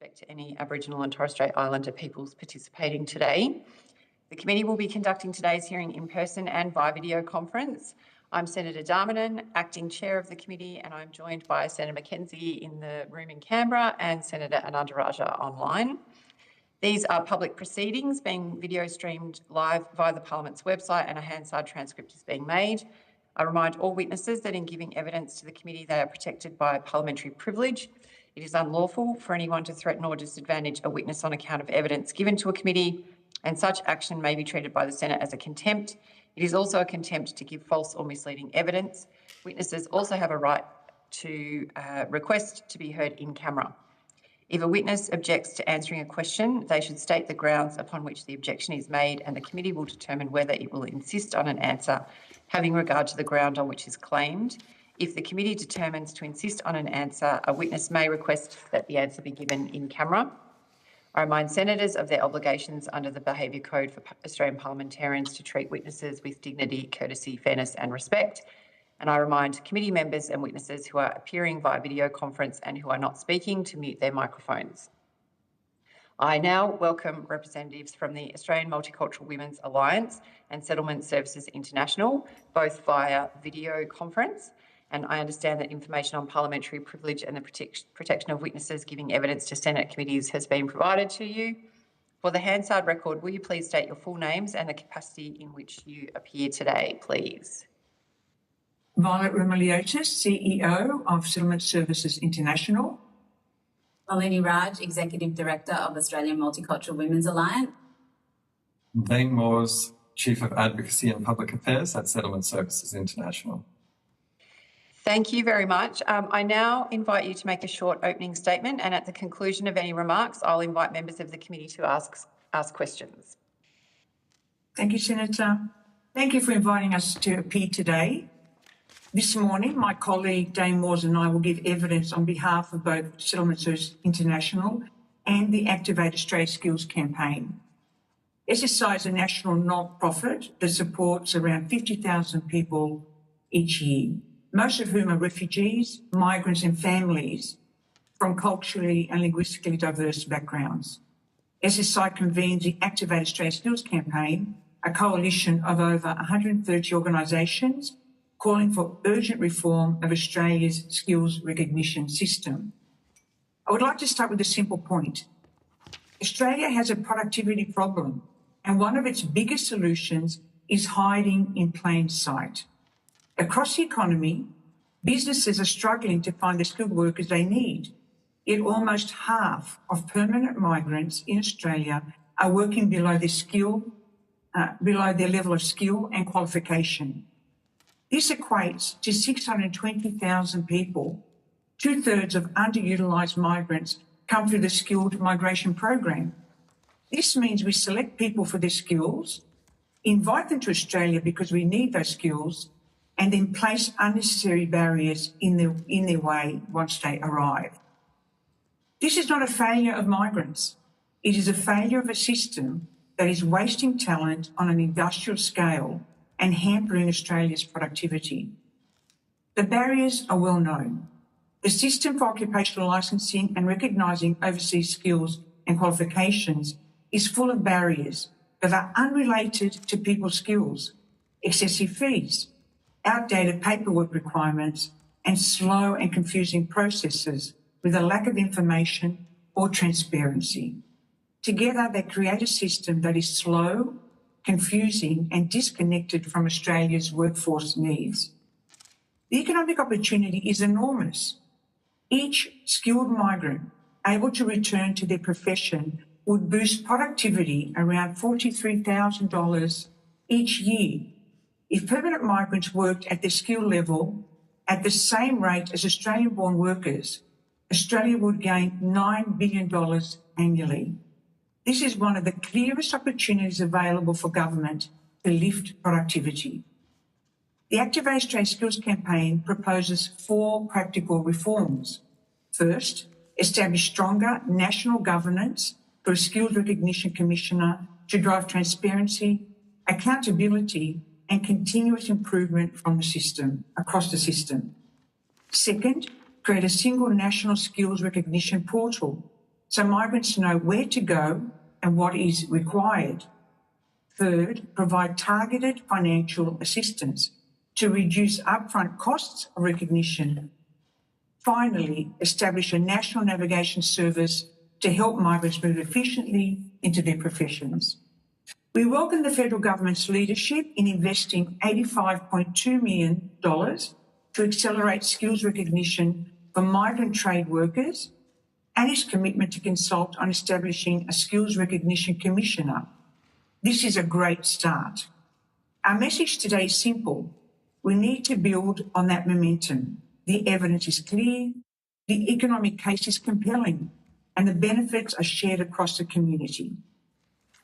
respect to any Aboriginal and Torres Strait Islander peoples participating today. The committee will be conducting today's hearing in person and via video conference. I'm Senator Darmanin, Acting Chair of the committee, and I'm joined by Senator McKenzie in the room in Canberra and Senator Anandaraja online. These are public proceedings being video streamed live via the Parliament's website, and a Hansard transcript is being made. I remind all witnesses that in giving evidence to the committee, they are protected by parliamentary privilege. It is unlawful for anyone to threaten or disadvantage a witness on account of evidence given to a committee, and such action may be treated by the Senate as a contempt. It is also a contempt to give false or misleading evidence. Witnesses also have a right to request to be heard in camera. If a witness objects to answering a question, they should state the grounds upon which the objection is made, and the committee will determine whether it will insist on an answer having regard to the ground on which is claimed. If the committee determines to insist on an answer, a witness may request that the answer be given in camera. I remind senators of their obligations under the Behaviour Code for Australian parliamentarians to treat witnesses with dignity, courtesy, fairness and respect. And I remind committee members and witnesses who are appearing via video conference and who are not speaking to mute their microphones. I now welcome representatives from the Australian Multicultural Women's Alliance and Settlement Services International, both via video conference. And I understand that information on parliamentary privilege and the protection of witnesses giving evidence to Senate committees has been provided to you. For the Hansard record, will you please state your full names and the capacity in which you appear today, please? Violet Ramaliotis, CEO of Settlement Services International. Malini Raj, Executive Director of Australian Multicultural Women's Alliance. Dane Moores, Chief of Advocacy and Public Affairs at Settlement Services International. Thank you very much. I now invite you to make a short opening statement, and at the conclusion of any remarks, I'll invite members of the committee to ask questions. Thank you, Senator. Thank you for inviting us to appear today. This morning, my colleague Dane Moores and I will give evidence on behalf of both Settlement Services International and the Activate Australia Skills campaign. SSI is a national not-profit that supports around 50,000 people each year, most of whom are refugees, migrants and families from culturally and linguistically diverse backgrounds. SSI convenes the Activate Australia Skills campaign, a coalition of over 130 organisations calling for urgent reform of Australia's skills recognition system. I would like to start with a simple point. Australia has a productivity problem, and one of its biggest solutions is hiding in plain sight. Across the economy, businesses are struggling to find the skilled workers they need, yet almost half of permanent migrants in Australia are working below their level of skill and qualification. This equates to 620,000 people. 2/3 of underutilised migrants come through the skilled migration program. This means we select people for their skills, invite them to Australia because we need those skills, and then place unnecessary barriers in their way once they arrive. This is not a failure of migrants. It is a failure of a system that is wasting talent on an industrial scale and hampering Australia's productivity. The barriers are well known. The system for occupational licensing and recognising overseas skills and qualifications is full of barriers that are unrelated to people's skills, excessive fees, outdated paperwork requirements, and slow and confusing processes with a lack of information or transparency. Together, they create a system that is slow, confusing and disconnected from Australia's workforce needs. The economic opportunity is enormous. Each skilled migrant able to return to their profession would boost productivity around $43,000 each year. If permanent migrants worked at their skill level at the same rate as Australian-born workers, Australia would gain $9 billion annually. This is one of the clearest opportunities available for government to lift productivity. The Activate Australia Skills campaign proposes 4 practical reforms. First, establish stronger national governance for a Skills Recognition Commissioner to drive transparency, accountability and continuous improvement from the system, across the system. Second, create a single national skills recognition portal so migrants know where to go and what is required. Third, provide targeted financial assistance to reduce upfront costs of recognition. Finally, establish a national navigation service to help migrants move efficiently into their professions. We welcome the federal government's leadership in investing $85.2 million to accelerate skills recognition for migrant trade workers and its commitment to consult on establishing a skills recognition commissioner. This is a great start. Our message today is simple. We need to build on that momentum. The evidence is clear, the economic case is compelling, and the benefits are shared across the community.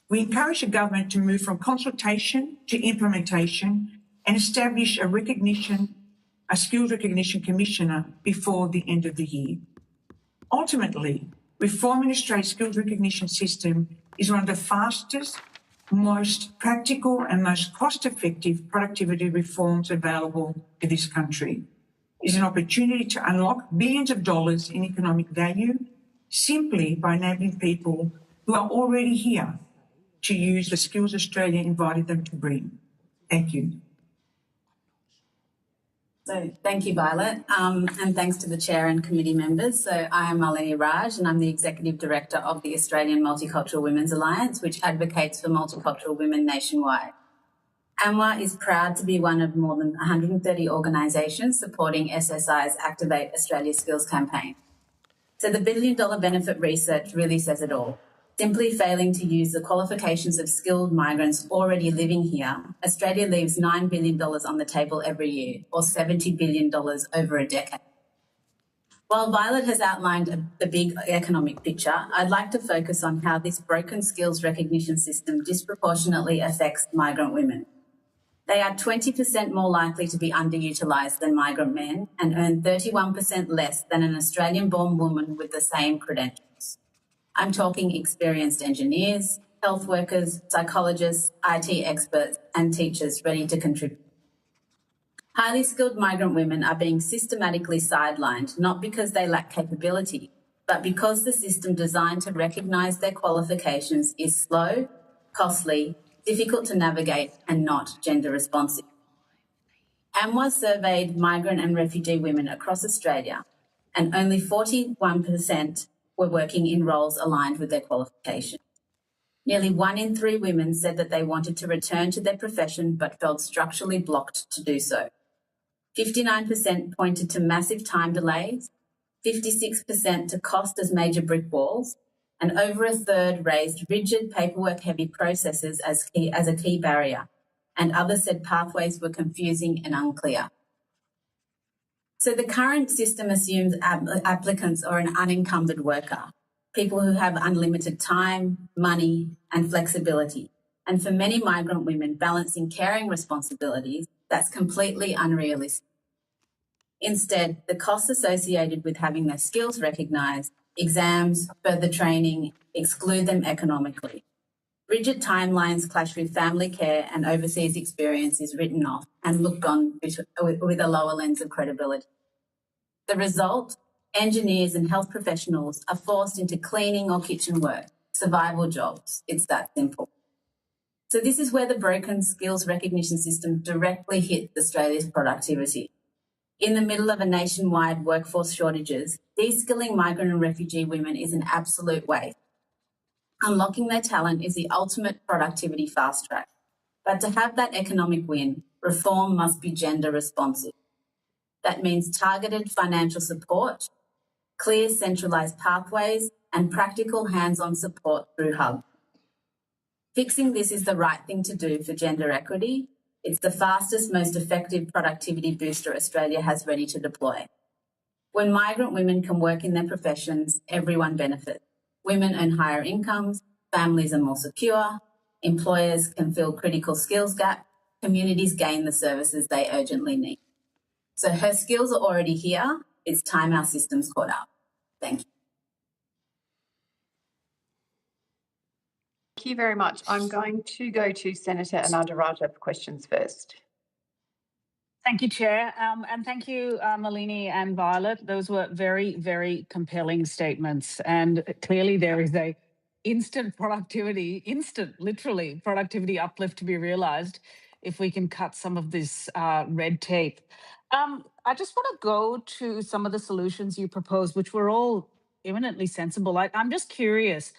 We encourage the government to move from consultation to implementation and establish a skills recognition commissioner before the end of the year. Ultimately, reforming Australia's skills recognition system is one of the fastest, most practical and most cost-effective productivity reforms available to this country. It is an opportunity to unlock billions of dollars in economic value simply by enabling people who are already here to use the skills Australia invited them to bring. Thank you. So thank you, Violet, and thanks to the Chair and committee members. So I am Malini Raj and I'm the Executive Director of the Australian Multicultural Women's Alliance, which advocates for multicultural women nationwide. AMWA is proud to be one of more than 130 organisations supporting SSI's Activate Australia Skills campaign. So the billion-dollar benefit research really says it all. Simply failing to use the qualifications of skilled migrants already living here, Australia leaves $9 billion on the table every year, or $70 billion over a decade. While Violet has outlined the big economic picture, I'd like to focus on how this broken skills recognition system disproportionately affects migrant women. They are 20% more likely to be underutilised than migrant men and earn 31% less than an Australian-born woman with the same credentials. I'm talking experienced engineers, health workers, psychologists, IT experts, and teachers ready to contribute. Highly skilled migrant women are being systematically sidelined, not because they lack capability, but because the system designed to recognise their qualifications is slow, costly, difficult to navigate, and not gender responsive. AMWA surveyed migrant and refugee women across Australia, and only 41% were working in roles aligned with their qualification. Nearly 1 in 3 women said that they wanted to return to their profession but felt structurally blocked to do so. 59% pointed to massive time delays, 56% to cost as major brick walls, and over a third raised rigid paperwork-heavy processes as a key barrier, and others said pathways were confusing and unclear. So the current system assumes applicants are an unencumbered worker, people who have unlimited time, money, and flexibility. And for many migrant women balancing caring responsibilities, that's completely unrealistic. Instead, the costs associated with having their skills recognised, exams, further training, exclude them economically. Rigid timelines clash with family care and overseas experience is written off and looked on with a lower lens of credibility. The result, engineers and health professionals are forced into cleaning or kitchen work, survival jobs. It's that simple. So this is where the broken skills recognition system directly hits Australia's productivity. In the middle of a nationwide workforce shortages, de-skilling migrant and refugee women is an absolute waste. Unlocking their talent is the ultimate productivity fast track. But to have that economic win, reform must be gender responsive. That means targeted financial support, clear centralised pathways, and practical hands-on support through hubs. Fixing this is the right thing to do for gender equity. It's the fastest, most effective productivity booster Australia has ready to deploy. When migrant women can work in their professions, everyone benefits. Women earn higher incomes, families are more secure, employers can fill critical skills gaps, communities gain the services they urgently need. So her skills are already here. It's time our systems caught up. Thank you. Thank you very much. I'm going to go to Senator Ananda Rajah for questions first. Thank you, Chair. And thank you, Malini and Violet. Those were very, very compelling statements. And clearly there is a literally productivity uplift to be realised if we can cut some of this red tape. I just want to go to some of the solutions you proposed, which were all eminently sensible. I'm just curious.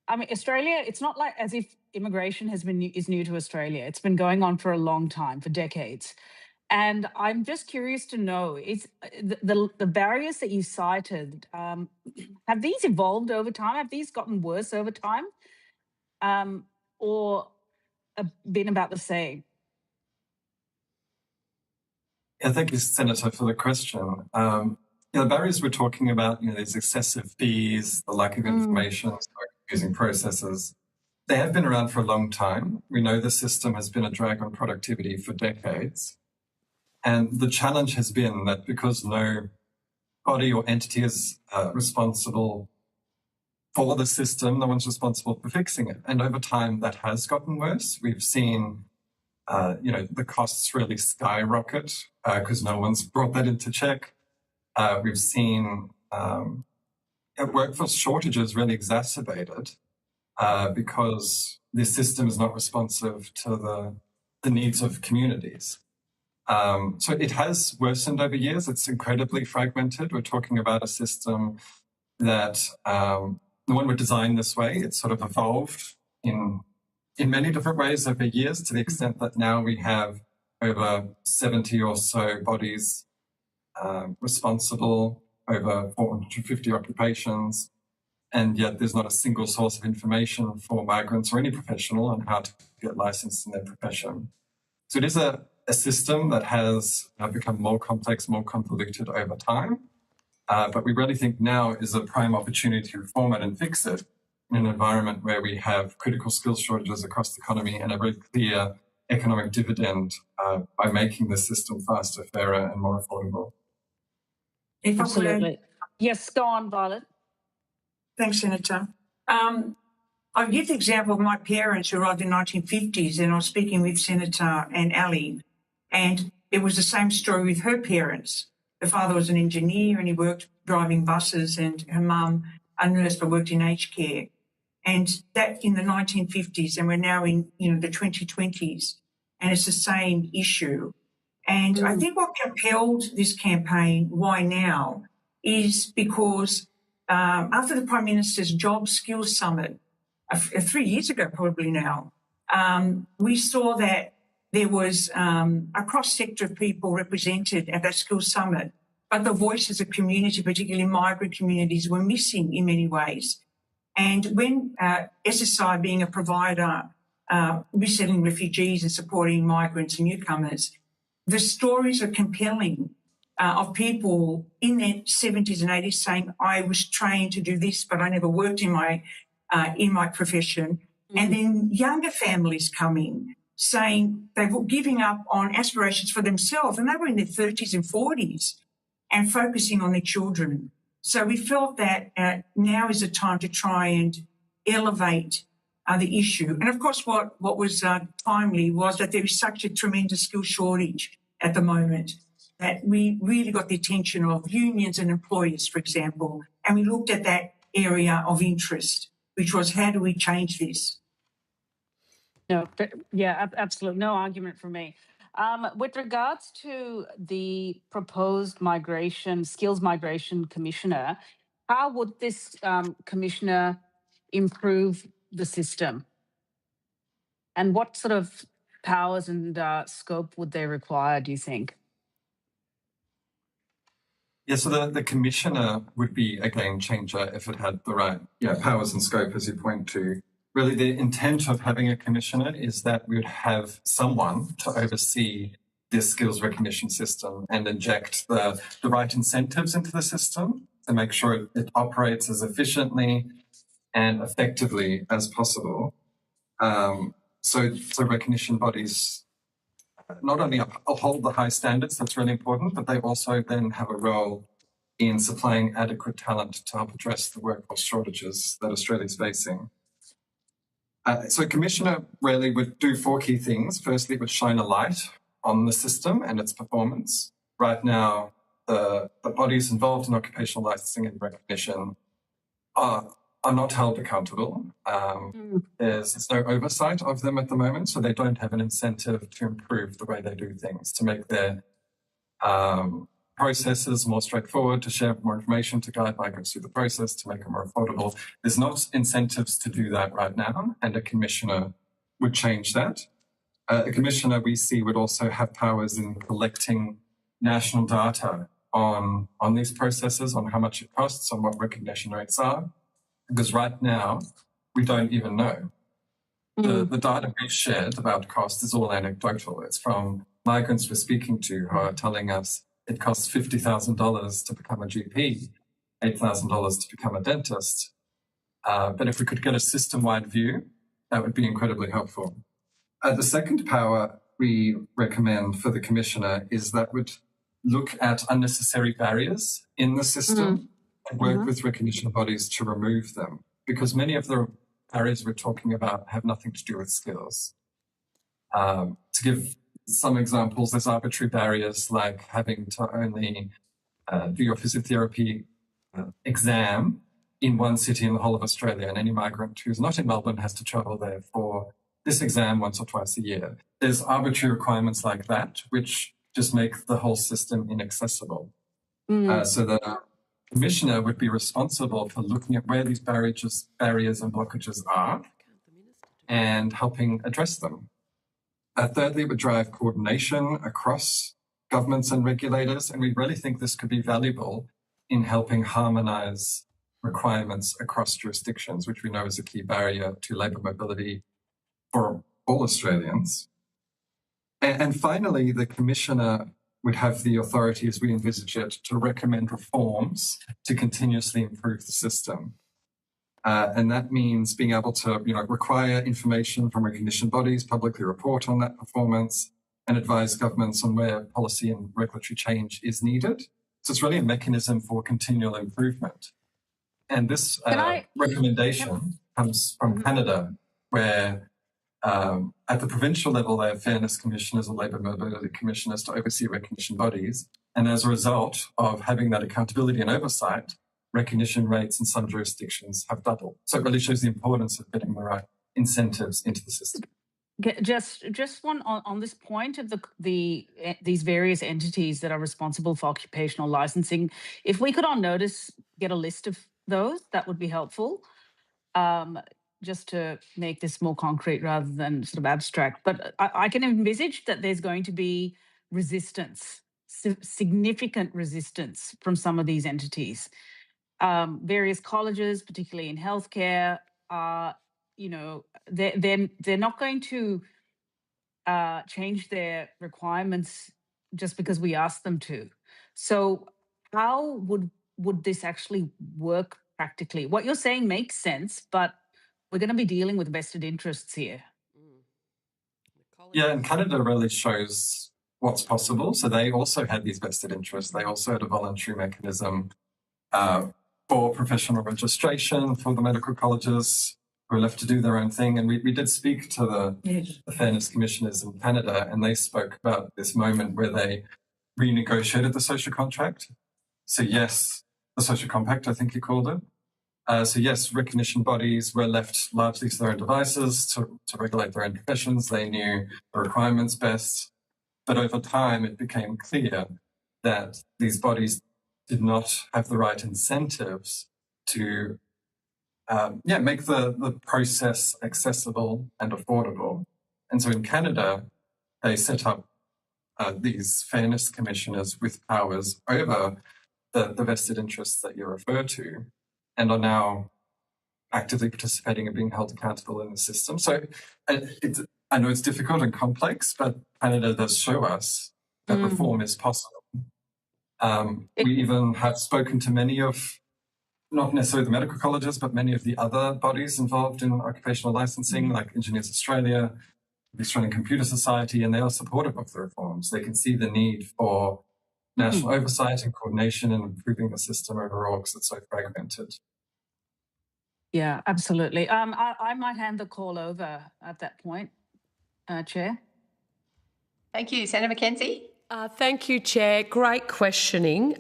I mean, Australia, it's not like as if immigration is new to Australia. It's been going on for a long time, for decades. And I'm just curious to know, is the barriers that you cited, have these evolved over time? Have these gotten worse over time? Or been about the same? Yeah, thank you, Senator, for the question. The barriers we're talking about, these excessive fees, the lack of information, using processes, they have been around for a long time. We know the system has been a drag on productivity for decades. And the challenge has been that because no body or entity is responsible for the system, no one's responsible for fixing it. And over time, that has gotten worse. We've seen, the costs really skyrocket because no one's brought that into check. We've seen workforce shortages really exacerbated because this system is not responsive to the needs of communities. So it has worsened over years. It's incredibly fragmented. We're talking about a system that when we're designed this way, it's sort of evolved in many different ways over years, to the extent that now we have over 70 or so bodies responsible, over 450 occupations, and yet there's not a single source of information for migrants or any professional on how to get licensed in their profession. So it is a system that has become more complex, more convoluted over time. But we really think now is a prime opportunity to reform it and fix it in an environment where we have critical skills shortages across the economy and a very clear economic dividend by making the system faster, fairer, and more affordable. Absolutely. Yes, go on, Violet. Thanks, Senator. I'll give the example of my parents who arrived in the 1950s, and I was speaking with Senator and Ali, and it was the same story with her parents. Her father was an engineer and he worked driving buses, and her mum, a nurse, but worked in aged care. And that in the 1950s, and we're now in the 2020s, and it's the same issue. And I think what propelled this campaign, Why Now, is because after the Prime Minister's Job Skills Summit, 3 years ago probably now, we saw that there was a cross-sector of people represented at that skills summit, but the voices of community, particularly migrant communities, were missing in many ways. And when SSI, being a provider, resettling refugees and supporting migrants and newcomers, the stories are compelling of people in their 70s and 80s saying, I was trained to do this, but I never worked in my profession. And then younger families come in saying they were giving up on aspirations for themselves, and they were in their 30s and 40s, and focusing on their children. So we felt that now is the time to try and elevate the issue. And of course, what was timely was that there is such a tremendous skill shortage at the moment that we really got the attention of unions and employers, for example, and we looked at that area of interest, which was how do we change this? No, yeah, absolutely. No argument from me. With regards to the proposed skills migration commissioner, how would this commissioner improve the system? And what sort of powers and scope would they require, do you think? Yeah, so the commissioner would be a game changer if it had the right powers and scope, as you point to. Really, the intent of having a commissioner is that we would have someone to oversee this skills recognition system and inject the right incentives into the system to make sure it operates as efficiently and effectively as possible. So recognition bodies not only uphold the high standards, that's really important, but they also then have a role in supplying adequate talent to help address the workforce shortages that Australia is facing. So a commissioner really would do 4 key things. Firstly, it would shine a light on the system and its performance. Right now, the bodies involved in occupational licensing and recognition are not held accountable. There's no oversight of them at the moment, so they don't have an incentive to improve the way they do things, to make their processes more straightforward, to share more information, to guide migrants through the process, to make it more affordable. There's not incentives to do that right now, and a commissioner would change that. A commissioner, we see, would also have powers in collecting national data on these processes, on how much it costs, on what recognition rates are, because right now we don't even know. The data we've shared about cost is all anecdotal. It's from migrants we're speaking to who are telling us it costs $50,000 to become a GP, $8,000 to become a dentist. But if we could get a system-wide view, that would be incredibly helpful. The second power we recommend for the commissioner is that would look at unnecessary barriers in the system and work with recognition bodies to remove them, because many of the barriers we're talking about have nothing to do with skills. To give some examples, there's arbitrary barriers like having to only do your physiotherapy exam in one city in the whole of Australia, and any migrant who's not in Melbourne has to travel there for this exam once or twice a year. There's arbitrary requirements like that, which just make the whole system inaccessible. So the commissioner would be responsible for looking at where these barriers and blockages are and helping address them. Thirdly, it would drive coordination across governments and regulators, and we really think this could be valuable in helping harmonise requirements across jurisdictions, which we know is a key barrier to labour mobility for all Australians. And finally, the commissioner would have the authority, as we envisage it, to recommend reforms to continuously improve the system. And that means being able to, require information from recognition bodies, publicly report on that performance, and advise governments on where policy and regulatory change is needed. So it's really a mechanism for continual improvement. And this recommendation comes from Canada, where at the provincial level, they have fairness commissioners or labour mobility commissioners to oversee recognition bodies. And as a result of having that accountability and oversight, recognition rates in some jurisdictions have doubled. So it really shows the importance of getting the right incentives into the system. Just one on this point of these various entities that are responsible for occupational licensing. If we could on notice get a list of those, that would be helpful. Just to make this more concrete rather than sort of abstract. But I can envisage that there's going to be resistance, significant resistance from some of these entities. Various colleges, particularly in healthcare, they're not going to change their requirements just because we ask them to. So how would this actually work practically? What you're saying makes sense, but we're going to be dealing with vested interests here. Yeah, and Canada really shows what's possible. So they also had these vested interests. They also had a voluntary mechanism for professional registration for the medical colleges who are left to do their own thing. And we did speak to the fairness commissioners in Canada, and they spoke about this moment where they renegotiated the social contract. So yes, the social compact, I think you called it. So yes, recognition bodies were left largely to their own devices to regulate their own professions. They knew the requirements best. But over time, it became clear that these bodies did not have the right incentives to make the process accessible and affordable. And so in Canada, they set up these fairness commissioners with powers over the vested interests that you refer to, and are now actively participating and being held accountable in the system. So I know it's difficult and complex, but Canada does show us that reform is possible. We even have spoken to many of, not necessarily the medical colleges, but many of the other bodies involved in occupational licensing, like Engineers Australia, the Australian Computer Society, and they are supportive of the reforms. They can see the need for national oversight and coordination and improving the system overall because it's so fragmented. Yeah, absolutely. I might hand the call over at that point, Chair. Thank you. Senator McKenzie? Thank you, Chair. Great questioning.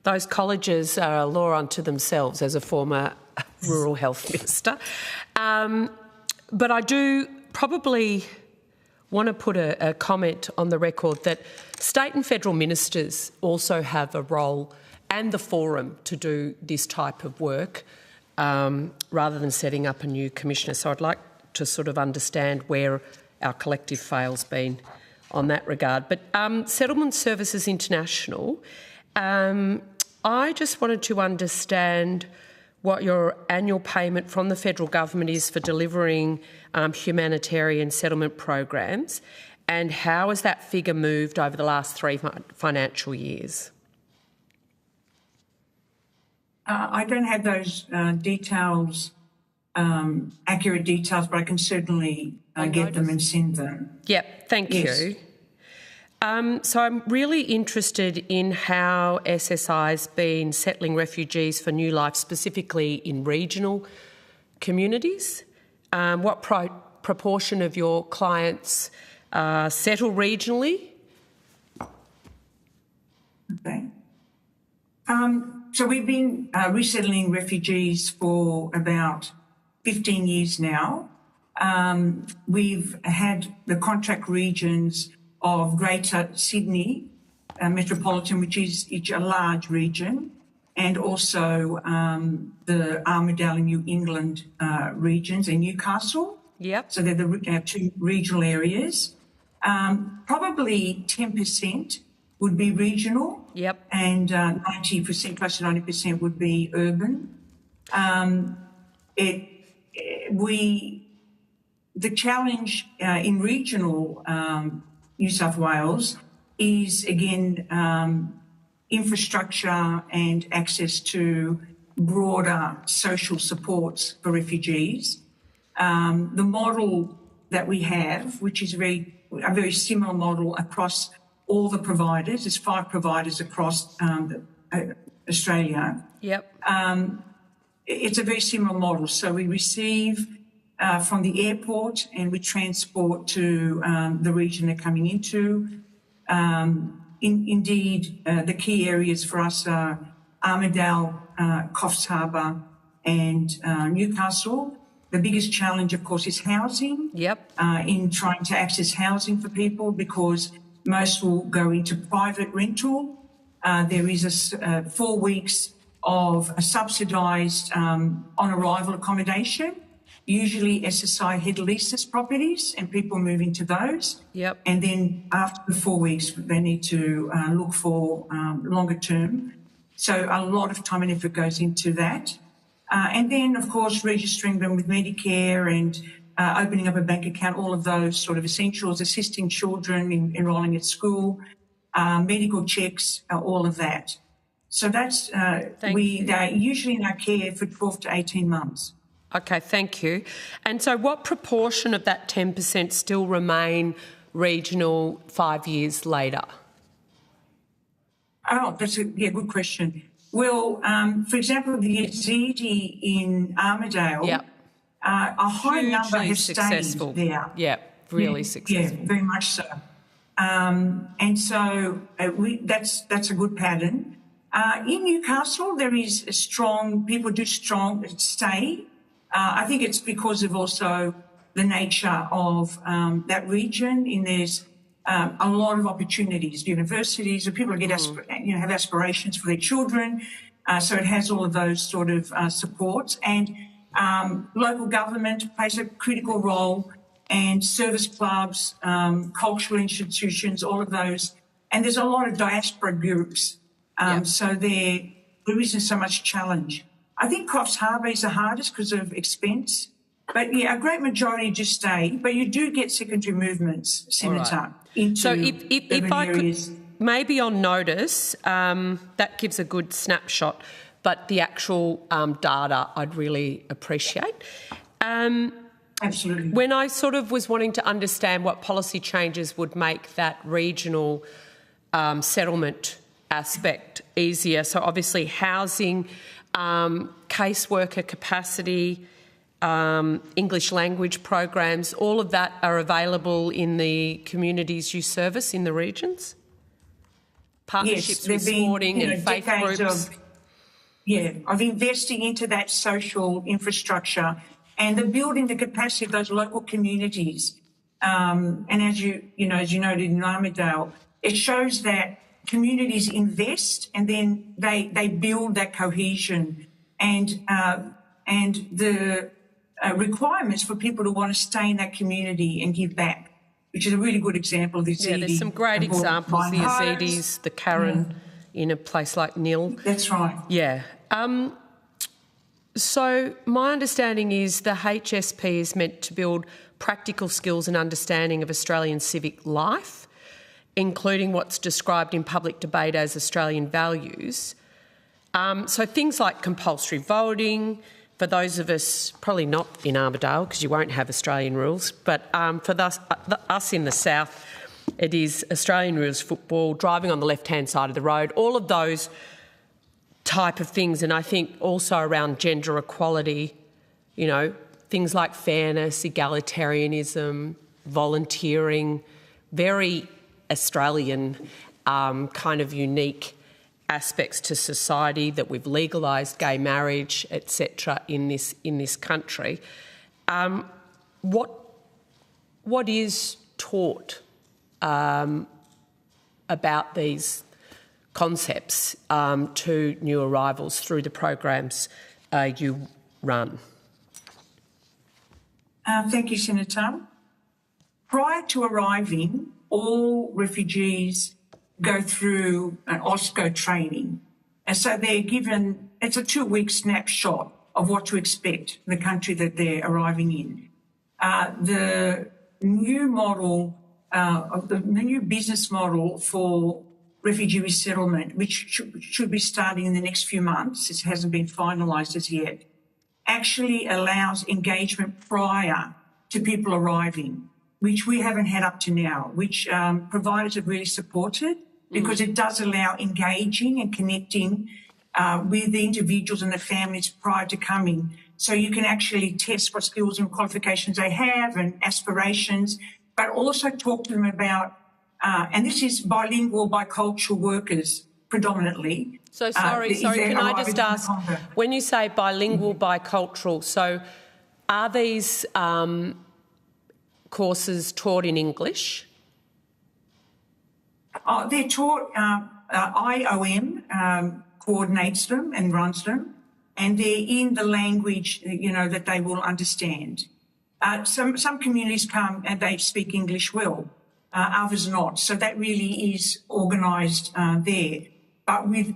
Those colleges are a law unto themselves as a former rural health minister. But I do probably want to put a comment on the record that state and federal ministers also have a role and the forum to do this type of work rather than setting up a new commissioner. So I'd like to sort of understand where our collective fail's been on that regard. But Settlement Services International, I just wanted to understand what your annual payment from the federal government is for delivering humanitarian settlement programs, and how has that figure moved over the last 3 financial years? I don't have those details, accurate details, but I can certainly get them and send them. Yep, thank you. So I'm really interested in how SSI's been settling refugees for new life, specifically in regional communities. What proportion of your clients settle regionally? Okay. So we've been resettling refugees for about 15 years now. We've had the contract regions of Greater Sydney Metropolitan, which is a large region, and also the Armidale and New England regions and Newcastle. Yep. So they're the two regional areas. Probably 10% would be regional. Yep. And 90%, close to 90% would be urban. The challenge in regional New South Wales is, again, infrastructure and access to broader social supports for refugees. The model that we have, which is a very similar model across all the providers, there's 5 providers across Australia. Yep. It's a very similar model. So we receive from the airport and we transport to the region they're coming into. Indeed, the key areas for us are Armidale, Coffs Harbour and Newcastle. The biggest challenge, of course, is housing. Yep. In trying to access housing for people, because most will go into private rental. There is 4 weeks of a subsidised on-arrival accommodation, usually SSI head leases properties, and people move into those. Yep. And then after the 4 weeks, they need to look for longer term. So a lot of time and effort goes into that. And then, of course, registering them with Medicare and opening up a bank account, all of those sort of essentials, assisting children in enrolling at school, medical checks, all of that. So that's, they're usually in our care for 12 to 18 months. Okay, thank you. And so what proportion of that 10% still remain regional 5 years later? Oh, that's a good question. Well, for example, the Yazidi in Armidale, yep. A high number have successful. Stayed there. Yeah, really successful. Yeah, very much so. And so that's a good pattern. In Newcastle, there is a strong, people do stay. I think it's because of also the nature of that region. There's a lot of opportunities, universities, where people get have aspirations for their children. So it has all of those sort of supports, and local government plays a critical role, and service clubs, cultural institutions, all of those. And there's a lot of diaspora groups. So there isn't so much challenge. I think Coffs Harbour is the hardest because of expense. But yeah, a great majority just stay. But you do get secondary movements, Senator, into so if I areas. Could, maybe on notice, that gives a good snapshot, but the actual data I'd really appreciate. Absolutely. When I sort of was wanting to understand what policy changes would make that regional settlement aspect easier, so obviously housing, caseworker capacity, English language programs, all of that are available in the communities you service in the regions? Partnerships with sporting and faith groups? Of investing into that social infrastructure and the building the capacity of those local communities. And as you noted in Armidale, it shows that communities invest and then they build that cohesion and the requirements for people to want to stay in that community and give back, which is a really good example of the Yazidi. Yeah, there's some great examples, the Yazidis, the Karen in a place like Nil. That's right. Yeah. So my understanding is the HSP is meant to build practical skills and understanding of Australian civic life, including what's described in public debate as Australian values. So things like compulsory voting, for those of us, probably not in Armidale because you won't have Australian rules, but for us in the south, it is Australian rules football, driving on the left-hand side of the road, all of those type of things. And I think also around gender equality, things like fairness, egalitarianism, volunteering, very Australian kind of unique aspects to society, that we've legalised gay marriage, etc. in this country. What is taught about these concepts to new arrivals through the programs you run? Thank you, Senator. Prior to arriving, all refugees go through an OSCO training. And so they're given, it's a 2-week snapshot of what to expect in the country that they're arriving in. The new model, the new business model for refugee resettlement, which should be starting in the next few months, it hasn't been finalised as yet, actually allows engagement prior to people arriving, which we haven't had up to now, which providers have really supported because it does allow engaging and connecting with the individuals and the families prior to coming. So you can actually test what skills and qualifications they have and aspirations, but also talk to them about, and this is bilingual, bicultural workers predominantly. So sorry, can I just ask, when you say bilingual, bicultural, so are these courses taught in English? They're taught, IOM coordinates them and runs them, and they're in the language, that they will understand. Some communities come and they speak English well, others not. So that really is organised there. But with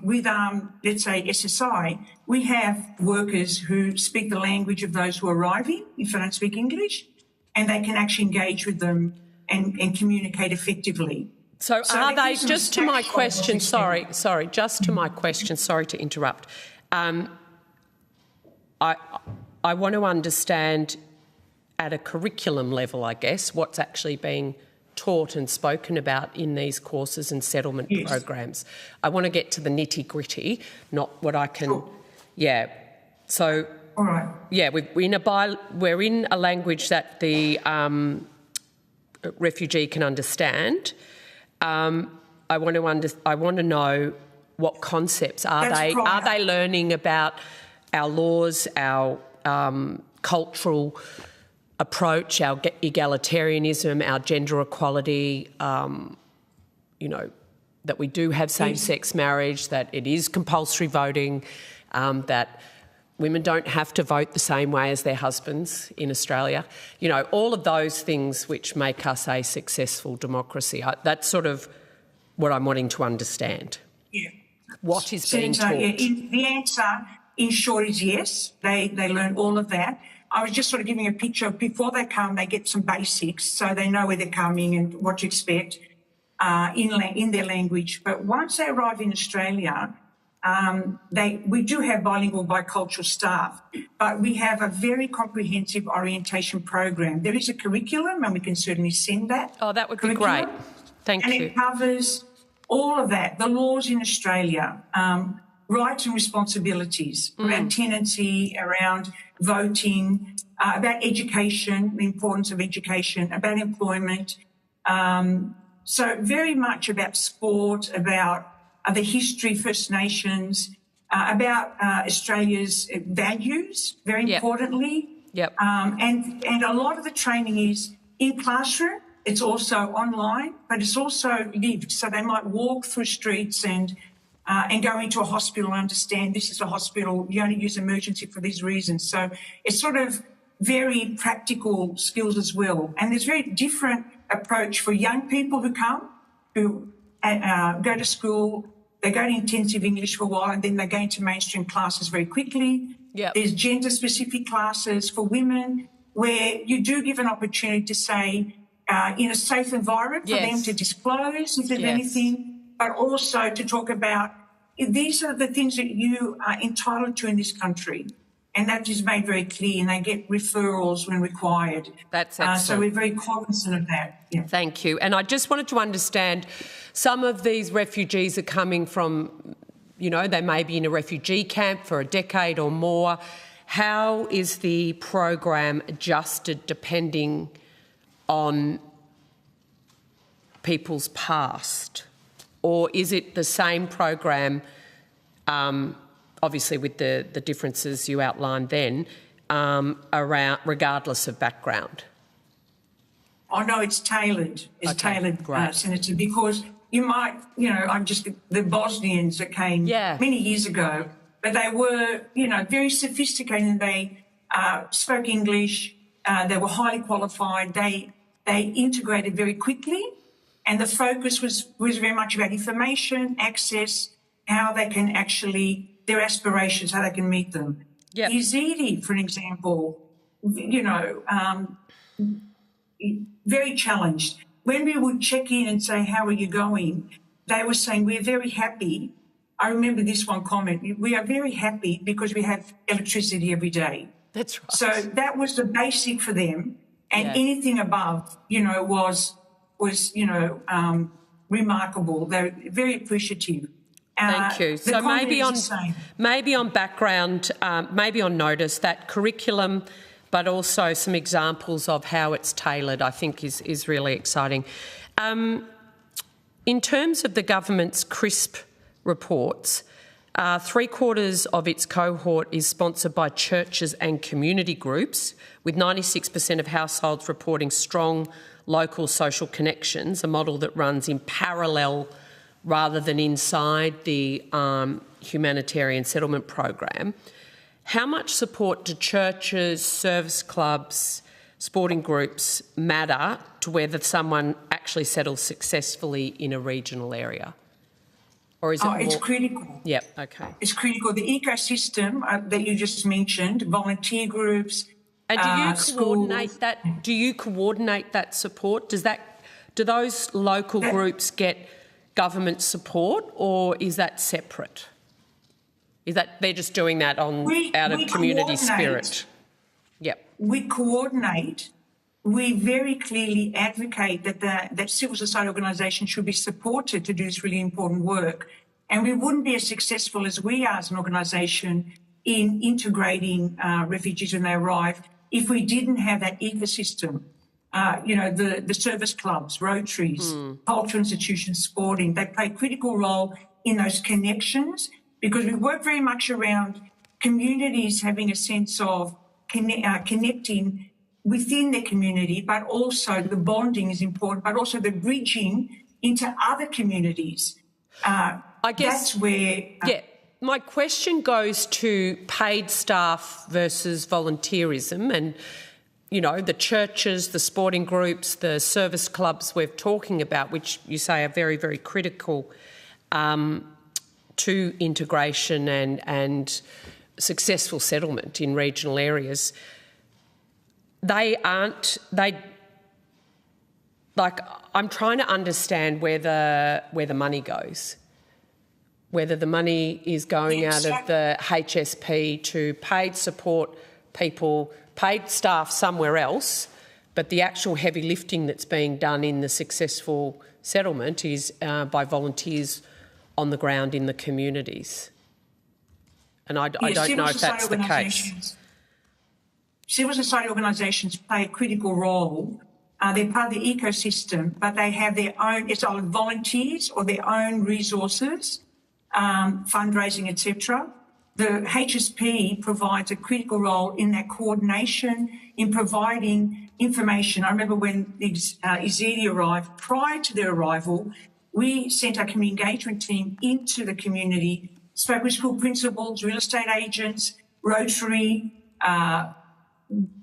let's say SSI, we have workers who speak the language of those who are arriving, if they don't speak English, and they can actually engage with them and communicate effectively. So are they, just to my question, sorry to interrupt. I want to understand at a curriculum level, I guess, what's actually being taught and spoken about in these courses and settlement programs. I want to get to the nitty-gritty, not what I can... Sure. Yeah. So... All right. Yeah, we're in a language that the refugee can understand. I want to know what concepts are they learning about our laws, our cultural approach, our egalitarianism, our gender equality, that we do have same-sex marriage, that it is compulsory voting, that women don't have to vote the same way as their husbands in Australia. All of those things which make us a successful democracy. That's sort of what I'm wanting to understand. Yeah. What is being taught? The answer, in short, is yes. They learn all of that. I was just sort of giving a picture of before they come, they get some basics so they know where they're coming and what to expect in their language. But once they arrive in Australia, we do have bilingual, bicultural staff, but we have a very comprehensive orientation program. There is a curriculum, and we can certainly send that. Oh, that would be great. Thank you. And it covers all of that, the laws in Australia, rights and responsibilities around tenancy, around voting, about education, the importance of education, about employment. So very much about sport, about the history, First Nations, about Australia's values, very importantly. Yep. And a lot of the training is in classroom. It's also online, but it's also lived. So they might walk through streets and go into a hospital and understand this is a hospital. You only use emergency for these reasons. So it's sort of very practical skills as well. And there's very different approach for young people who come, who go to school. They go to intensive English for a while and then they go into mainstream classes very quickly. Yep. There's gender-specific classes for women where you do give an opportunity to say, in a safe environment for them to disclose if there's anything, but also to talk about these are the things that you are entitled to in this country. And that is made very clear, and they get referrals when required. That's excellent. So we're very cognizant of that. Yeah. Thank you. And I just wanted to understand, some of these refugees are coming from, you know, they may be in a refugee camp for a decade or more. How is the program adjusted depending on people's past? Or is it the same program, obviously with the differences you outlined then, around regardless of background? Oh, no, it's tailored. It's tailored, great. Senator, because you might, you know, the Bosnians that came many years ago, but they were, you know, very sophisticated and they spoke English, they were highly qualified, they integrated very quickly, and the focus was very much about information, access, how they can actually, their aspirations, how they can meet them. Yep. Yazidi, for an example, you know, very challenged. When we would check in and say, how are you going? They were saying, we're very happy. I remember this one comment, we are very happy because we have electricity every day. That's right. So that was the basic for them. And anything above, you know, was you know, remarkable. They're very appreciative. Thank you. So maybe on background, maybe on notice, that curriculum, but also some examples of how it's tailored, I think is really exciting. In terms of the government's CRISP reports, 3/4 of its cohort is sponsored by churches and community groups, with 96% of households reporting strong local social connections, a model that runs in parallel rather than inside the humanitarian settlement program. How much support do churches, service clubs, sporting groups matter to whether someone actually settles successfully in a regional area? Or is it it's critical. Yep, okay. It's critical. The ecosystem that you just mentioned, volunteer groups, and do you coordinate schools. that? Do you coordinate that support? Do those local groups get government support, or is that separate? Is that they're just doing that out of community spirit? Yep. We coordinate. We very clearly advocate that civil society organisations should be supported to do this really important work. And we wouldn't be as successful as we are as an organisation in integrating refugees when they arrive if we didn't have that ecosystem. You know, the service clubs, Rotaries, cultural institutions, sporting, they play a critical role in those connections because we work very much around communities having a sense of connecting within their community, but also the bonding is important, but also the bridging into other communities. I guess that's where... my question goes to paid staff versus volunteerism, and, you know, the churches, the sporting groups, the service clubs we're talking about, which you say are very, very critical to integration and successful settlement in regional areas. I'm trying to understand where the money goes, whether the money is going out of the HSP to paid support people, paid staff somewhere else, but the actual heavy lifting that's being done in the successful settlement is by volunteers on the ground in the communities. And I don't know if that's the case. civil society organisations play a critical role. They're part of the ecosystem, but they have their own, it's either volunteers or their own resources, fundraising, etc. The HSP provides a critical role in that coordination, in providing information. I remember when Izidi arrived, prior to their arrival, we sent our community engagement team into the community, spoke with school principals, real estate agents, Rotary,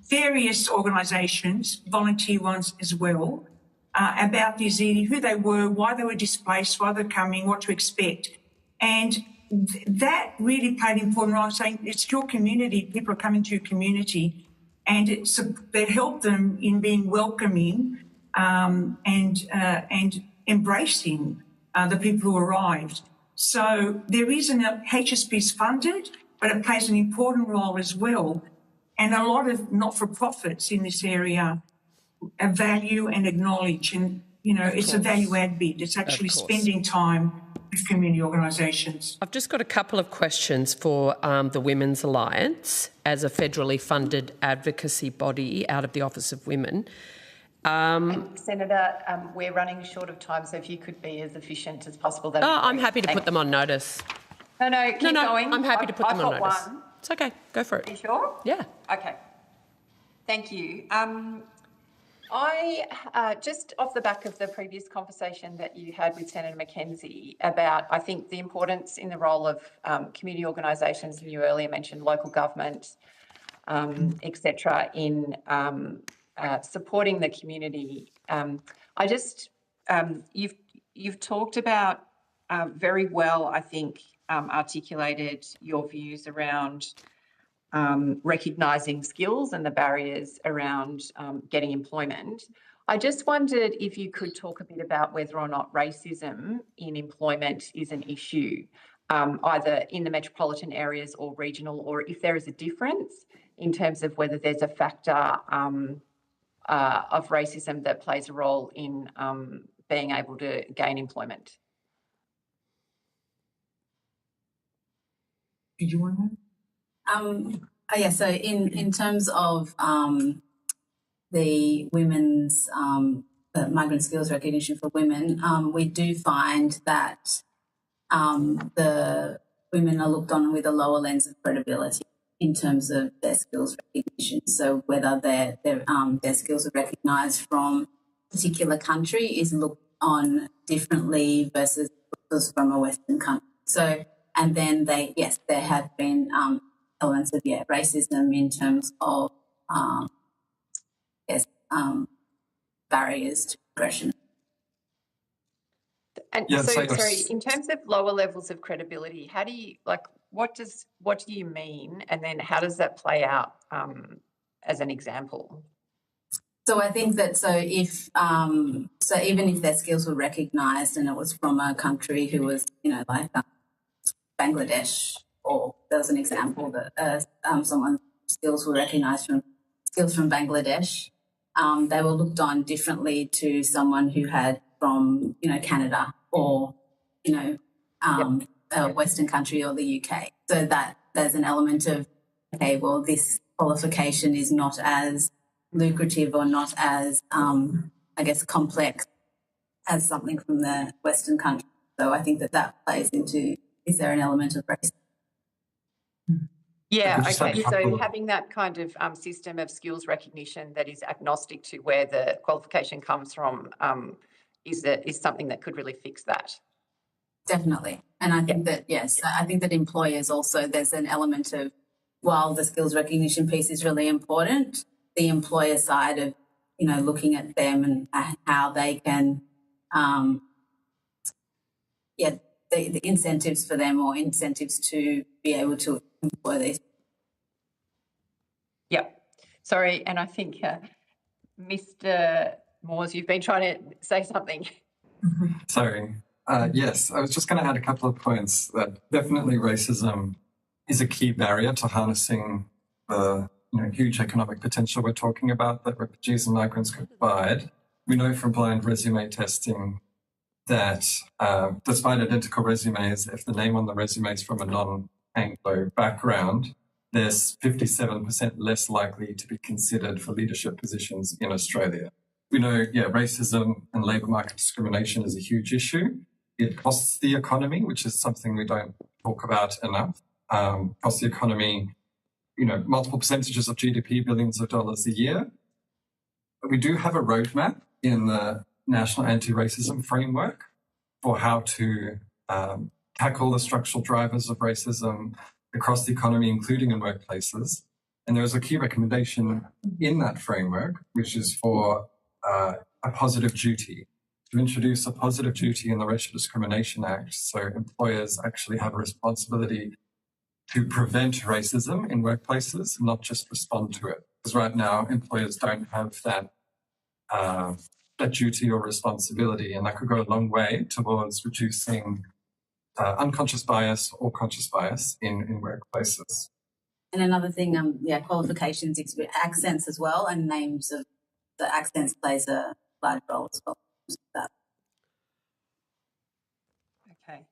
various organisations, volunteer ones as well, about the Izidi, who they were, why they were displaced, why they're coming, what to expect. And that really played an important role, saying it's your community, people are coming to your community, and that helped them in being welcoming and embracing the people who arrived. So there is HSP is funded, but it plays an important role as well. And a lot of not-for-profits in this area value and acknowledge, and, you know, it's a value-add bid. It's actually spending time with community organisations. I've just got a couple of questions for the Women's Alliance as a federally funded advocacy body out of the Office of Women. Senator, we're running short of time, so if you could be as efficient as possible. I'm happy to put them on notice. No, keep going. I'm happy to put them on notice. One. It's okay, go for it. Are you sure? Yeah. Okay. Thank you. I just off the back of the previous conversation that you had with Senator Mackenzie about, I think, the importance in the role of community organisations, and you earlier mentioned local government, etc., in supporting the community. I just you've talked about very well, I think, articulated your views around recognising skills and the barriers around getting employment. I just wondered if you could talk a bit about whether or not racism in employment is an issue, either in the metropolitan areas or regional, or if there is a difference in terms of whether there's a factor of racism that plays a role in being able to gain employment. Did you want to? Yeah, so in terms of the women's migrant skills recognition for women, we do find that the women are looked on with a lower lens of credibility in terms of their skills recognition. So whether their skills are recognised from a particular country is looked on differently versus from a Western country. So, and then there have been elements of racism in terms of barriers to progression. And sorry, in terms of lower levels of credibility, how do you what do you mean, and then how does that play out as an example? So I think that even if their skills were recognised and it was from a country who was, like Bangladesh, or there was an example that someone's skills were recognised from Bangladesh, they were looked on differently to someone who had from, Canada or, a Western country or the UK. So that there's an element of, okay, well, this qualification is not as lucrative or not as, complex as something from the Western country. So I think that plays into, is there an element of race? Yeah, okay. So having that kind of system of skills recognition that is agnostic to where the qualification comes from is something that could really fix that. Definitely. And I think that, yes, I think that employers also, there's an element of, while the skills recognition piece is really important, the employer side of, looking at them and how they can, the incentives for them or incentives to be able to employ these. Yeah. Sorry, and I think Mr. Moores, you've been trying to say something. Sorry. Yes, I was just going to add a couple of points that definitely racism is a key barrier to harnessing the huge economic potential we're talking about that refugees and migrants could provide. We know from blind resume testing that despite identical resumes, if the name on the resume is from a non-Anglo background, they're 57% less likely to be considered for leadership positions in Australia. We know, racism and labour market discrimination is a huge issue. It costs the economy, which is something we don't talk about enough. Costs the economy, multiple percentages of GDP, billions of dollars a year. But we do have a roadmap in the National Anti-Racism Framework for how to tackle the structural drivers of racism across the economy, including in workplaces. And there is a key recommendation in that framework, which is for a positive duty, to introduce a positive duty in the Racial Discrimination Act, so employers actually have a responsibility to prevent racism in workplaces, not just respond to it. Because right now, employers don't have that duty or responsibility, and that could go a long way towards reducing unconscious bias or conscious bias in workplaces. And another thing, qualifications, accents as well, and names of the accents plays a large role as well. Okay.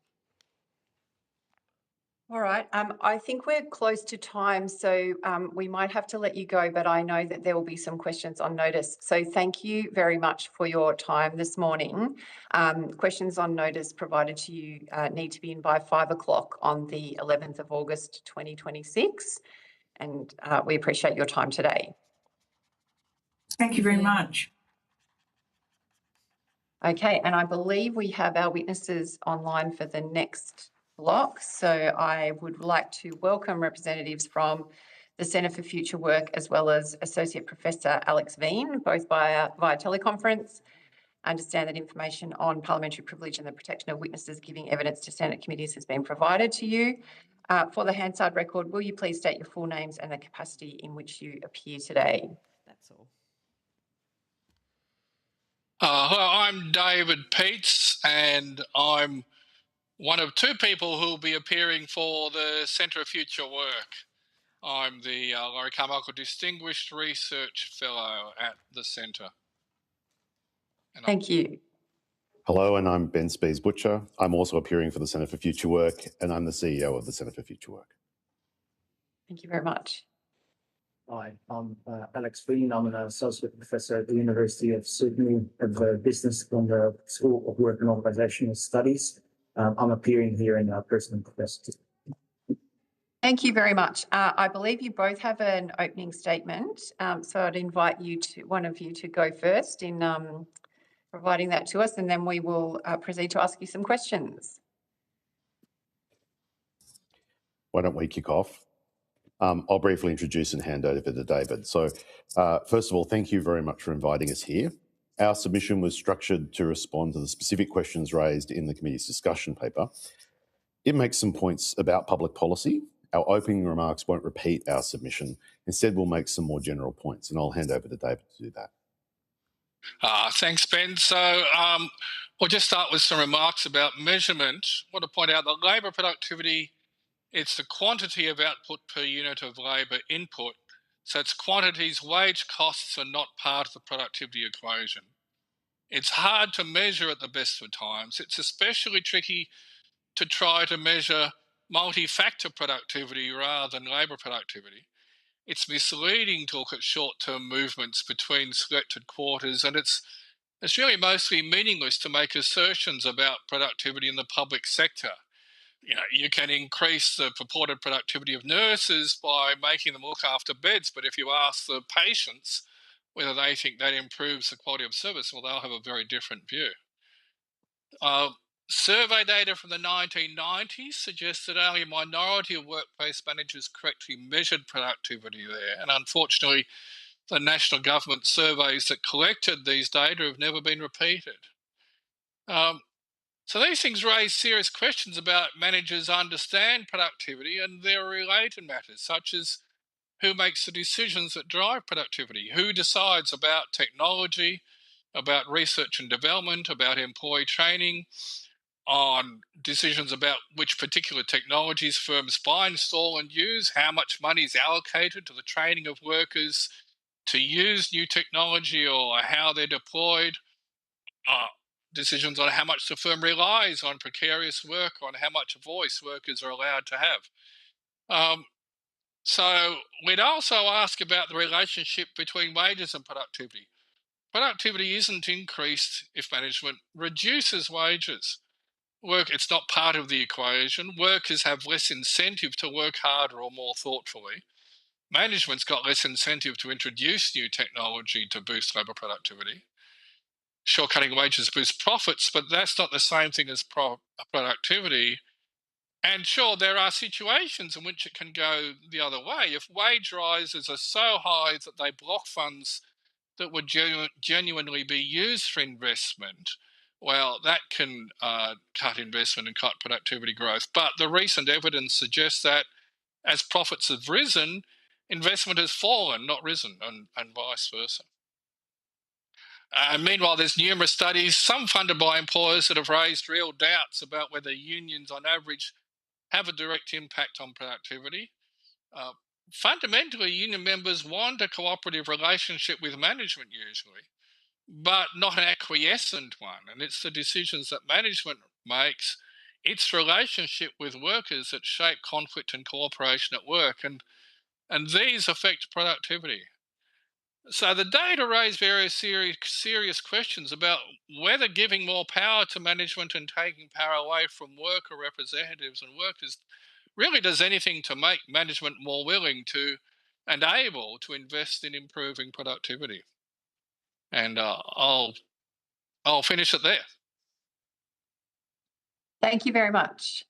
All right. I think we're close to time, so we might have to let you go, but I know that there will be some questions on notice. So thank you very much for your time this morning. Questions on notice provided to you need to be in by 5 o'clock on the 11th of August 2026, and we appreciate your time today. Thank you very much. Okay, and I believe we have our witnesses online for the next block. So I would like to welcome representatives from the Centre for Future Work as well as Associate Professor Alex Veen, both via teleconference. I understand that information on parliamentary privilege and the protection of witnesses giving evidence to Senate committees has been provided to you. For the Hansard record, will you please state your full names and the capacity in which you appear today? That's all. Hello, I'm David Peets, and I'm one of two people who will be appearing for the Centre of Future Work. I'm the Laurie Carmichael Distinguished Research Fellow at the Centre. Thank you. Hello, and I'm Ben Spees-Butcher. I'm also appearing for the Centre for Future Work, and I'm the CEO of the Centre for Future Work. Thank you very much. Hi, I'm Alex Veen. I'm an associate professor at the University of Sydney of Business from the School of Work and Organisational Studies. I'm appearing here in person capacity. Thank you very much. I believe you both have an opening statement, so I'd invite one of you to go first in providing that to us, and then we will proceed to ask you some questions. Why don't we kick off? I'll briefly introduce and hand over to David. So, first of all, thank you very much for inviting us here. Our submission was structured to respond to the specific questions raised in the committee's discussion paper. It makes some points about public policy. Our opening remarks won't repeat our submission. Instead, we'll make some more general points, and I'll hand over to David to do that. Thanks, Ben. So we'll just start with some remarks about measurement. I want to point out that labour productivity, it's the quantity of output per unit of labour input. So it's quantities, wage costs are not part of the productivity equation. It's hard to measure at the best of times. It's especially tricky to try to measure multi-factor productivity rather than labour productivity. It's misleading to look at short-term movements between selected quarters, and it's really mostly meaningless to make assertions about productivity in the public sector. You can increase the purported productivity of nurses by making them look after beds, but if you ask the patients whether they think that improves the quality of service, well, they'll have a very different view. Survey data from the 1990s suggests that only a minority of workplace managers correctly measured productivity there, and unfortunately, the national government surveys that collected these data have never been repeated. So these things raise serious questions about managers understand productivity, and there are related matters such as who makes the decisions that drive productivity, who decides about technology, about research and development, about employee training, on decisions about which particular technologies firms buy, install and use, how much money is allocated to the training of workers to use new technology or how they're deployed, decisions on how much the firm relies on precarious work, on how much voice workers are allowed to have. So we'd also ask about the relationship between wages and productivity. Productivity isn't increased if management reduces wages. It's not part of the equation. Workers have less incentive to work harder or more thoughtfully. Management's got less incentive to introduce new technology to boost labour productivity. Sure, cutting wages boosts profits, but that's not the same thing as productivity. And sure, there are situations in which it can go the other way. If wage rises are so high that they block funds that would genuinely be used for investment, well, that can cut investment and cut productivity growth. But the recent evidence suggests that as profits have risen, investment has fallen, not risen, and vice versa. Meanwhile, there's numerous studies, some funded by employers, that have raised real doubts about whether unions on average have a direct impact on productivity. Fundamentally, union members want a cooperative relationship with management usually, but not an acquiescent one. And it's the decisions that management makes, its relationship with workers that shape conflict and cooperation at work. And these affect productivity. So the data raise various serious questions about whether giving more power to management and taking power away from worker representatives and workers really does anything to make management more willing to and able to invest in improving productivity. And I'll finish it there. Thank you very much.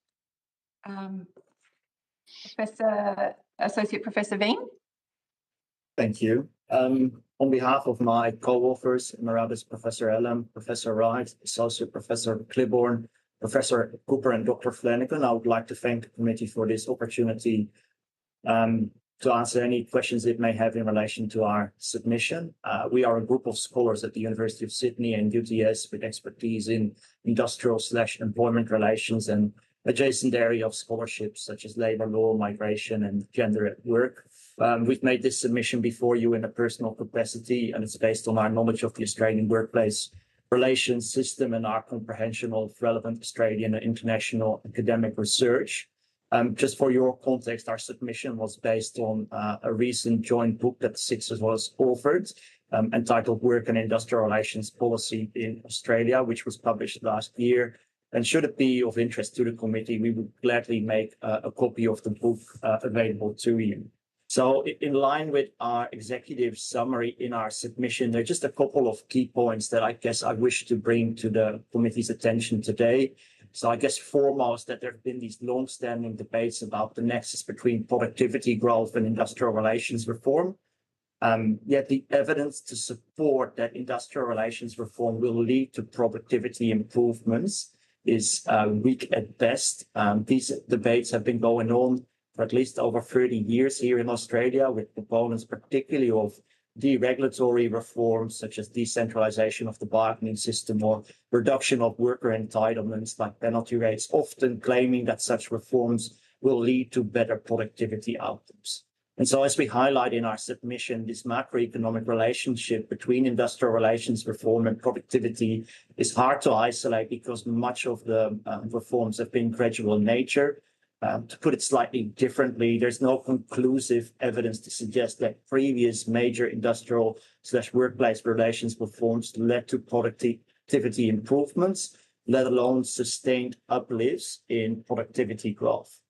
Associate Professor Veen. Thank you. On behalf of my co-authors, Emeritus Professor Ellam, Professor Wright, Associate Professor Clibborn, Professor Cooper, and Dr. Flanagan, I would like to thank the committee for this opportunity to answer any questions it may have in relation to our submission. We are a group of scholars at the University of Sydney and UTS with expertise in industrial/employment relations and adjacent area of scholarships such as labour law, migration, and gender at work. We've made this submission before you in a personal capacity, and it's based on our knowledge of the Australian workplace relations system and our comprehension of relevant Australian and international academic research. Just for your context, our submission was based on a recent joint book that Sixers was authored, entitled Work and Industrial Relations Policy in Australia, which was published last year. And should it be of interest to the committee, we would gladly make a copy of the book available to you. So in line with our executive summary in our submission, there are just a couple of key points that I guess I wish to bring to the committee's attention today. So I guess foremost that there have been these long-standing debates about the nexus between productivity growth and industrial relations reform. Yet the evidence to support that industrial relations reform will lead to productivity improvements is weak at best. These debates have been going on for at least over 30 years here in Australia, with proponents particularly of deregulatory reforms such as decentralisation of the bargaining system or reduction of worker entitlements like penalty rates, often claiming that such reforms will lead to better productivity outcomes. And so as we highlight in our submission, this macroeconomic relationship between industrial relations reform and productivity is hard to isolate because much of the reforms have been gradual in nature. To put it slightly differently, there's no conclusive evidence to suggest that previous major industrial/workplace relations reforms led to productivity improvements, let alone sustained uplifts in productivity growth.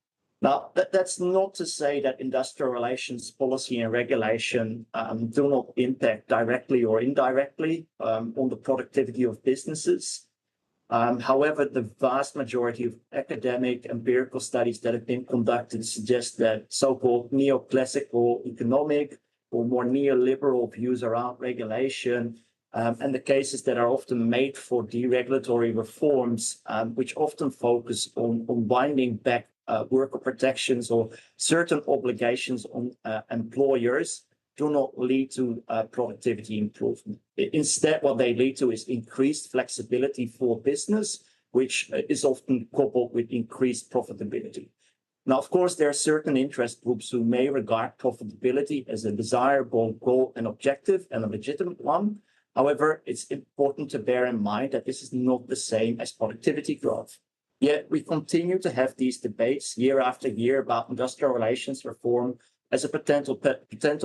Now, that's not to say that industrial relations policy and regulation do not impact directly or indirectly on the productivity of businesses. However, the vast majority of academic empirical studies that have been conducted suggest that so-called neoclassical economic or more neoliberal views around regulation and the cases that are often made for deregulatory reforms, which often focus on winding back worker protections or certain obligations on employers, do not lead to productivity improvement. Instead, what they lead to is increased flexibility for business, which is often coupled with increased profitability. Now, of course, there are certain interest groups who may regard profitability as a desirable goal and objective and a legitimate one. However, it's important to bear in mind that this is not the same as productivity growth. Yet we continue to have these debates year after year about industrial relations reform, as a potential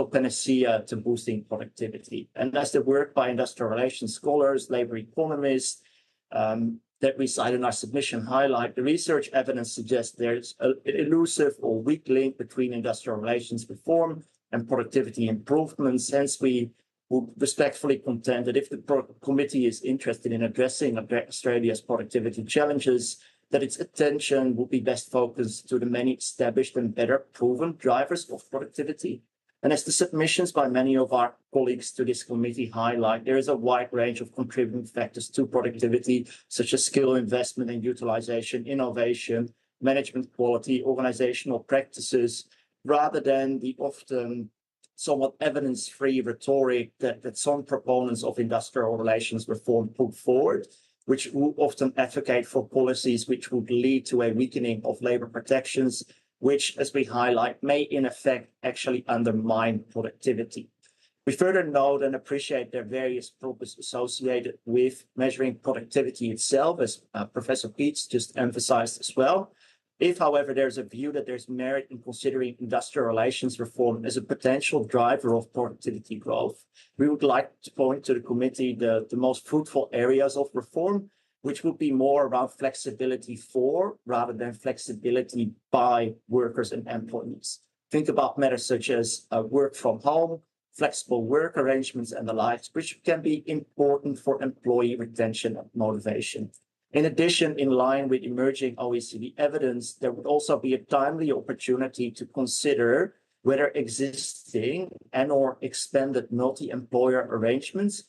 panacea to boosting productivity. And as the work by industrial relations scholars, labor economists that we cite in our submission highlight, the research evidence suggests there's an elusive or weak link between industrial relations reform and productivity improvements. Hence, we would respectfully contend that if the committee is interested in addressing Australia's productivity challenges, that its attention would be best focused to the many established and better proven drivers of productivity. And as the submissions by many of our colleagues to this committee highlight, there is a wide range of contributing factors to productivity, such as skill investment and utilization, innovation, management quality, organizational practices, rather than the often somewhat evidence-free rhetoric that some proponents of industrial relations reform put forward, which will often advocate for policies which would lead to a weakening of labor protections, which, as we highlight, may in effect actually undermine productivity. We further note and appreciate there are various problems associated with measuring productivity itself, as Professor Peets just emphasized as well. If, however, there's a view that there's merit in considering industrial relations reform as a potential driver of productivity growth, we would like to point to the committee the most fruitful areas of reform, which would be more around flexibility for rather than flexibility by workers and employees. Think about matters such as work from home, flexible work arrangements and the likes, which can be important for employee retention and motivation. In addition, in line with emerging OECD evidence, there would also be a timely opportunity to consider whether existing and/or expanded multi-employer arrangements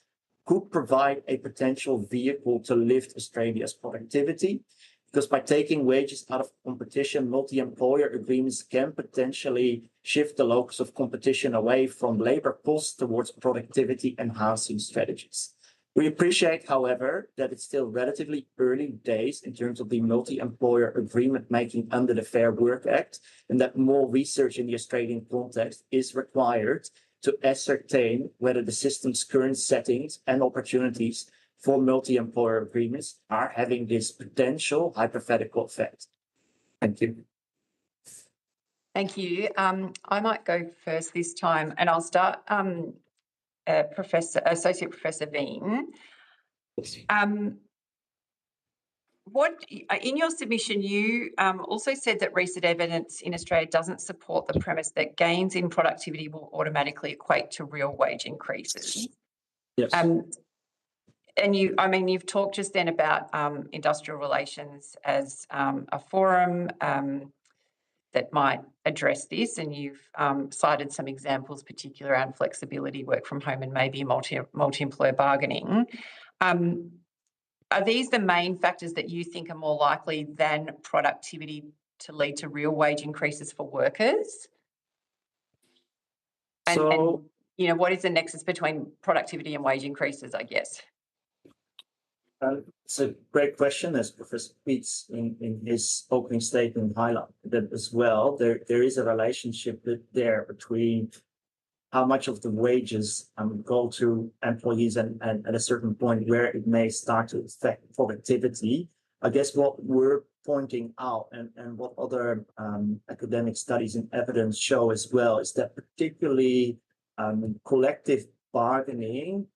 could provide a potential vehicle to lift Australia's productivity. Because by taking wages out of competition, multi-employer agreements can potentially shift the locus of competition away from labor costs towards productivity enhancing strategies. We appreciate, however, that it's still relatively early days in terms of the multi-employer agreement making under the Fair Work Act, and that more research in the Australian context is required to ascertain whether the system's current settings and opportunities for multi-employer agreements are having this potential hypothetical effect. Thank you. Thank you. I might go first this time, and I'll start. Associate Professor Veen. What in your submission, you also said that recent evidence in Australia doesn't support the premise that gains in productivity will automatically equate to real wage increases. Yes. And you've talked just then about industrial relations as a forum that might address this, and you've cited some examples, particularly around flexibility, work from home, and maybe multi-employer bargaining. Are these the main factors that you think are more likely than productivity to lead to real wage increases for workers? And what is the nexus between productivity and wage increases, I guess? It's a great question, as Professor Peets in his opening statement highlighted as well. There is a relationship there between how much of the wages go to employees and at a certain point where it may start to affect productivity. I guess what we're pointing out and what other academic studies and evidence show as well is that particularly collective bargaining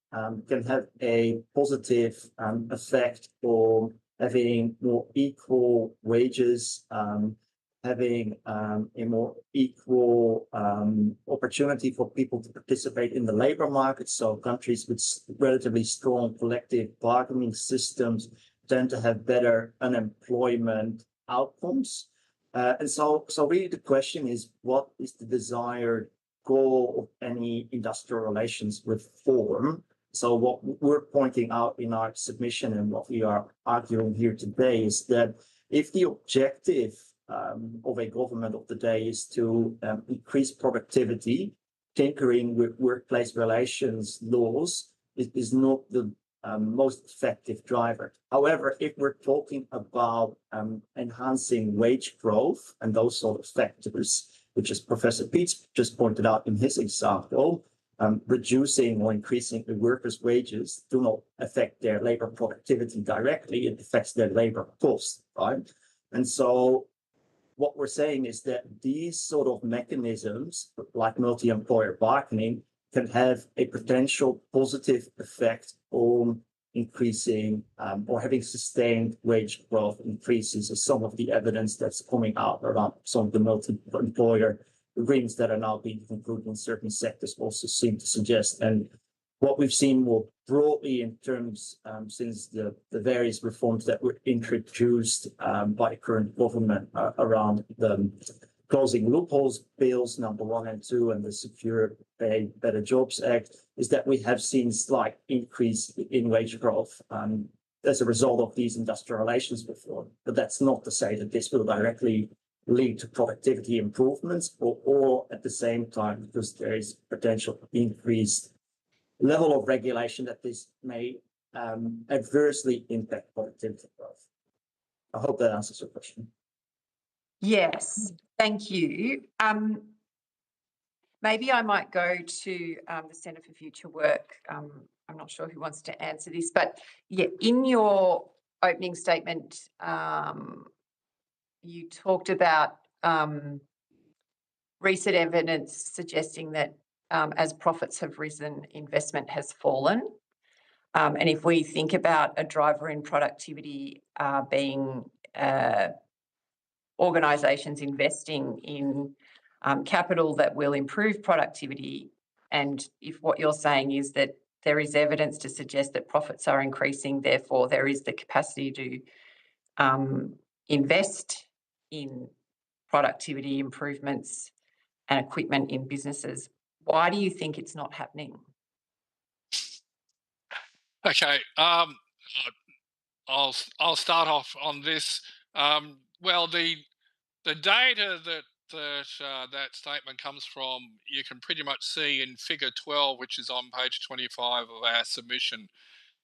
can have a positive effect on having more equal wages, having a more equal opportunity for people to participate in the labor market. So countries with relatively strong collective bargaining systems tend to have better unemployment outcomes. And so really the question is, what is the desired goal of any industrial relations reform? So what we're pointing out in our submission and what we are arguing here today is that if the objective of a government of the day is to increase productivity, tinkering with workplace relations laws is not the most effective driver. However, if we're talking about enhancing wage growth and those sort of factors, which as Professor Peets just pointed out in his example, reducing or increasing the workers' wages do not affect their labor productivity directly. It affects their labor cost, right? And so what we're saying is that these sort of mechanisms, like multi-employer bargaining, can have a potential positive effect on increasing or having sustained wage growth increases, as some of the evidence that's coming out around some of the multi-employer agreements that are now being concluded in certain sectors also seem to suggest. And what we've seen more broadly in terms since the various reforms that were introduced by the current government around the closing loopholes bills, number 1 and 2, and the Secure Pay Better Jobs Act, is that we have seen slight increase in wage growth as a result of these industrial relations reform. But that's not to say that this will directly lead to productivity improvements or at the same time, because there is potential increased level of regulation, that this may adversely impact productivity growth. I hope that answers your question. Yes, thank you. Maybe I might go to the Centre for Future Work. I'm not sure who wants to answer this, but yeah, in your opening statement, you talked about recent evidence suggesting that as profits have risen, investment has fallen. And if we think about a driver in productivity being organisations investing in capital that will improve productivity, and if what you're saying is that there is evidence to suggest that profits are increasing, therefore there is the capacity to invest in productivity improvements and equipment in businesses, why do you think it's not happening? Okay, I'll start off on this. Well, the data that statement comes from, you can pretty much see in Figure 12, which is on page 25 of our submission,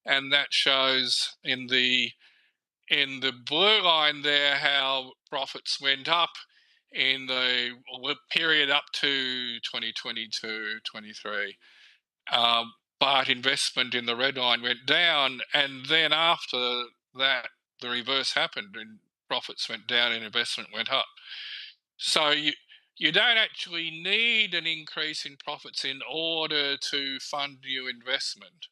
and that shows in the blue line there how profits went up in the period up to 2022-23. But investment in the red line went down, and then after that, the reverse happened, and profits went down and investment went up. So you don't actually need an increase in profits in order to fund new investment.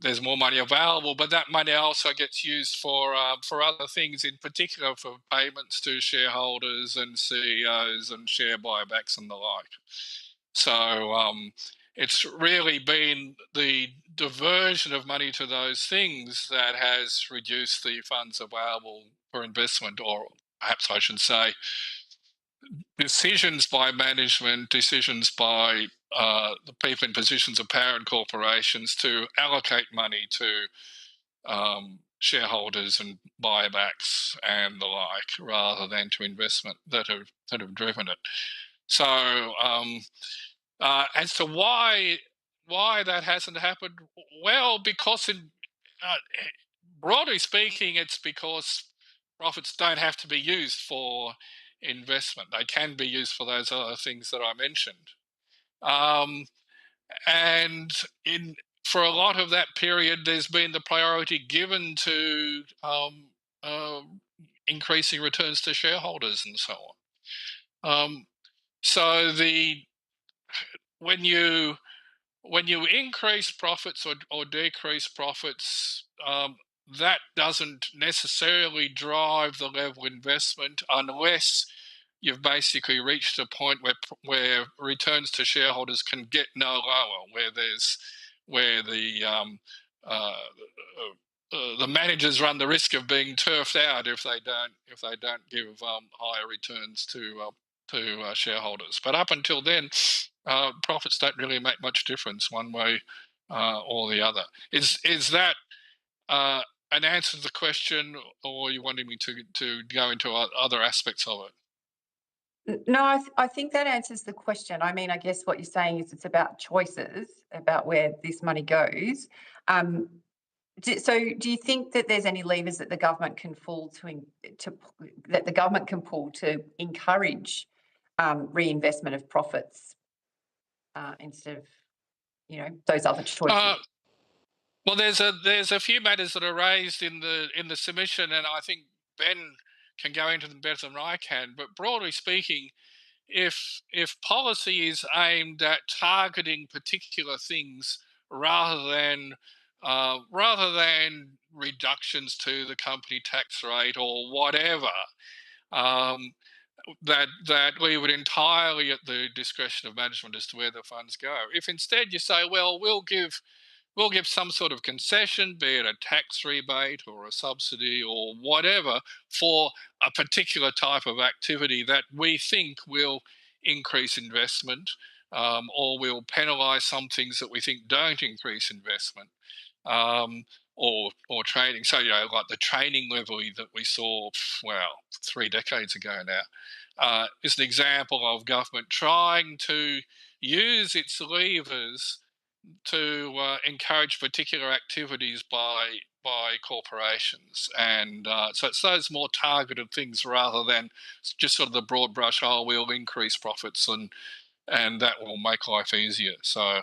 There's more money available, but that money also gets used for other things, in particular for payments to shareholders and CEOs and share buybacks and the like. So it's really been the diversion of money to those things that has reduced the funds available for investment, or perhaps I should say decisions by management, decisions by the people in positions of power in corporations to allocate money to shareholders and buybacks and the like, rather than to investment that have driven it. So as to why that hasn't happened, well, because broadly speaking, it's because profits don't have to be used for investment. They can be used for those other things that I mentioned. And for a lot of that period, there's been the priority given to increasing returns to shareholders and so on. So when you increase profits or decrease profits, that doesn't necessarily drive the level of investment unless you've basically reached a point where returns to shareholders can get no lower, where the managers run the risk of being turfed out if they don't give higher returns to shareholders. But up until then, profits don't really make much difference one way or the other. Is that an answer to the question, or are you wanting me to go into other aspects of it? No, I think that answers the question. I mean, I guess what you're saying is it's about choices, about where this money goes. So do you think that there's any levers that the government can pull to encourage reinvestment of profits instead of those other choices? Well, there's a few matters that are raised in the submission, and I think Ben can go into them better than I can. But broadly speaking, if policy is aimed at targeting particular things rather than reductions to the company tax rate or whatever, that leave it entirely at the discretion of management as to where the funds go. If instead you say, well, we'll give some sort of concession, be it a tax rebate or a subsidy or whatever, for a particular type of activity that we think will increase investment, or will penalise some things that we think don't increase investment, or training. So, like the training levy that we saw, 3 decades ago now, is an example of government trying to use its levers to encourage particular activities by corporations, and so it's those more targeted things rather than just sort of the broad brush. Oh, we'll increase profits and that will make life easier. So,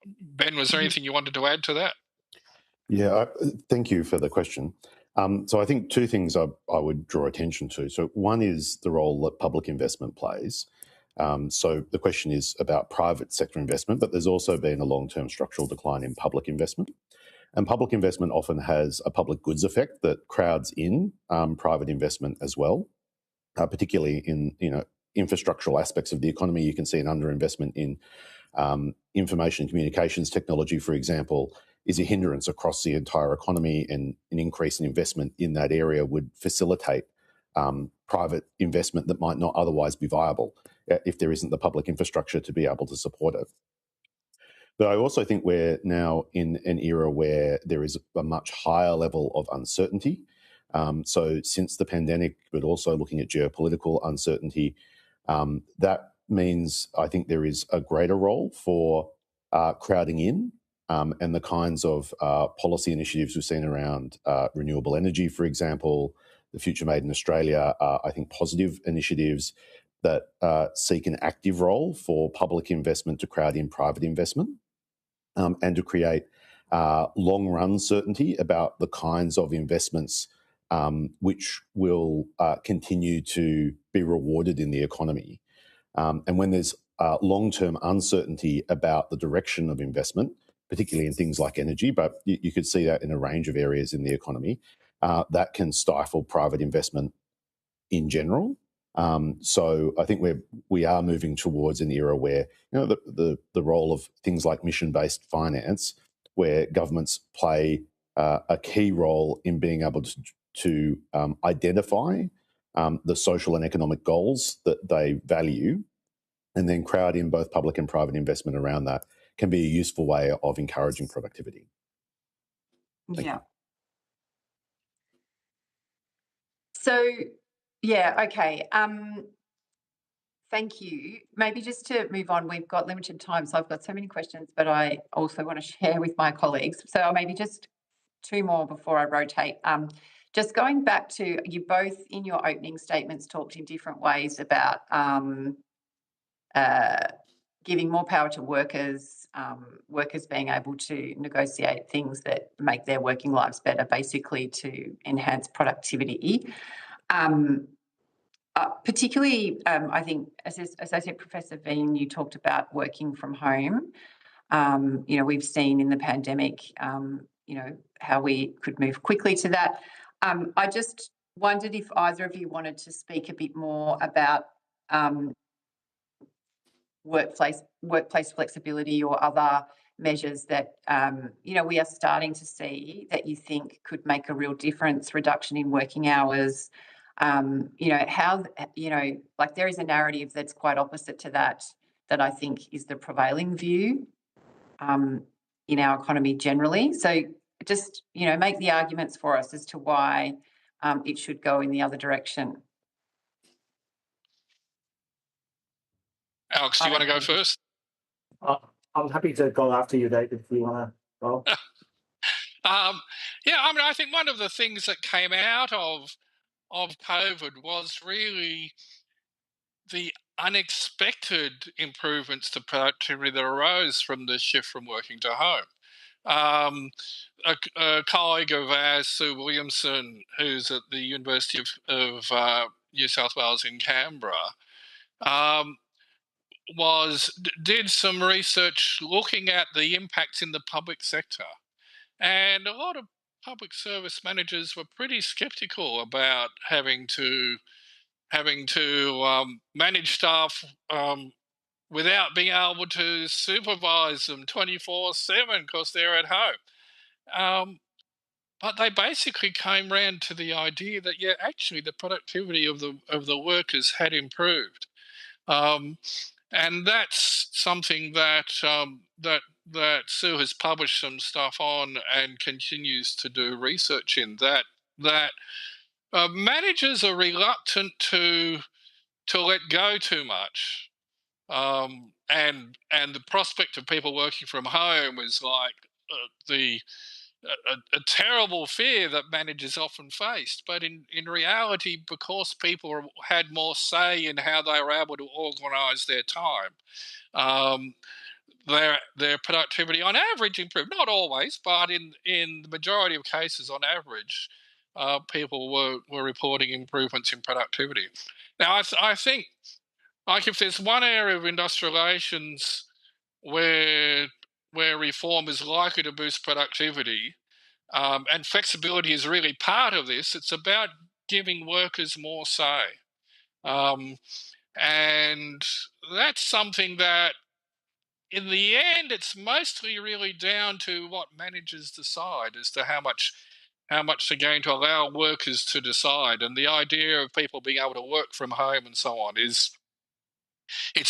Ben, was there anything you wanted to add to that? Yeah, thank you for the question. So I think two things I would draw attention to. So one is the role that public investment plays. So the question is about private sector investment, but there's also been a long-term structural decline in public investment. And public investment often has a public goods effect that crowds in private investment as well, particularly in infrastructural aspects of the economy. You can see an underinvestment in information and communications technology, for example, is a hindrance across the entire economy, and an increase in investment in that area would facilitate private investment that might not otherwise be viable if there isn't the public infrastructure to be able to support it. But I also think we're now in an era where there is a much higher level of uncertainty. So since the pandemic, but also looking at geopolitical uncertainty, that means I think there is a greater role for crowding in, and the kinds of policy initiatives we've seen around renewable energy, for example, the Future Made in Australia, I think positive initiatives that seek an active role for public investment to crowd in private investment, and to create long-run certainty about the kinds of investments which will continue to be rewarded in the economy. And when there's long-term uncertainty about the direction of investment, particularly in things like energy, but you could see that in a range of areas in the economy, that can stifle private investment in general. So I think we are moving towards an era where the role of things like mission-based finance, where governments play a key role in being able to identify the social and economic goals that they value, and then crowd in both public and private investment around that, can be a useful way of encouraging productivity. Thank you. So, yeah, okay. Thank you. Maybe just to move on, we've got limited time, so I've got so many questions, but I also want to share with my colleagues. So maybe just two more before I rotate. Just going back to, you both in your opening statements talked in different ways about giving more power to workers, workers being able to negotiate things that make their working lives better, basically to enhance productivity. Particularly, I think, Associate Professor Veen, you talked about working from home. We've seen in the pandemic, how we could move quickly to that. I just wondered if either of you wanted to speak a bit more about workplace flexibility or other measures that, we are starting to see that you think could make a real difference, reduction in working hours. How, there is a narrative that's quite opposite to that I think is the prevailing view in our economy generally. So just, make the arguments for us as to why it should go in the other direction. Alex, do you want to go first? I'm happy to go after you, David, if you want to go. I think one of the things that came out of COVID was really the unexpected improvements to productivity that arose from the shift from working to home. A colleague of ours, Sue Williamson, who's at the University of New South Wales in Canberra, did some research looking at the impacts in the public sector, and a lot of public service managers were pretty sceptical about having to manage staff without being able to supervise them 24/7 because they're at home. But they basically came round to the idea that, yeah, actually the productivity of the workers had improved. And that's something that that Sue has published some stuff on and continues to do research in. That managers are reluctant to let go too much, and the prospect of people working from home is like a terrible fear that managers often faced. But in reality, because people had more say in how they were able to organise their time, their productivity on average improved. Not always, but in the majority of cases, on average, people were reporting improvements in productivity. Now, I think, like, if there's one area of industrial relations where reform is likely to boost productivity, and flexibility is really part of this, it's about giving workers more say. And that's something that, in the end, it's mostly really down to what managers decide as to how much they're going to allow workers to decide. And the idea of people being able to work from home and so on it's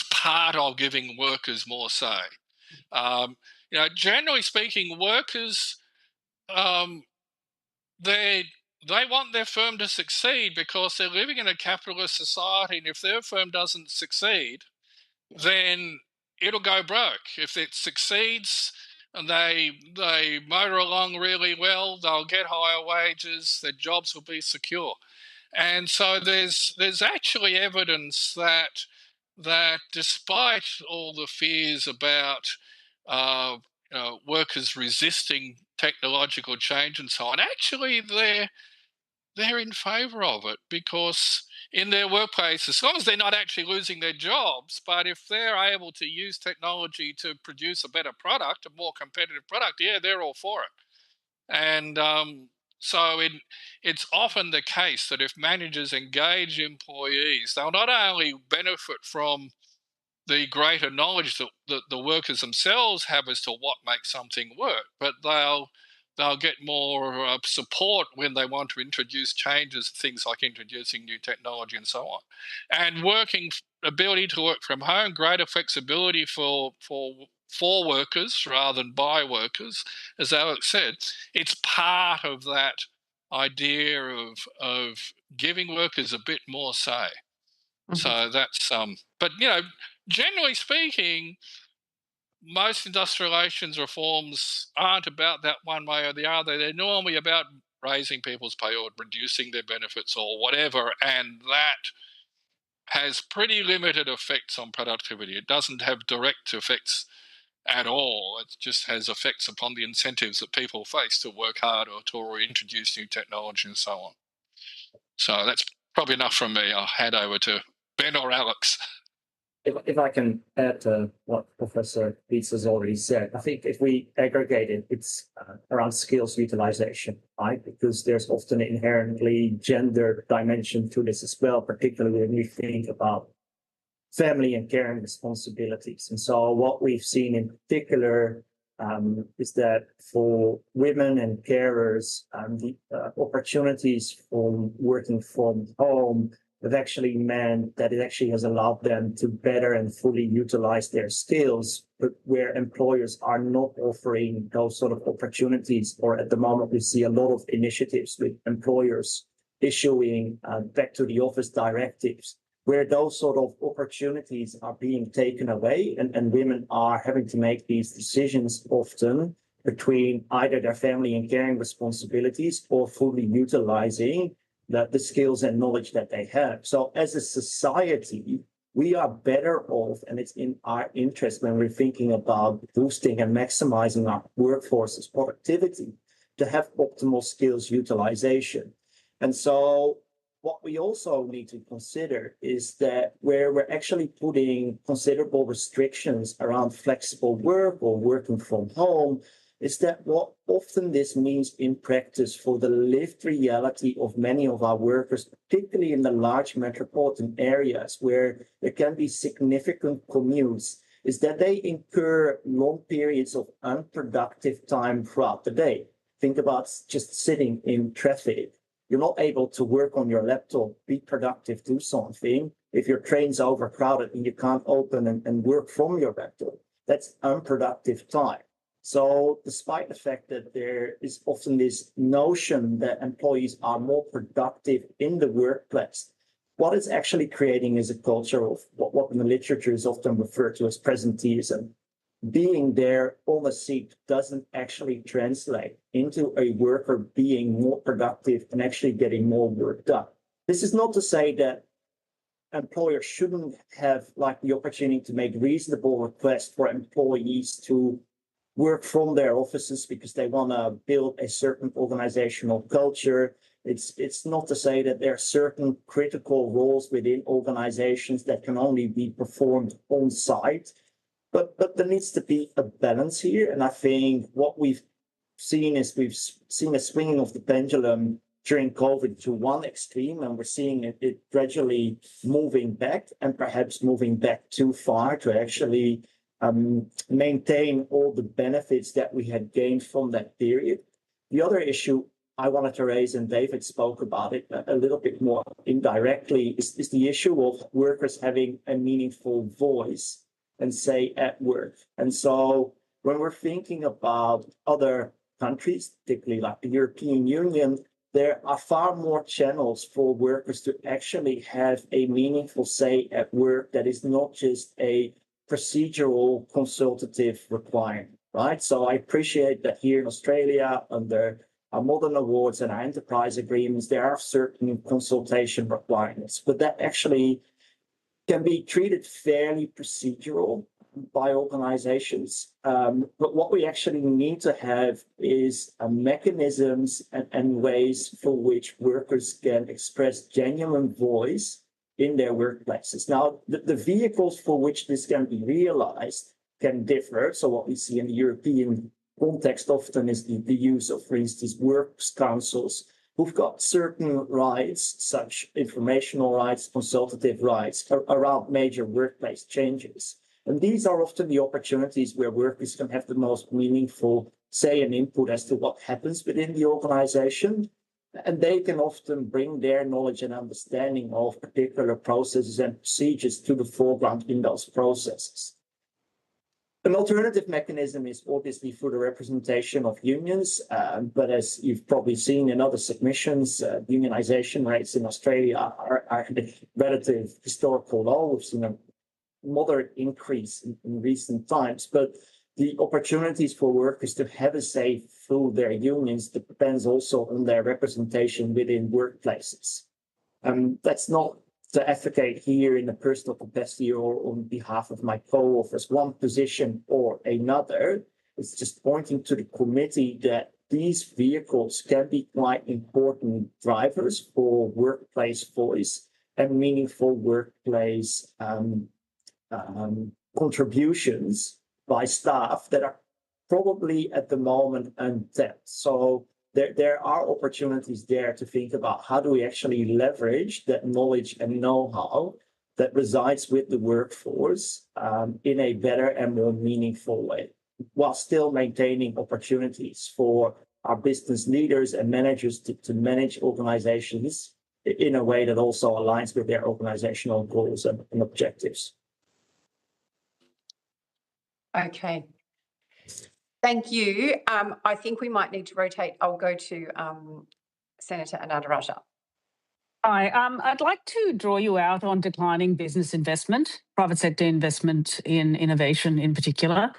part of giving workers more say. Generally speaking, workers, they want their firm to succeed because they're living in a capitalist society, and if their firm doesn't succeed, then it'll go broke. If it succeeds and they motor along really well, they'll get higher wages, their jobs will be secure. And so there's actually evidence that despite all the fears about workers resisting technological change and so on, actually they're in favour of it, because in their workplace, as long as they're not actually losing their jobs, but if they're able to use technology to produce a better product, a more competitive product, yeah, they're all for it. And so it's often the case that if managers engage employees, they'll not only benefit from the greater knowledge that the workers themselves have as to what makes something work, but they'll get more support when they want to introduce changes, things like introducing new technology and so on. And ability to work from home, greater flexibility for workers rather than by workers, as Alex said, it's part of that idea of giving workers a bit more say. Mm-hmm. So that's but generally speaking, most industrial relations reforms aren't about that one way or the other. They're normally about raising people's pay or reducing their benefits or whatever, and that has pretty limited effects on productivity. It doesn't have direct effects at all. It just has effects upon the incentives that people face to work hard or to introduce new technology and so on. So that's probably enough from me. I'll hand over to Ben or Alex. If I can add to what Professor Beetz has already said, I think if we aggregate it, it's around skills utilization, right? Because there's often an inherently gender dimension to this as well, particularly when we think about family and caring responsibilities. And so what we've seen in particular is that for women and carers, the opportunities for working from home have actually meant that it actually has allowed them to better and fully utilize their skills, but where employers are not offering those sort of opportunities, or at the moment we see a lot of initiatives with employers issuing back to the office directives, where those sort of opportunities are being taken away, and women are having to make these decisions often between either their family and caring responsibilities or fully utilizing the skills and knowledge that they have. So as a society, we are better off, and it's in our interest when we're thinking about boosting and maximizing our workforce's productivity, to have optimal skills utilization. And so what we also need to consider is that where we're actually putting considerable restrictions around flexible work or working from home, is that what often this means in practice for the lived reality of many of our workers, particularly in the large metropolitan areas where there can be significant commutes, is that they incur long periods of unproductive time throughout the day. Think about just sitting in traffic. You're not able to work on your laptop, be productive, do something. If your train's overcrowded and you can't open and work from your laptop, that's unproductive time. So despite the fact that there is often this notion that employees are more productive in the workplace, what it's actually creating is a culture of what in the literature is often referred to as presenteeism. Being there on a seat doesn't actually translate into a worker being more productive and actually getting more work done. This is not to say that employers shouldn't have the opportunity to make reasonable requests for employees to work from their offices because they want to build a certain organizational culture. It's not to say that there are certain critical roles within organizations that can only be performed on site. But there needs to be a balance here. And I think what we've seen is we've seen a swinging of the pendulum during COVID to one extreme, and we're seeing it gradually moving back and perhaps moving back too far to actually maintain all the benefits that we had gained from that period. The other issue I wanted to raise, and David spoke about it a little bit more indirectly, is the issue of workers having a meaningful voice and say at work. And so when we're thinking about other countries, particularly like the European Union, there are far more channels for workers to actually have a meaningful say at work that is not just a procedural consultative requirement, right? So I appreciate that here in Australia, under our modern awards and our enterprise agreements, there are certain consultation requirements, but that actually can be treated fairly procedural by organizations. But what we actually need to have is mechanisms and ways for which workers can express genuine voice in their workplaces. Now, the vehicles for which this can be realized can differ. So what we see in the European context often is the use of, for instance, works councils who've got certain rights, such informational rights, consultative rights around major workplace changes. And these are often the opportunities where workers can have the most meaningful say and input as to what happens within the organization. And they can often bring their knowledge and understanding of particular processes and procedures to the foreground in those processes. An alternative mechanism is obviously through the representation of unions, but as you've probably seen in other submissions, unionization rates in Australia are at a relative historical low. We've seen a moderate increase in recent times, but the opportunities for workers to have a say through their unions depends also on their representation within workplaces. That's not to advocate here in a personal capacity or on behalf of my co-authors one position or another. It's just pointing to the committee that these vehicles can be quite important drivers for workplace voice and meaningful workplace contributions by staff that are probably at the moment untapped. So there are opportunities there to think about how do we actually leverage that knowledge and know-how that resides with the workforce in a better and more meaningful way, while still maintaining opportunities for our business leaders and managers to manage organizations in a way that also aligns with their organizational goals and objectives. Okay. Thank you. I think we might need to rotate. I'll go to Senator Anandaraja. Hi, I'd like to draw you out on declining business investment, private sector investment in innovation in particular.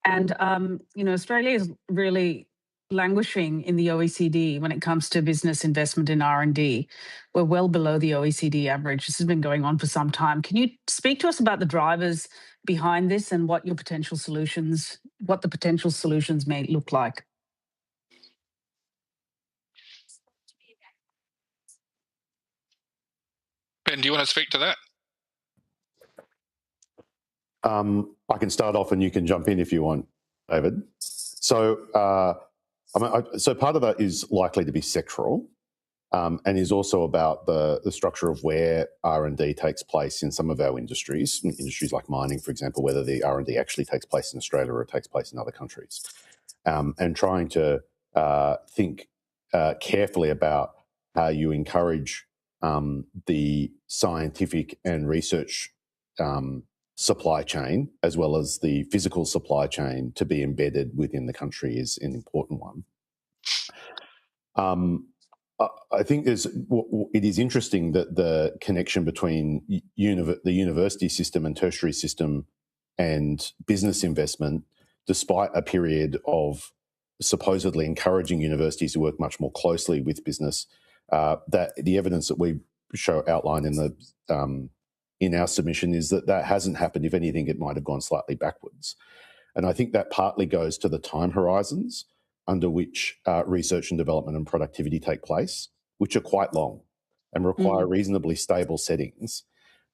And, Australia is really languishing in the OECD when it comes to business investment in R&D. We're well below the OECD average. This has been going on for some time. Can you speak to us about the drivers behind this and what the potential solutions may look like? Ben, do you want to speak to that? I can start off and you can jump in if you want, David. So, so part of that is likely to be sectoral, and is also about the structure of where R&D takes place in some of our industries like mining, for example, whether the R&D actually takes place in Australia or it takes place in other countries, and trying to think carefully about how you encourage the scientific and research supply chain, as well as the physical supply chain, to be embedded within the country is an important one. I think it is interesting that the connection between the university system and tertiary system and business investment, despite a period of supposedly encouraging universities to work much more closely with business, that the evidence that we show outlined in our submission is that hasn't happened. If anything, it might have gone slightly backwards. And I think that partly goes to the time horizons under which research and development and productivity take place, which are quite long and require reasonably stable settings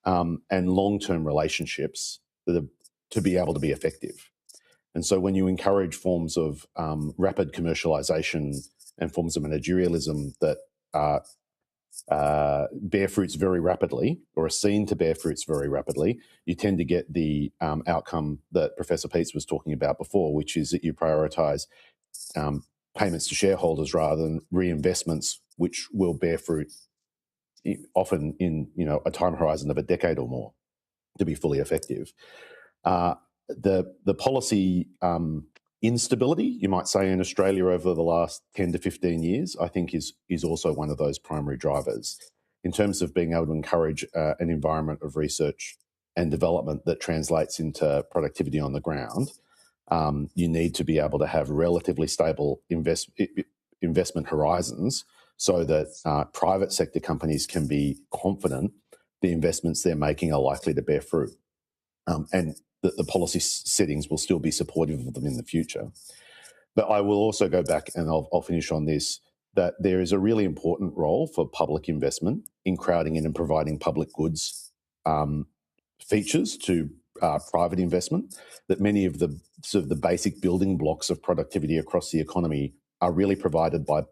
and long-term relationships to be able to be effective. And so when you encourage forms of rapid commercialisation and forms of managerialism that bear fruits very rapidly or are seen to bear fruits very rapidly, you tend to get the outcome that Professor Peets was talking about before, which is that you prioritise payments to shareholders rather than reinvestments, which will bear fruit often in a time horizon of a decade or more to be fully effective. The policy instability, you might say, in Australia over the last 10 to 15 years, I think is also one of those primary drivers in terms of being able to encourage an environment of research and development that translates into productivity on the ground. You need to be able to have relatively stable investment horizons so that private sector companies can be confident the investments they're making are likely to bear fruit, and that the policy settings will still be supportive of them in the future. But I will also go back, and I'll finish on this, that there is a really important role for public investment in crowding in and providing public goods features to private investment, that many of the sort of the basic building blocks of productivity across the economy are really provided by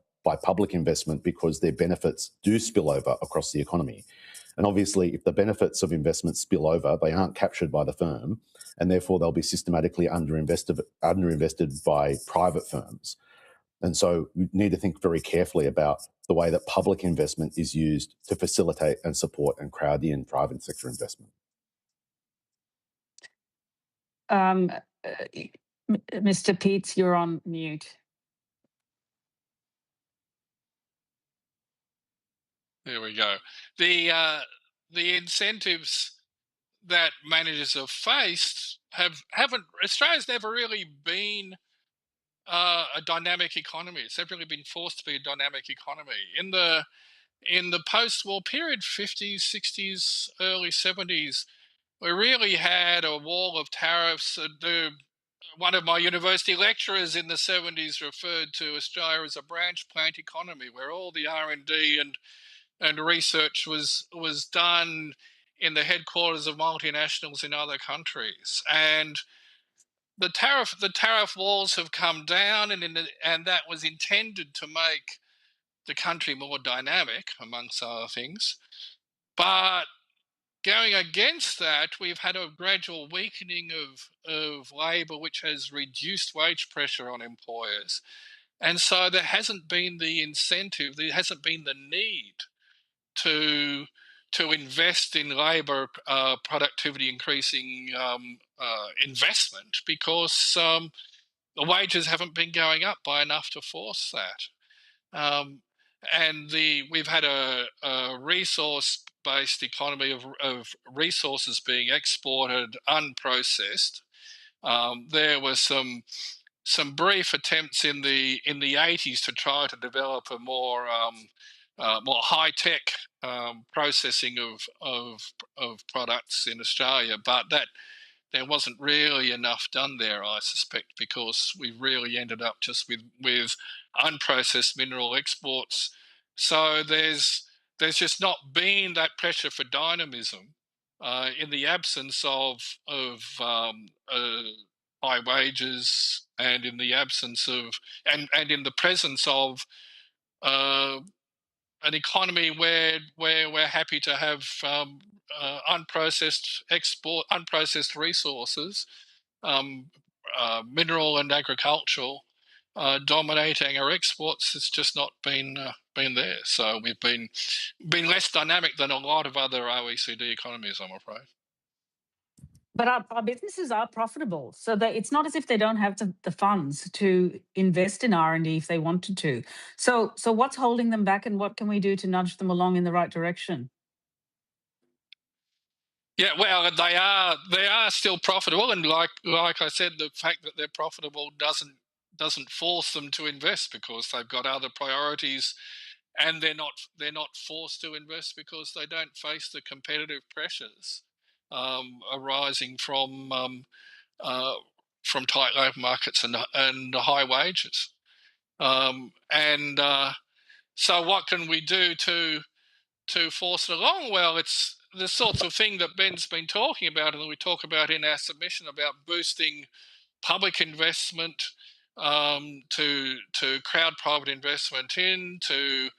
public investment because their benefits do spill over across the economy. And obviously, if the benefits of investment spill over, they aren't captured by the firm, and therefore they'll be systematically underinvested by private firms. And so we need to think very carefully about the way that public investment is used to facilitate and support and crowd in private sector investment. Mr. Peets, you're on mute. There we go. The incentives that managers have faced haven't. Australia's never really been a dynamic economy. It's never really been forced to be a dynamic economy. In the post-war period, 50s, 60s, early 70s, we really had a wall of tariffs. One of my university lecturers in the 70s referred to Australia as a branch plant economy, where all the R&D and research was done in the headquarters of multinationals in other countries. And the tariff walls have come down, and that was intended to make the country more dynamic, amongst other things. But going against that, we've had a gradual weakening of labour, which has reduced wage pressure on employers. And so there hasn't been the incentive, there hasn't been the need to invest in labour productivity increasing investment, because the wages haven't been going up by enough to force that. And we've had a resource-based economy of resources being exported unprocessed. There were some brief attempts in the 80s to try to develop a more high tech processing of products in Australia, but that there wasn't really enough done there, I suspect, because we really ended up just with unprocessed mineral exports. So there's just not been that pressure for dynamism in the absence of high wages, and in the absence of and in the presence of an economy where we're happy to have unprocessed resources, mineral and agricultural, dominating our exports. It's just not been there. So we've been less dynamic than a lot of other OECD economies, I'm afraid. But our businesses are profitable, so that it's not as if they don't have the funds to invest in R&D if they wanted to. So what's holding them back, and what can we do to nudge them along in the right direction? Yeah, well, they are still profitable, and like I said, the fact that they're profitable doesn't force them to invest, because they've got other priorities, and they're not forced to invest because they don't face the competitive pressures arising from tight labour markets and high wages. So what can we do to force it along? Well, it's the sorts of thing that Ben's been talking about, and that we talk about in our submission, about boosting public investment, to crowd private investment to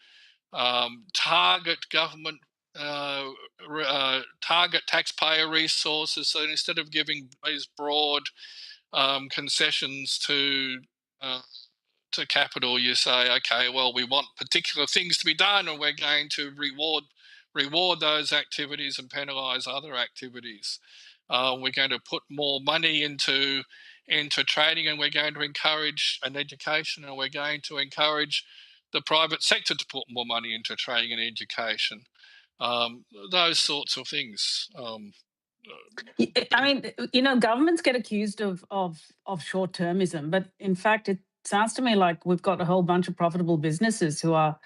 target government, target taxpayer resources. So instead of giving these broad concessions to capital, you say, okay, well, we want particular things to be done, and we're going to reward those activities and penalise other activities. We're going to put more money into training, and we're going to encourage an education, and we're going to encourage the private sector to put more money into training and education. Those sorts of things. I mean, governments get accused of short-termism, but in fact, it sounds to me like we've got a whole bunch of profitable businesses who are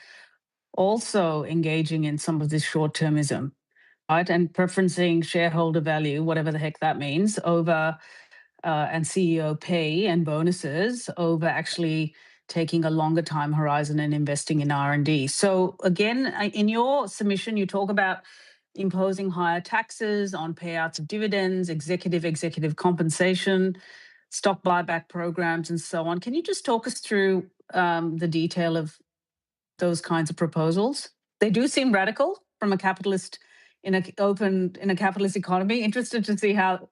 also engaging in some of this short-termism, right? And preferencing shareholder value, whatever the heck that means, over and CEO pay and bonuses over actually taking a longer time horizon and investing in R&D. So again, in your submission, you talk about imposing higher taxes on payouts of dividends, executive compensation, stock buyback programs, and so on. Can you just talk us through the detail of those kinds of proposals? They do seem radical from a capitalist in a capitalist economy. Interested to see how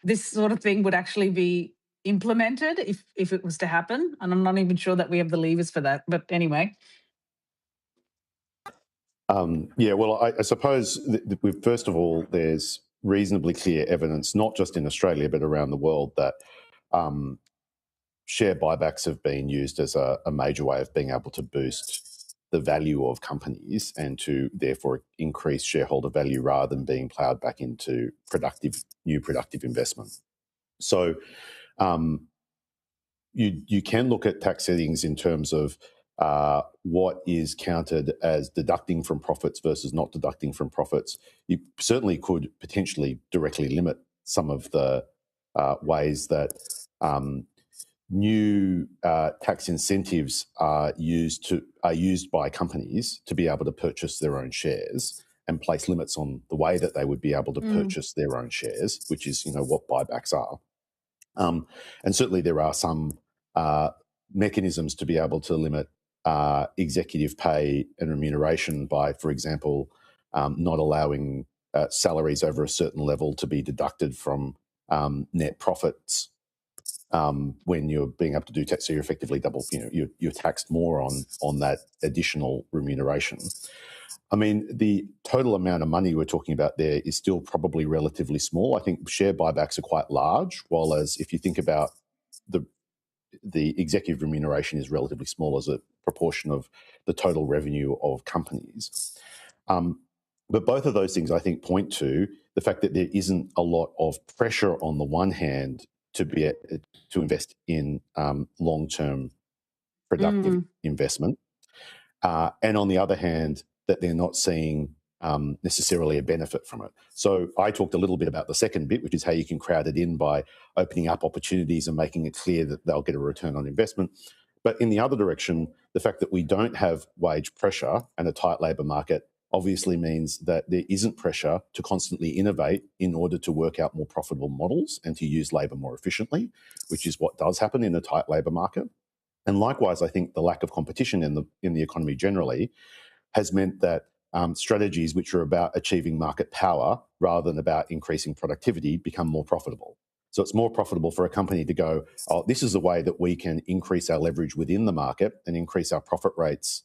this sort of thing would actually be implemented if it was to happen. And I'm not even sure that we have the levers for that. But anyway. Yeah, well, I suppose first of all, there's reasonably clear evidence, not just in Australia, but around the world, that share buybacks have been used as a major way of being able to boost the value of companies and to therefore increase shareholder value rather than being ploughed back into new productive investment. So you can look at tax settings in terms of what is counted as deducting from profits versus not deducting from profits. You certainly could potentially directly limit some of the ways that new tax incentives are used by companies to be able to purchase their own shares, and place limits on the way that they would be able to purchase their own shares, which is what buybacks are. And certainly there are some mechanisms to be able to limit executive pay and remuneration by, for example, not allowing salaries over a certain level to be deducted from net profits when you're being able to do tax. So you're effectively you're taxed more on that additional remuneration. I mean, the total amount of money we're talking about there is still probably relatively small. I think share buybacks are quite large, while as if you think about the executive remuneration is relatively small as a proportion of the total revenue of companies. But both of those things, I think, point to the fact that there isn't a lot of pressure on the one hand to invest in long-term productive investment, and on the other hand, that they're not seeing necessarily a benefit from it. So I talked a little bit about the second bit, which is how you can crowd it in by opening up opportunities and making it clear that they'll get a return on investment. But in the other direction, the fact that we don't have wage pressure and a tight labour market obviously means that there isn't pressure to constantly innovate in order to work out more profitable models and to use labour more efficiently, which is what does happen in a tight labour market. And likewise, I think the lack of competition in the economy generally has meant that strategies which are about achieving market power rather than about increasing productivity become more profitable. So it's more profitable for a company to go, oh, this is a way that we can increase our leverage within the market and increase our profit rates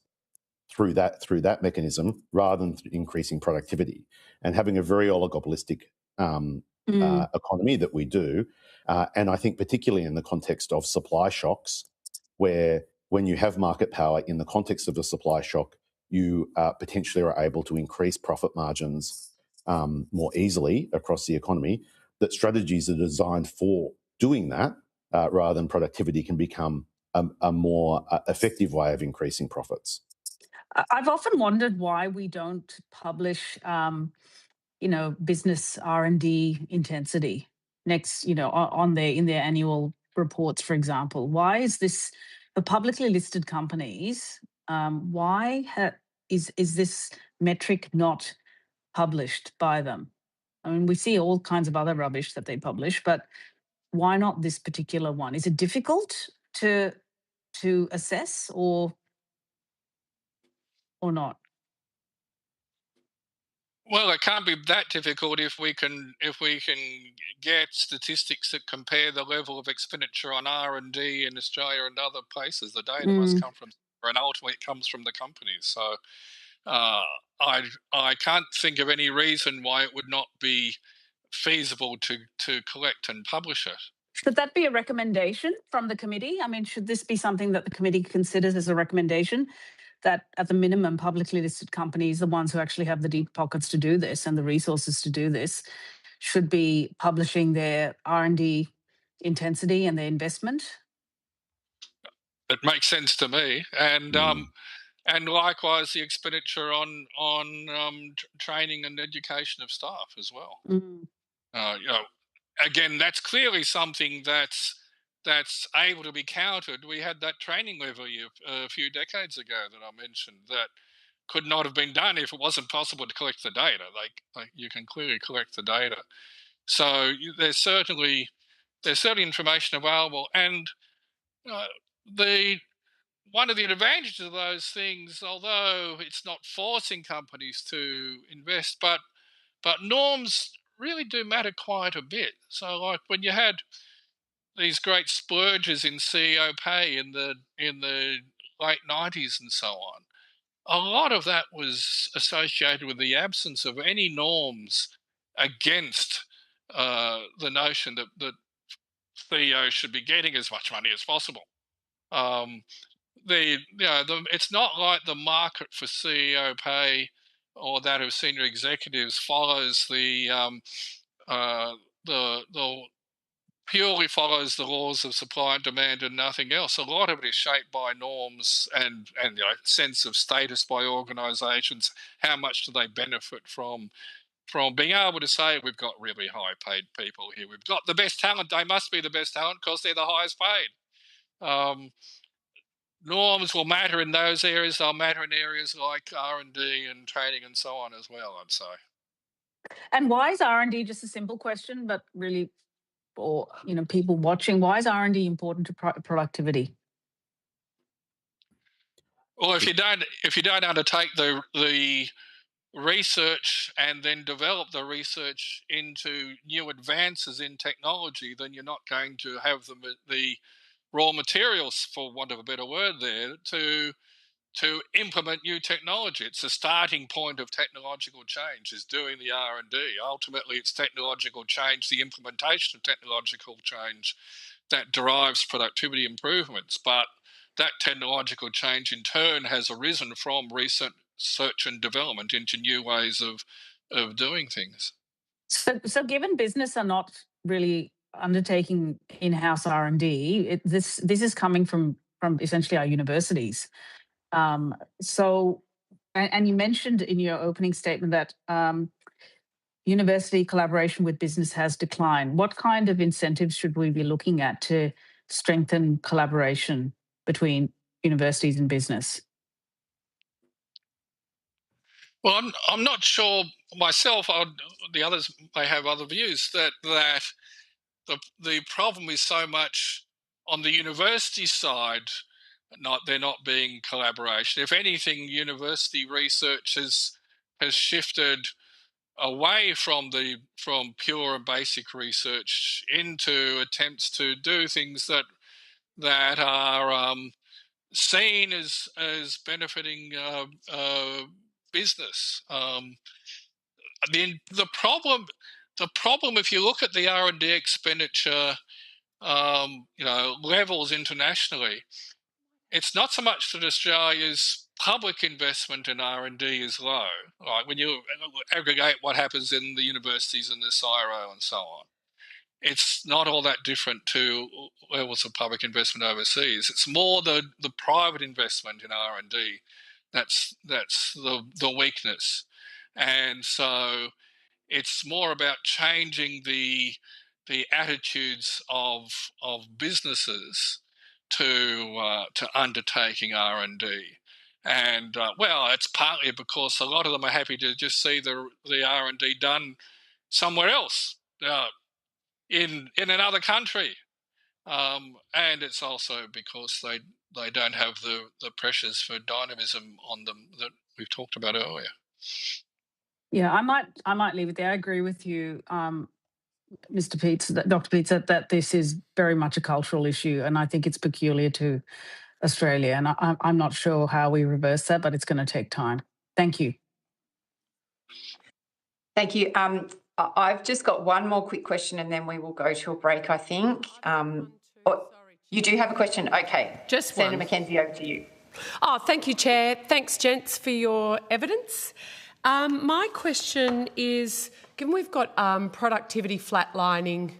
through that mechanism rather than increasing productivity. And having a very oligopolistic economy that we do, and I think particularly in the context of supply shocks, where when you have market power in the context of a supply shock, you potentially are able to increase profit margins more easily across the economy, that strategies that are designed for doing that rather than productivity can become a more effective way of increasing profits. I've often wondered why we don't publish, business R&D intensity next, in their annual reports, for example. Why is this for publicly listed companies? Why is this metric not published by them? I mean, we see all kinds of other rubbish that they publish, but why not this particular one? Is it difficult to assess or not? Well, it can't be that difficult if we can get statistics that compare the level of expenditure on R&D in Australia and other places. The data must come from, and ultimately it comes from the companies. So I can't think of any reason why it would not be feasible to collect and publish it. Should that be a recommendation from the committee? I mean, should this be something that the committee considers as a recommendation, that at the minimum publicly listed companies, the ones who actually have the deep pockets to do this and the resources to do this, should be publishing their R&D intensity and their investment? It makes sense to me, and likewise the expenditure on training and education of staff as well. Again, that's clearly something that's able to be counted. We had that training levy a few decades ago that I mentioned that could not have been done if it wasn't possible to collect the data. You can clearly collect the data. So there's certainly information available, and one of the advantages of those things, although it's not forcing companies to invest, but norms really do matter quite a bit. So, like when you had these great splurges in CEO pay in the late 90s and so on, a lot of that was associated with the absence of any norms against the notion that CEOs should be getting as much money as possible. It's not like the market for CEO pay or that of senior executives follows purely follows the laws of supply and demand and nothing else. A lot of it is shaped by norms and sense of status by organisations. How much do they benefit from being able to say we've got really high paid people here? We've got the best talent. They must be the best talent because they're the highest paid. Norms will matter in those areas. They'll matter in areas like R&D and training and so on as well, I'd say. And why is R&D, just a simple question, but really for people watching, why is R&D important to productivity? Well, if you don't undertake the research and then develop the research into new advances in technology, then you're not going to have the raw materials, for want of a better word there, to implement new technology. It's the starting point of technological change, is doing the R&D. Ultimately, it's technological change, the implementation of technological change, that derives productivity improvements. But that technological change in turn has arisen from research and development into new ways of doing things. So given business are not really undertaking in-house R&D, this is coming from essentially our universities. So, and you mentioned in your opening statement that university collaboration with business has declined. What kind of incentives should we be looking at to strengthen collaboration between universities and business? Well, I'm not sure myself. The others may have other views that the problem is so much on the university side. There not being collaboration. If anything, university research has shifted away from pure and basic research into attempts to do things that are seen as benefiting business. The problem, if you look at the R&D expenditure, levels internationally, it's not so much that Australia's public investment in R&D is low. Like when you aggregate what happens in the universities and the CSIRO and so on, it's not all that different to levels of public investment overseas. It's more the private investment in R&D that's the weakness, and so it's more about changing the attitudes of businesses to undertaking R&D. And it's partly because a lot of them are happy to just see the R&D done somewhere else, in another country, and it's also because they don't have the pressures for dynamism on them that we've talked about earlier. Yeah, I might leave it there. I agree with you, Mr. Peets, Dr. Peets, that this is very much a cultural issue, and I think it's peculiar to Australia. And I'm not sure how we reverse that, but it's going to take time. Thank you. Thank you. I've just got one more quick question and then we will go to a break, I think. You do have a question? Okay. Just Senator one. Mackenzie, over to you. Oh, thank you, Chair. Thanks, gents, for your evidence. My question is, given we've got productivity flatlining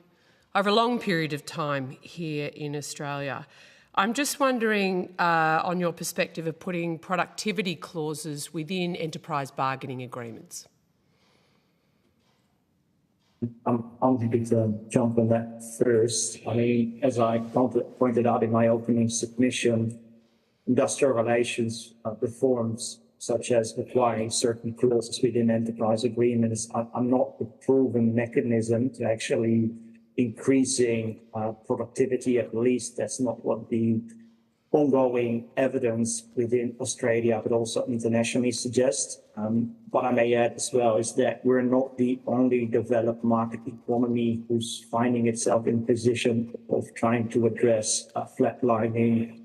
over a long period of time here in Australia, I'm just wondering on your perspective of putting productivity clauses within enterprise bargaining agreements. I'm happy to jump on that first. I mean, as I pointed out in my opening submission, industrial relations reforms, such as requiring certain clauses within enterprise agreements, are not the proven mechanism to actually increasing productivity. At least that's not what the ongoing evidence within Australia, but also internationally suggests. What I may add as well is that we're not the only developed market economy who's finding itself in position of trying to address flatlining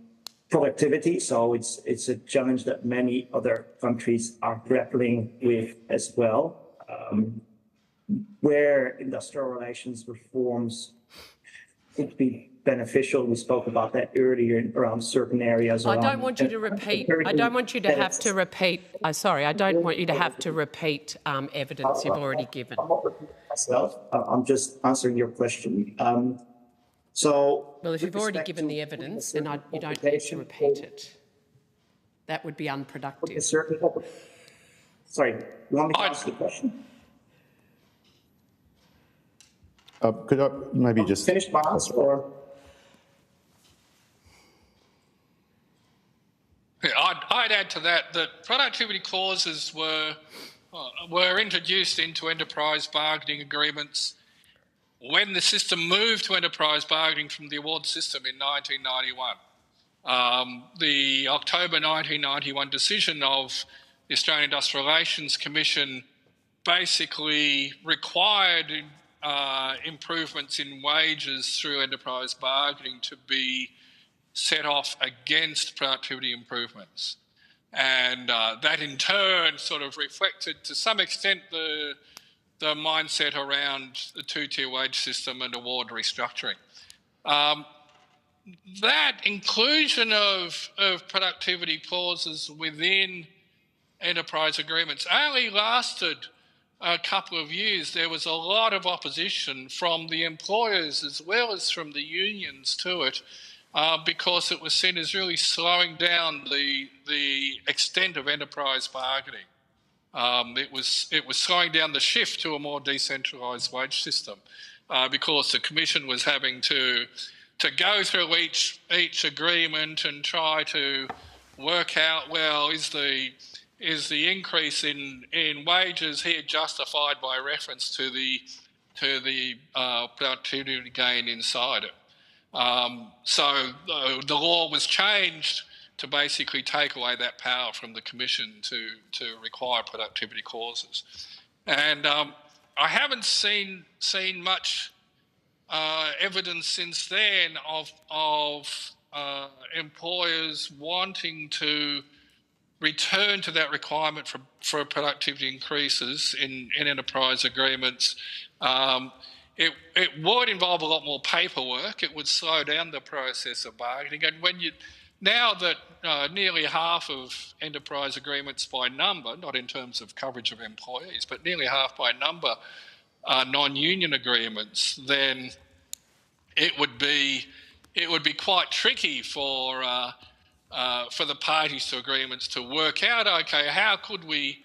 productivity. So it's a challenge that many other countries are grappling with as well, where industrial relations reforms could be beneficial. We spoke about that earlier around certain areas. I don't want you to repeat. I don't want you to have to repeat. Sorry, I don't want you to have to repeat evidence you've already given. I'm not repeating myself. I'm just answering your question. Well, if you've already given the evidence, then you don't need to repeat it. That would be unproductive. Sorry, you want me to ask the question? Could I maybe just finish my answer, or? I'd add to that productivity clauses were introduced into enterprise bargaining agreements when the system moved to enterprise bargaining from the award system in 1991. The October 1991 decision of the Australian Industrial Relations Commission basically required improvements in wages through enterprise bargaining to be set off against productivity improvements. And that in turn sort of reflected to some extent the mindset around the two-tier wage system and award restructuring. That inclusion of productivity clauses within enterprise agreements only lasted couple of years, there was a lot of opposition from the employers as well as from the unions to it, because it was seen as really slowing down the extent of enterprise bargaining. It was slowing down the shift to a more decentralised wage system, because the Commission was having to go through each agreement and try to work out, well, is the increase in wages here justified by reference to the productivity gain inside it? So the law was changed to basically take away that power from the Commission to require productivity clauses, and I haven't seen much evidence since then of employers wanting to return to that requirement for productivity increases in enterprise agreements. It would involve a lot more paperwork. It would slow down the process of bargaining. And now that nearly half of enterprise agreements by number, not in terms of coverage of employees, but nearly half by number are non-union agreements, then it would be quite tricky for the parties to agreements to work out, okay, how could we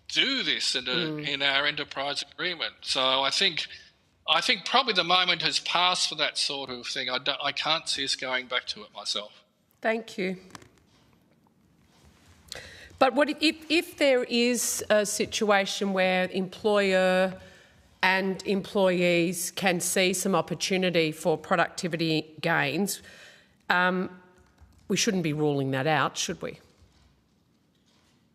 do this in our enterprise agreement? So I think probably the moment has passed for that sort of thing. I can't see us going back to it myself. Thank you. But what if there is a situation where employer and employees can see some opportunity for productivity gains, we shouldn't be ruling that out, should we?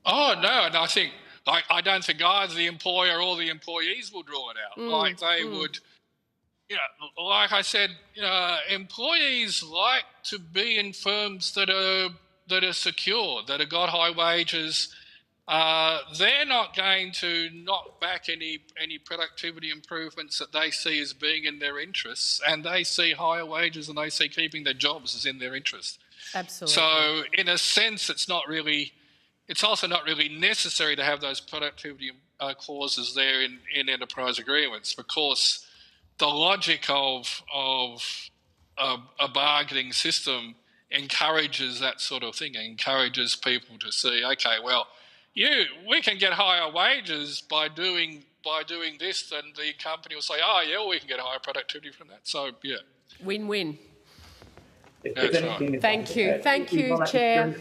Oh, no, and I don't think either the employer or the employees would rule it out. Like they would, like I said, employees like to be in firms that are secure, that have got high wages. They're not going to knock back any productivity improvements that they see as being in their interests, and they see higher wages and they see keeping their jobs as in their interest. Absolutely. So in a sense, it's also not really necessary to have those productivity clauses there in enterprise agreements, because the logic of a bargaining system encourages that sort of thing. It encourages people to see, okay, well, we can get higher wages by doing this, and the company will say, oh yeah, we can get higher productivity from that. So yeah, win-win. That's right. Thank you, Chair.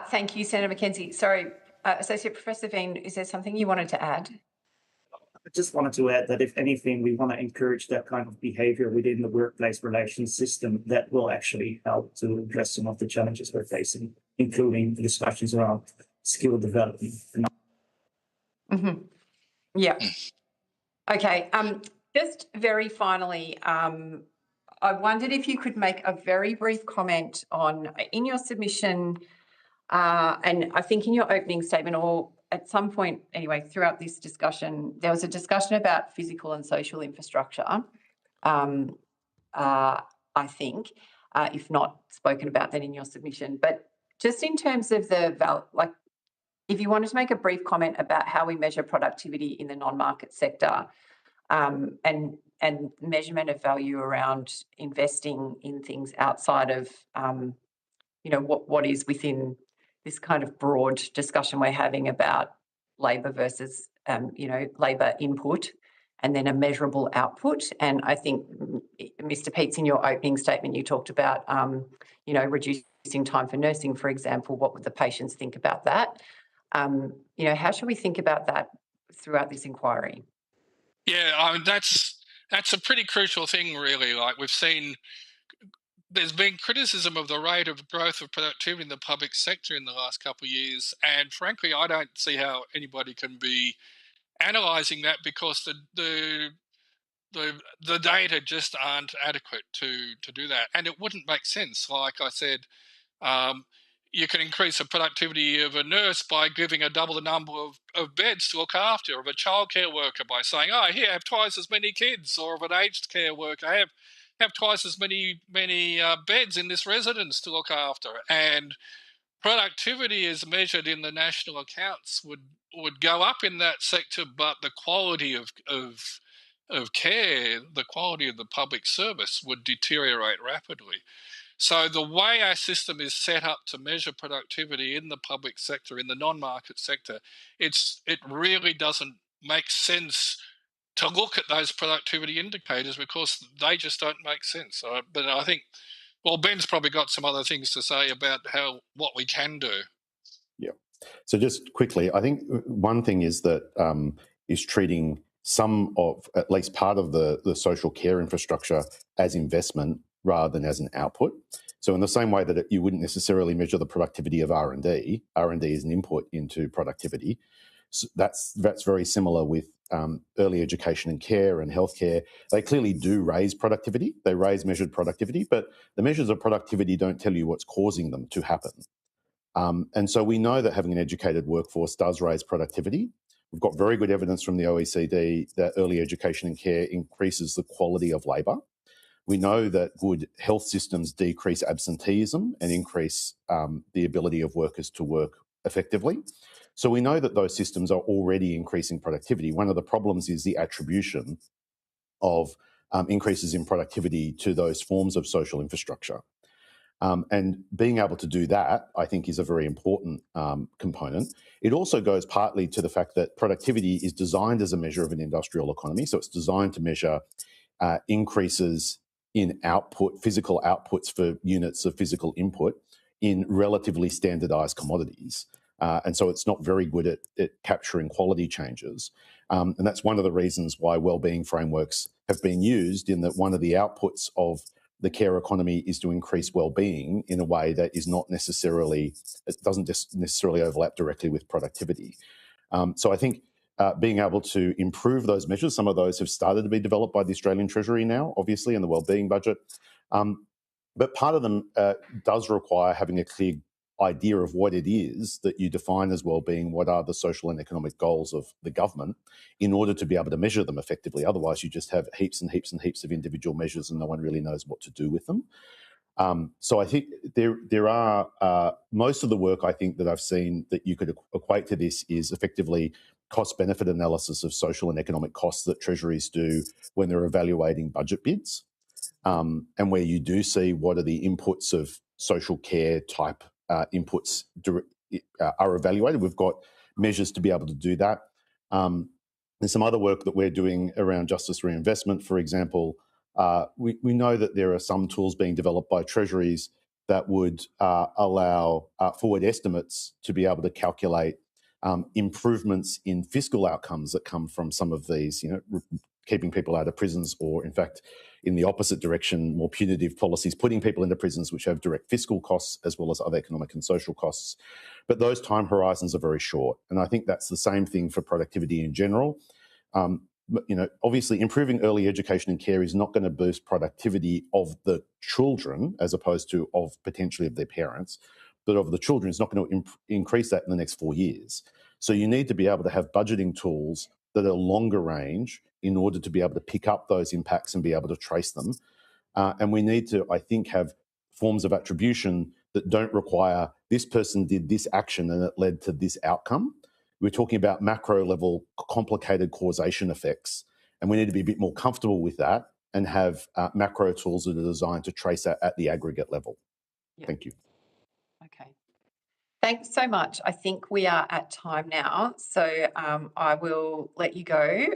Thank you, Senator Mackenzie. Sorry, Associate Professor Veen, is there something you wanted to add? I just wanted to add that if anything, we want to encourage that kind of behaviour within the workplace relations system that will actually help to address some of the challenges we're facing, including the discussions around skill development. Yeah. Okay. Just very finally, I wondered if you could make a very brief comment on, in your submission, and I think in your opening statement, or at some point anyway throughout this discussion, there was a discussion about physical and social infrastructure. I think, if not spoken about then in your submission, but just in terms of if you wanted to make a brief comment about how we measure productivity in the non-market sector, and measurement of value around investing in things outside of, what is within this kind of broad discussion we're having about labour versus, labour input and then a measurable output. And I think, Mr. Peets, in your opening statement, you talked about, reducing time for nursing, for example. What would the patients think about that? How should we think about that throughout this inquiry? Yeah, I mean, that's a pretty crucial thing, really. Like we've seen, there's been criticism of the rate of growth of productivity in the public sector in the last couple of years, and frankly, I don't see how anybody can be analysing that, because the data just aren't adequate to do that, and it wouldn't make sense. Like I said, you can increase the productivity of a nurse by giving a double the number of beds to look after, of a childcare worker by saying, oh, here, have twice as many kids, or of an aged care worker, have twice as many beds in this residence to look after, and productivity as measured in the national accounts would go up in that sector, but the quality of care, the quality of the public service would deteriorate rapidly. So the way our system is set up to measure productivity in the public sector, in the non-market sector, it really doesn't make sense to look at those productivity indicators because they just don't make sense. But I think, well, Ben's probably got some other things to say about what we can do. Yeah. So just quickly, I think one thing is that is treating some of, at least part of the social care infrastructure as investment rather than as an output. So in the same way that you wouldn't necessarily measure the productivity of R&D is an input into productivity. So that's very similar with early education and care and healthcare. They clearly do raise productivity. They raise measured productivity, but the measures of productivity don't tell you what's causing them to happen. And so we know that having an educated workforce does raise productivity. We've got very good evidence from the OECD that early education and care increases the quality of labour. We know that good health systems decrease absenteeism and increase the ability of workers to work effectively. So we know that those systems are already increasing productivity. One of the problems is the attribution of increases in productivity to those forms of social infrastructure. And being able to do that, I think, is a very important component. It also goes partly to the fact that productivity is designed as a measure of an industrial economy. So it's designed to measure increases in output, physical outputs for units of physical input in relatively standardized commodities. And so it's not very good at capturing quality changes. And that's one of the reasons why wellbeing frameworks have been used, in that one of the outputs of the care economy is to increase well-being in a way that is not necessarily, it doesn't necessarily overlap directly with productivity. So I think being able to improve those measures, some of those have started to be developed by the Australian Treasury now, obviously, in the wellbeing budget. But part of them does require having a clear idea of what it is that you define as well-being, what are the social and economic goals of the government, in order to be able to measure them effectively. Otherwise, you just have heaps and heaps and heaps of individual measures and no one really knows what to do with them. So I think there are most of the work, I think, that I've seen that you could equate to this is effectively cost-benefit analysis of social and economic costs that treasuries do when they're evaluating budget bids, and where you do see what are the inputs of social care type inputs are evaluated. We've got measures to be able to do that. There's some other work that we're doing around justice reinvestment, for example. We know that there are some tools being developed by treasuries that would allow forward estimates to be able to calculate improvements in fiscal outcomes that come from some of these, keeping people out of prisons, or in fact, in the opposite direction, more punitive policies, putting people into prisons, which have direct fiscal costs as well as other economic and social costs. But those time horizons are very short. And I think that's the same thing for productivity in general. Obviously, improving early education and care is not going to boost productivity of the children as opposed to of potentially of their parents, but of the children. It's not going to increase that in the next 4 years. So you need to be able to have budgeting tools that are longer range in order to be able to pick up those impacts and be able to trace them. And we need to, I think, have forms of attribution that don't require this person did this action and it led to this outcome. We're talking about macro level complicated causation effects, and we need to be a bit more comfortable with that and have macro tools that are designed to trace that at the aggregate level. Yeah. Thank you. Okay. Thanks so much. I think we are at time now, so I will let you go.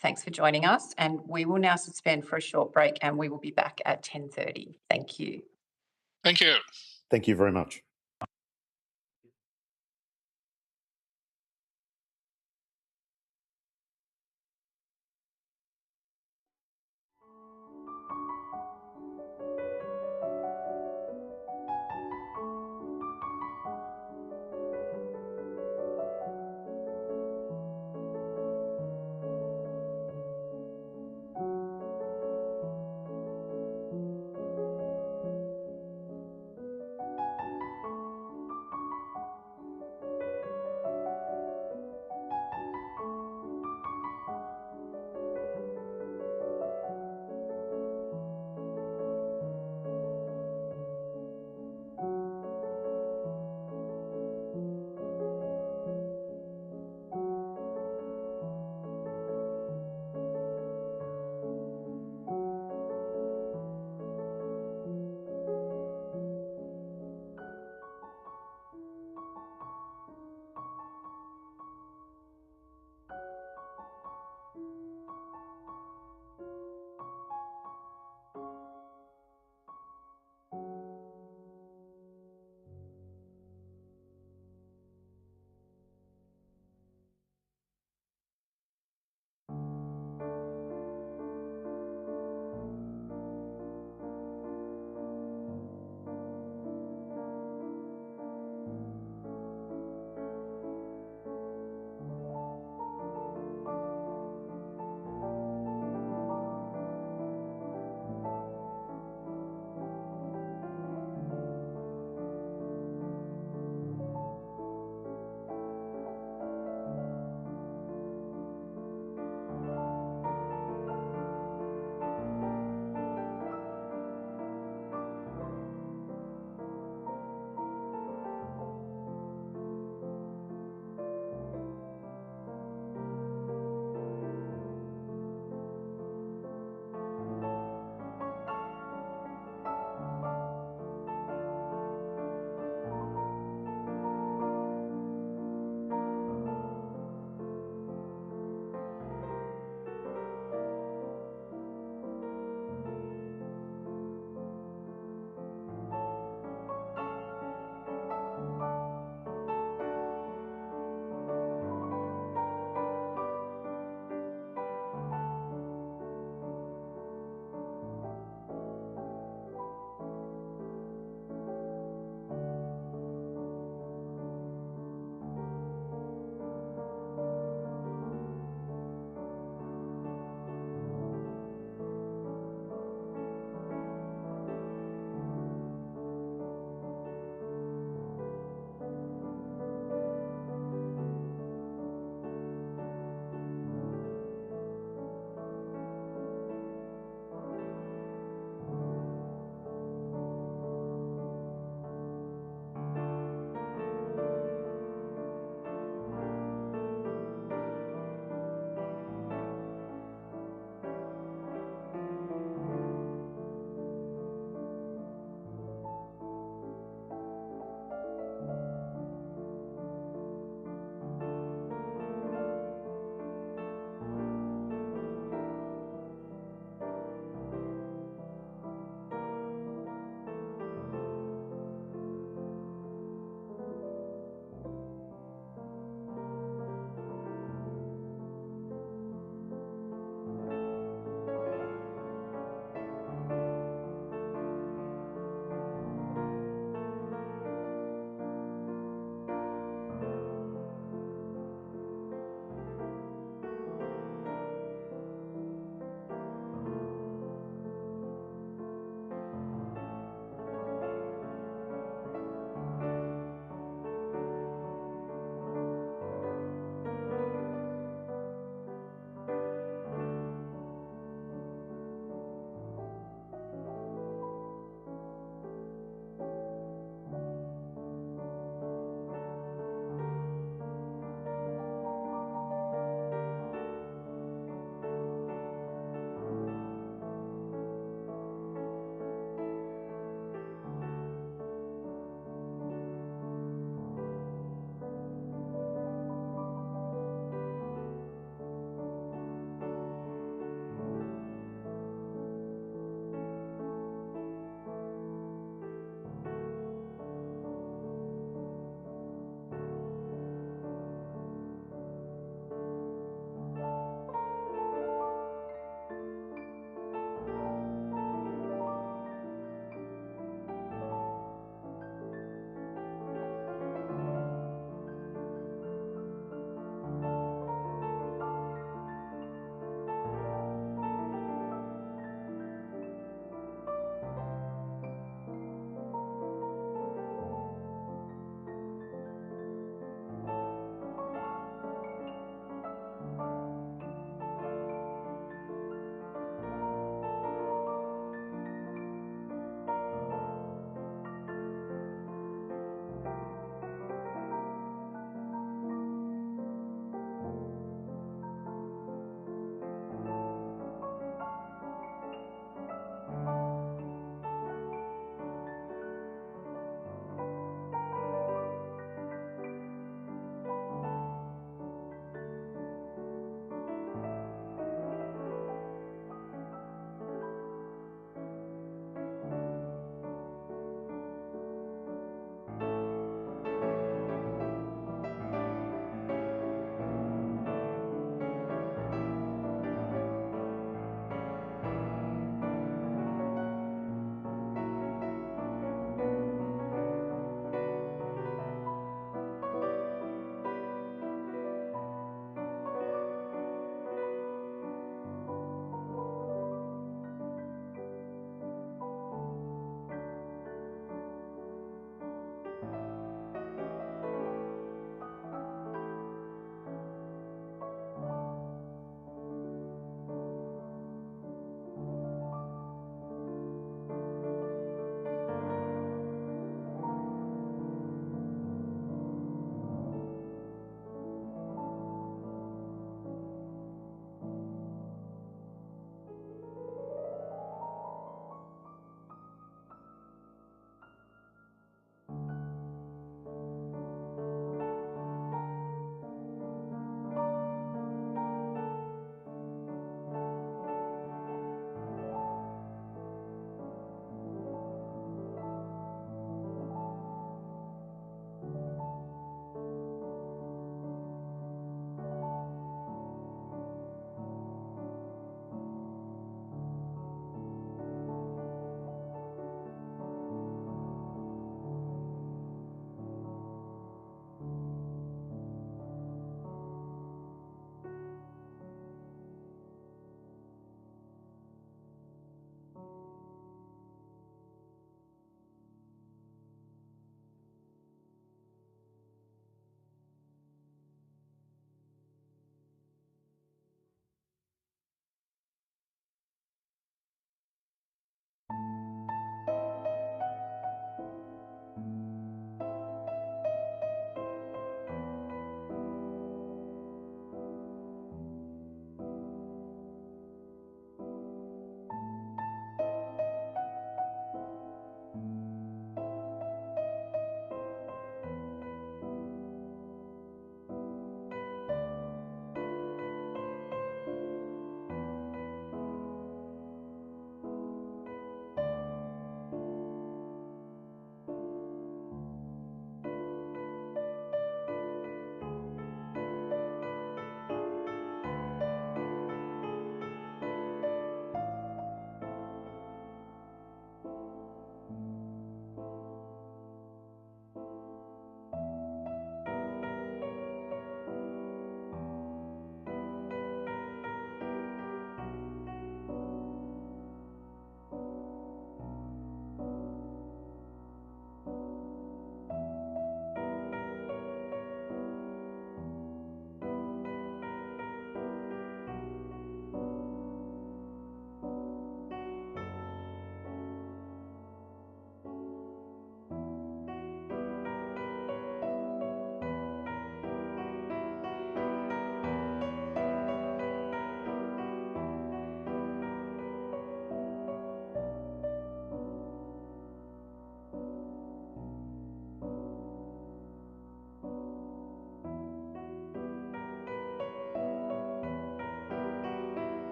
Thanks for joining us, and we will now suspend for a short break, and we will be back at 10:30. Thank you. Thank you. Thank you very much.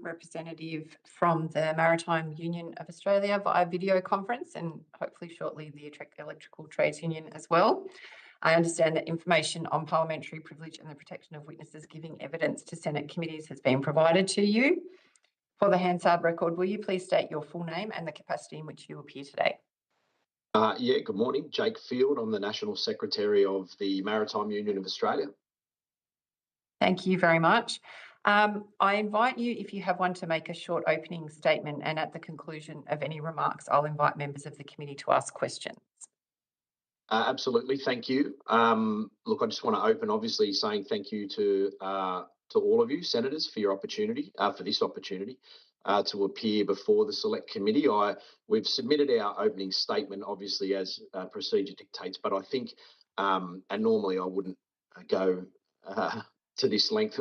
representative from the Maritime Union of Australia via video conference, and hopefully shortly the Electrical Trades Union as well. I understand that information on parliamentary privilege and the protection of witnesses giving evidence to Senate committees has been provided to you. For the Hansard record, will you please state your full name and the capacity in which you appear today? Good morning. Jake Field. I'm the National Secretary of the Maritime Union of Australia. Thank you very much. I invite you, if you have one, to make a short opening statement, and at the conclusion of any remarks, I'll invite members of the committee to ask questions. Absolutely. Thank you. Look, I just want to open, obviously, saying thank you to all of you, senators, for your opportunity, for this opportunity to appear before the Select Committee. We've submitted our opening statement, obviously, as procedure dictates, but I think, and normally I wouldn't go to this length,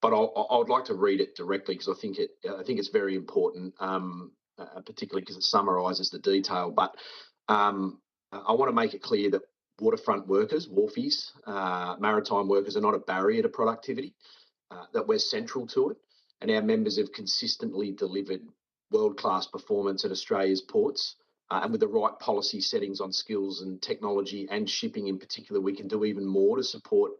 but I would like to read it directly because I think it's very important, particularly because it summarises the detail. But I want to make it clear that waterfront workers, wharfies, maritime workers are not a barrier to productivity, that we're central to it, and our members have consistently delivered world-class performance at Australia's ports. And with the right policy settings on skills and technology and shipping in particular, we can do even more to support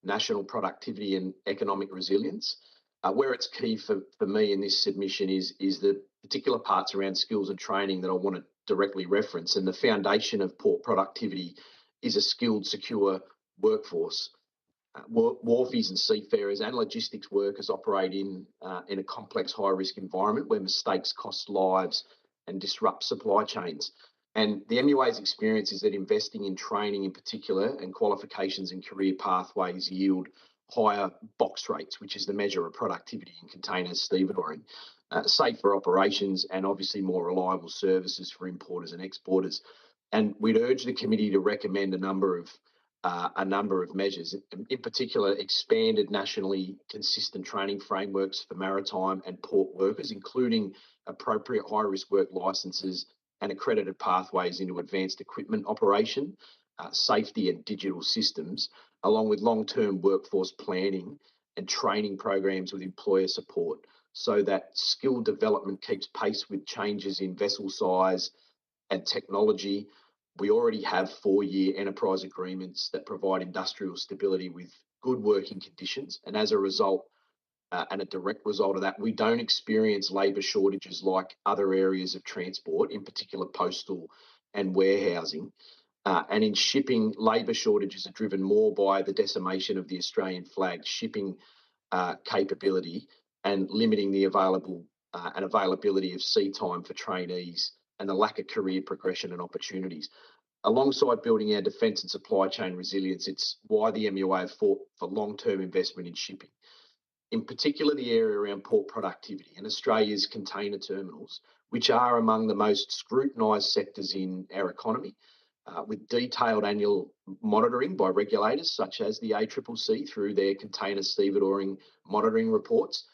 national productivity and economic resilience. Where it's key for me in this submission is the particular parts around skills and training that I want to directly reference. And the foundation of port productivity is a skilled, secure workforce. Wharfies and seafarers and logistics workers operate in a complex, high-risk environment where mistakes cost lives and disrupt supply chains. And the MUA's experience is that investing in training in particular and qualifications and career pathways yield higher box rates, which is the measure of productivity in container stevedoring, safer operations, and obviously more reliable services for importers and exporters. And we'd urge the committee to recommend a number of measures, in particular expanded nationally consistent training frameworks for maritime and port workers, including appropriate high-risk work licences and accredited pathways into advanced equipment operation, safety and digital systems, along with long-term workforce planning and training programs with employer support so that skill development keeps pace with changes in vessel size and technology. We already have 4-year enterprise agreements that provide industrial stability with good working conditions. And as a result, and a direct result of that, we don't experience labour shortages like other areas of transport, in particular postal and warehousing. And in shipping, labour shortages are driven more by the decimation of the Australian flag shipping capability and limiting the availability of sea time for trainees and the lack of career progression and opportunities. Alongside building our defence and supply chain resilience, it's why the MUA have fought for long-term investment in shipping. In particular, the area around port productivity and Australia's container terminals, which are among the most scrutinised sectors in our economy, with detailed annual monitoring by regulators such as the ACCC through their container stevedoring monitoring reports.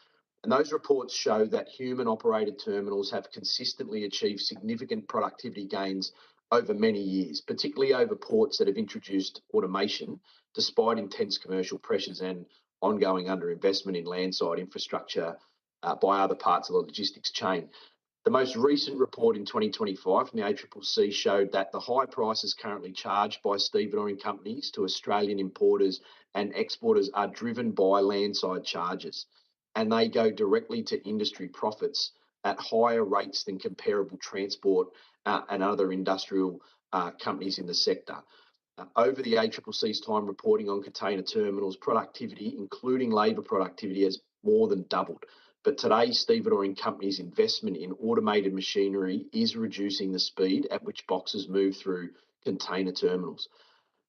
And those reports show that human-operated terminals have consistently achieved significant productivity gains over many years, particularly over ports that have introduced automation, despite intense commercial pressures and ongoing underinvestment in landside infrastructure by other parts of the logistics chain. The most recent report in 2025 from the ACCC showed that the high prices currently charged by stevedoring companies to Australian importers and exporters are driven by landside charges, and they go directly to industry profits at higher rates than comparable transport and other industrial companies in the sector. Over the ACCC's time reporting on container terminals, productivity, including labour productivity, has more than doubled. But today, stevedoring companies' investment in automated machinery is reducing the speed at which boxes move through container terminals.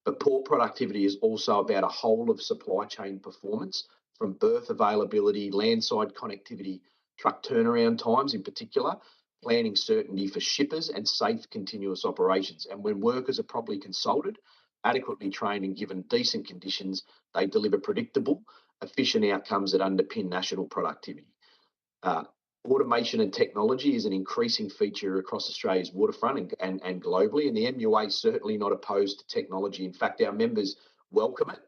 But port productivity is also about a whole of supply chain performance, from berth availability, landside connectivity, truck turnaround times in particular, planning certainty for shippers, and safe continuous operations. And when workers are properly consulted, adequately trained and given decent conditions, they deliver predictable, efficient outcomes that underpin national productivity. Automation and technology is an increasing feature across Australia's waterfront and globally, and the MUA is certainly not opposed to technology. In fact, our members welcome it.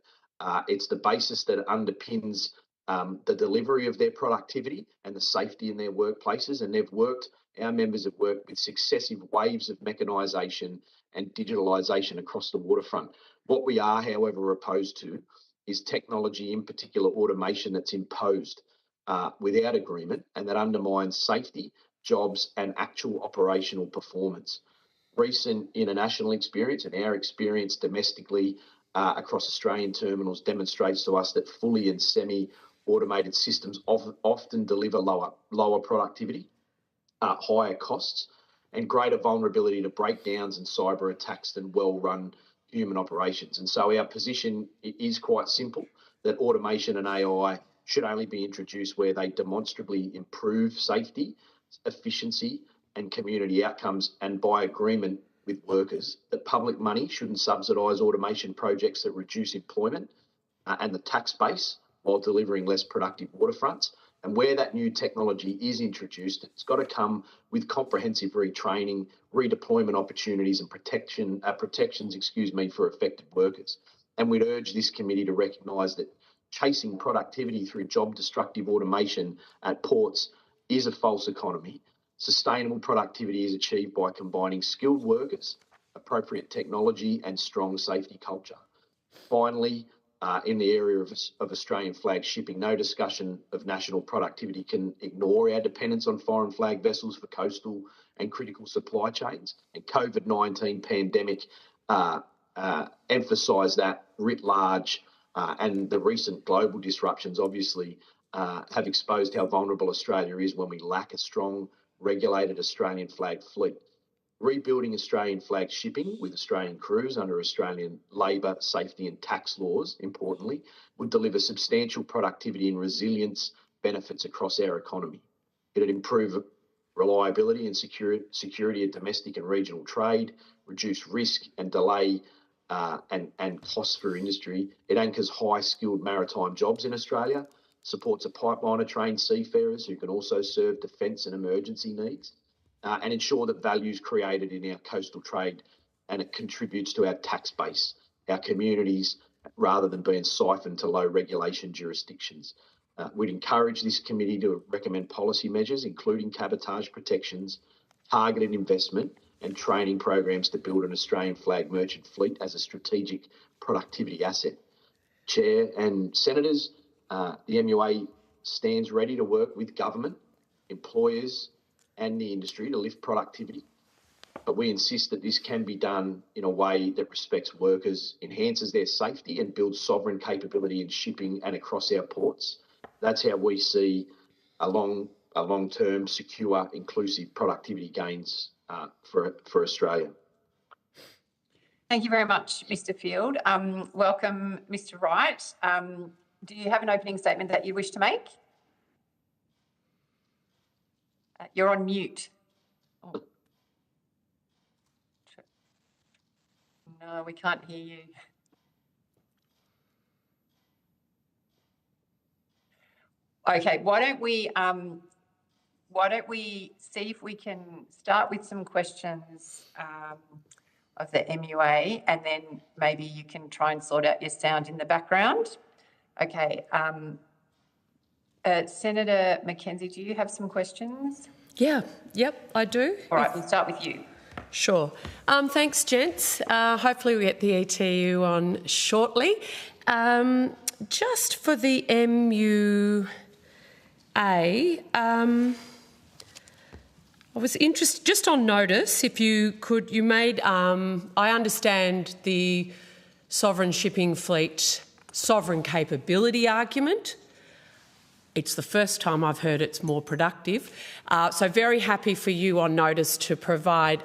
It's the basis that underpins the delivery of their productivity and the safety in their workplaces. And our members have worked with successive waves of mechanisation and digitalisation across the waterfront. What we are, however, opposed to is technology, in particular automation, that's imposed without agreement and that undermines safety, jobs and actual operational performance. Recent international experience and our experience domestically across Australian terminals demonstrates to us that fully and semi-automated systems often deliver lower productivity, higher costs and greater vulnerability to breakdowns and cyber attacks than well-run human operations. And so our position is quite simple, that automation and AI should only be introduced where they demonstrably improve safety, efficiency and community outcomes, and by agreement with workers. That public money shouldn't subsidise automation projects that reduce employment and the tax base while delivering less productive waterfronts. And where that new technology is introduced, it's got to come with comprehensive retraining, redeployment opportunities and protections for affected workers. And we'd urge this committee to recognise that chasing productivity through job-destructive automation at ports is a false economy. Sustainable productivity is achieved by combining skilled workers, appropriate technology and strong safety culture. Finally, in the area of Australian flag shipping, no discussion of national productivity can ignore our dependence on foreign flag vessels for coastal and critical supply chains. And COVID-19 pandemic emphasised that writ large, and the recent global disruptions obviously have exposed how vulnerable Australia is when we lack a strong, regulated Australian flag fleet. Rebuilding Australian flag shipping with Australian crews under Australian labour, safety and tax laws, importantly, would deliver substantial productivity and resilience benefits across our economy. It would improve reliability and security of domestic and regional trade, reduce risk and delay and costs for industry. It anchors high-skilled maritime jobs in Australia, supports a pipeline of trained seafarers who can also serve defence and emergency needs, and ensure that value is created in our coastal trade and it contributes to our tax base, our communities, rather than being siphoned to low regulation jurisdictions. We'd encourage this committee to recommend policy measures, including cabotage protections, targeted investment and training programs to build an Australian flag merchant fleet as a strategic productivity asset. Chair and Senators, the MUA stands ready to work with government, employers and the industry to lift productivity. But we insist that this can be done in a way that respects workers, enhances their safety and builds sovereign capability in shipping and across our ports. That's how we see a long-term, secure, inclusive productivity gains for Australia. Thank you very much, Mr. Field. Welcome, Mr. Wright. Do you have an opening statement that you wish to make? You're on mute. Oh. No, we can't hear you. Okay, why don't we see if we can start with some questions of the MUA, and then maybe you can try and sort out your sound in the background. Okay. Senator Mackenzie, do you have some questions? Yep, I do. All right, we'll start with you. Sure. Thanks, gents. Hopefully we get the ETU on shortly. Just for the MUA, I was interested, just on notice, if you could, you made, I understand the sovereign shipping fleet sovereign capability argument. It's the first time I've heard it's more productive. So very happy for you on notice to provide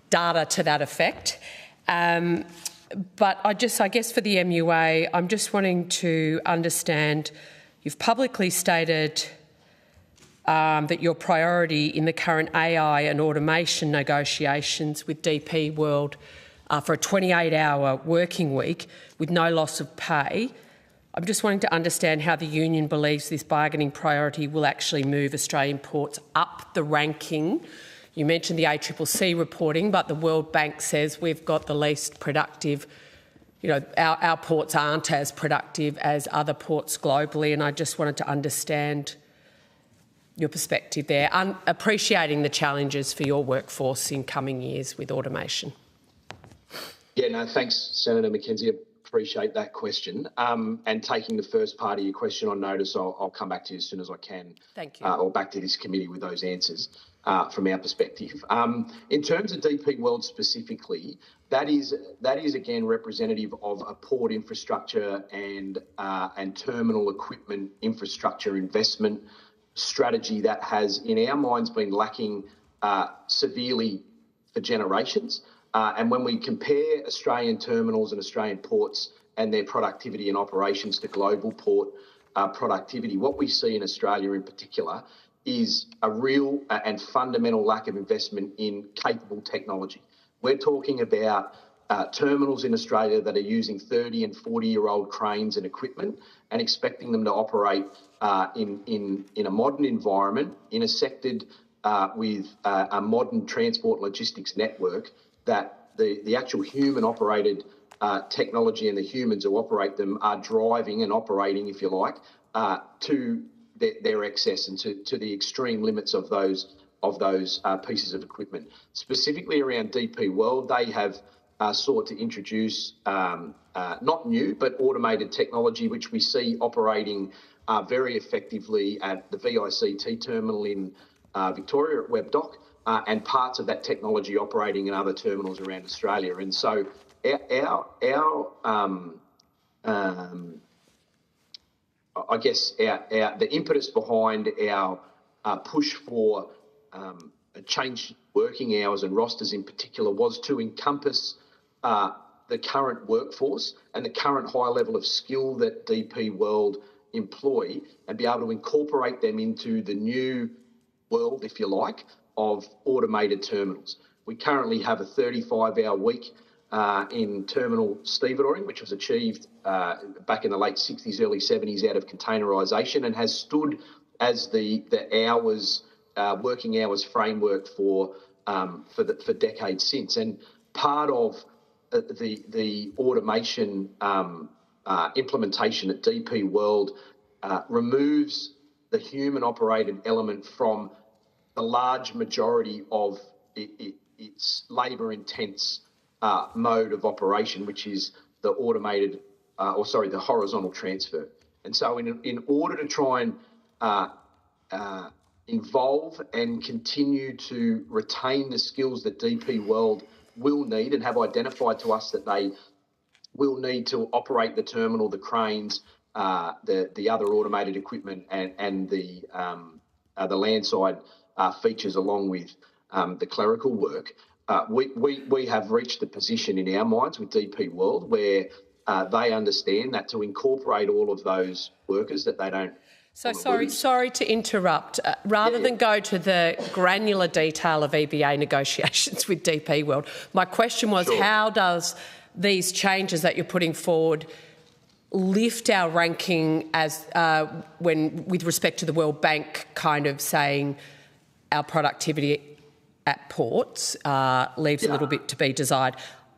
data to that effect. But I guess for the MUA, I'm just wanting to understand, you've publicly stated that your priority in the current AI and automation negotiations with DP World for a 28-hour working week with no loss of pay. I'm just wanting to understand how the union believes this bargaining priority will actually move Australian ports up the ranking. You mentioned the ACCC reporting, but the World Bank says we've got the least productive our ports aren't as productive as other ports globally, and I just wanted to understand your perspective there, appreciating the challenges for your workforce in coming years with automation. Yeah, no, thanks, Senator McKenzie. Appreciate that question. And taking the first part of your question on notice, I'll come back to you as soon as I can. Thank you. Or back to this committee with those answers from our perspective. In terms of DP World specifically, that is again representative of a port infrastructure and terminal equipment infrastructure investment strategy that has, in our minds, been lacking severely for generations. And when we compare Australian terminals and Australian ports and their productivity and operations to global port productivity, what we see in Australia in particular is a real and fundamental lack of investment in capable technology. We're talking about terminals in Australia that are using 30 and 40-year-old cranes and equipment and expecting them to operate in a modern environment, intersected with a modern transport logistics network, that the actual human-operated technology and the humans who operate them are driving and operating, if you like, to their excess and to the extreme limits of those pieces of equipment. Specifically around DP World, they have sought to introduce not new but automated technology, which we see operating very effectively at the VICT terminal in Victoria at Webb Dock, and parts of that technology operating in other terminals around Australia. And so the impetus behind our push for changed working hours and rosters in particular was to encompass the current workforce and the current high level of skill that DP World employ and be able to incorporate them into the new world, if you like, of automated terminals. We currently have a 35-hour week in terminal stevedoring, which was achieved back in the late 60s, early 70s out of containerisation, and has stood as the working hours framework for decades since. And part of the automation implementation at DP World removes the human-operated element from the large majority of its labour-intense mode of operation, which is the automated, the horizontal transfer. And so in order to try and involve and continue to retain the skills that DP World will need and have identified to us that they will need to operate the terminal, the cranes, the other automated equipment and the landside features along with the clerical work, we have reached the position in our minds with DP World where they understand that to incorporate all of those workers that they don't. So sorry to interrupt. Rather than go to the granular detail of EBA negotiations with DP World, my question was, how does these changes that you're putting forward lift our ranking as with respect to the World Bank kind of saying our productivity at ports leaves a little bit to be desired?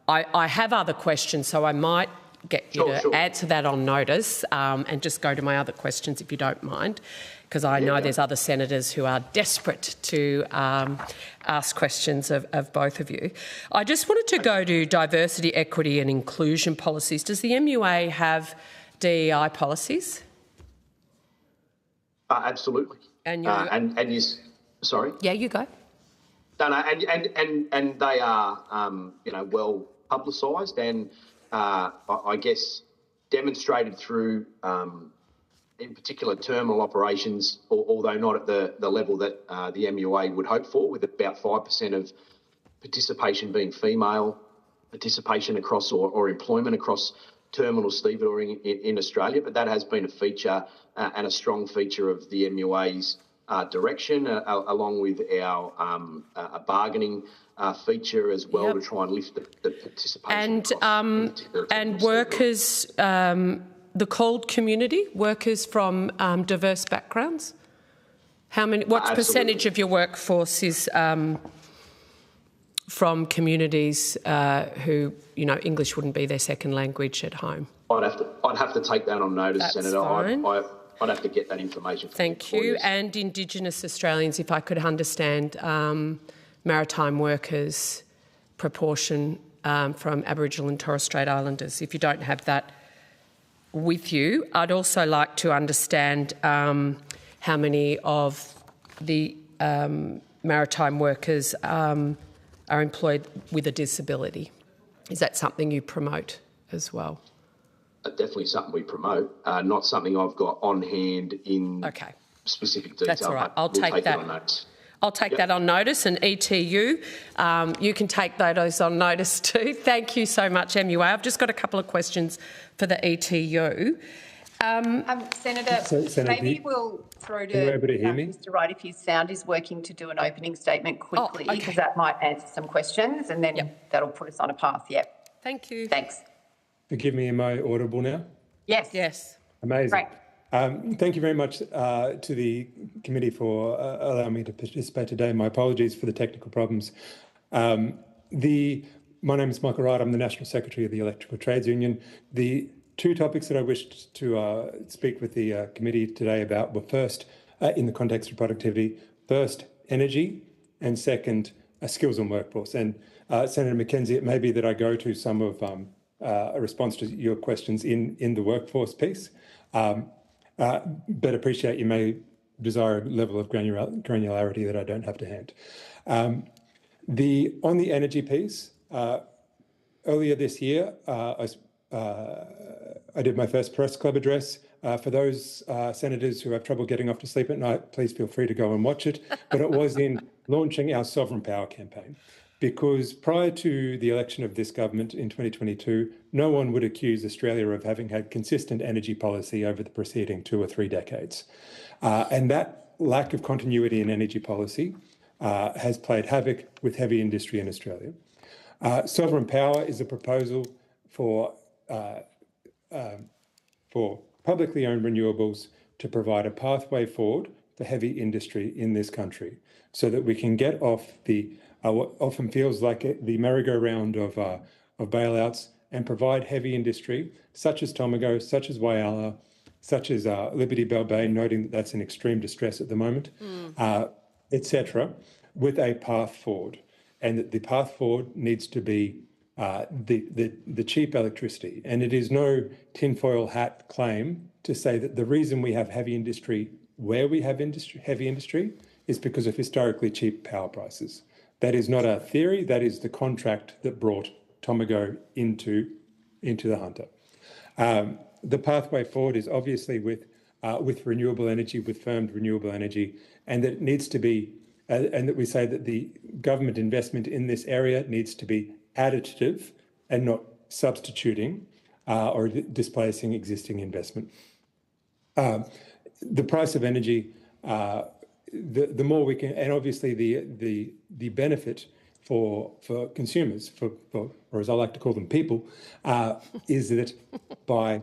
I have other questions, so I might get you to answer that on notice and just go to my other questions if you don't mind, because I know there's other senators who are desperate to ask questions of both of you. I just wanted to go to diversity, equity and inclusion policies. Does the MUA have DEI policies? Absolutely. And you, sorry? Yeah, you go. No, and they are, well publicised and I guess demonstrated through, in particular, terminal operations, although not at the level that the MUA would hope for, with about 5% of participation being female participation across or employment across terminal stevedoring in Australia. But that has been a feature and a strong feature of the MUA's direction, along with our bargaining feature as well, to try and lift the participation. And workers, the CALD community, workers from diverse backgrounds. What percentage of your workforce is from communities who, you know, English wouldn't be their second language at home. I'd have to take that on notice, That's Senator. fine. I'd have to get that information. Thank you. And Indigenous Australians, if I could understand maritime workers' proportion from Aboriginal and Torres Strait Islanders. If you don't have that with you, I'd also like to understand how many of the maritime workers are employed with a disability. Is that something you promote as well? Definitely something we promote, not something I've got on hand in specific detail. That's all right. I'll we'll take that. It on notice. I'll take that on notice, and ETU, you can take those on notice too. Thank you so much, MUA. I've just got a couple of questions for the ETU. Senator, maybe we'll throw to Mr. Wright if his sound is working to do an opening statement quickly, because that might answer some questions, and then that'll put us on a path. Yep. Thank you. Thanks. Forgive me, am I audible now? Yes. Yes. Amazing. Great. Thank you very much to the committee for allowing me to participate today. My apologies for the technical problems. My name is Michael Wright. I'm the National Secretary of the Electrical Trades Union. The two topics that I wished to speak with the committee today about were first, in the context of productivity, first, energy, and second, skills and workforce. And Senator McKenzie, it may be that I go to some of a response to your questions in the workforce piece. But appreciate you may desire a level of granularity that I don't have to hand. On the energy piece, earlier this year, I did my first press club address. For those senators who have trouble getting off to sleep at night, please feel free to go and watch it. But it was in launching our Sovereign Power campaign. Because prior to the election of this government in 2022, no one would accuse Australia of having had consistent energy policy over the preceding 2 or 3 decades. And that lack of continuity in energy policy has played havoc with heavy industry in Australia. Sovereign Power is a proposal for publicly owned renewables to provide a pathway forward for heavy industry in this country so that we can get off the what often feels like the merry-go-round of bailouts and provide heavy industry, such as Tomago, such as Whyalla, such as Liberty Bell Bay, noting that that's in extreme distress at the moment, etc., with a path forward. And that the path forward needs to be the cheap electricity. And it is no tinfoil hat claim to say that the reason we have heavy industry where we have heavy industry is because of historically cheap power prices. That is not a theory, that is the contract that brought Tomago into the Hunter. The pathway forward is obviously with renewable energy, with firmed renewable energy, and that it needs to be, and that we say that the government investment in this area needs to be additive and not substituting or displacing existing investment. The price of energy, the more we can, and obviously the benefit for consumers, or as I like to call them, people, is that by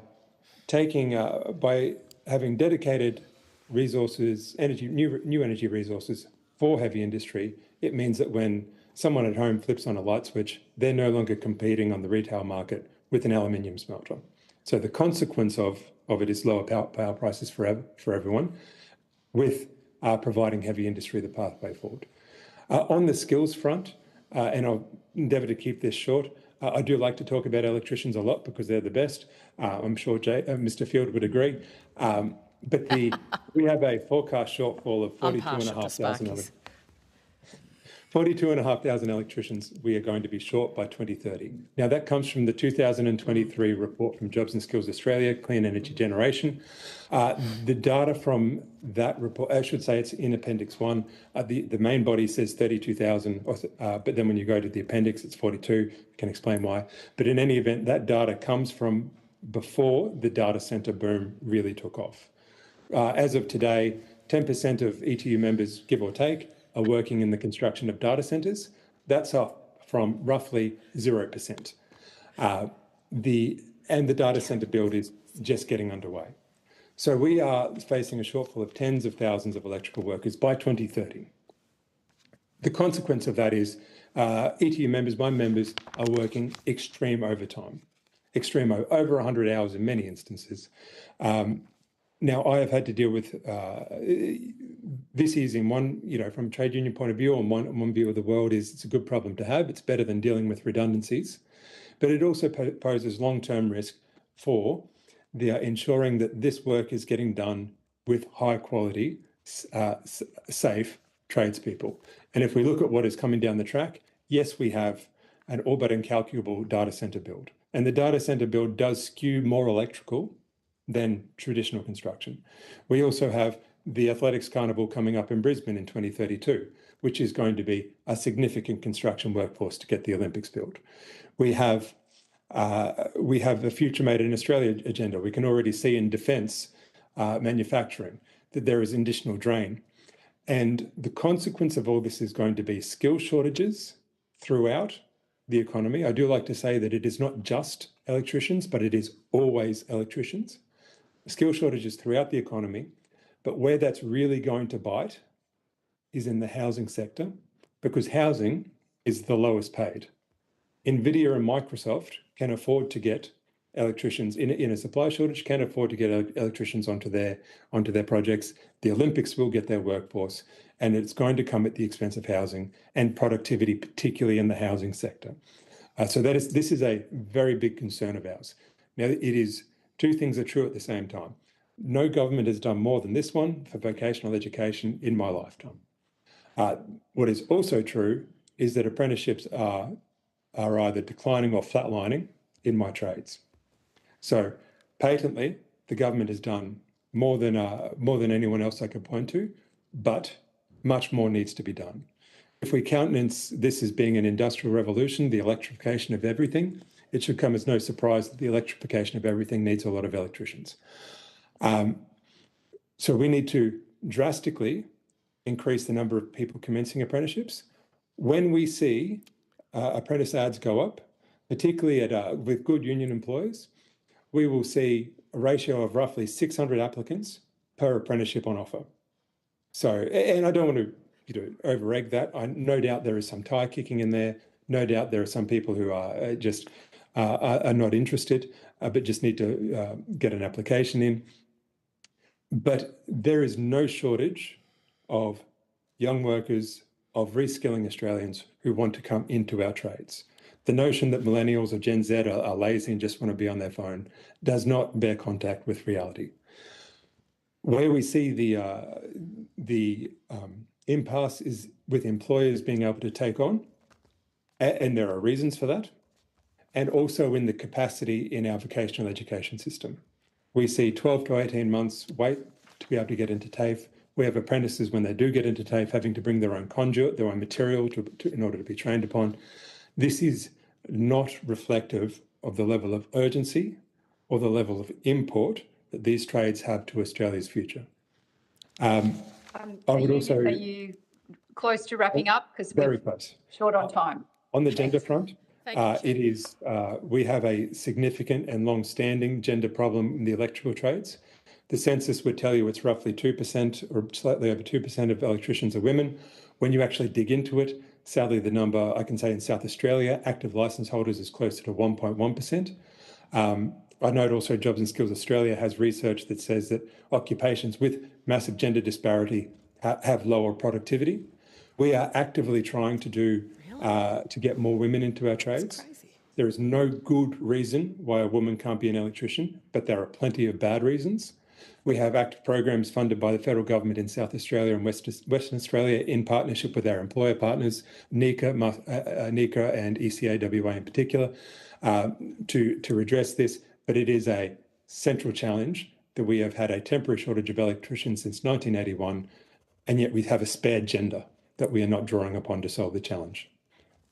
having dedicated resources, new energy resources for heavy industry, it means that when someone at home flips on a light switch, they're no longer competing on the retail market with an aluminium smelter. So the consequence of it is lower power prices for everyone, with providing heavy industry the pathway forward. On the skills front, and I'll endeavour to keep this short, I do like to talk about electricians a lot because they're the best. I'm sure Mr. Field would agree. But we have a forecast shortfall of 42,500 electricians we are going to be short by 2030. Now, that comes from the 2023 report from Jobs and Skills Australia, Clean Energy Generation. The data from that report, I should say it's in Appendix 1. The main body says 32,000, but then when you go to the appendix, it's 42. I can explain why. But in any event, that data comes from before the data centre boom really took off. As of today, 10% of ETU members, give or take, are working in the construction of data centres. That's up from roughly 0%. The data centre build is just getting underway. So we are facing a shortfall of tens of thousands of electrical workers by 2030. The consequence of that is ETU members, my members, are working extreme overtime, over 100 hours in many instances. Now, I have had to deal with this is in one, from a trade union point of view, on one view of the world is it's a good problem to have. It's better than dealing with redundancies, but it also poses long-term risk for ensuring that this work is getting done with high quality, safe tradespeople. And if we look at what is coming down the track, yes, we have an all but incalculable data centre build. And the data centre build does skew more electrical than traditional construction. We also have the Athletics Carnival coming up in Brisbane in 2032, which is going to be a significant construction workforce to get the Olympics built. We have the Future Made in Australia agenda. We can already see in defence manufacturing that there is additional drain. And the consequence of all this is going to be skill shortages throughout the economy. I do like to say that it is not just electricians, but it is always electricians. Skill shortages throughout the economy, but where that's really going to bite is in the housing sector, because housing is the lowest paid. NVIDIA and Microsoft can afford to get electricians in a supply shortage, can afford to get electricians onto their projects. The Olympics will get their workforce, and it's going to come at the expense of housing and productivity, particularly in the housing sector. So this is a very big concern of ours. Now, it is two things are true at the same time. No government has done more than this one for vocational education in my lifetime. What is also true is that apprenticeships are either declining or flatlining in my trades. So patently, the government has done more than anyone else I could point to, but much more needs to be done. If we countenance this as being an industrial revolution, the electrification of everything, it should come as no surprise that the electrification of everything needs a lot of electricians. So we need to drastically increase the number of people commencing apprenticeships. When we see apprentice ads go up, particularly with good union employers, we will see a ratio of roughly 600 applicants per apprenticeship on offer. So, and I don't want to over-egg that. No doubt there is some tie kicking in there. No doubt there are some people who are just are not interested, but just need to get an application in. But there is no shortage of young workers, of reskilling Australians who want to come into our trades. The notion that millennials or Gen Z are lazy and just want to be on their phone does not bear contact with reality. Where we see the impasse is with employers being able to take on, and there are reasons for that, and also in the capacity in our vocational education system. We see 12 to 18 months wait to be able to get into TAFE. We have apprentices, when they do get into TAFE, having to bring their own conduit, their own material in order to be trained upon. This is not reflective of the level of urgency or the level of import that these trades have to Australia's future. I would also... Are you close to wrapping up? Because very close. Short on time. On the gender front, it is we have a significant and long-standing gender problem in the electrical trades. The census would tell you it's roughly 2% or slightly over 2% of electricians are women. When you actually dig into it, sadly, the number, I can say in South Australia, active licence holders is closer to 1.1%. I note also Jobs and Skills Australia has research that says that occupations with massive gender disparity have lower productivity. We are actively trying to do to get more women into our trades. There is no good reason why a woman can't be an electrician, but there are plenty of bad reasons. We have active programs funded by the federal government in South Australia and Western Australia in partnership with our employer partners, NECA and ECAWA in particular, to address this. But it is a central challenge that we have had a temporary shortage of electricians since 1981, and yet we have a spare gender that we are not drawing upon to solve the challenge.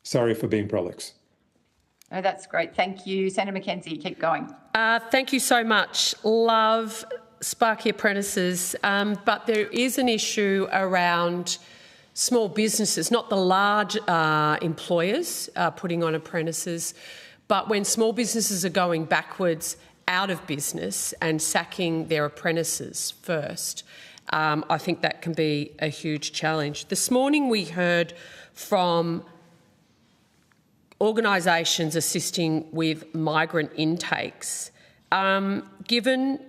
Sorry for being prolix. Oh, that's great. Thank you. Senator McKenzie, keep going. Thank you so much. Love Sparky apprentices, but there is an issue around small businesses, not the large employers putting on apprentices, but when small businesses are going backwards out of business and sacking their apprentices first. I think that can be a huge challenge. This morning we heard from organisations assisting with migrant intakes. Given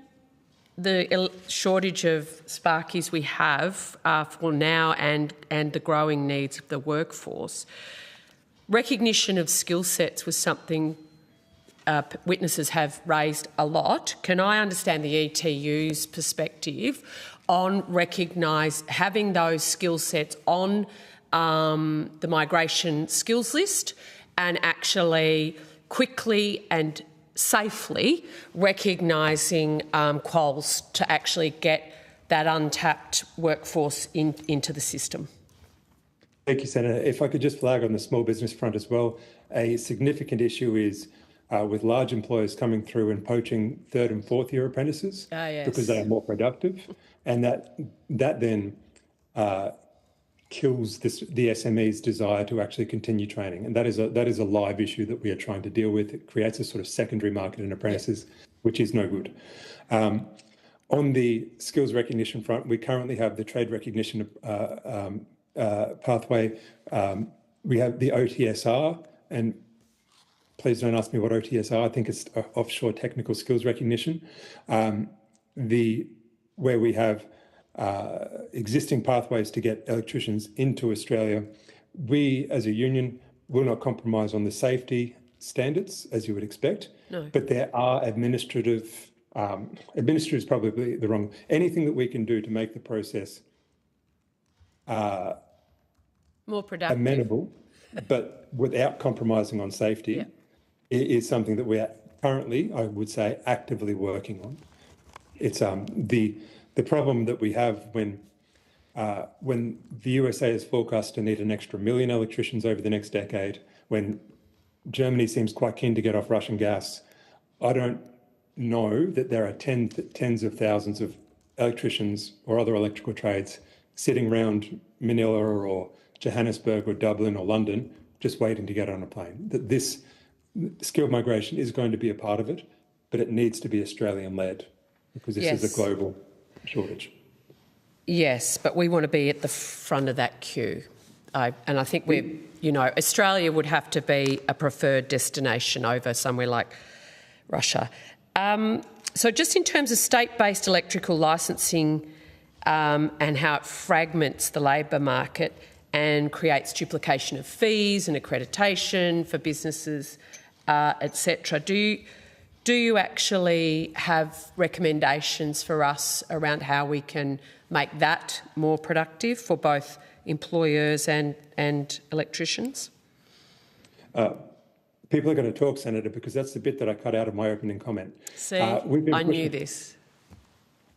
the shortage of sparkies we have for now and the growing needs of the workforce, recognition of skill sets was something witnesses have raised a lot. Can I understand the ETU's perspective on having those skill sets on the migration skills list and actually quickly and safely recognising quals to actually get that untapped workforce into the system? Thank you, Senator. If I could just flag on the small business front as well, a significant issue is with large employers coming through and poaching third and fourth year apprentices because they are more productive, and that then kills the SME's desire to actually continue training, and that is a live issue that we are trying to deal with. It creates a sort of secondary market in apprentices, which is no good. On the skills recognition front, we currently have the trade recognition pathway. We have the OTSR, and please don't ask me what OTSR. I think it's offshore technical skills recognition. Where we have existing pathways to get electricians into Australia, we as a union will not compromise on the safety standards, as you would expect. No. But there are administrative is probably the wrong. Anything that we can do to make the process more productive, amenable, but without compromising on safety, is something that we are currently, I would say, actively working on. It's the problem that we have when the USA is forecast to need an extra 1 million electricians over the next decade, when Germany seems quite keen to get off Russian gas. I don't know that there are tens of thousands of electricians or other electrical trades sitting around Manila or Johannesburg or Dublin or London just waiting to get on a plane. That this skilled migration is going to be a part of it, but it needs to be Australian-led because this is a global shortage. Yes, but we want to be at the front of that queue. And I think Australia would have to be a preferred destination over somewhere like Russia. So just in terms of state-based electrical licensing and how it fragments the labour market and creates duplication of fees and accreditation for businesses, etc. Do you actually have recommendations for us around how we can make that more productive for both employers and electricians? People are going to talk, Senator, because that's the bit that I cut out of my opening comment. See, I knew this.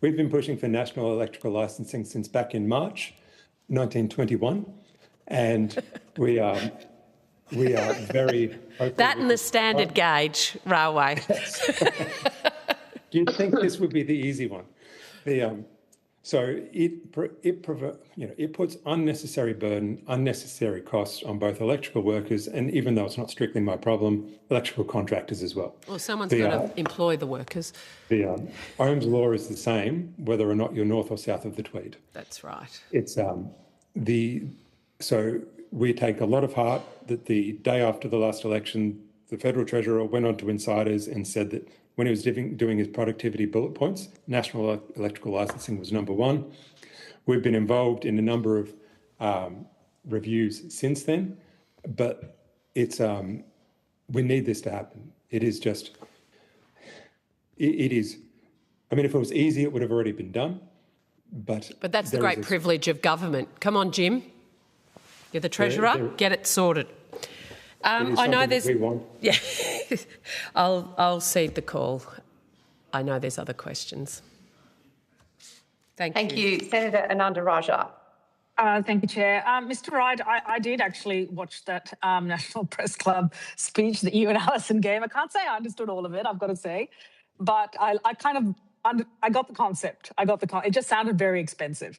We've been pushing for national electrical licensing since back in March 1921, and we are very open. That and the standard gauge railway. You'd think this would be the easy one. So it puts unnecessary burden, unnecessary costs on both electrical workers and, even though it's not strictly my problem, electrical contractors as well. Well, someone's got to employ the workers. The Ohm's law is the same, whether or not you're north or south of the Tweed. That's right. It's so we take a lot of heart that the day after the last election, the Federal Treasurer went on to Insiders and said that when he was doing his productivity bullet points, national electrical licensing was number one. We've been involved in a number of reviews since then, but it's we need this to happen. It is just, it is, I mean, if it was easy, it would have already been done. But that's the great privilege of government. Come on, Jim. You're the Treasurer. Get it sorted. I know there's. Yeah, I'll cede the call. I know there's other questions. Thank you. Senator Ananda Raja. Thank you, Chair. Mr. Wright, I did actually watch that National Press Club speech that you and Alison gave. I can't say I understood all of it, I've got to say, but I got the concept. It just sounded very expensive.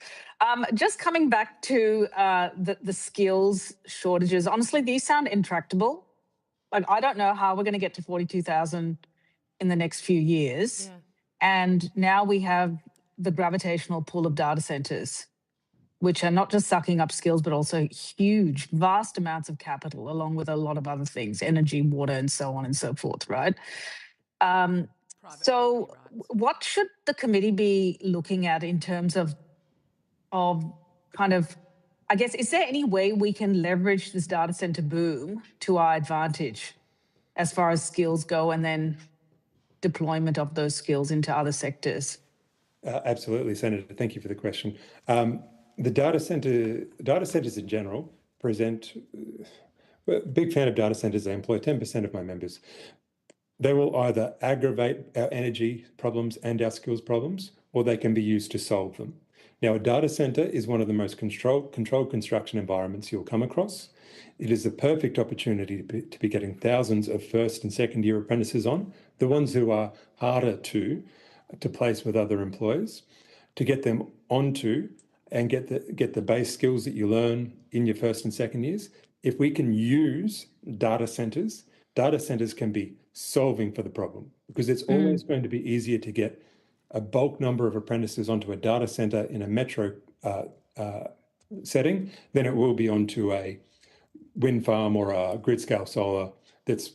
Just coming back to the skills shortages, honestly, these sound intractable. Like, I don't know how we're going to get to 42,000 in the next few years. Yeah. And now we have the gravitational pull of data centers, which are not just sucking up skills, but also huge, vast amounts of capital, along with a lot of other things, energy, water, and so on and so forth, right? So what should the committee be looking at in terms of kind of, I guess, is there any way we can leverage this data center boom to our advantage as far as skills go, and then deployment of those skills into other sectors? Absolutely, Senator. Thank you for the question. The data centers in general present, big fan of data centers. They employ 10% of my members. They will either aggravate our energy problems and our skills problems, or they can be used to solve them. Now, a data center is one of the most controlled construction environments you'll come across. It is the perfect opportunity to be getting thousands of first and second year apprentices on, the ones who are harder to place with other employers, to get them onto and get the base skills that you learn in your first and second years. If we can use data centers can be solving for the problem, because it's always going to be easier to get a bulk number of apprentices onto a data center in a metro setting than it will be onto a wind farm or a grid scale solar that's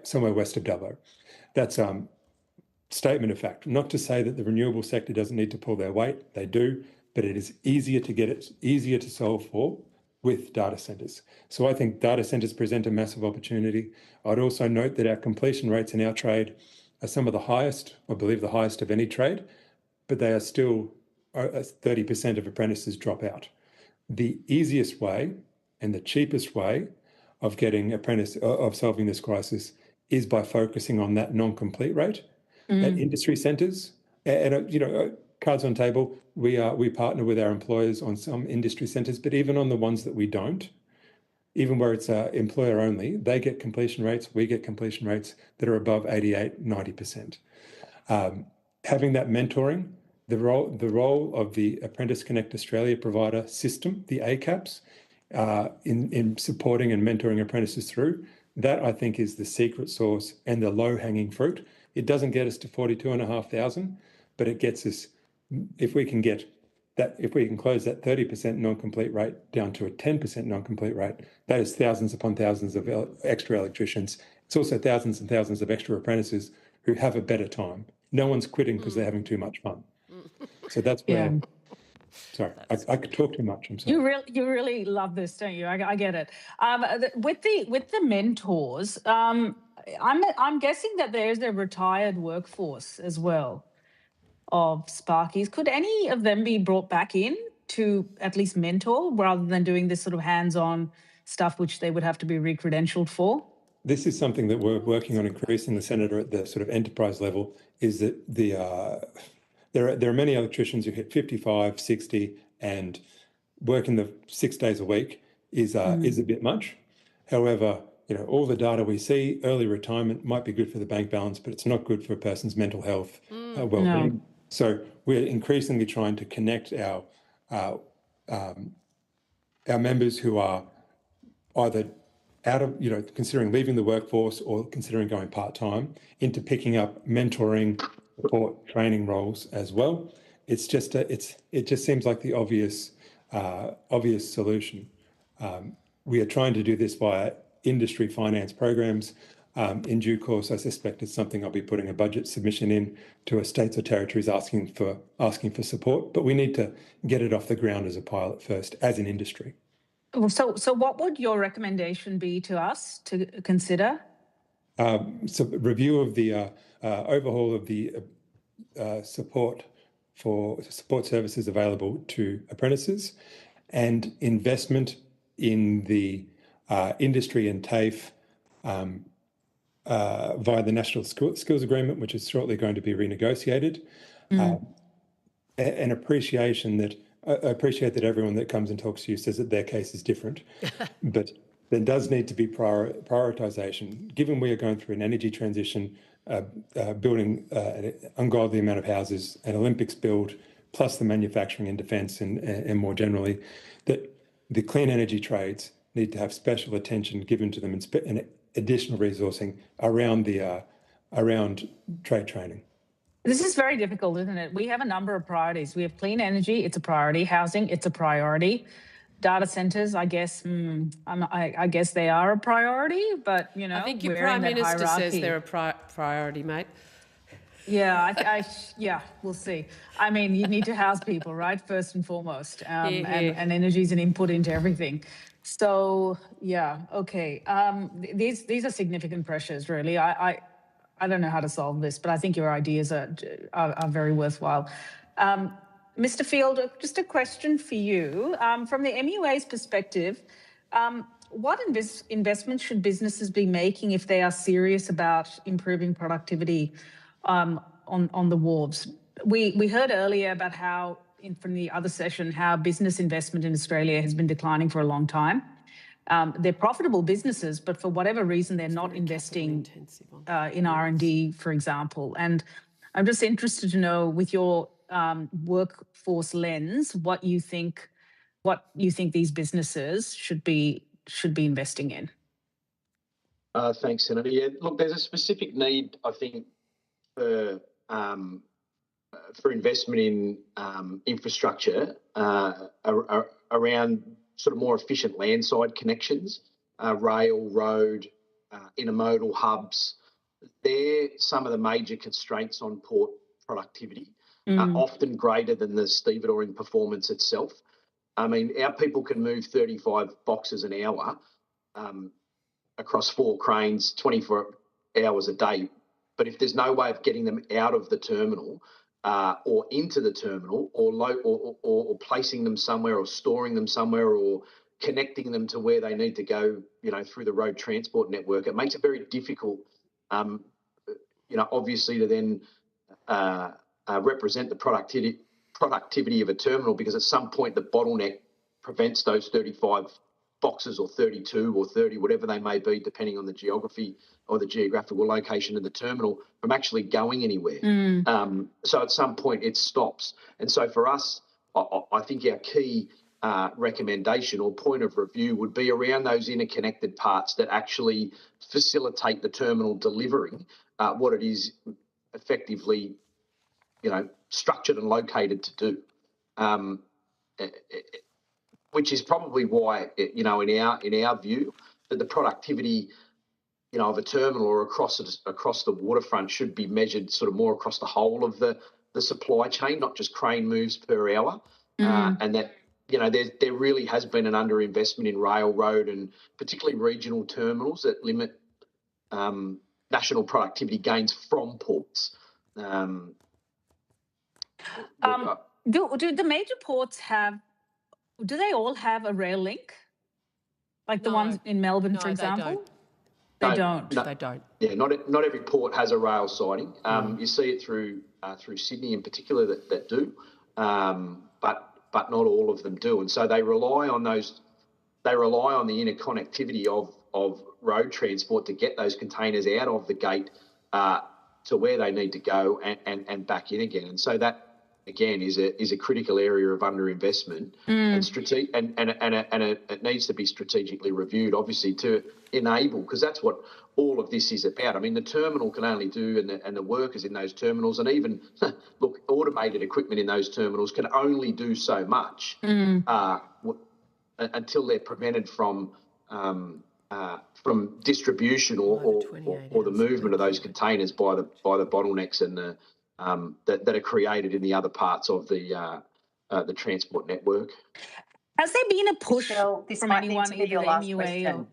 somewhere west of Dubbo. That's statement of fact. Not to say that the renewable sector doesn't need to pull their weight, they do, but it is easier to get it, easier to solve for with data centers. So I think data centers present a massive opportunity. I'd also note that our completion rates in our trade are some of the highest, I believe the highest of any trade, but they are still 30% of apprentices drop out. The easiest way and the cheapest way of solving this crisis is by focusing on that non-complete rate at industry centres. And cards on table, we partner with our employers on some industry centres, but even on the ones that we don't, even where it's employer only, they get completion rates, we get completion rates that are above 88, 90%. Having that mentoring, the role of the Apprentice Connect Australia provider system, the ACAPs, in supporting and mentoring apprentices through, that I think is the secret sauce and the low-hanging fruit. It doesn't get us to 42,500, but it gets us, if we can close that 30% non-complete rate down to a 10% non-complete rate, that is thousands upon thousands of extra electricians. It's also thousands and thousands of extra apprentices who have a better time. No one's quitting because they're having too much fun. So that's where. Yeah. Sorry, I could talk too much. I'm sorry. You really love this, don't you? I get it. With the mentors, I'm guessing that there's a retired workforce as well of Sparkies. Could any of them be brought back in to at least mentor, rather than doing this sort of hands-on stuff which they would have to be re-credentialed for? This is something that we're working on increasing, the Senator, at the sort of enterprise level, is that there are many electricians who hit 55, 60 and working the 6 days a week is a bit much. However, all the data we see, early retirement might be good for the bank balance, but it's not good for a person's mental health well-being. No. So we're increasingly trying to connect our members who are either out of, considering leaving the workforce or considering going part-time, into picking up mentoring, support, training roles as well. It's just it just seems like the obvious solution. We are trying to do this via industry finance programs. In due course, I suspect it's something I'll be putting a budget submission in to a states or territories asking for support. But we need to get it off the ground as a pilot first, as an industry. So what would your recommendation be to us to consider? So review of the overhaul of the support services available to apprentices, and investment in the industry and TAFE via the National Skills Agreement, which is shortly going to be renegotiated. An appreciation that I appreciate that everyone that comes and talks to you says that their case is different, but there does need to be prioritisation. Given we are going through an energy transition, building an ungodly amount of houses, an Olympics build, plus the manufacturing and defence and more generally, that the clean energy trades need to have special attention given to them and additional resourcing around trade training. This is very difficult, isn't it? We have a number of priorities. We have clean energy, it's a priority. Housing, it's a priority. Data centers, I guess, I guess they are a priority, but I think your we're Prime in that Minister hierarchy. says they're a priority, mate. Yeah, yeah, we'll see. I mean, you need to house people, right? First and foremost, and energy is an input into everything. So yeah, okay. These are significant pressures, really. I don't know how to solve this, but I think your ideas are very worthwhile. Mr. Field, just a question for you. From the MUA's perspective, what investments should businesses be making if they are serious about improving productivity on the wharves? We heard earlier about how, from the other session, how business investment in Australia has been declining for a long time. They're profitable businesses, but for whatever reason, they're not investing in R&D, for example. And I'm just interested to know, with your workforce lens, what you think these businesses should be investing in. Thanks, Senator. Yeah, look, there's a specific need, I think, for investment in infrastructure around sort of more efficient landside connections, rail, road, intermodal hubs. They're some of the major constraints on port productivity, often greater than the stevedoring performance itself. I mean, our people can move 35 boxes an hour across 4 cranes, 24 hours a day. But if there's no way of getting them out of the terminal or into the terminal, or placing them somewhere, or storing them somewhere, or connecting them to where they need to go, through the road transport network, it makes it very difficult, obviously, to then represent the productivity of a terminal, because at some point the bottleneck prevents those 35 boxes, or 32 or 30, whatever they may be, depending on the geography or the geographical location of the terminal, from actually going anywhere. So at some point it stops. And so for us, I think our key recommendation or point of review would be around those interconnected parts that actually facilitate the terminal delivering what it is effectively, structured and located to do. Which is probably why, in our view, that the productivity, of a terminal or across the waterfront should be measured sort of more across the whole of the supply chain, not just crane moves per hour. And that, there really has been an underinvestment in rail, road, and particularly regional terminals that limit national productivity gains from ports. Do the major ports do they all have a rail link? Like the ones in Melbourne, for example? They don't. They don't. Yeah, not every port has a rail siding. You see it through Sydney in particular that do, but not all of them do. And so they rely on those. They rely on the interconnectivity of road transport to get those containers out of the gate to where they need to go and back in again. And so that, again, is a critical area of underinvestment, and it needs to be strategically reviewed, obviously, to enable, because that's what all of this is about. I mean, the terminal can only do, and the workers in those terminals, and even look, automated equipment in those terminals can only do so much until they're prevented from distribution or the movement of those containers by the bottlenecks and the that are created in the other parts of the transport network. Has there been a push this from might anyone, need to be your last MUA question. or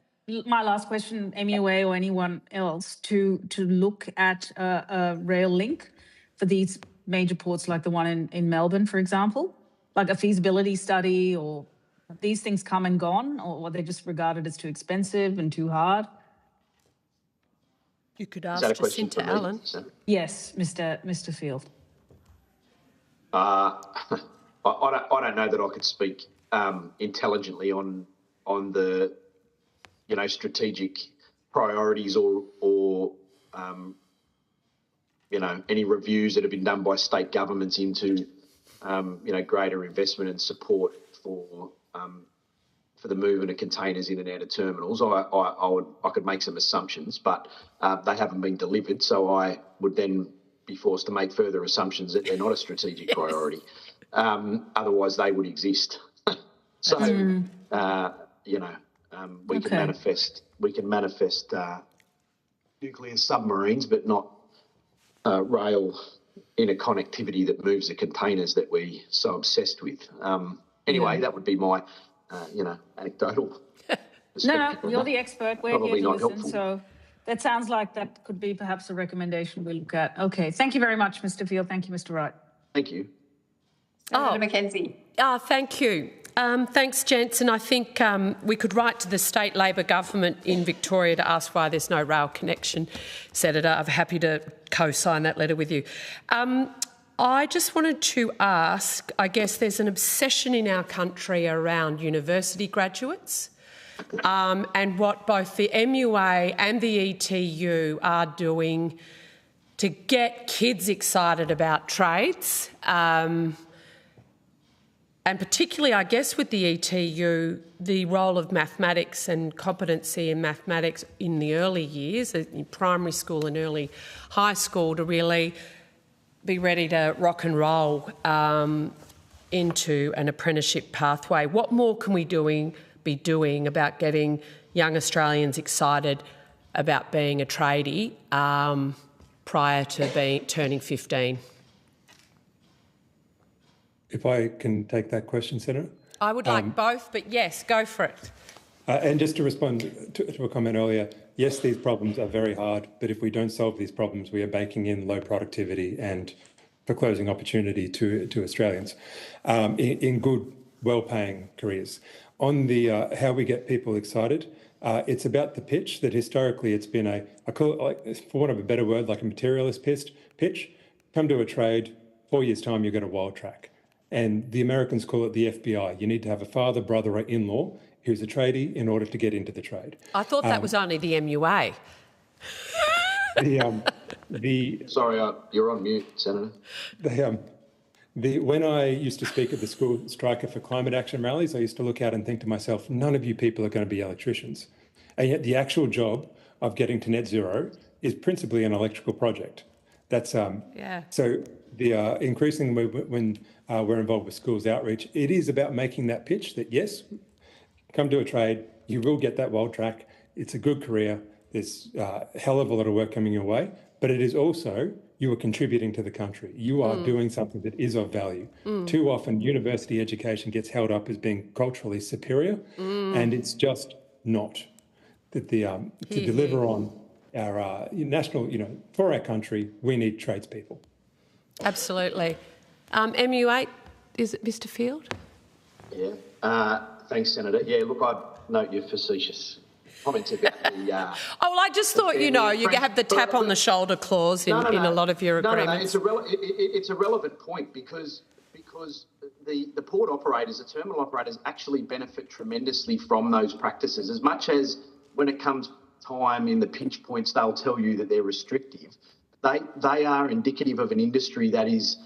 my last question, MUA or anyone else, to look at a rail link for these major ports like the one in Melbourne, for example, like a feasibility study, or these things come and gone, or are they just regarded as too expensive and too hard? You could ask Jacinta Allen. Yes, Mr. Field. I don't know that I could speak intelligently on the strategic priorities or any reviews that have been done by state governments into greater investment and support for the movement of containers in and out of terminals. I could make some assumptions, but they haven't been delivered. So I would then, be forced to make further assumptions that they're not a strategic priority. Otherwise, they would exist. So, we can manifest nuclear submarines, but not rail interconnectivity that moves the containers that we're so obsessed with. That would be my, anecdotal. No, you're the expert. We're Probably here to not listen. helpful. So that sounds like that could be perhaps a recommendation we'll look at. Okay. Thank you very much, Mr. Field. Thank you, Mr. Wright. Thank you. Senator Mackenzie. Thank you. Thanks, gents. And I think we could write to the state Labor government in Victoria to ask why there's no rail connection. Senator, I'm happy to co-sign that letter with you. I just wanted to ask, I guess there's an obsession in our country around university graduates and what both the MUA and the ETU are doing to get kids excited about trades. And particularly, I guess, with the ETU, the role of mathematics and competency in mathematics in the early years, in primary school and early high school, to really be ready to rock and roll into an apprenticeship pathway. What more can we be doing about getting young Australians excited about being a tradie prior to turning 15? If I can take that question, Senator? I would like both, but yes, go for it. And just to respond to a comment earlier, yes, these problems are very hard, but if we don't solve these problems, we are baking in low productivity and foreclosing opportunity to Australians in good, well-paying careers. On the how we get people excited, it's about the pitch that historically it's been I call it, like, for want of a better word, like a materialist pitch. Come to a trade, 4 years' time, you get a wild track. And the Americans call it the FBI. You need to have a father, brother, or in-law who's a tradie in order to get into the trade. I thought that was only the MUA. Sorry, you're on mute, Senator. When I used to speak at the school striker for climate action rallies, I used to look out and think to myself, none of you people are going to be electricians. And yet the actual job of getting to net zero is principally an electrical project. That's so increasingly when we're involved with schools outreach, it is about making that pitch that yes, come to a trade, you will get that wild track. It's a good career. There's a hell of a lot of work coming your way, but it is also you are contributing to the country. You are doing something that is of value. Too often, university education gets held up as being culturally superior, and it's just not. That to deliver on our national, for our country, we need tradespeople. Absolutely. MU8, is it Mr. Field? Yeah. Thanks, Senator. Yeah, look, I note your facetious comments about the... I just thought, you have the tap on the shoulder clause in a lot of your agreements. It's a relevant point because the port operators, the terminal operators actually benefit tremendously from those practices. As much as when it comes time in the pinch points, they'll tell you that they're restrictive. They are indicative of an industry that is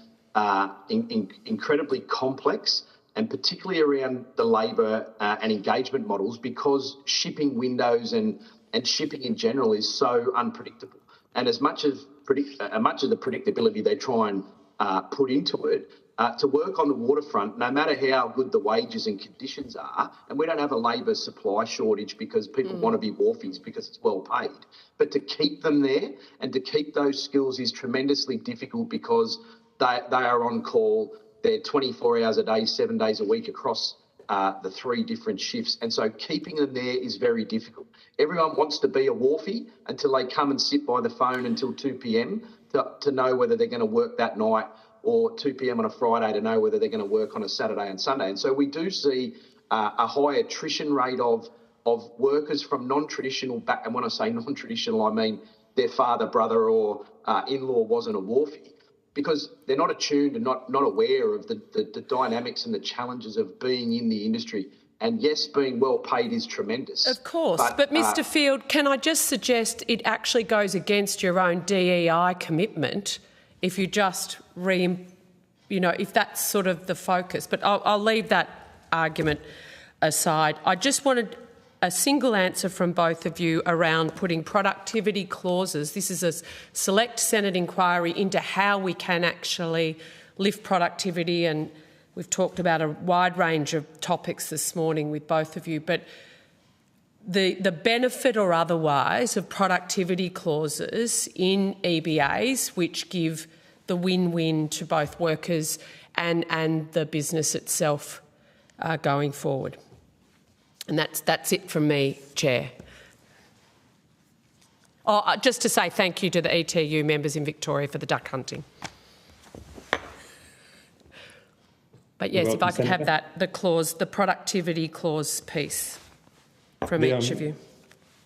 incredibly complex, and particularly around the labour and engagement models, because shipping windows and shipping in general is so unpredictable. And as much of the predictability they try and put into it, to work on the waterfront, no matter how good the wages and conditions are, and we don't have a labour supply shortage because people want to be wharfies because it's well paid, but to keep them there and to keep those skills is tremendously difficult because they are on call. They're 24 hours a day, 7 days a week across the 3 different shifts. And so keeping them there is very difficult. Everyone wants to be a wharfie until they come and sit by the phone until 2 p.m. to know whether they're going to work that night, or 2 p.m. on a Friday to know whether they're going to work on a Saturday and Sunday. And so we do see a high attrition rate of workers from non-traditional and when I say non-traditional, I mean their father, brother or in-law wasn't a wharfie, because they're not attuned and not aware of the dynamics and the challenges of being in the industry. And yes, being well paid is tremendous. Of course. But Mr. Field, can I just suggest it actually goes against your own DEI commitment if you just if that's sort of the focus. But I'll leave that argument aside. I just wanted a single answer from both of you around putting productivity clauses. This is a select Senate inquiry into how we can actually lift productivity, and we've talked about a wide range of topics this morning with both of you, but the benefit or otherwise of productivity clauses in EBAs, which give the win-win to both workers and the business itself going forward. And that's it from me, Chair. Oh, just to say thank you to the ETU members in Victoria for the duck hunting. But yes, if I could have that, the productivity clause piece from each of you.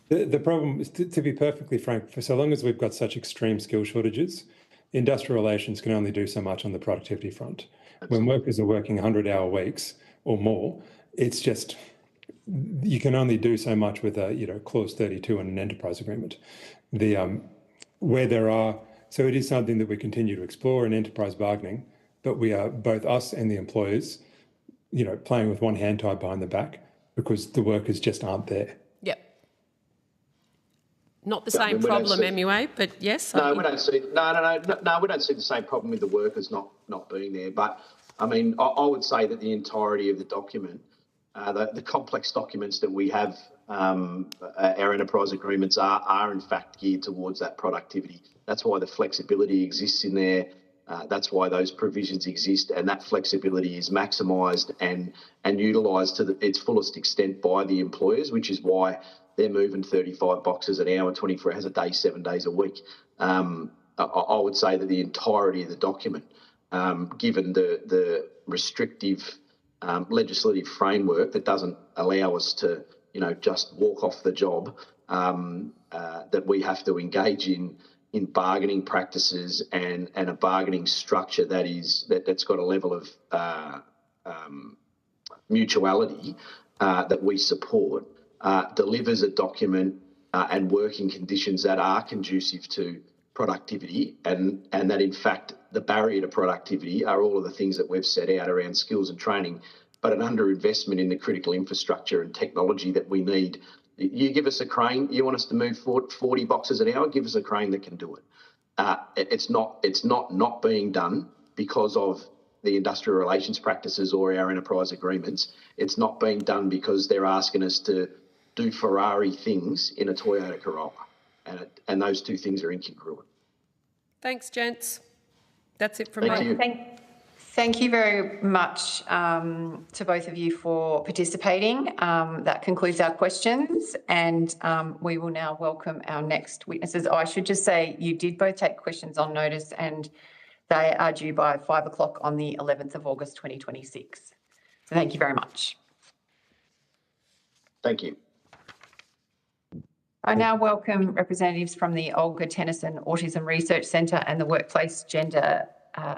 The problem is, to be perfectly frank, for so long as we've got such extreme skill shortages, industrial relations can only do so much on the productivity front. When workers are working 100-hour weeks or more, it's just, you can only do so much with a clause 32 in an enterprise agreement. Where there are, so it is something that we continue to explore in enterprise bargaining, but we are, both us and the employers, playing with one hand tied behind the back because the workers just aren't there. Yep. Not the same problem, MUA, but yes. No, we don't see. No. We don't see the same problem with the workers not being there. But I mean, I would say that the entirety of the document, the complex documents that we have, our enterprise agreements are in fact geared towards that productivity. That's why the flexibility exists in there. That's why those provisions exist, and that flexibility is maximised and utilised to its fullest extent by the employers, which is why they're moving 35 boxes an hour, 24 hours a day, 7 days a week. I would say that the entirety of the document, given the restrictive legislative framework that doesn't allow us to, just walk off the job, that we have to engage in bargaining practices and a bargaining structure that's got a level of mutuality that we support, delivers a document and working conditions that are conducive to productivity, and that in fact the barrier to productivity are all of the things that we've set out around skills and training, but an underinvestment in the critical infrastructure and technology that we need. You give us a crane, you want us to move 40 boxes an hour, give us a crane that can do it. It's not being done because of the industrial relations practices or our enterprise agreements. It's not being done because they're asking us to do Ferrari things in a Toyota Corolla. And those two things are incongruent. Thanks, gents. That's it from me. Thank you very much to both of you for participating. That concludes our questions, and we will now welcome our next witnesses. I should just say you did both take questions on notice, and they are due by 5 o'clock on the 11th of August 2026. So thank you very much. Thank you. I now welcome representatives from the Olga Tennyson Autism Research Centre and the Workplace Gender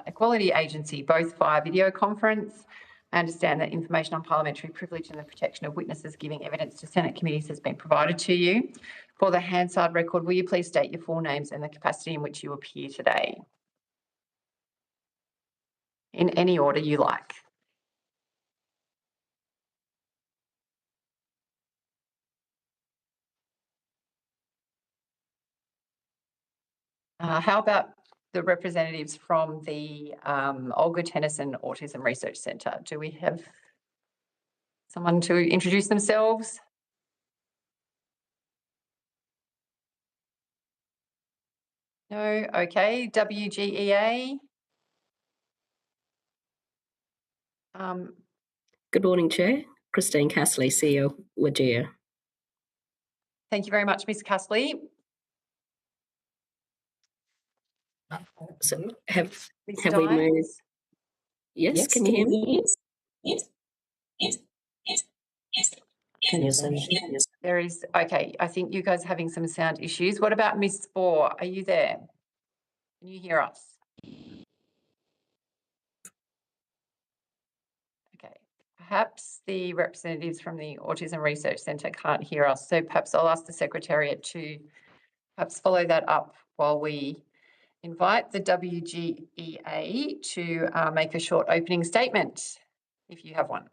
Equality Agency, both via video conference. I understand that information on parliamentary privilege and the protection of witnesses giving evidence to Senate committees has been provided to you. For the Hansard record, will you please state your full names and the capacity in which you appear today? In any order you like. How about the representatives from the Olga Tennyson Autism Research Centre? Do we have someone to introduce themselves? No? Okay. WGEA? Good morning, Chair. Christine Castley, CEO, WGEA. Thank you very much, Ms Castley. So have we moved? Yes, can you hear me? Yes. Can you see? There is, okay, I think you guys are having some sound issues. What about Ms Spohr? Are you there? Can you hear us? Okay, perhaps the representatives from the Autism Research Centre can't hear us, so perhaps I'll ask the Secretariat to perhaps follow that up while we invite the WGEA to make a short opening statement, if you have one.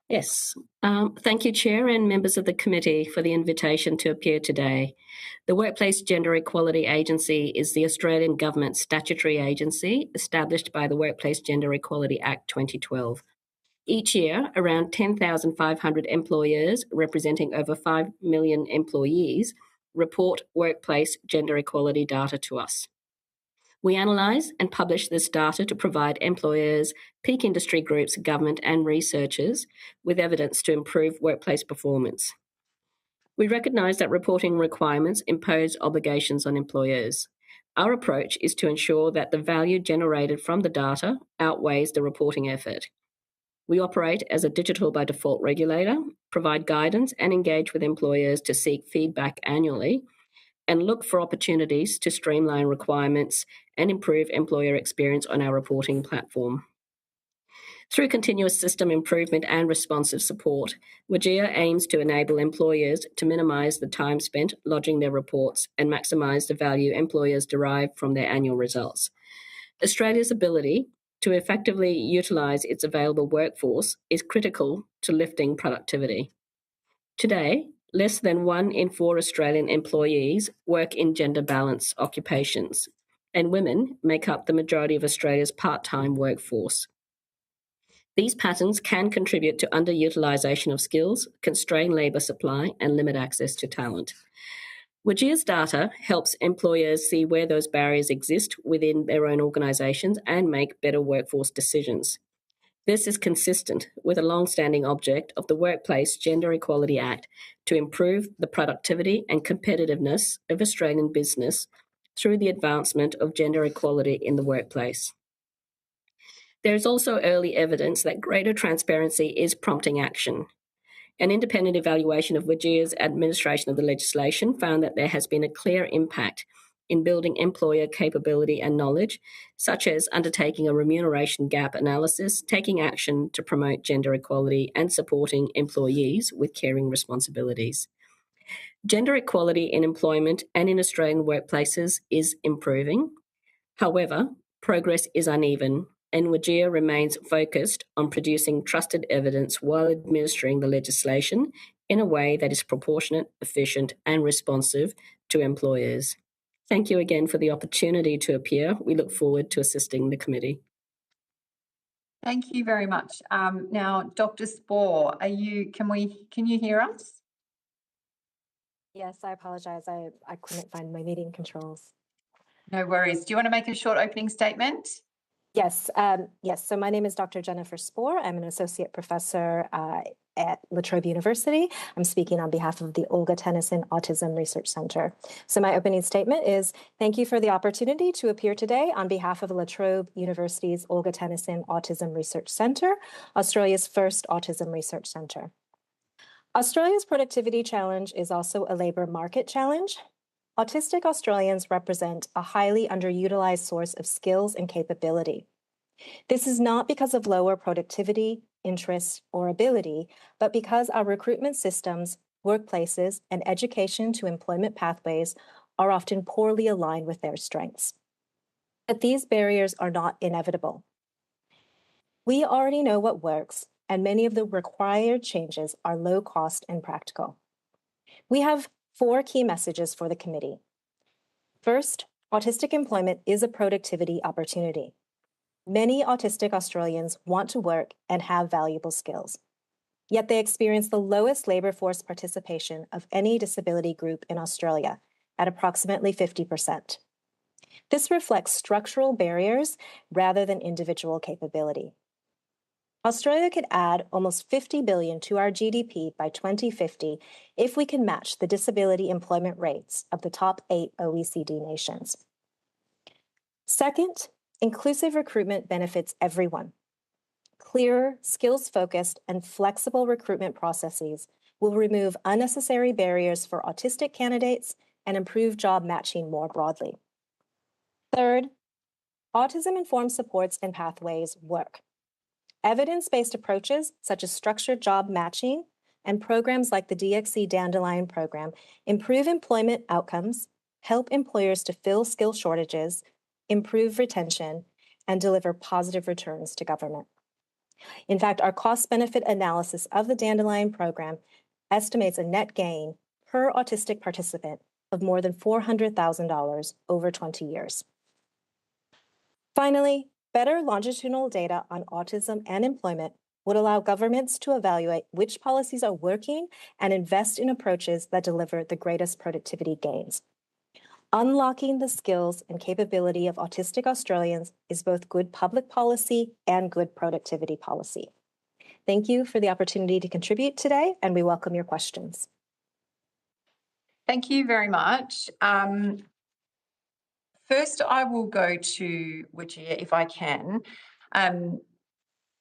Yes. Thank you, Chair and members of the committee, for the invitation to appear today. The Workplace Gender Equality Agency is the Australian Government statutory agency established by the Workplace Gender Equality Act 2012. Each year, around 10,500 employers representing over 5 million employees report workplace gender equality data to us. We analyse and publish this data to provide employers, peak industry groups, government and researchers with evidence to improve workplace performance. We recognise that reporting requirements impose obligations on employers. Our approach is to ensure that the value generated from the data outweighs the reporting effort. We operate as a digital by default regulator, provide guidance and engage with employers to seek feedback annually, and look for opportunities to streamline requirements and improve employer experience on our reporting platform. Through continuous system improvement and responsive support, WGEA aims to enable employers to minimise the time spent lodging their reports and maximise the value employers derive from their annual results. Australia's ability to effectively utilise its available workforce is critical to lifting productivity. Today, less than 1 in 4 Australian employees work in gender-balanced occupations, and women make up the majority of Australia's part-time workforce. These patterns can contribute to underutilisation of skills, constrain labour supply, and limit access to talent. WGEA's data helps employers see where those barriers exist within their own organisations and make better workforce decisions. This is consistent with a long-standing object of the Workplace Gender Equality Act to improve the productivity and competitiveness of Australian business through the advancement of gender equality in the workplace. There is also early evidence that greater transparency is prompting action. An independent evaluation of WGEA's administration of the legislation found that there has been a clear impact in building employer capability and knowledge, such as undertaking a remuneration gap analysis, taking action to promote gender equality, and supporting employees with caring responsibilities. Gender equality in employment and in Australian workplaces is improving. However, progress is uneven, and WGEA remains focused on producing trusted evidence while administering the legislation in a way that is proportionate, efficient, and responsive to employers. Thank you again for the opportunity to appear. We look forward to assisting the committee. Thank you very much. Now, Dr. Spohr, can you hear us? Yes, I apologize. I couldn't find my meeting controls. No worries. Do you want to make a short opening statement? Yes. So my name is Dr. Jennifer Spohr. I'm an associate professor at La Trobe University. I'm speaking on behalf of the Olga Tennyson Autism Research Center. So my opening statement is, thank you for the opportunity to appear today on behalf of La Trobe University's Olga Tennyson Autism Research Center, Australia's first autism research center. Australia's productivity challenge is also a labour market challenge. Autistic Australians represent a highly underutilized source of skills and capability. This is not because of lower productivity, interest, or ability, but because our recruitment systems, workplaces, and education to employment pathways are often poorly aligned with their strengths. But these barriers are not inevitable. We already know what works, and many of the required changes are low cost and practical. We have 4 key messages for the committee. First, autistic employment is a productivity opportunity. Many autistic Australians want to work and have valuable skills, yet they experience the lowest labour force participation of any disability group in Australia at approximately 50%. This reflects structural barriers rather than individual capability. Australia could add almost $50 billion to our GDP by 2050 if we can match the disability employment rates of the top 8 OECD nations. Second, inclusive recruitment benefits everyone. Clearer, skills-focused, and flexible recruitment processes will remove unnecessary barriers for autistic candidates and improve job matching more broadly. Third, autism-informed supports and pathways work. Evidence-based approaches, such as structured job matching and programs like the DXC Dandelion program, improve employment outcomes, help employers to fill skill shortages, improve retention, and deliver positive returns to government. In fact, our cost-benefit analysis of the Dandelion program estimates a net gain per autistic participant of more than $400,000 over 20 years. Finally, better longitudinal data on autism and employment would allow governments to evaluate which policies are working and invest in approaches that deliver the greatest productivity gains. Unlocking the skills and capability of autistic Australians is both good public policy and good productivity policy. Thank you for the opportunity to contribute today, and we welcome your questions. Thank you very much. First, I will go to Wajir, if I can.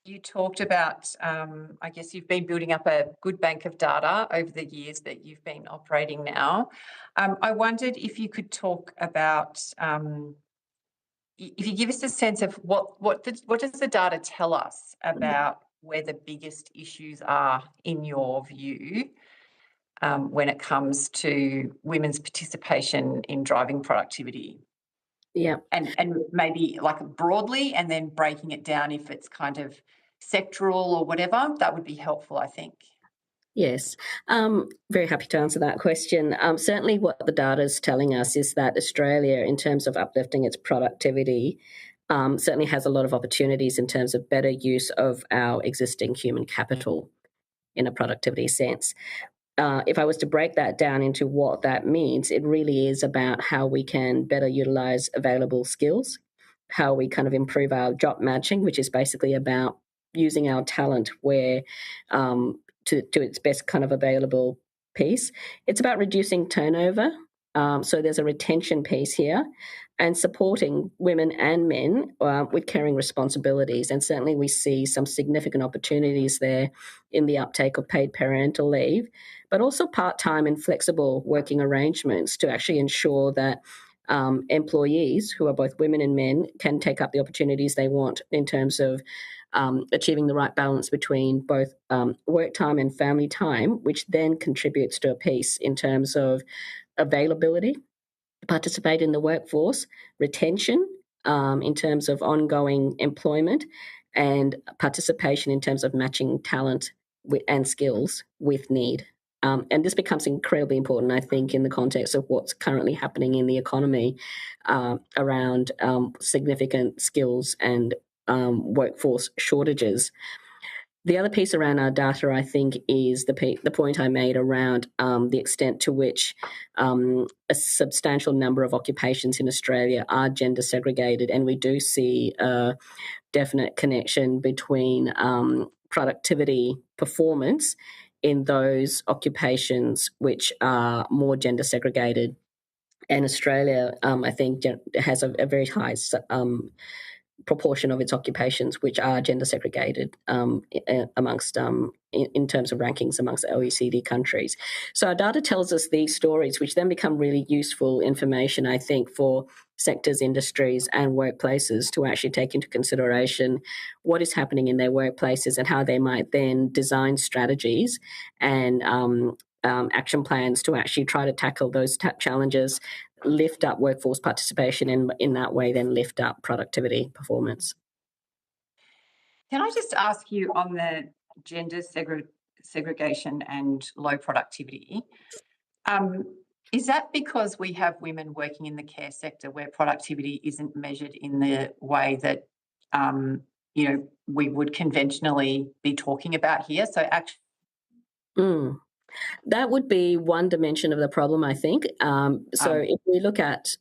You talked about, I guess you've been building up a good bank of data over the years that you've been operating now. I wondered if you could talk about, if you give us a sense of what does the data tell us about where the biggest issues are in your view when it comes to women's participation in driving productivity? Yeah. And maybe like broadly, and then breaking it down if it's kind of sectoral or whatever, that would be helpful, I think. Yes, very happy to answer that question. Certainly what the data is telling us is that Australia, in terms of uplifting its productivity, certainly has a lot of opportunities in terms of better use of our existing human capital in a productivity sense. If I was to break that down into what that means, it really is about how we can better utilize available skills, how we kind of improve our job matching, which is basically about using our talent where to its best kind of available piece. It's about reducing turnover. So there's a retention piece here, and supporting women and men with caring responsibilities. And certainly we see some significant opportunities there in the uptake of paid parental leave, but also part-time and flexible working arrangements to actually ensure that employees who are both women and men can take up the opportunities they want in terms of achieving the right balance between both work time and family time, which then contributes to a piece in terms of availability, participate in the workforce, retention in terms of ongoing employment, and participation in terms of matching talent and skills with need. And this becomes incredibly important, I think, in the context of what's currently happening in the economy around significant skills and workforce shortages. The other piece around our data, I think, is the point I made around the extent to which a substantial number of occupations in Australia are gender segregated, and we do see a definite connection between productivity performance in those occupations which are more gender segregated. And Australia, I think, has a very high proportion of its occupations which are gender segregated amongst in terms of rankings amongst OECD countries. So our data tells us these stories, which then become really useful information, I think, for sectors, industries and workplaces to actually take into consideration what is happening in their workplaces and how they might then design strategies and action plans to actually try to tackle those challenges, lift up workforce participation, and in that way then lift up productivity performance. Can I just ask you on the gender segregation and low productivity, is that because we have women working in the care sector where productivity isn't measured in the way that we would conventionally be talking about here? So actually, that would be one dimension of the problem, I think. If we look at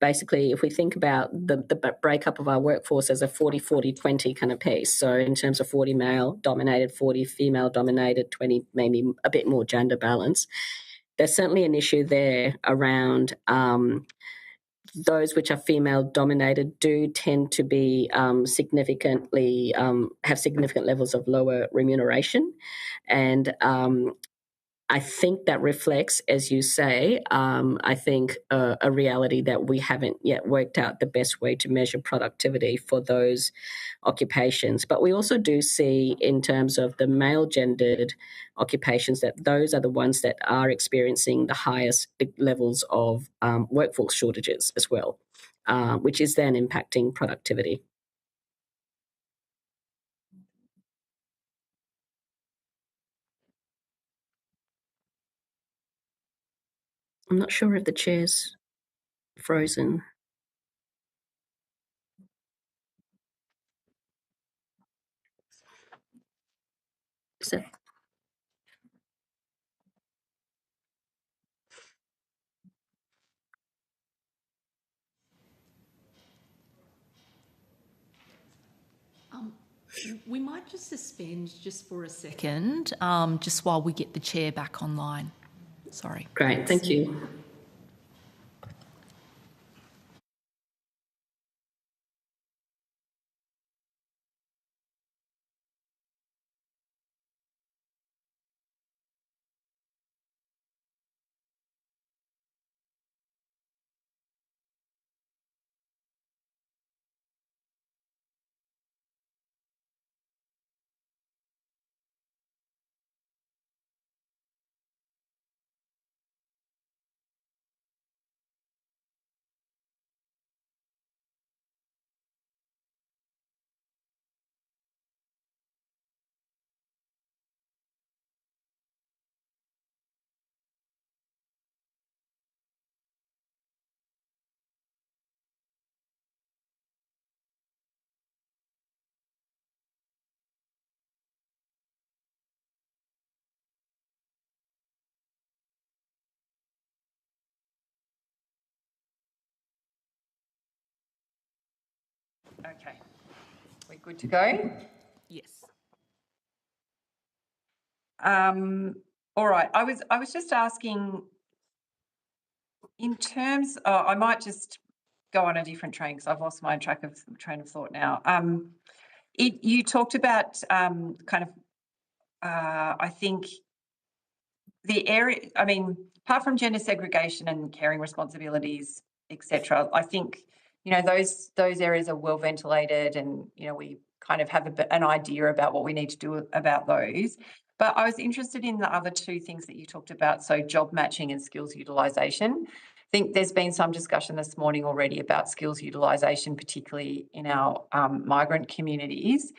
basically, if we think about the breakup of our workforce as a 40-40-20 kind of piece, so in terms of 40 male-dominated, 40 female-dominated, 20 maybe a bit more gender balance, there's certainly an issue there around those which are female-dominated do tend to be have significant levels of lower remuneration. And I think that reflects, as you say, I think a reality that we haven't yet worked out the best way to measure productivity for those occupations. But we also do see in terms of the male-gendered occupations that those are the ones that are experiencing the highest levels of workforce shortages as well, which is then impacting productivity. I'm not sure if the chair's frozen. Is it? We might just suspend just for a second, just while we get the chair back online. Sorry. Great, thank you. Okay, we're good to go? Yes. All right, I was just asking, in terms, I might just go on a different train because I've lost my train of thought now. You talked about I think the area, I mean, apart from gender segregation and caring responsibilities, etc., I think, those areas are well ventilated and, we kind of have an idea about what we need to do about those. But I was interested in the other two things that you talked about, so job matching and skills utilisation. I think there's been some discussion this morning already about skills utilisation, particularly in our migrant communities.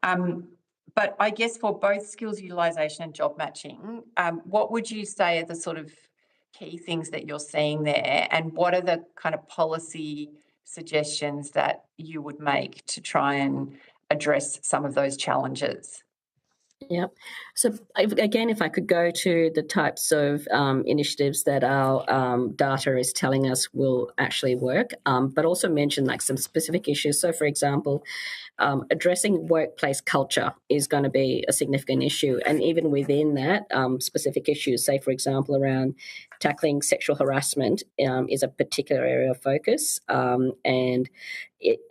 But I guess for both skills utilisation and job matching, what would you say are the sort of key things that you're seeing there? And what are the kind of policy suggestions that you would make to try and address some of those challenges? Yep. So again, if I could go to the types of initiatives that our data is telling us will actually work, but also mention like some specific issues. So for example, addressing workplace culture is going to be a significant issue. And even within that, specific issues, say, for example, around tackling sexual harassment is a particular area of focus. And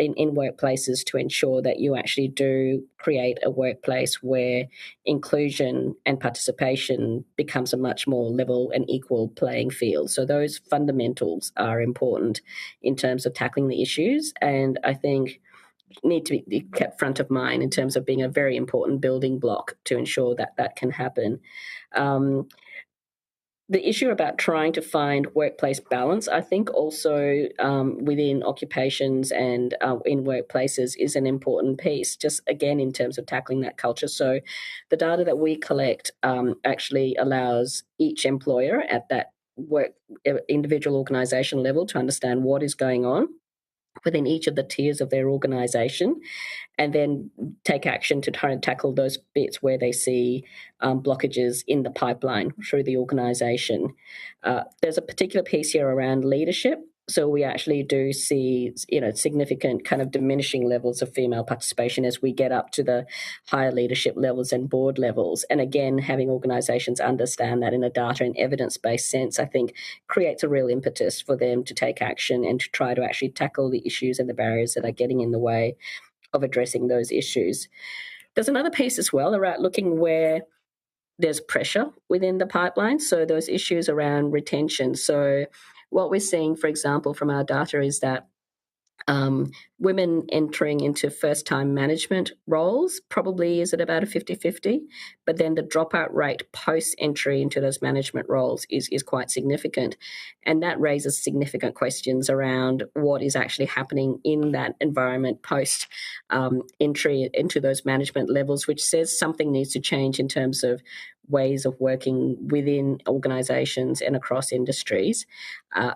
in workplaces to ensure that you actually do create a workplace where inclusion and participation becomes a much more level and equal playing field. So those fundamentals are important in terms of tackling the issues. And I think need to be kept front of mind in terms of being a very important building block to ensure that that can happen. The issue about trying to find workplace balance, I think also within occupations and in workplaces is an important piece, just again in terms of tackling that culture. So the data that we collect actually allows each employer at that work individual organisation level to understand what is going on within each of the tiers of their organisation, and then take action to try and tackle those bits where they see blockages in the pipeline through the organisation. There's a particular piece here around leadership. So we actually do see, significant kind of diminishing levels of female participation as we get up to the higher leadership levels and board levels. And again, having organisations understand that in a data and evidence-based sense, I think creates a real impetus for them to take action and to try to actually tackle the issues and the barriers that are getting in the way of addressing those issues. There's another piece as well around looking where there's pressure within the pipeline. So those issues around retention. So what we're seeing, for example, from our data is that Women entering into first-time management roles probably is at about a 50-50, but then the dropout rate post-entry into those management roles is quite significant. And that raises significant questions around what is actually happening in that environment post-entry into those management levels, which says something needs to change in terms of ways of working within organisations and across industries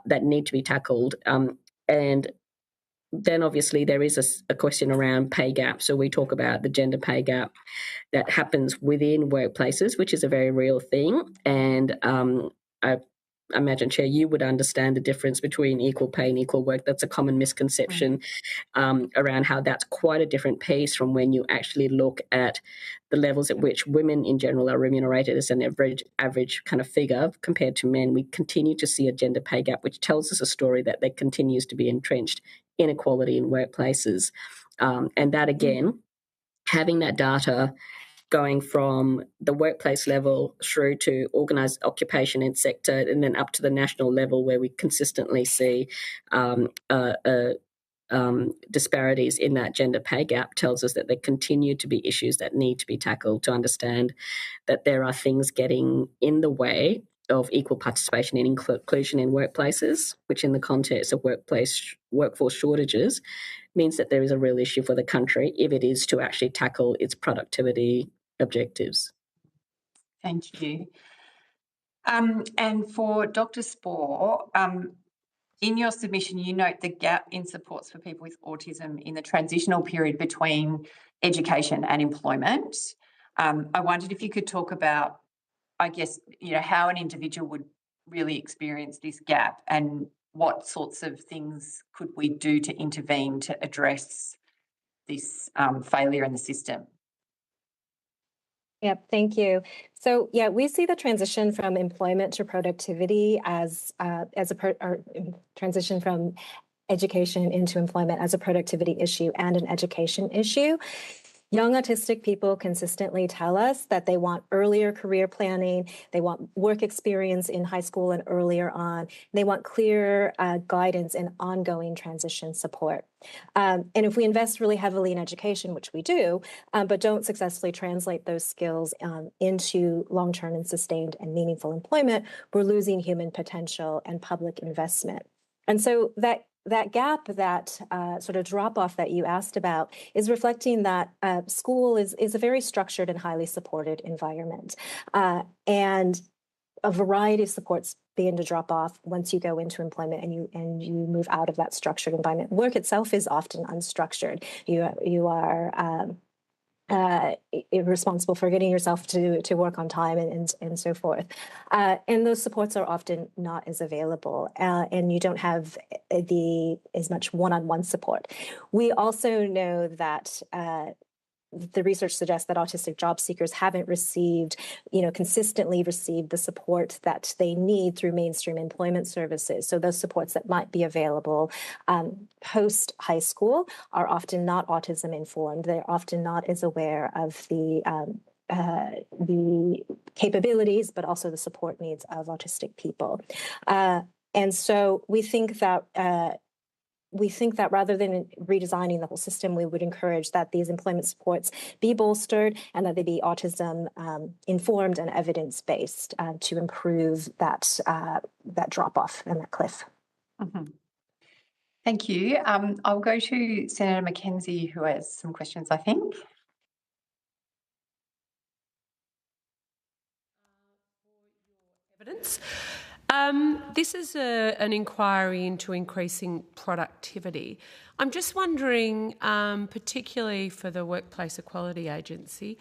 that need to be tackled. And then obviously there is a question around pay gap. So we talk about the gender pay gap that happens within workplaces, which is a very real thing. And I imagine, Chair, you would understand the difference between equal pay and equal work. That's a common misconception around how that's quite a different piece from when you actually look at the levels at which women in general are remunerated as an average kind of figure compared to men. We continue to see a gender pay gap, which tells us a story that there continues to be entrenched inequality in workplaces. And that, again, having that data going from the workplace level through to organised occupation and sector and then up to the national level where we consistently see disparities in that gender pay gap tells us that there continue to be issues that need to be tackled to understand that there are things getting in the way of equal participation and inclusion in workplaces, which in the context of workforce shortages means that there is a real issue for the country if it is to actually tackle its productivity objectives. Thank you. And for Dr. Spohr, in your submission, you note the gap in supports for people with autism in the transitional period between education and employment. I wondered if you could talk about, I guess, how an individual would really experience this gap and what sorts of things could we do to intervene to address this failure in the system. Yep, thank you. So yeah, we see the transition from employment to productivity as transition from education into employment as a productivity issue and an education issue. Young autistic people consistently tell us that they want earlier career planning, they want work experience in high school and earlier on, they want clear guidance and ongoing transition support. And if we invest really heavily in education, which we do, but don't successfully translate those skills into long-term and sustained and meaningful employment, we're losing human potential and public investment. And so that gap, that sort of drop-off that you asked about is reflecting that school is a very structured and highly supported environment. And a variety of supports begin to drop off once you go into employment and you move out of that structured environment. Work itself is often unstructured. You are responsible for getting yourself to work on time and so forth. And those supports are often not as available, and you don't have as much one-on-one support. We also know that the research suggests that autistic job seekers haven't consistently received the support that they need through mainstream employment services. So those supports that might be available post high school are often not autism informed. They're often not as aware of the capabilities, but also the support needs of autistic people. And so we think that rather than redesigning the whole system, we would encourage that these employment supports be bolstered and that they be autism informed and evidence-based to improve that drop-off and that cliff. Mm-hmm. Thank you. I'll go to Senator Mackenzie, who has some questions, I think. Evidence. This is an inquiry into increasing productivity. I'm just wondering, particularly for the Workplace Equality Agency,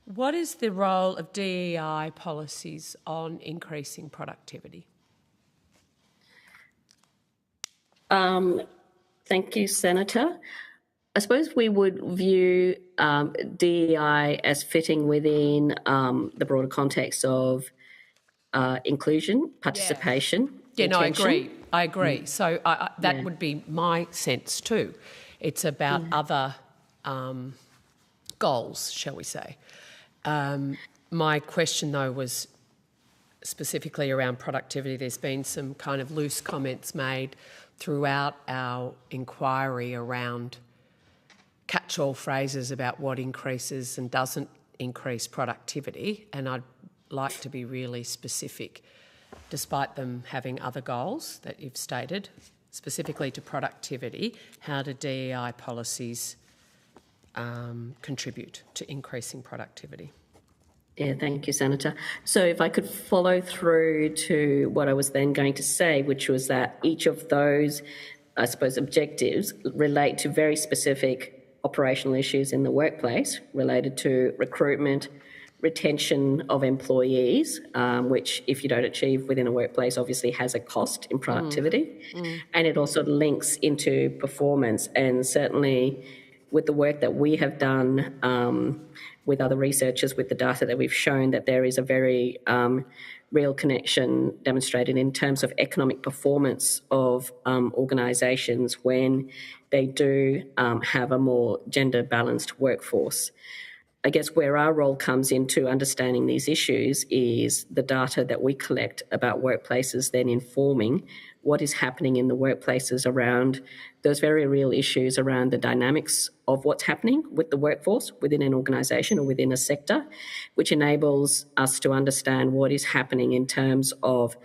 what is the role of DEI policies on increasing productivity? Thank you, Senator. I suppose we would view DEI as fitting within the broader context of inclusion, participation. Yeah, no, intention. I agree. So that would be my sense too. It's about other goals, shall we say. My question, though, was specifically around productivity. There's been some kind of loose comments made throughout our inquiry around catch-all phrases about what increases and doesn't increase productivity, and I'd like to be really specific, despite them having other goals that you've stated, specifically to productivity, how do DEI policies contribute to increasing productivity? Yeah, thank you, Senator. So if I could follow through to what I was then going to say, which was that each of those, I suppose, objectives relate to very specific operational issues in the workplace related to recruitment, retention of employees, which if you don't achieve within a workplace obviously has a cost in productivity. And it also links into performance, and certainly with the work that we have done with other researchers, with the data that we've shown, that there is a very real connection demonstrated in terms of economic performance of organisations when they do have a more gender balanced workforce. I guess where our role comes into understanding these issues is the data that we collect about workplaces then informing what is happening in the workplaces around those very real issues around the dynamics of what's happening with the workforce within an organisation or within a sector, which enables us to understand what is happening in terms of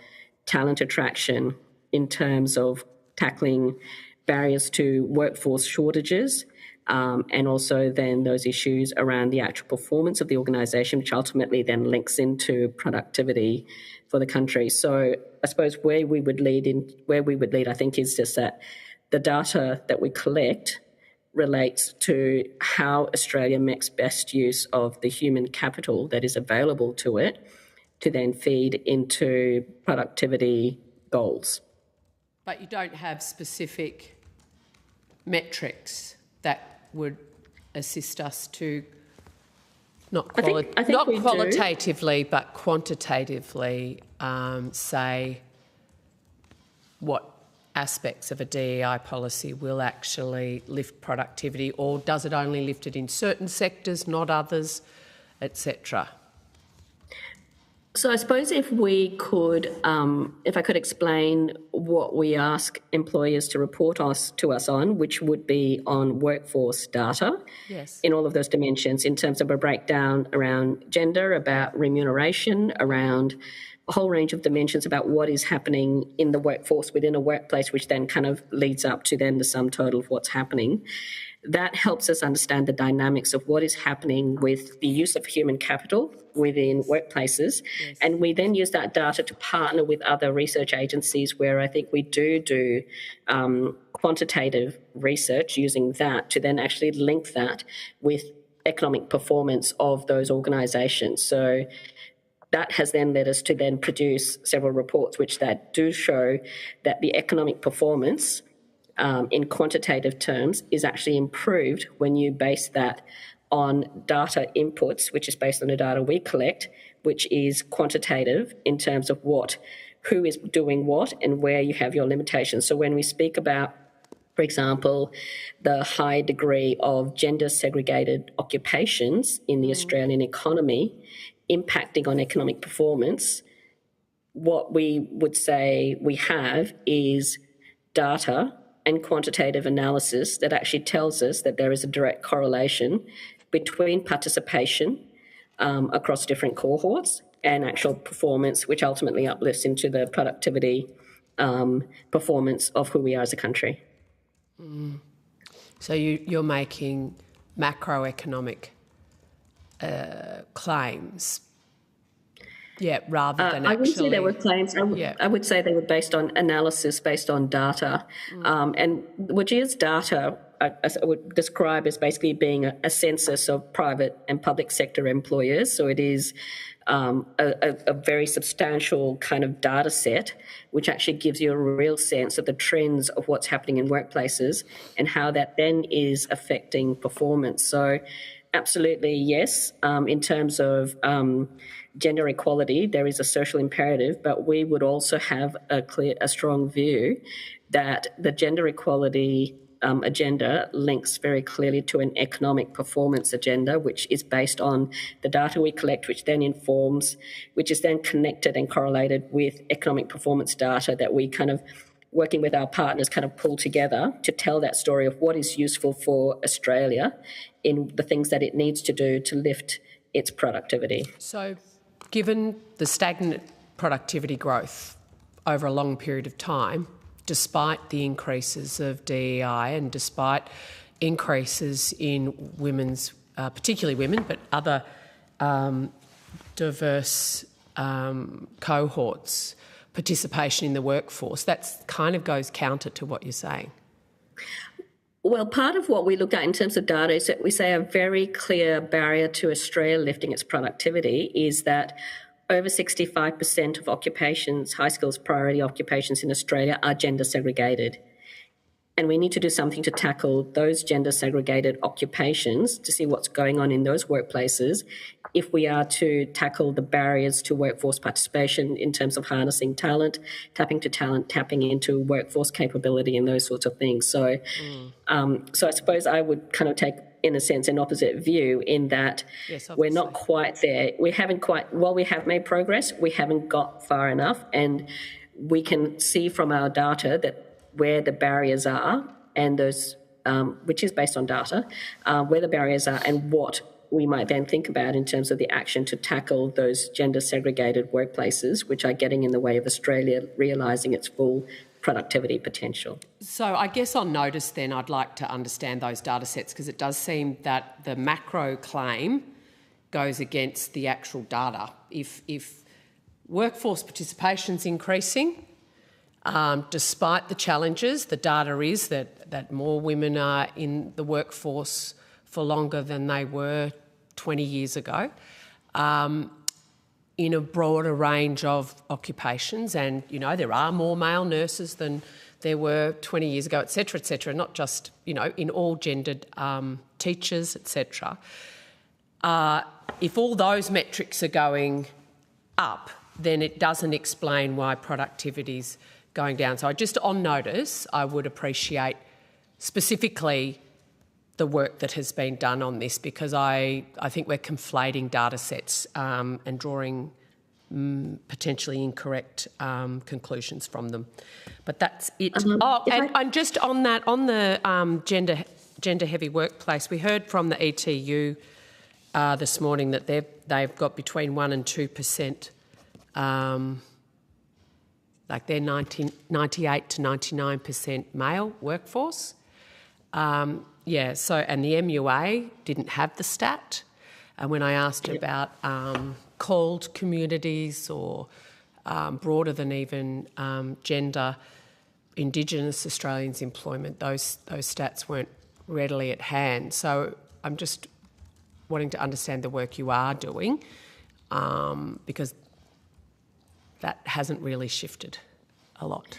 talent attraction, in terms of tackling barriers to workforce shortages, and also then those issues around the actual performance of the organisation, which ultimately then links into productivity for the country. So I suppose where we would lead, I think, is just that the data that we collect relates to how Australia makes best use of the human capital that is available to it to then feed into productivity goals. But you don't have specific metrics that would assist us to not qualitatively but quantitatively say what aspects of a DEI policy will actually lift productivity, or does it only lift it in certain sectors, not others, etc.? So I suppose if we could, if I could explain what we ask employers to report to us on, which would be on workforce data, yes, in all of those dimensions, in terms of a breakdown around gender, about remuneration, around a whole range of dimensions about what is happening in the workforce within a workplace, which then kind of leads up to then the sum total of what's happening. That helps us understand the dynamics of what is happening with the use of human capital within workplaces. Yes. And we then use that data to partner with other research agencies where I think we do quantitative research using that to then actually link that with economic performance of those organisations. So that has then led us to then produce several reports which that do show that the economic performance in quantitative terms is actually improved when you base that on data inputs, which is based on the data we collect, which is quantitative in terms of who is doing what and where you have your limitations. So when we speak about, for example, the high degree of gender segregated occupations in the Australian economy impacting on economic performance, what we would say we have is data and quantitative analysis that actually tells us that there is a direct correlation between participation across different cohorts and actual performance, which ultimately uplifts into the productivity performance of who we are as a country. So you're making macroeconomic claims, rather than I wouldn't say they were claims. I would say they were based on analysis, based on data. And WGEA's data I would describe as basically being a census of private and public sector employers. So it is a very substantial kind of data set, which actually gives you a real sense of the trends of what's happening in workplaces and how that then is affecting performance. So absolutely, yes, in terms of gender equality, there is a social imperative, but we would also have a strong view that the gender equality agenda links very clearly to an economic performance agenda, which is based on the data we collect, which then informs, which is then connected and correlated with economic performance data that we kind of working with our partners, kind of pull together to tell that story of what is useful for Australia in the things that it needs to do to lift its productivity. So, given the stagnant productivity growth over a long period of time, despite the increases of DEI and despite increases in women's, particularly women, but other diverse cohorts, participation in the workforce, that kind of goes counter to what you're saying. Well, part of what we look at in terms of data is that we say a very clear barrier to Australia lifting its productivity is that over 65% of occupations, high skills priority occupations in Australia, are gender segregated. And we need to do something to tackle those gender segregated occupations to see what's going on in those workplaces if we are to tackle the barriers to workforce participation in terms of harnessing talent, tapping into workforce capability and those sorts of things. So, so I suppose I would kind of take, in a sense, an opposite view in that we're not quite there. We haven't quite, while we have made progress, we haven't got far enough. And we can see from our data that where the barriers are and those, which is based on data, where the barriers are and what we might then think about in terms of the action to tackle those gender segregated workplaces, which are getting in the way of Australia realising its full productivity potential. So I guess on notice then I'd like to understand those data sets because it does seem that the macro claim goes against the actual data. If workforce participation's increasing, despite the challenges, the data is that more women are in the workforce for longer than they were 20 years ago, in a broader range of occupations. And, you know, there are more male nurses than there were 20 years ago, et cetera, not just, you know, in all gendered teachers, et cetera. If all those metrics are going up, then it doesn't explain why productivity's going down. So just on notice, I would appreciate specifically the work that has been done on this because I think we're conflating data sets and drawing potentially incorrect conclusions from them. But that's it. And just on that, on the gender-heavy workplace, we heard from the ETU this morning that they've got between 1% and 2%, like they're 98 to 99% male workforce. So, and the MUA didn't have the stat. And when I asked about called communities or broader than even gender, Indigenous Australians employment, those stats weren't readily at hand. So I'm just wanting to understand the work you are doing because that hasn't really shifted a lot.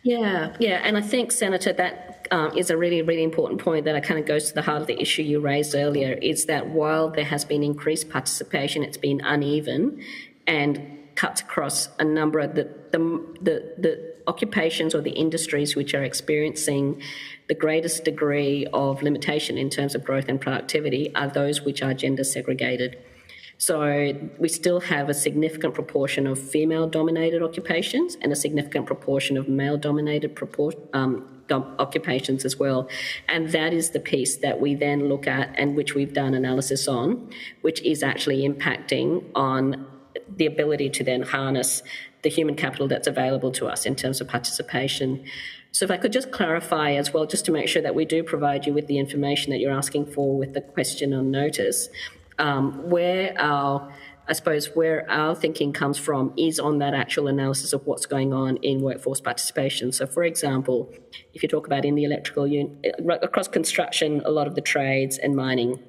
Yeah, and I think, Senator, that is a really, really important point that kind of goes to the heart of the issue you raised earlier, is that while there has been increased participation, it's been uneven and cuts across a number of the occupations or the industries which are experiencing the greatest degree of limitation in terms of growth and productivity are those which are gender segregated. So we still have a significant proportion of female-dominated occupations and a significant proportion of male-dominated occupations as well. And that is the piece that we then look at and which we've done analysis on, which is actually impacting on the ability to then harness the human capital that's available to us in terms of participation. So if I could just clarify as well, just to make sure that we do provide you with the information that you're asking for with the question on notice, where our thinking comes from is on that actual analysis of what's going on in workforce participation. So, for example, if you talk about in the electrical across construction, a lot of the trades and mining,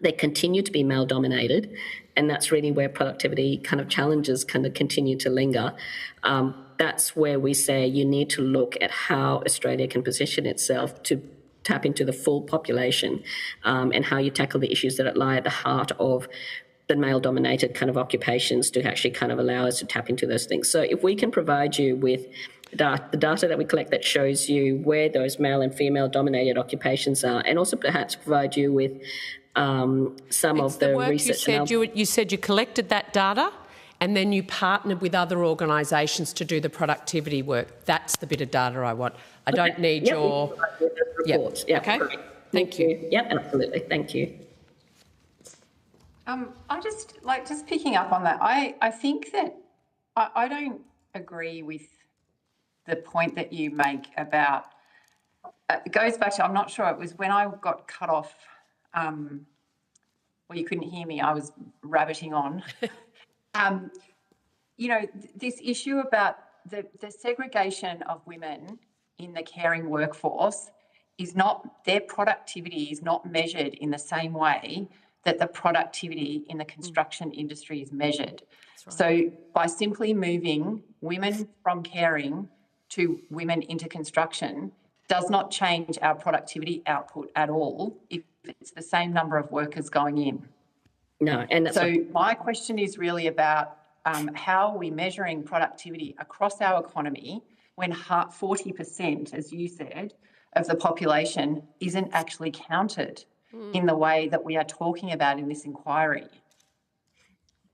they continue to be male-dominated, and that's really where productivity kind of challenges kind of continue to linger. That's where we say you need to look at how Australia can position itself to tap into the full population and how you tackle the issues that lie at the heart of the male-dominated kind of occupations to actually kind of allow us to tap into those things. So if we can provide you with the data that we collect that shows you where those male and female-dominated occupations are, and also perhaps provide you with some of the research. You said you collected that data and then you partnered with other organisations to do the productivity work. That's the bit of data I want. I don't need your... reports. Yep. Okay, thank you. Yep, absolutely, thank you. I just picking up on that. I think that I don't agree with the point that you make about, it goes back to, I'm not sure, it was when I got cut off, well, you couldn't hear me, I was rabbiting on. You know, this issue about the segregation of women in the caring workforce is not, their productivity is not measured in the same way that the productivity in the construction industry is measured. Right. So by simply moving women from caring to women into construction does not change our productivity output at all if it's the same number of workers going in. No, and that's so my question is really about how are we measuring productivity across our economy when 40%, as you said, of the population isn't actually counted in the way that we are talking about in this inquiry?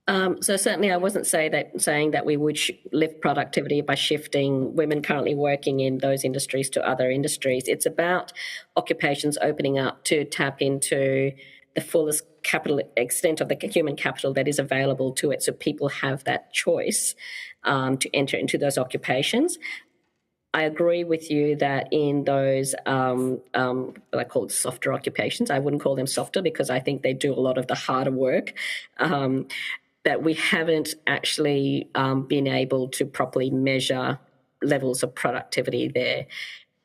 So certainly I wasn't saying that we would lift productivity by shifting women currently working in those industries to other industries. It's about occupations opening up to tap into the fullest extent of the human capital that is available to it, so people have that choice to enter into those occupations. I agree with you that in those, what I call softer occupations, I wouldn't call them softer because I think they do a lot of the harder work, that we haven't actually been able to properly measure levels of productivity there.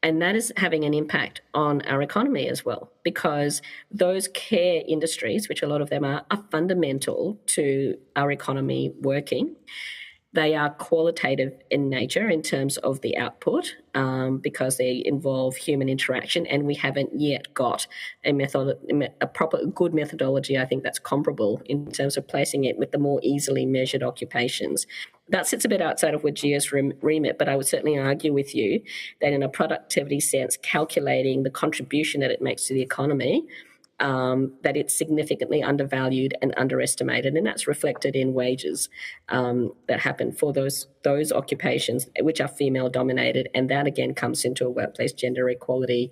And that is having an impact on our economy as well, because those care industries, which a lot of them are fundamental to our economy working. They are qualitative in nature in terms of the output because they involve human interaction, and we haven't yet got a proper good methodology, I think, that's comparable in terms of placing it with the more easily measured occupations. That sits a bit outside of WGEA's remit, but I would certainly argue with you that in a productivity sense, calculating the contribution that it makes to the economy, that it's significantly undervalued and underestimated, and that's reflected in wages that happen for those occupations which are female dominated, and that again comes into a workplace gender equality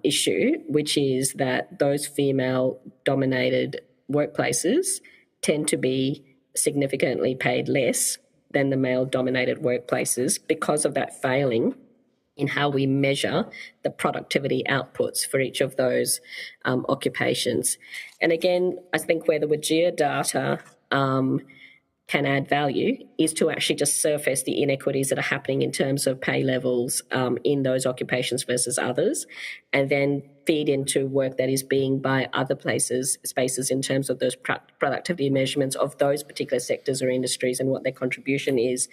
issue, which is that those female dominated workplaces tend to be significantly paid less than the male dominated workplaces because of that failing in how we measure the productivity outputs for each of those occupations. And again, I think where the WGEA data can add value is to actually just surface the inequities that are happening in terms of pay levels in those occupations versus others, and then feed into work that is being by other spaces in terms of those productivity measurements of those particular sectors or industries and what their contribution is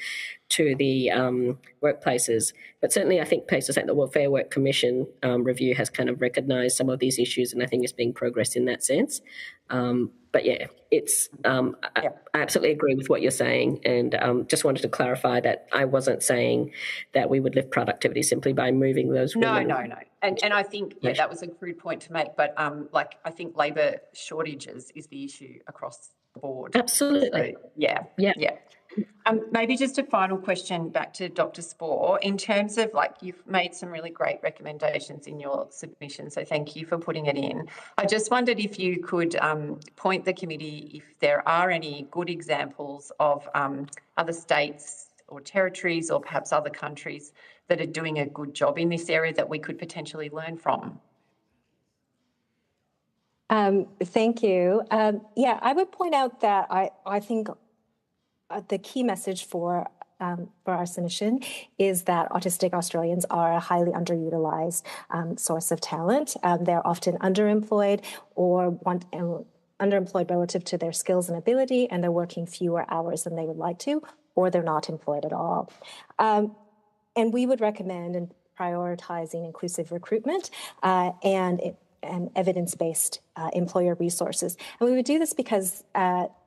to the workplaces. But certainly I think places like the Fair Work Commission review has kind of recognised some of these issues, and I think it's being progressed in that sense. But yeah, it's I absolutely agree with what you're saying, and just wanted to clarify that I wasn't saying that we would lift productivity simply by moving those women. No. And I think, that was a crude point to make, but I think labour shortages is the issue across the board. Absolutely. So, yeah. Maybe just a final question back to Dr. Spohr. In terms of, you've made some really great recommendations in your submission, so thank you for putting it in. I just wondered if you could point the committee if there are any good examples of other states or territories or perhaps other countries that are doing a good job in this area that we could potentially learn from. Thank you. I would point out that I think the key message for our submission is that autistic Australians are a highly underutilized source of talent. They're often underemployed or underemployed relative to their skills and ability, and they're working fewer hours than they would like to, or they're not employed at all. And we would recommend in prioritizing inclusive recruitment and evidence-based employer resources. And we would do this because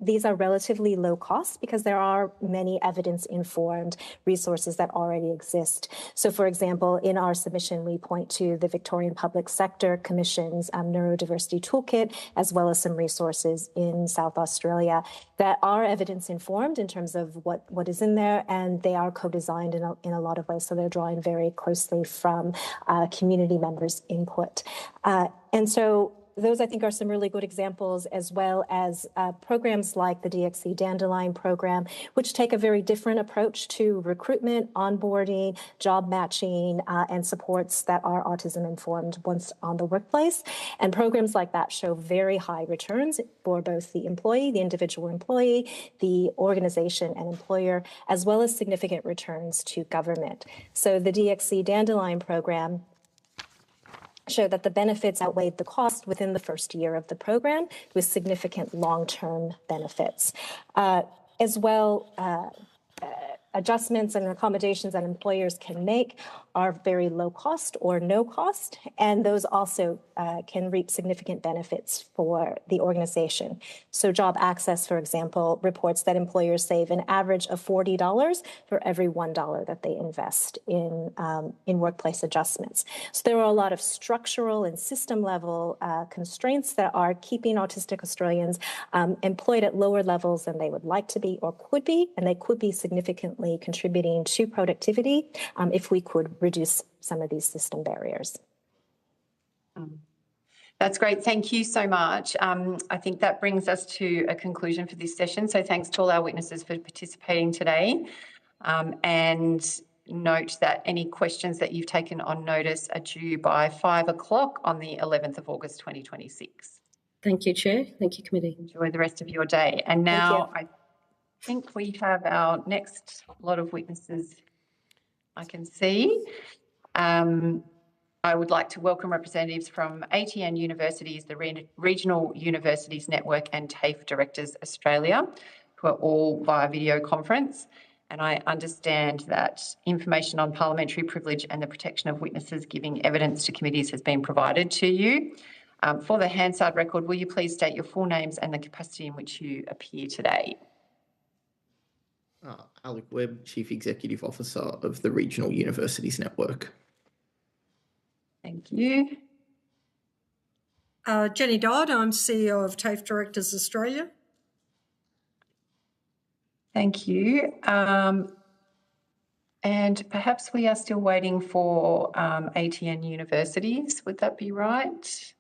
these are relatively low cost because there are many evidence-informed resources that already exist. So for example, in our submission, we point to the Victorian Public Sector Commission's Neurodiversity Toolkit, as well as some resources in South Australia that are evidence-informed in terms of what is in there, and they are co-designed in a lot of ways. So they're drawing very closely from community members' input. And so those, I think, are some really good examples, as well as programs like the DXC Dandelion program, which take a very different approach to recruitment, onboarding, job matching, and supports that are autism-informed once on the workplace. And programs like that show very high returns for both the employee, the individual employee, the organization and employer, as well as significant returns to government. So the DXC Dandelion program showed that the benefits outweighed the cost within the first year of the program, with significant long-term benefits. As well, adjustments and accommodations that employers can make are very low cost or no cost, and those also can reap significant benefits for the organization. So Job Access, for example, reports that employers save an average of $40 for every $1 that they invest in workplace adjustments. So there are a lot of structural and system level constraints that are keeping autistic Australians employed at lower levels than they would like to be or could be, and they could be significantly contributing to productivity if we could reduce some of these system barriers. That's great. Thank you so much. I think that brings us to a conclusion for this session. So thanks to all our witnesses for participating today. And note that any questions that you've taken on notice are due by 5 o'clock on the 11th of August 2026. Thank you, Chair. Thank you, Committee. Enjoy the rest of your day. And now I think we have our next lot of witnesses I can see. I would like to welcome representatives from ATN Universities, the Regional Universities Network, and TAFE Directors Australia, who are all via video conference. And I understand that information on parliamentary privilege and the protection of witnesses giving evidence to committees has been provided to you. For the Hansard record, will you please state your full names and the capacity in which you appear today? Alec Webb, Chief Executive Officer of the Regional Universities Network. Thank you. Jenny Dodd, I'm CEO of TAFE Directors Australia. Thank you. And perhaps we are still waiting for ATN Universities. Would that be right?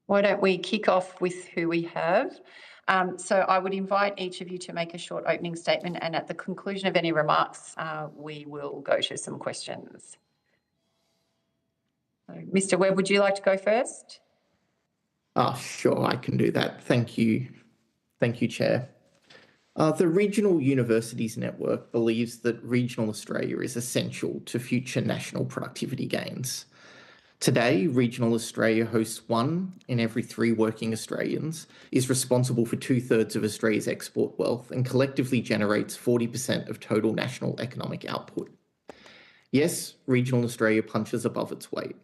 Why don't we kick off with who we have? So I would invite each of you to make a short opening statement, and at the conclusion of any remarks, we will go to some questions. So, Mr. Webb, would you like to go first? Sure, I can do that. Thank you. Thank you, Chair. The Regional Universities Network believes that regional Australia is essential to future national productivity gains. Today, regional Australia hosts 1 in every 3 working Australians, is responsible for 2/3 of Australia's export wealth, and collectively generates 40% of total national economic output. Yes, regional Australia punches above its weight,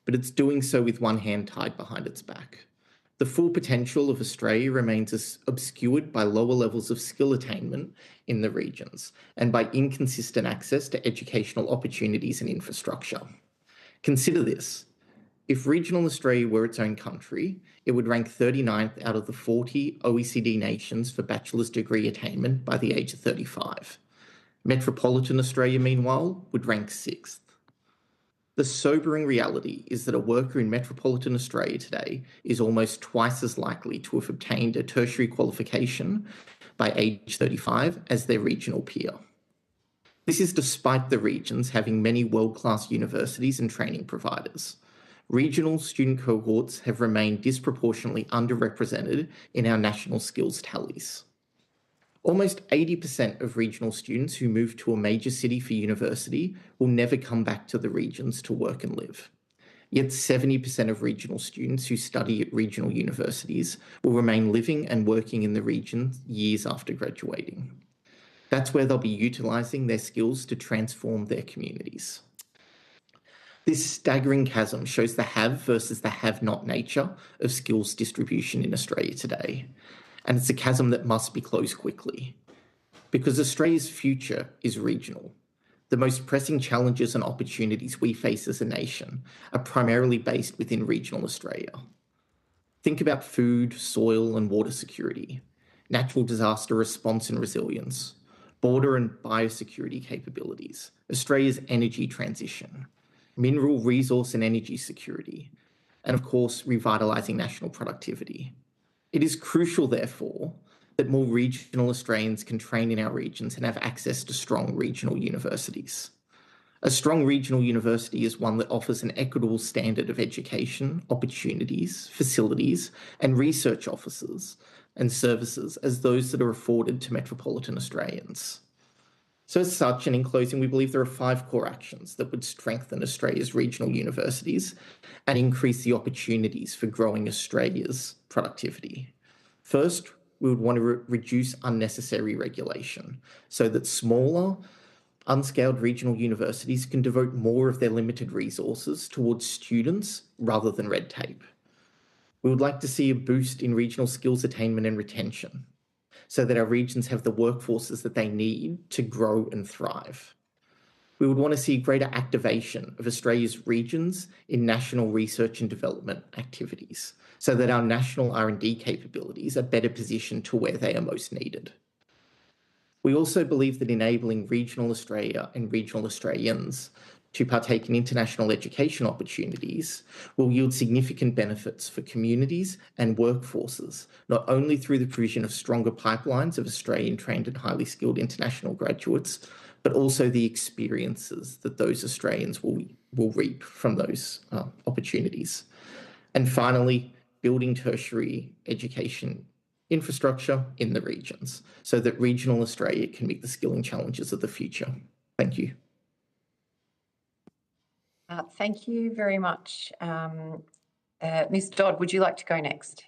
but it's doing so with one hand tied behind its back. The full potential of Australia remains obscured by lower levels of skill attainment in the regions and by inconsistent access to educational opportunities and infrastructure. Consider this. If regional Australia were its own country, it would rank 39th out of the 40 OECD nations for bachelor's degree attainment by the age of 35. Metropolitan Australia, meanwhile, would rank 6th. The sobering reality is that a worker in metropolitan Australia today is almost twice as likely to have obtained a tertiary qualification by age 35 as their regional peer. This is despite the regions having many world-class universities and training providers. Regional student cohorts have remained disproportionately underrepresented in our national skills tallies. Almost 80% of regional students who move to a major city for university will never come back to the regions to work and live. Yet 70% of regional students who study at regional universities will remain living and working in the region years after graduating. That's where they'll be utilising their skills to transform their communities. This staggering chasm shows the have versus the have-not nature of skills distribution in Australia today. And it's a chasm that must be closed quickly. Because Australia's future is regional. The most pressing challenges and opportunities we face as a nation are primarily based within regional Australia. Think about food, soil and water security, natural disaster response and resilience, border and biosecurity capabilities, Australia's energy transition, mineral resource and energy security, and of course, revitalising national productivity. It is crucial, therefore, that more regional Australians can train in our regions and have access to strong regional universities. A strong regional university is one that offers an equitable standard of education, opportunities, facilities, and research offices and services as those that are afforded to metropolitan Australians. So as such, and in closing, we believe there are 5 core actions that would strengthen Australia's regional universities and increase the opportunities for growing Australia's productivity. First, we would want to reduce unnecessary regulation so that smaller, unscaled regional universities can devote more of their limited resources towards students rather than red tape. We would like to see a boost in regional skills attainment and retention so that our regions have the workforces that they need to grow and thrive. We would want to see greater activation of Australia's regions in national research and development activities so that our national R&D capabilities are better positioned to where they are most needed. We also believe that enabling regional Australia and regional Australians to partake in international education opportunities will yield significant benefits for communities and workforces, not only through the provision of stronger pipelines of Australian-trained and highly skilled international graduates, but also the experiences that those Australians will reap from those opportunities. And finally, building tertiary education infrastructure in the regions so that regional Australia can meet the skilling challenges of the future. Thank you. Thank you very much. Ms. Dodd, would you like to go next?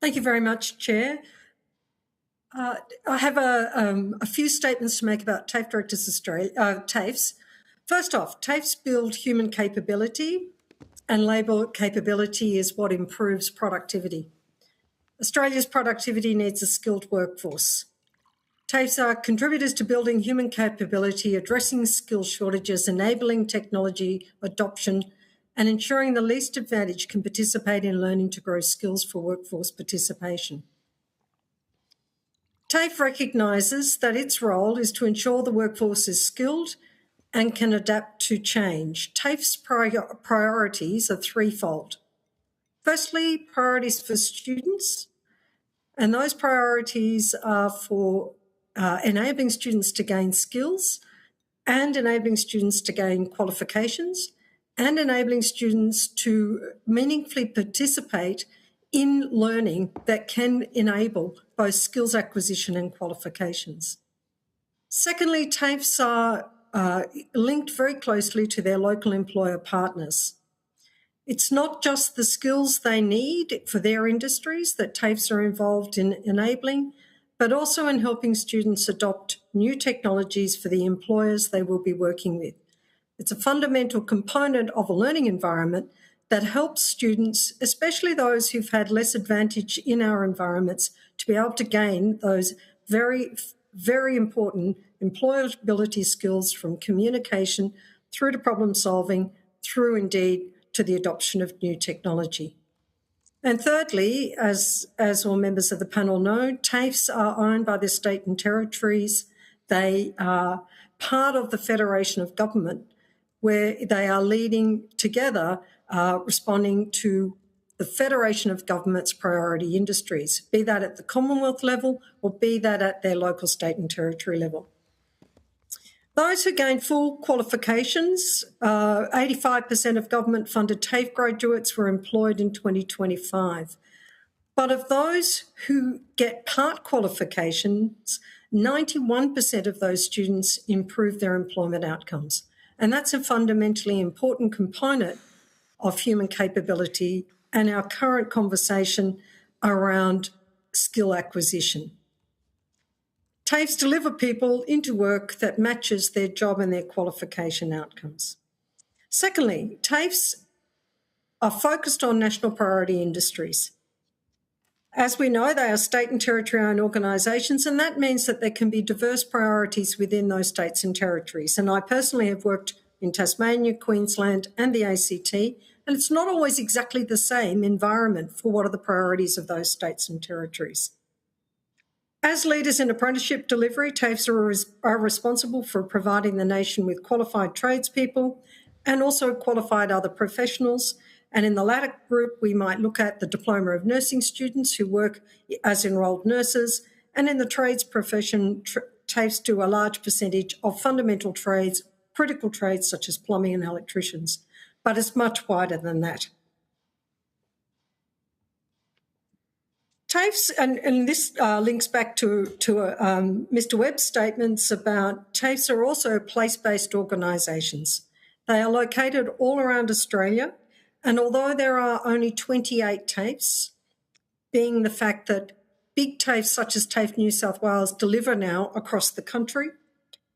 Thank you very much, Chair. I have a few statements to make about TAFE Directors Australia, TAFEs. First off, TAFEs build human capability, and labour capability is what improves productivity. Australia's productivity needs a skilled workforce. TAFEs are contributors to building human capability, addressing skill shortages, enabling technology adoption, and ensuring the least advantaged can participate in learning to grow skills for workforce participation. TAFE recognises that its role is to ensure the workforce is skilled and can adapt to change. TAFE's priorities are threefold. Firstly, priorities for students, and those priorities are for enabling students to gain skills and enabling students to gain qualifications and enabling students to meaningfully participate in learning that can enable both skills acquisition and qualifications. Secondly, TAFEs are linked very closely to their local employer partners. It's not just the skills they need for their industries that TAFEs are involved in enabling, but also in helping students adopt new technologies for the employers they will be working with. It's a fundamental component of a learning environment that helps students, especially those who've had less advantage in our environments, to be able to gain those very, very important employability skills from communication through to problem solving, through indeed to the adoption of new technology. And thirdly, as all members of the panel know, TAFEs are owned by the state and territories. They are part of the Federation of Government, where they are leading together, responding to the Federation of Government's priority industries, be that at the Commonwealth level or be that at their local state and territory level. Those who gain full qualifications, 85% of government-funded TAFE graduates were employed in 2025. But of those who get part qualifications, 91% of those students improve their employment outcomes. And that's a fundamentally important component of human capability and our current conversation around skill acquisition. TAFEs deliver people into work that matches their job and their qualification outcomes. Secondly, TAFEs are focused on national priority industries. As we know, they are state and territory-owned organisations, and that means that there can be diverse priorities within those states and territories. And I personally have worked in Tasmania, Queensland and the ACT, and it's not always exactly the same environment for what are the priorities of those states and territories. As leaders in apprenticeship delivery, TAFEs are responsible for providing the nation with qualified tradespeople and also qualified other professionals. And in the latter group, we might look at the diploma of nursing students who work as enrolled nurses. And in the trades profession, TAFEs do a large percentage of fundamental trades, critical trades such as plumbing and electricians. But it's much wider than that. TAFEs, and this links back to Mr. Webb's statements about TAFEs are also place-based organisations. They are located all around Australia, and although there are only 28 TAFEs, being the fact that big TAFEs such as TAFE New South Wales deliver now across the country,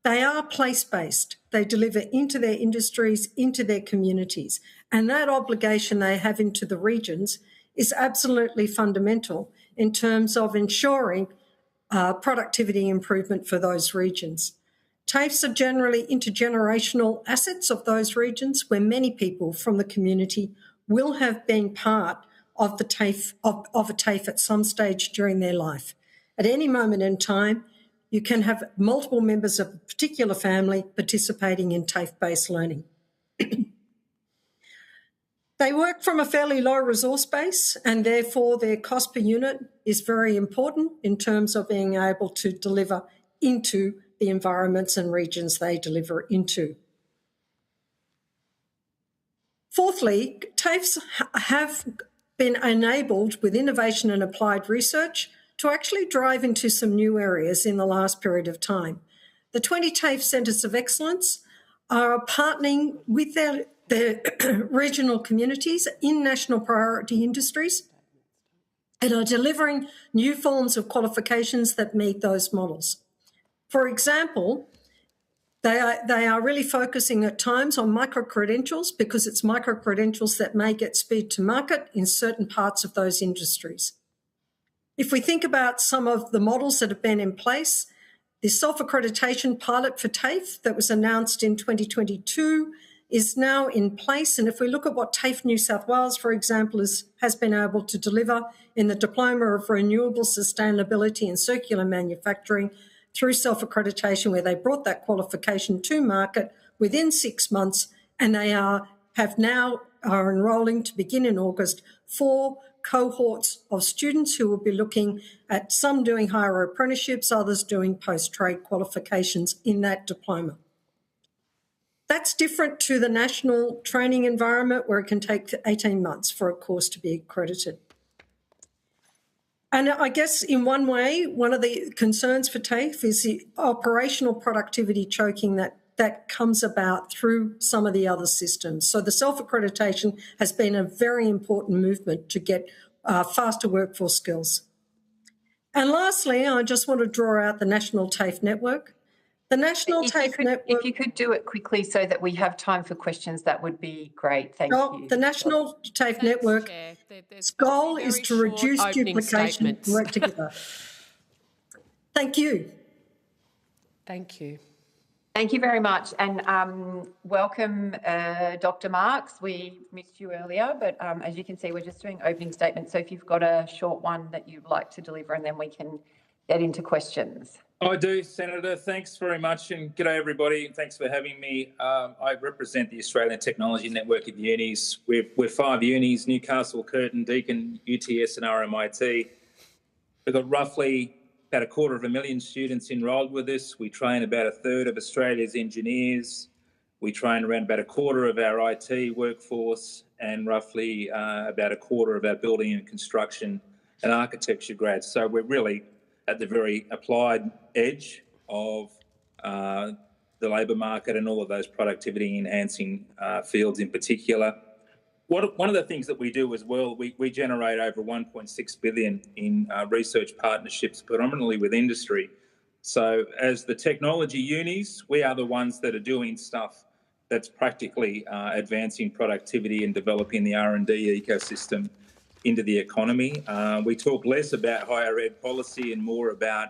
they are place-based. They deliver into their industries, into their communities, and that obligation they have into the regions is absolutely fundamental in terms of ensuring productivity improvement for those regions. TAFEs are generally intergenerational assets of those regions where many people from the community will have been part of the TAFE of a TAFE at some stage during their life. At any moment in time, you can have multiple members of a particular family participating in TAFE-based learning. They work from a fairly low resource base, and therefore their cost per unit is very important in terms of being able to deliver into the environments and regions they deliver into. Fourthly, TAFEs have been enabled with innovation and applied research to actually drive into some new areas in the last period of time. The 20 TAFE Centres of Excellence are partnering with their regional communities in national priority industries and are delivering new forms of qualifications that meet those models. For example, they are really focusing at times on micro-credentials because it's micro-credentials that may get speed to market in certain parts of those industries. If we think about some of the models that have been in place, the self-accreditation pilot for TAFE that was announced in 2022 is now in place. And if we look at what TAFE New South Wales, for example, has been able to deliver in the Diploma of Renewable Sustainability and Circular Manufacturing through self-accreditation, where they brought that qualification to market within 6 months, and they are enrolling to begin in August 4 cohorts of students who will be looking at some doing higher apprenticeships, others doing post-trade qualifications in that diploma. That's different to the national training environment where it can take 18 months for a course to be accredited. And I guess in one way, one of the concerns for TAFE is the operational productivity choking that comes about through some of the other systems. So the self-accreditation has been a very important movement to get faster workforce skills. And lastly, I just want to draw out the National TAFE Network. The National TAFE Network... If you could do it quickly so that we have time for questions, that would be great. Thank you. The National TAFE Network's goal is to reduce duplication and work together. Thank you. Thank you. Thank you very much. And welcome, Dr. Marks. We missed you earlier, but as you can see, we're just doing opening statements. So if you've got a short one that you'd like to deliver, and then we can get into questions. I do, Senator. Thanks very much, and g'day everybody. Thanks for having me. I represent the Australian Technology Network of Unis. We're 5 unis: Newcastle, Curtin, Deakin, UTS and RMIT. We've got roughly about 250,000 students enrolled with us. We train about 1/3 of Australia's engineers. We train around about 1/4 of our IT workforce and roughly about 1/4 of our building and construction and architecture grads. So we're really at the very applied edge of the labour market and all of those productivity enhancing fields in particular. One of the things that we do as well, we generate over $1.6 billion in research partnerships, predominantly with industry. So as the technology unis, we are the ones that are doing stuff that's practically advancing productivity and developing the R&D ecosystem into the economy. We talk less about higher ed policy and more about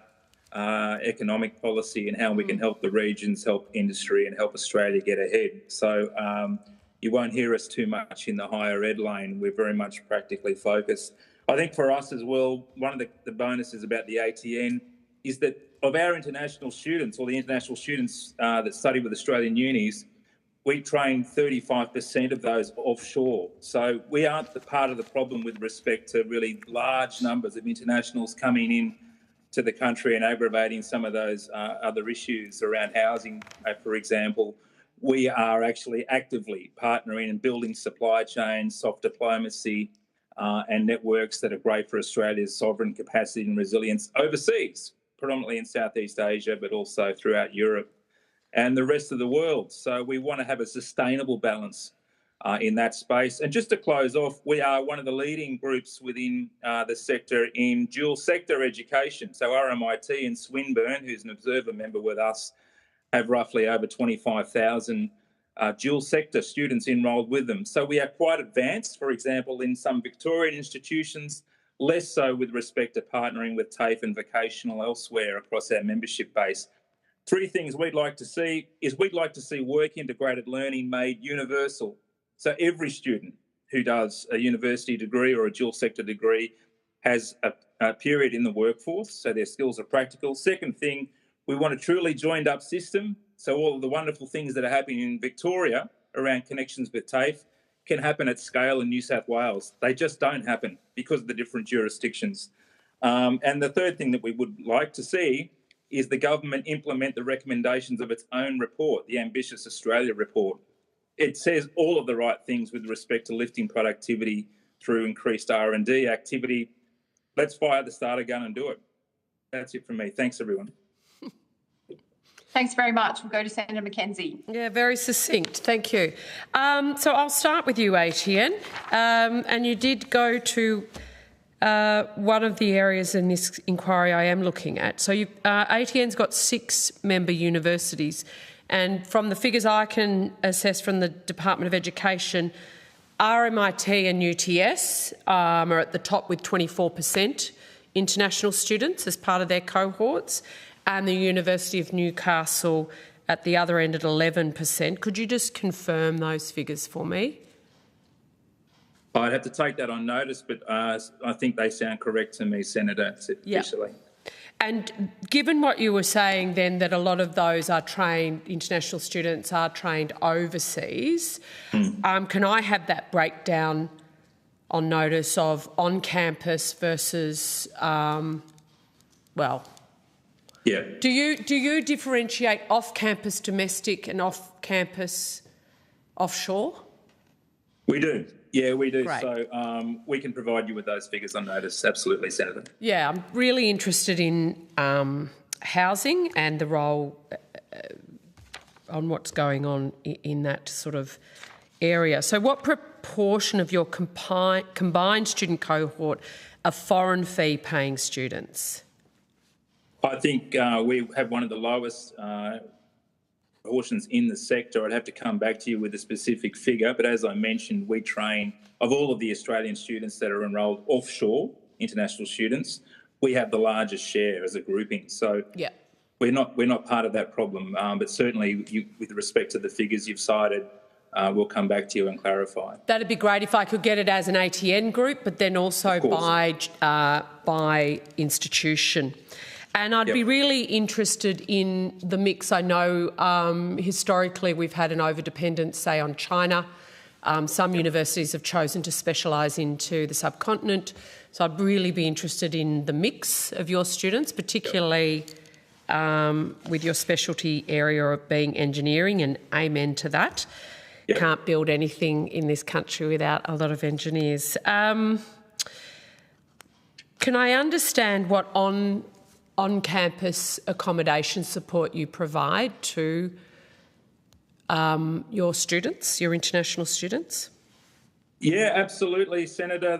economic policy and how we can help the regions, help industry and help Australia get ahead. So you won't hear us too much in the higher ed lane. We're very much practically focused. I think for us as well, one of the bonuses about the ATN is that of our international students, or the international students that study with Australian unis, we train 35% of those offshore. So we aren't the part of the problem with respect to really large numbers of internationals coming in to the country and aggravating some of those other issues around housing, for example. We are actually actively partnering and building supply chains, soft diplomacy, and networks that are great for Australia's sovereign capacity and resilience overseas, predominantly in Southeast Asia, but also throughout Europe and the rest of the world. So we want to have a sustainable balance in that space. And just to close off, we are one of the leading groups within the sector in dual sector education. So RMIT in Swinburne, who's an observer member with us, have roughly over 25,000 dual sector students enrolled with them. So we are quite advanced, for example, in some Victorian institutions, less so with respect to partnering with TAFE and vocational elsewhere across our membership base. Three things we'd like to see is we'd like to see work integrated learning made universal. So every student who does a university degree or a dual sector degree has a period in the workforce, so their skills are practical. Second thing, we want a truly joined up system. So all of the wonderful things that are happening in Victoria around connections with TAFE can happen at scale in New South Wales. They just don't happen because of the different jurisdictions. And the third thing that we would like to see is the government implement the recommendations of its own report, the Ambitious Australia report. It says all of the right things with respect to lifting productivity through increased R&D activity. Let's fire the starter gun and do it. That's it from me. Thanks, everyone. Thanks very much. We'll go to Senator Mackenzie. Yeah, very succinct. Thank you. So I'll start with you, ATN. And you did go to one of the areas in this inquiry I am looking at. So ATN's got 6 member universities, and from the figures I can assess from the Department of Education, RMIT and UTS are at the top with 24% international students as part of their cohorts, and the University of Newcastle at the other end at 11%. Could you just confirm those figures for me? I'd have to take that on notice, but I think they sound correct to me, Senator, officially. And given what you were saying then, that a lot of those are trained, international students are trained overseas, can I have that breakdown on notice of on-campus versus, well... Yeah. Do you differentiate off-campus domestic and off-campus offshore? We do. Yeah, we do. Great. So we can provide you with those figures on notice. Absolutely, Senator. Yeah, I'm really interested in housing and the role on what's going on in that sort of area. So what proportion of your combined student cohort are foreign fee-paying students? I think we have one of the lowest proportions in the sector. I'd have to come back to you with a specific figure, but as I mentioned, we train, of all of the Australian students that are enrolled offshore, international students, we have the largest share as a grouping. So we're not part of that problem, but certainly with respect to the figures you've cited, we'll come back to you and clarify. That'd be great if I could get it as an ATN group, but then also by institution. And I'd be really interested in the mix. I know historically we've had an overdependence, say, on China. Some universities have chosen to specialise into the subcontinent. So I'd really be interested in the mix of your students, particularly with your specialty area of being engineering, and amen to that. Can't build anything in this country without a lot of engineers. Can I understand what on-campus accommodation support you provide to your students, your international students? Yeah, absolutely, Senator.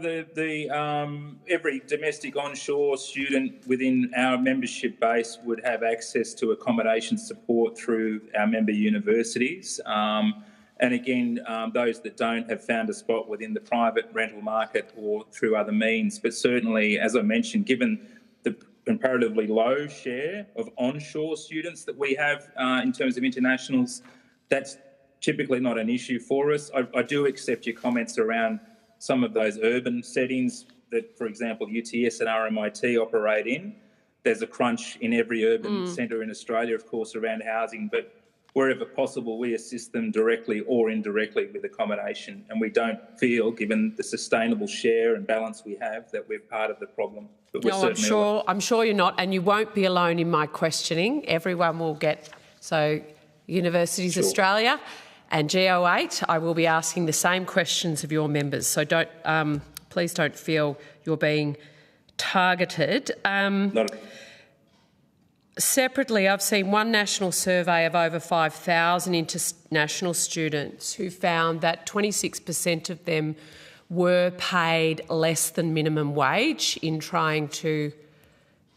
Every domestic onshore student within our membership base would have access to accommodation support through our member universities. And again, those that don't have found a spot within the private rental market or through other means. But certainly, as I mentioned, given the comparatively low share of onshore students that we have in terms of internationals, that's typically not an issue for us. I do accept your comments around some of those urban settings that, for example, UTS and RMIT operate in. There's a crunch in every urban centre in Australia, of course, around housing, but wherever possible, we assist them directly or indirectly with accommodation. And we don't feel, given the sustainable share and balance we have, that we're part of the problem. But we're No, I'm sure you're not, and you won't be alone in my questioning. Everyone will get, so Universities Australia and GO8, I will be asking the same questions of your members. So please don't feel you're being targeted. Separately, I've seen one national survey of over 5,000 international students who found that 26% of them were paid less than minimum wage in trying to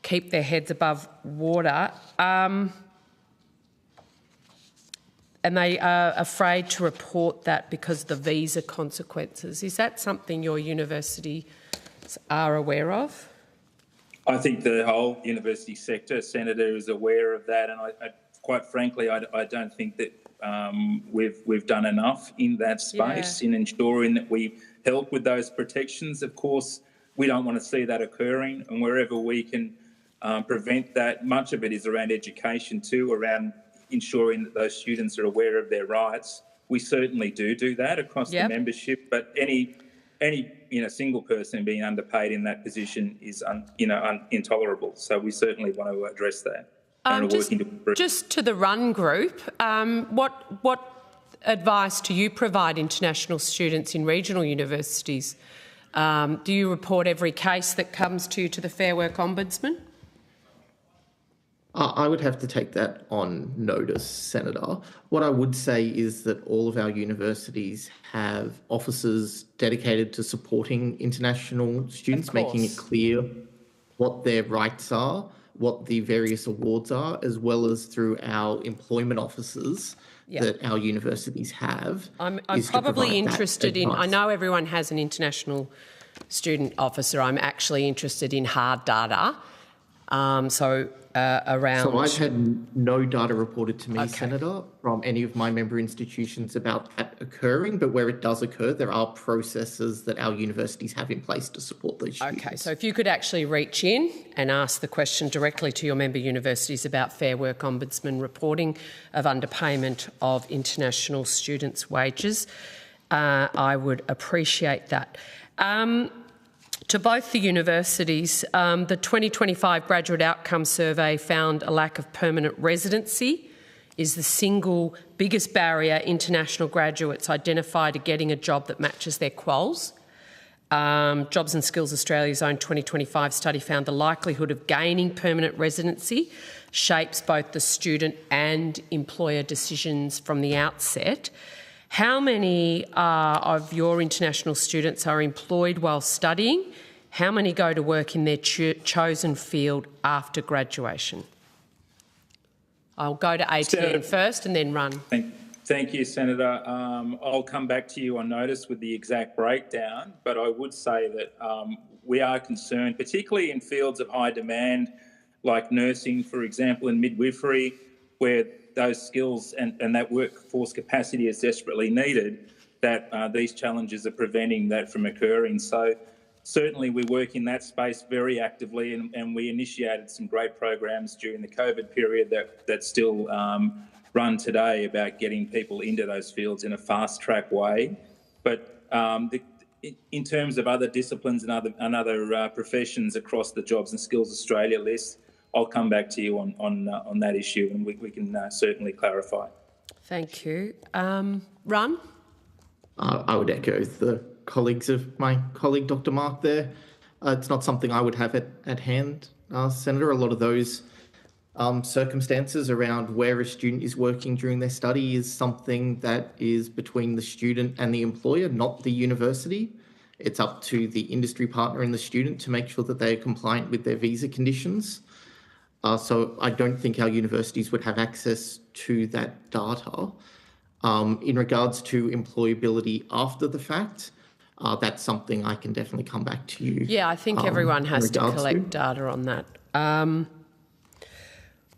keep their heads above water. And they are afraid to report that because of the visa consequences. Is that something your universities are aware of? I think the whole university sector, Senator, is aware of that, and quite frankly, I don't think that we've done enough in that space in ensuring that we help with those protections. Of course, we don't want to see that occurring, and wherever we can prevent that, much of it is around education too, around ensuring that those students are aware of their rights. We certainly do that across the membership, but any single person being underpaid in that position is intolerable. So we certainly want to address that. Just to the Run group, what advice do you provide international students in regional universities? Do you report every case that comes to you to the Fair Work Ombudsman? I would have to take that on notice, Senator. What I would say is that all of our universities have officers dedicated to supporting international students, making it clear what their rights are, what the various awards are, as well as through our employment officers that our universities have. I'm probably interested in, I know everyone has an international student officer. I'm actually interested in hard data. So I've had no data reported to me, Senator, from any of my member institutions about that occurring, but where it does occur, there are processes that our universities have in place to support these students. Okay, so if you could actually reach in and ask the question directly to your member universities about Fair Work Ombudsman reporting of underpayment of international students' wages, I would appreciate that. To both the universities, the 2025 Graduate Outcomes Survey found a lack of permanent residency is the single biggest barrier international graduates identify to getting a job that matches their quals. Jobs and Skills Australia's own 2025 study found the likelihood of gaining permanent residency shapes both the student and employer decisions from the outset. How many of your international students are employed while studying? How many go to work in their chosen field after graduation? I'll go to ATN first and then Run. Thank you, Senator. I'll come back to you on notice with the exact breakdown, but I would say that we are concerned, particularly in fields of high demand, like nursing, for example, and midwifery, where those skills and that workforce capacity is desperately needed, that these challenges are preventing that from occurring. So certainly we work in that space very actively, and we initiated some great programs during the COVID period that still run today about getting people into those fields in a fast-track way. But in terms of other disciplines and other professions across the Jobs and Skills Australia list, I'll come back to you on that issue, and we can certainly clarify. Thank you. Run? I would echo the colleagues of my colleague, Dr. Mark there. It's not something I would have at hand, Senator. A lot of those Circumstances around where a student is working during their study is something that is between the student and the employer, not the university. It's up to the industry partner and the student to make sure that they are compliant with their visa conditions. So I don't think our universities would have access to that data. In regards to employability after the fact, that's something I can definitely come back to you. Yeah, I think everyone has to collect data on that.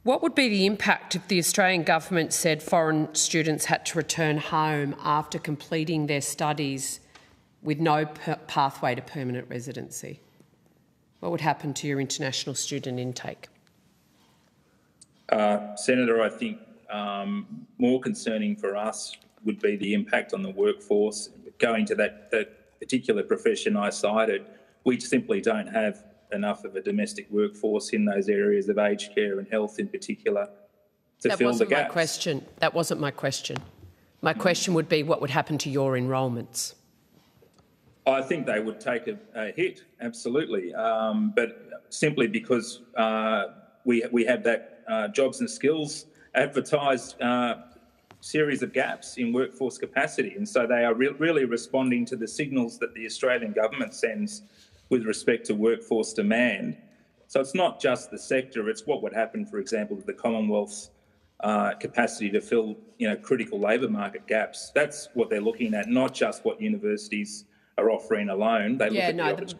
What would be the impact if the Australian government said foreign students had to return home after completing their studies with no pathway to permanent residency? What would happen to your international student intake? Senator, I think more concerning for us would be the impact on the workforce. Going to that particular profession I cited, we simply don't have enough of a domestic workforce in those areas of aged care and health in particular to fill the gaps. That wasn't my question. My question would be, what would happen to your enrolments? I think they would take a hit, absolutely, but simply because we have that jobs and skills advertised series of gaps in workforce capacity, and so they are really responding to the signals that the Australian government sends with respect to workforce demand. So it's not just the sector, it's what would happen, for example, with the Commonwealth's capacity to fill critical labour market gaps. That's what they're looking at, not just what universities are offering alone. They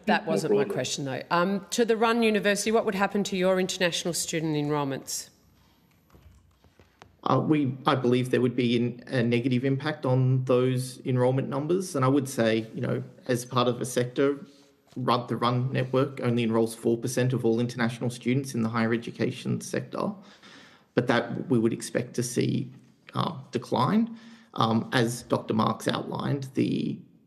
That wasn't my question though. To the Run University, what would happen to your international student enrolments? I believe there would be a negative impact on those enrolment numbers. And I would say, as part of a sector, the Run network only enrolls 4% of all international students in the higher education sector. But that we would expect to see decline. As Dr. Marks outlined,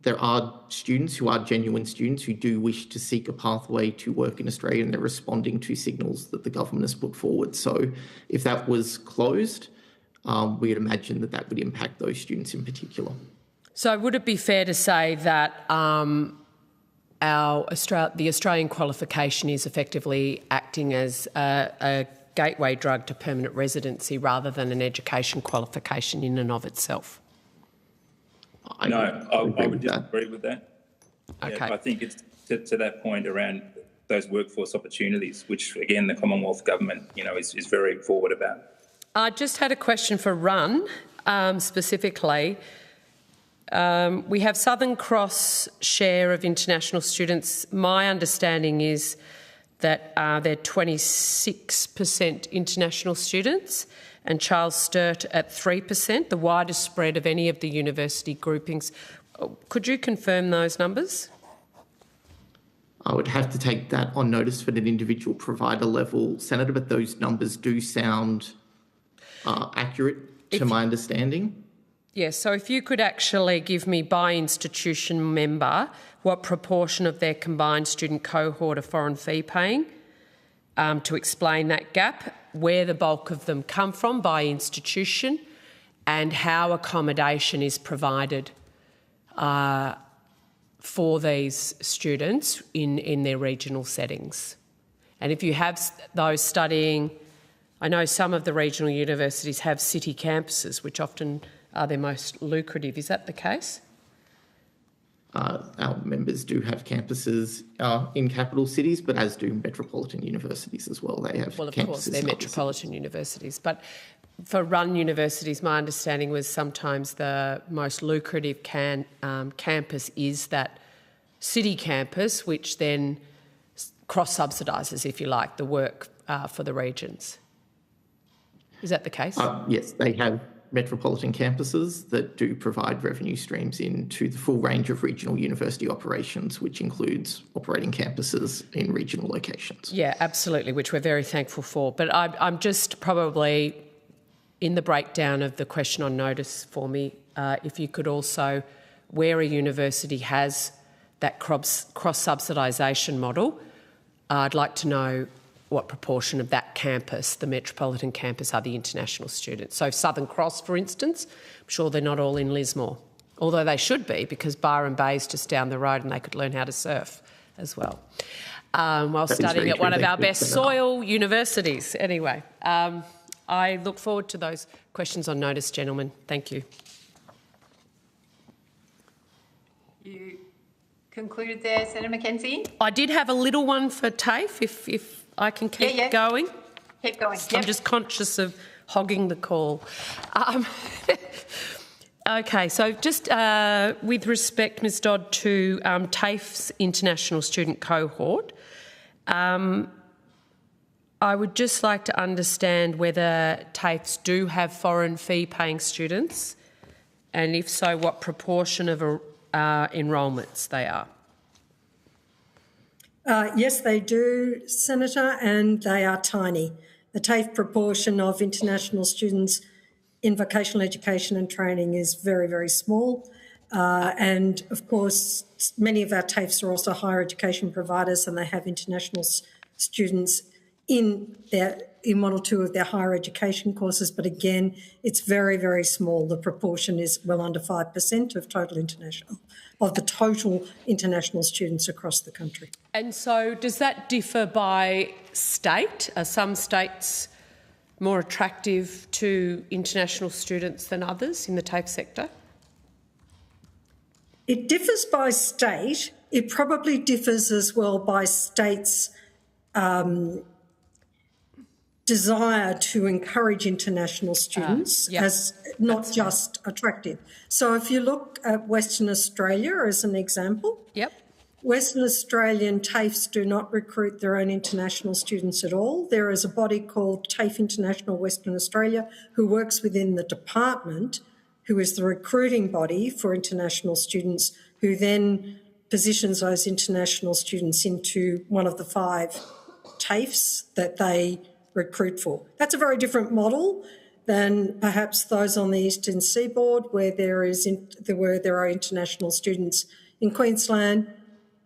there are students who are genuine students who do wish to seek a pathway to work in Australia, and they're responding to signals that the government has put forward. So if that was closed, we would imagine that would impact those students in particular. So would it be fair to say that the Australian qualification is effectively acting as a gateway drug to permanent residency rather than an education qualification in and of itself? I would disagree with that. Okay. Yeah, I think it's to that point around those workforce opportunities, which again the Commonwealth government, is very forward about. I just had a question for Run specifically. We have Southern Cross share of international students. My understanding is that they're 26% international students, and Charles Sturt at 3%, the widest spread of any of the university groupings. Could you confirm those numbers? I would have to take that on notice for an individual provider level, Senator, but those numbers do sound accurate to my understanding. Yes, so if you could actually give me by institution member what proportion of their combined student cohort are foreign fee paying, to explain that gap, where the bulk of them come from by institution, and how accommodation is provided for these students in their regional settings. And if you have those studying, I know some of the regional universities have city campuses, which often are their most lucrative. Is that the case? Our members do have campuses in capital cities, but as do metropolitan universities as well. They have well, of campuses course, they're metropolitan universities. But for Run universities, my understanding was sometimes the most lucrative campus is that city campus, which then cross-subsidises, if you like, the work for the regions. Is that the case? Yes, they have metropolitan campuses that do provide revenue streams into the full range of regional university operations, which includes operating campuses in regional locations. Yeah, absolutely, which we're very thankful for. But I'm just probably in the breakdown of the question on notice for me, if you could also, where a university has that cross-subsidisation model, I'd like to know what proportion of that campus, the metropolitan campus, are the international students. So Southern Cross, for instance, I'm sure they're not all in Lismore, although they should be, because Byron Bay is just down the road and they could learn how to surf as well, while studying at one of our best soil universities. Anyway, I look forward to those questions on notice, gentlemen. Thank you. You concluded there, Senator Mackenzie? I did have a little one for TAFE, if I can keep going. Keep going. I'm just conscious of hogging the call. Okay, so just with respect, Ms Dodd, to TAFE's international student cohort, I would just like to understand whether TAFEs do have foreign fee-paying students, and if so, what proportion of enrolments they are. Yes, they do, Senator, and they are tiny. The TAFE proportion of international students in vocational education and training is very, very small. And, of course, many of our TAFEs are also higher education providers, and they have international students in one or two of their higher education courses. But, again, it's very, very small. The proportion is well under 5% of the total international students across the country. And so does that differ by state? Are some states more attractive to international students than others in the TAFE sector? It differs by state. It probably differs as well by states' desire to encourage international students as not just attractive. So if you look at Western Australia as an example, Western Australian TAFEs do not recruit their own international students at all. There is a body called TAFE International Western Australia who works within the department, who is the recruiting body for international students, who then positions those international students into one of the 5 TAFEs that they recruit for. That's a very different model than perhaps those on the eastern seaboard, where there are international students in Queensland,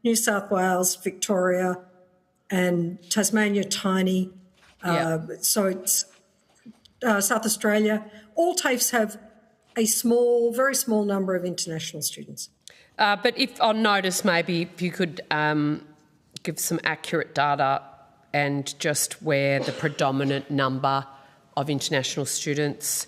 New South Wales, Victoria, and Tasmania, tiny. So it's South Australia. All TAFEs have a very small number of international students. But if on notice, maybe if you could give some accurate data and just where the predominant number of international students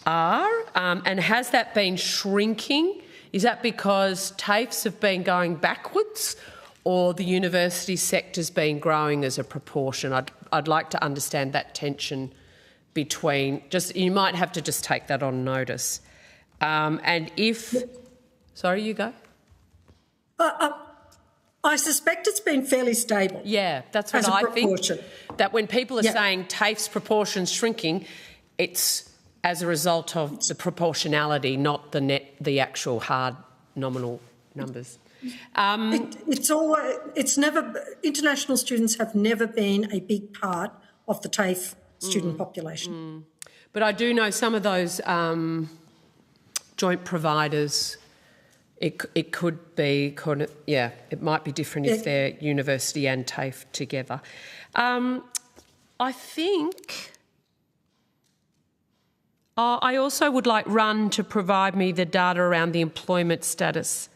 are, and has that been shrinking? Is that because TAFEs have been going backwards, or the university sector's been growing as a proportion? I'd like to understand that tension between. You might have to just take that on notice. And if, sorry, you go. I suspect it's been fairly stable. Yeah, that's what I think. That when people are saying TAFE's proportion's shrinking, it's as a result of the proportionality, not the actual hard nominal numbers. International students have never been a big part of the TAFE student population. But I do know some of those joint providers, it could be kind of, it might be different if they're university and TAFE together. I think I also would like Run to provide me the data around the employment status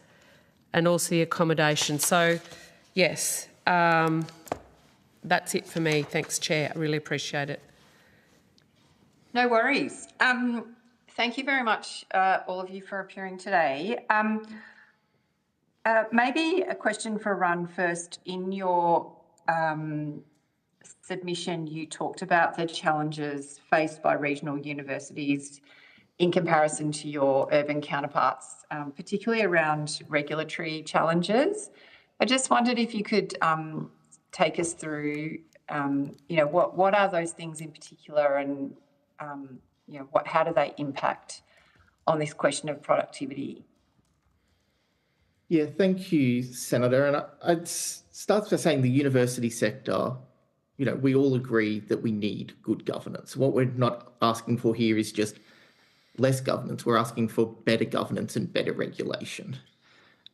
and also the accommodation. So, yes, that's it for me. Thanks, Chair. I really appreciate it. No worries. Thank you very much, all of you, for appearing today. Maybe a question for Run first. In your submission, you talked about the challenges faced by regional universities in comparison to your urban counterparts, particularly around regulatory challenges. I just wondered if you could take us through, what are those things in particular, and how do they impact on this question of productivity? Yeah, thank you, Senator. And I'd start by saying the university sector, we all agree that we need good governance. What we're not asking for here is just less governance. We're asking for better governance and better regulation.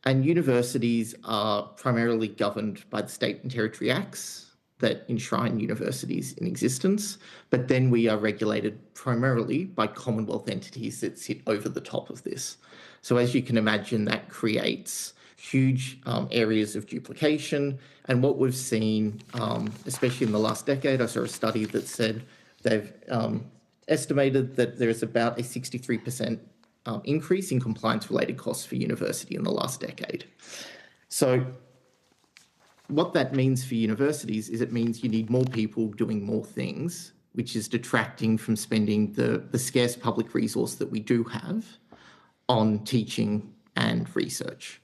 And universities are primarily governed by the State and Territory Acts that enshrine universities in existence, but then we are regulated primarily by Commonwealth entities that sit over the top of this. So as you can imagine, that creates huge areas of duplication. And what we've seen, especially in the last decade, I saw a study that said they've estimated that there's about a 63% increase in compliance-related costs for university in the last decade. So what that means for universities is it means you need more people doing more things, which is detracting from spending the scarce public resource that we do have on teaching and research.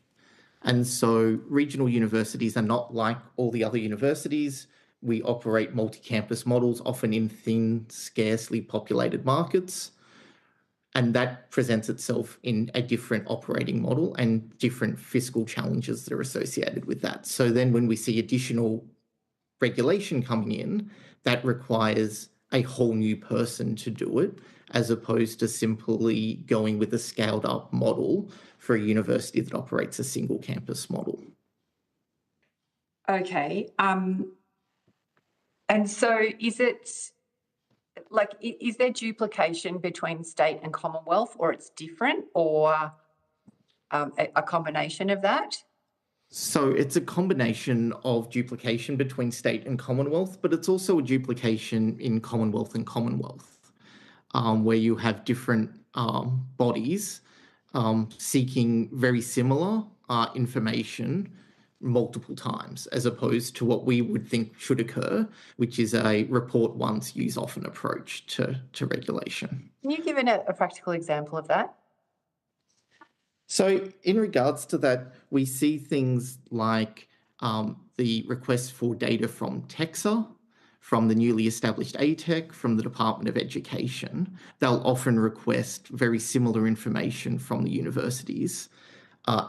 And so regional universities are not like all the other universities. We operate multi-campus models, often in thin, scarcely populated markets. And that presents itself in a different operating model and different fiscal challenges that are associated with that. So then when we see additional regulation coming in, that requires a whole new person to do it, as opposed to simply going with a scaled up model for a university that operates a single campus model. Okay. And so is it like, is there duplication between state and Commonwealth, or it's different, or a combination of that? So it's a combination of duplication between state and Commonwealth, but it's also a duplication in Commonwealth and Commonwealth, where you have different bodies seeking very similar information multiple times, as opposed to what we would think should occur, which is a report once, use often approach to regulation. Can you give a practical example of that? So in regards to that, we see things like the request for data from TEXA, from the newly established ATEC, from the Department of Education. They'll often request very similar information from the universities.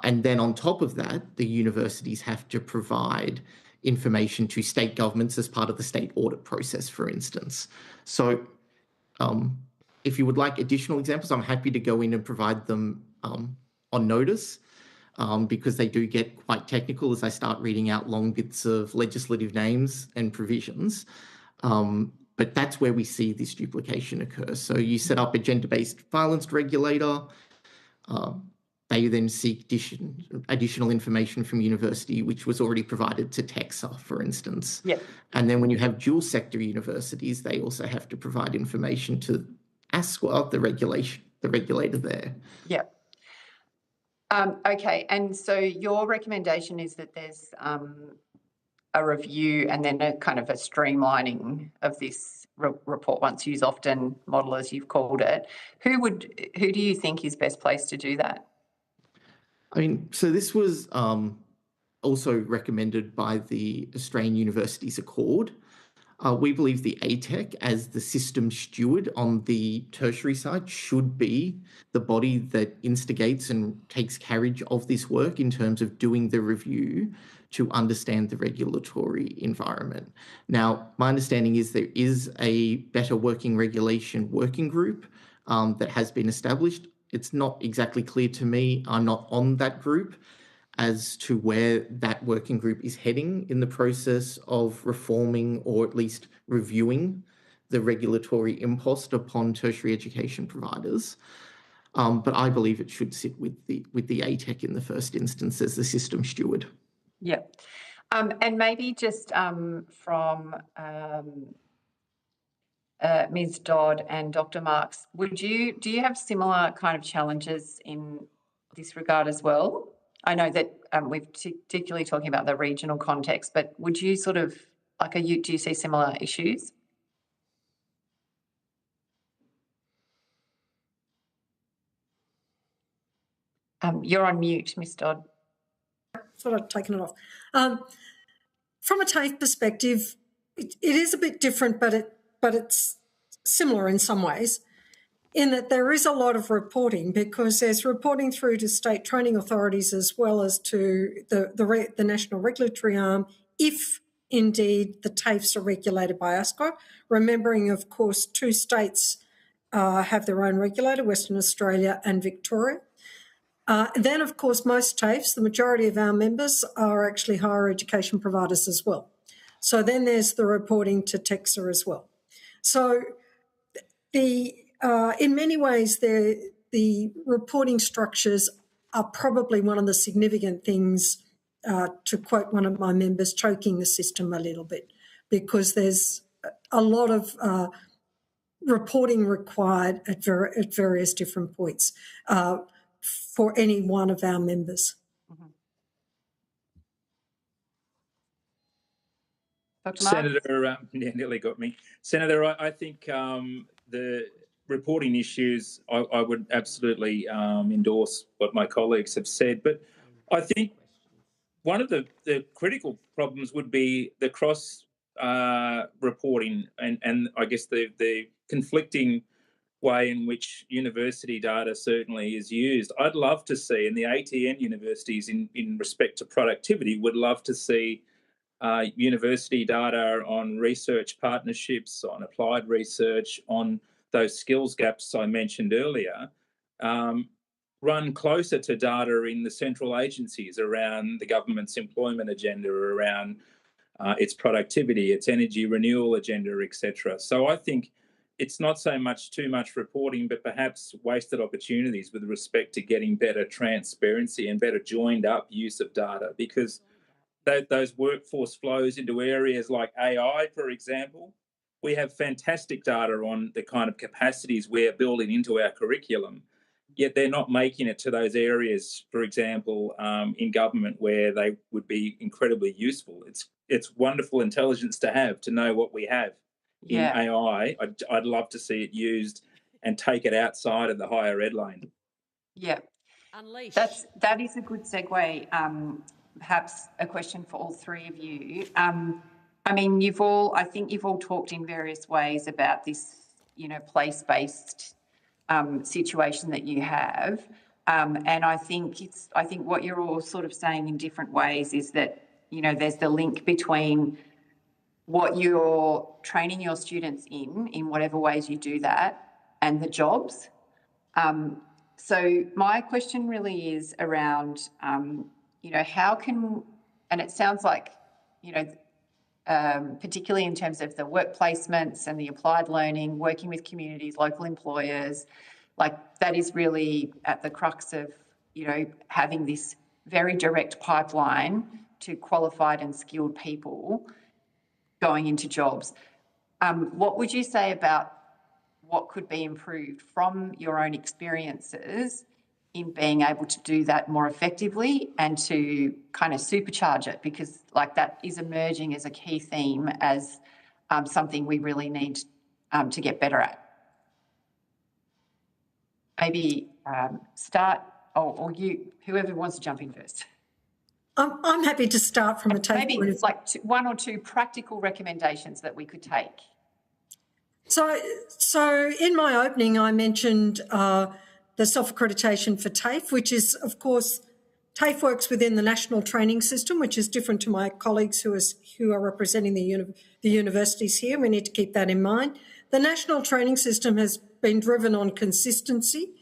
And then on top of that, the universities have to provide information to state governments as part of the state audit process, for instance. So if you would like additional examples, I'm happy to go in and provide them on notice, because they do get quite technical as I start reading out long bits of legislative names and provisions. But that's where we see this duplication occur. So you set up a gender-based violence regulator. They then seek additional information from university, which was already provided to TEXA, for instance. Yeah. And then when you have dual sector universities, they also have to provide information to ASQA, the regulator there. Yeah. Okay, and so your recommendation is that there's a review and then a kind of a streamlining of this report once, use often model, as you've called it. Who do you think is best placed to do that? I mean, so this was also recommended by the Australian Universities Accord. We believe the ATEC, as the system steward on the tertiary side, should be the body that instigates and takes carriage of this work in terms of doing the review to understand the regulatory environment. Now, my understanding is there is a better working regulation working group that has been established. It's not exactly clear to me, I'm not on that group, as to where that working group is heading in the process of reforming or at least reviewing the regulatory impost upon tertiary education providers. But I believe it should sit with the ATEC in the first instance as the system steward. Yeah. And maybe just from Ms. Dodd and Dr. Marks, do you have similar kind of challenges in this regard as well? I know that we're particularly talking about the regional context, but would you sort of, like, do you see similar issues? You're on mute, Ms. Dodd. Thought I'd taken it off. From a TAFE perspective, it is a bit different, but it's similar in some ways, in that there is a lot of reporting, because there's reporting through to state training authorities as well as to the national regulatory arm, if indeed the TAFEs are regulated by ASCOT. Remembering, of course, 2 states have their own regulator, Western Australia and Victoria. Then, of course, most TAFEs, the majority of our members, are actually higher education providers as well. So then there's the reporting to TEXA as well. So in many ways, the reporting structures are probably one of the significant things, to quote one of my members, choking the system a little bit, because there's a lot of reporting required at various different points for any one of our members. Dr. Senator, nearly got me. Senator, I think the reporting issues, I would absolutely endorse what my colleagues have said, but I think one of the critical problems would be the cross reporting and I guess the conflicting way in which university data certainly is used. I'd love to see, and the ATN universities in respect to productivity would love to see university data on research partnerships, on applied research, on those skills gaps I mentioned earlier, run closer to data in the central agencies around the government's employment agenda, around its productivity, its energy renewal agenda, etc. So I think it's not so much too much reporting, but perhaps wasted opportunities with respect to getting better transparency and better joined up use of data, because those workforce flows into areas like AI, for example. We have fantastic data on the kind of capacities we're building into our curriculum, yet they're not making it to those areas, for example, in government where they would be incredibly useful. It's wonderful intelligence to have, to know what we have in AI. I'd love to see it used and take it outside of the higher ed lane. Yeah. Unleash. That is a good segue. Perhaps a question for all three of you. I mean, I think you've all talked in various ways about this, place-based situation that you have, and I think what you're all sort of saying in different ways is that there's the link between what you're training your students in whatever ways you do that, and the jobs. So my question really is around, how can, and it sounds like, particularly in terms of the work placements and the applied learning, working with communities, local employers, like that is really at the crux of, having this very direct pipeline to qualified and skilled people going into jobs. What would you say about what could be improved from your own experiences in being able to do that more effectively and to kind of supercharge it? Because that is emerging as a key theme, as something we really need to get better at. Maybe start, or you, whoever wants to jump in first. I'm happy to start from a TAFE maybe point of view. One or two practical recommendations that we could take. So in my opening, I mentioned the self-accreditation for TAFE, which is, of course, TAFE works within the national training system, which is different to my colleagues who are representing the universities here. We need to keep that in mind. The national training system has been driven on consistency.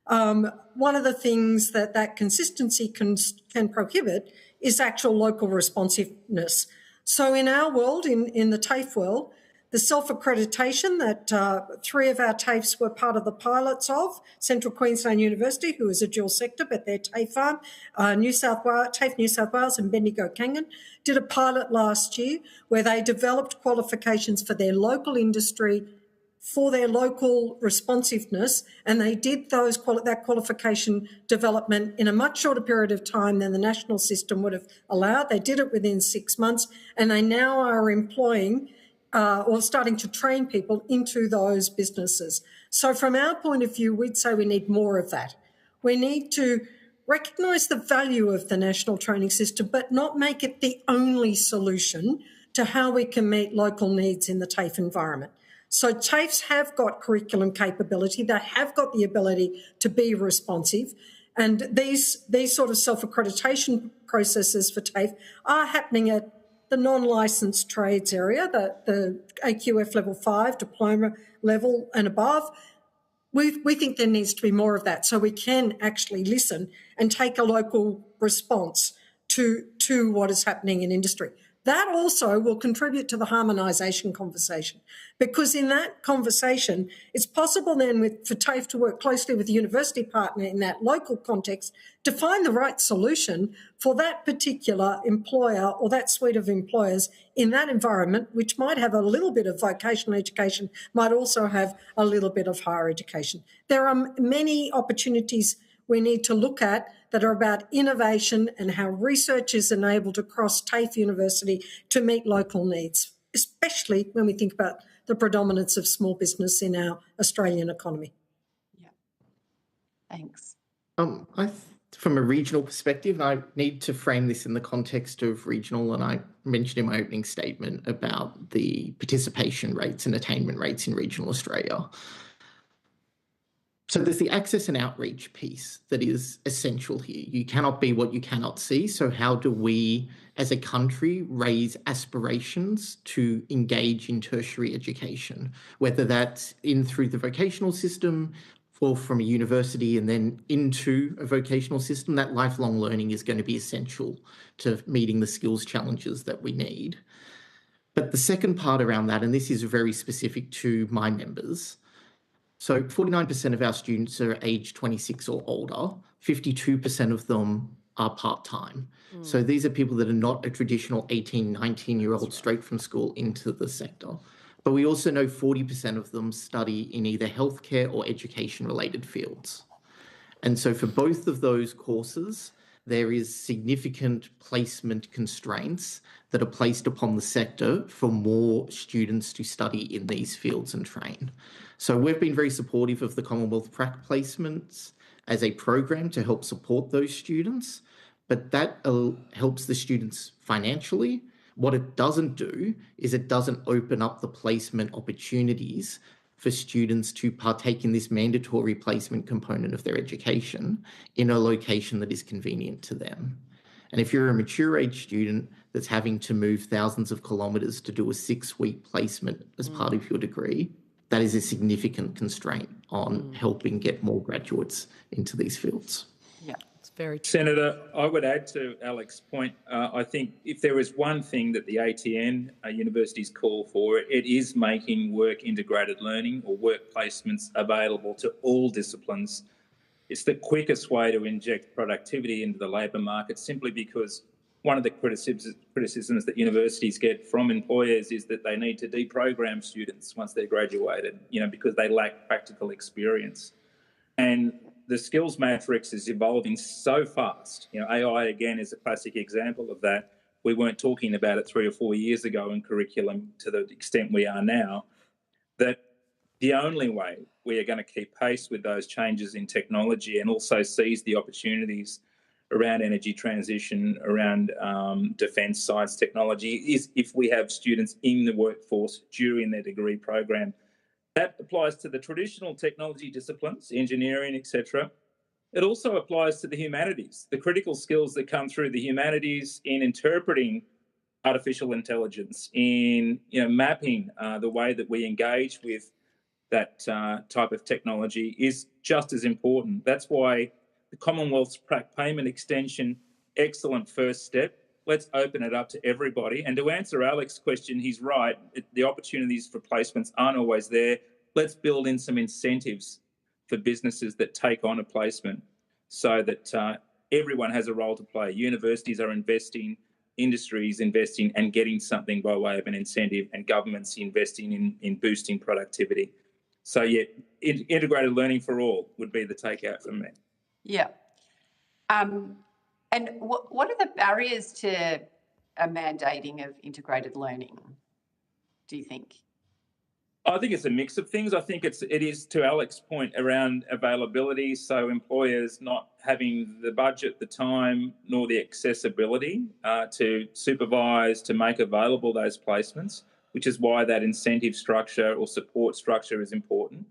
One of the things that consistency can prohibit is actual local responsiveness. So in our world, in the TAFE world, the self-accreditation that three of our TAFEs were part of the pilots of, Central Queensland University, who is a dual sector, but their TAFE arm, TAFE New South Wales and Bendigo Kangan, did a pilot last year where they developed qualifications for their local industry, for their local responsiveness, and they did that qualification development in a much shorter period of time than the national system would have allowed. They did it within 6 months, and they now are employing or starting to train people into those businesses. So from our point of view, we'd say we need more of that. We need to recognise the value of the national training system, but not make it the only solution to how we can meet local needs in the TAFE environment. So TAFEs have got curriculum capability. They have got the ability to be responsive. And these sort of self-accreditation processes for TAFE are happening at the non-licensed trades area, the AQF level 5, diploma level and above. We think there needs to be more of that so we can actually listen and take a local response to what is happening in industry. That also will contribute to the harmonisation conversation, because in that conversation, it's possible then for TAFE to work closely with the university partner in that local context to find the right solution for that particular employer or that suite of employers in that environment, which might have a little bit of vocational education, might also have a little bit of higher education. There are many opportunities we need to look at that are about innovation and how research is enabled across TAFE University to meet local needs, especially when we think about the predominance of small business in our Australian economy. Yeah. Thanks. From a regional perspective, and I need to frame this in the context of regional, and I mentioned in my opening statement about the participation rates and attainment rates in regional Australia. So there's the access and outreach piece that is essential here. You cannot be what you cannot see. So how do we, as a country, raise aspirations to engage in tertiary education, whether that's in through the vocational system or from a university and then into a vocational system? That lifelong learning is going to be essential to meeting the skills challenges that we need. But the second part around that, and this is very specific to my members, so 49% of our students are aged 26 or older, 52% of them are part-time. So these are people that are not a traditional 18, 19-year-old straight from school into the sector. But we also know 40% of them study in either healthcare or education-related fields. And so for both of those courses, there is significant placement constraints that are placed upon the sector for more students to study in these fields and train. So we've been very supportive of the Commonwealth Prac placements as a program to help support those students, but that helps the students financially. What it doesn't do is it doesn't open up the placement opportunities for students to partake in this mandatory placement component of their education in a location that is convenient to them. And if you're a mature age student that's having to move thousands of kilometres to do a 6-week placement as part of your degree, that is a significant constraint on helping get more graduates into these fields. Yeah, it's very true. Senator, I would add to Alex's point, I think if there is one thing that the ATN universities call for, it is making work integrated learning or work placements available to all disciplines. It's the quickest way to inject productivity into the labour market, simply because one of the criticisms that universities get from employers is that they need to deprogram students once they're graduated, because they lack practical experience. And the skills matrix is evolving so fast. AI, again, is a classic example of that. We weren't talking about it 3 or 4 years ago in curriculum to the extent we are now, that the only way we are going to keep pace with those changes in technology and also seize the opportunities around energy transition, around defence, science, technology, is if we have students in the workforce during their degree program. That applies to the traditional technology disciplines, engineering, etc. It also applies to the humanities, the critical skills that come through the humanities in interpreting artificial intelligence, in mapping the way that we engage with that type of technology is just as important. That's why the Commonwealth's Prac payment extension, excellent first step. Let's open it up to everybody. And to answer Alex's question, he's right. The opportunities for placements aren't always there. Let's build in some incentives for businesses that take on a placement so that everyone has a role to play. Universities are investing, industries investing and getting something by way of an incentive, and governments investing in boosting productivity. So, yeah, integrated learning for all would be the takeout from me. Yeah. And what are the barriers to a mandating of integrated learning, do you think? I think it's a mix of things. I think it is, to Alex's point, around availability, so employers not having the budget, the time, nor the accessibility to supervise, to make available those placements, which is why that incentive structure or support structure is important.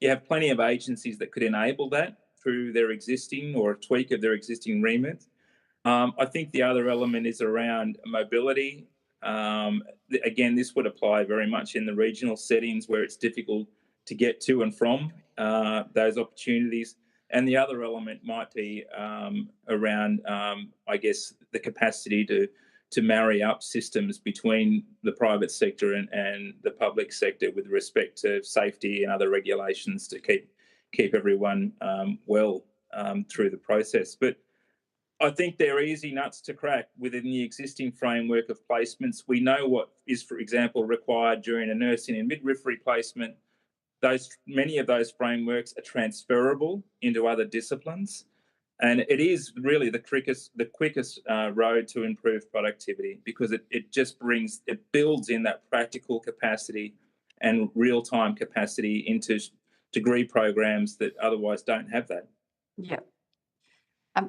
You have plenty of agencies that could enable that through their existing or a tweak of their existing remit. I think the other element is around mobility. Again, this would apply very much in the regional settings where it's difficult to get to and from those opportunities. And the other element might be around, I guess, the capacity to to marry up systems between the private sector and the public sector with respect to safety and other regulations to keep everyone well through the process. But I think they're easy nuts to crack within the existing framework of placements. We know what is, for example, required during a nursing and midwifery placement. Many of those frameworks are transferable into other disciplines. And it is really the quickest road to improve productivity, because it builds in that practical capacity and real-time capacity into degree programs that otherwise don't have that. Yeah.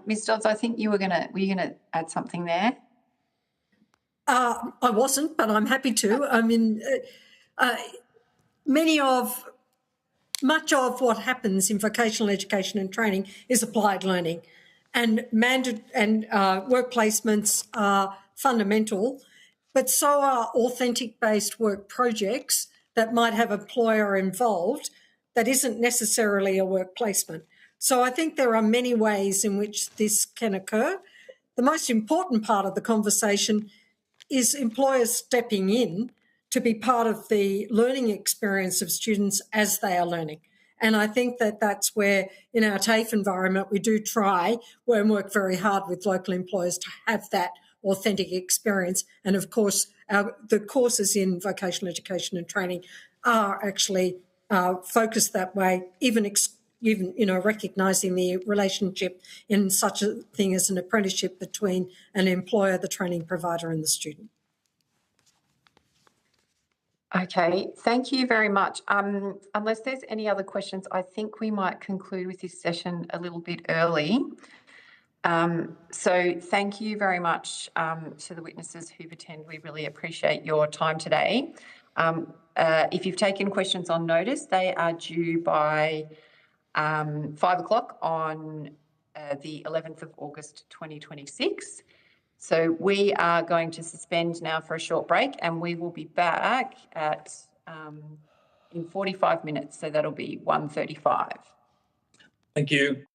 Ms. Dodds, I think were you going to add something there? I wasn't, but I'm happy to. I mean, much of what happens in vocational education and training is applied learning, and work placements are fundamental, but so are authentic-based work projects that might have employer involved that isn't necessarily a work placement. So I think there are many ways in which this can occur. The most important part of the conversation is employers stepping in to be part of the learning experience of students as they are learning. And I think that that's where, in our TAFE environment, we do try and work very hard with local employers to have that authentic experience. And of course, the courses in vocational education and training are actually focused that way, even recognising the relationship in such a thing as an apprenticeship between an employer, the training provider, and the student. Okay, thank you very much. Unless there's any other questions, I think we might conclude with this session a little bit early. So thank you very much to the witnesses who've attended. We really appreciate your time today. If you've taken questions on notice, they are due by 5 o'clock on the 11th of August 2026. So we are going to suspend now for a short break, and we will be back in 45 minutes. So that'll be 1:35. Thank you.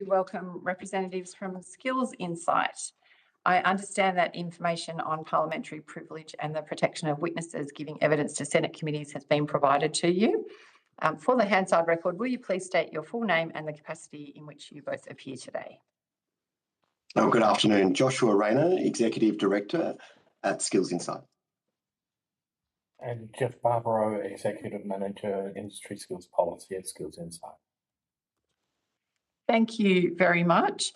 We welcome representatives from Skills Insight. I understand that information on parliamentary privilege and the protection of witnesses giving evidence to Senate committees has been provided to you. For the Hansard record, will you please state your full name and the capacity in which you both appear today? Oh, good afternoon. Joshua Rayner, Executive Director at Skills Insight. And Jeff Barbaro, Executive Manager, Industry Skills Policy at Skills Insight. Thank you very much.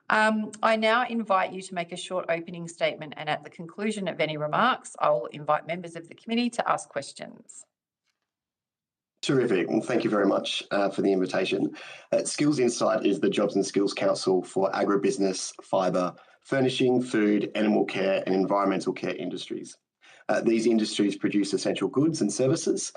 I now invite you to make a short opening statement, and at the conclusion of any remarks, I will invite members of the committee to ask questions. Terrific. Well, thank you very much for the invitation. Skills Insight is the Jobs and Skills Council for agribusiness, fibre, furnishing, food, animal care and environmental care industries. These industries produce essential goods and services,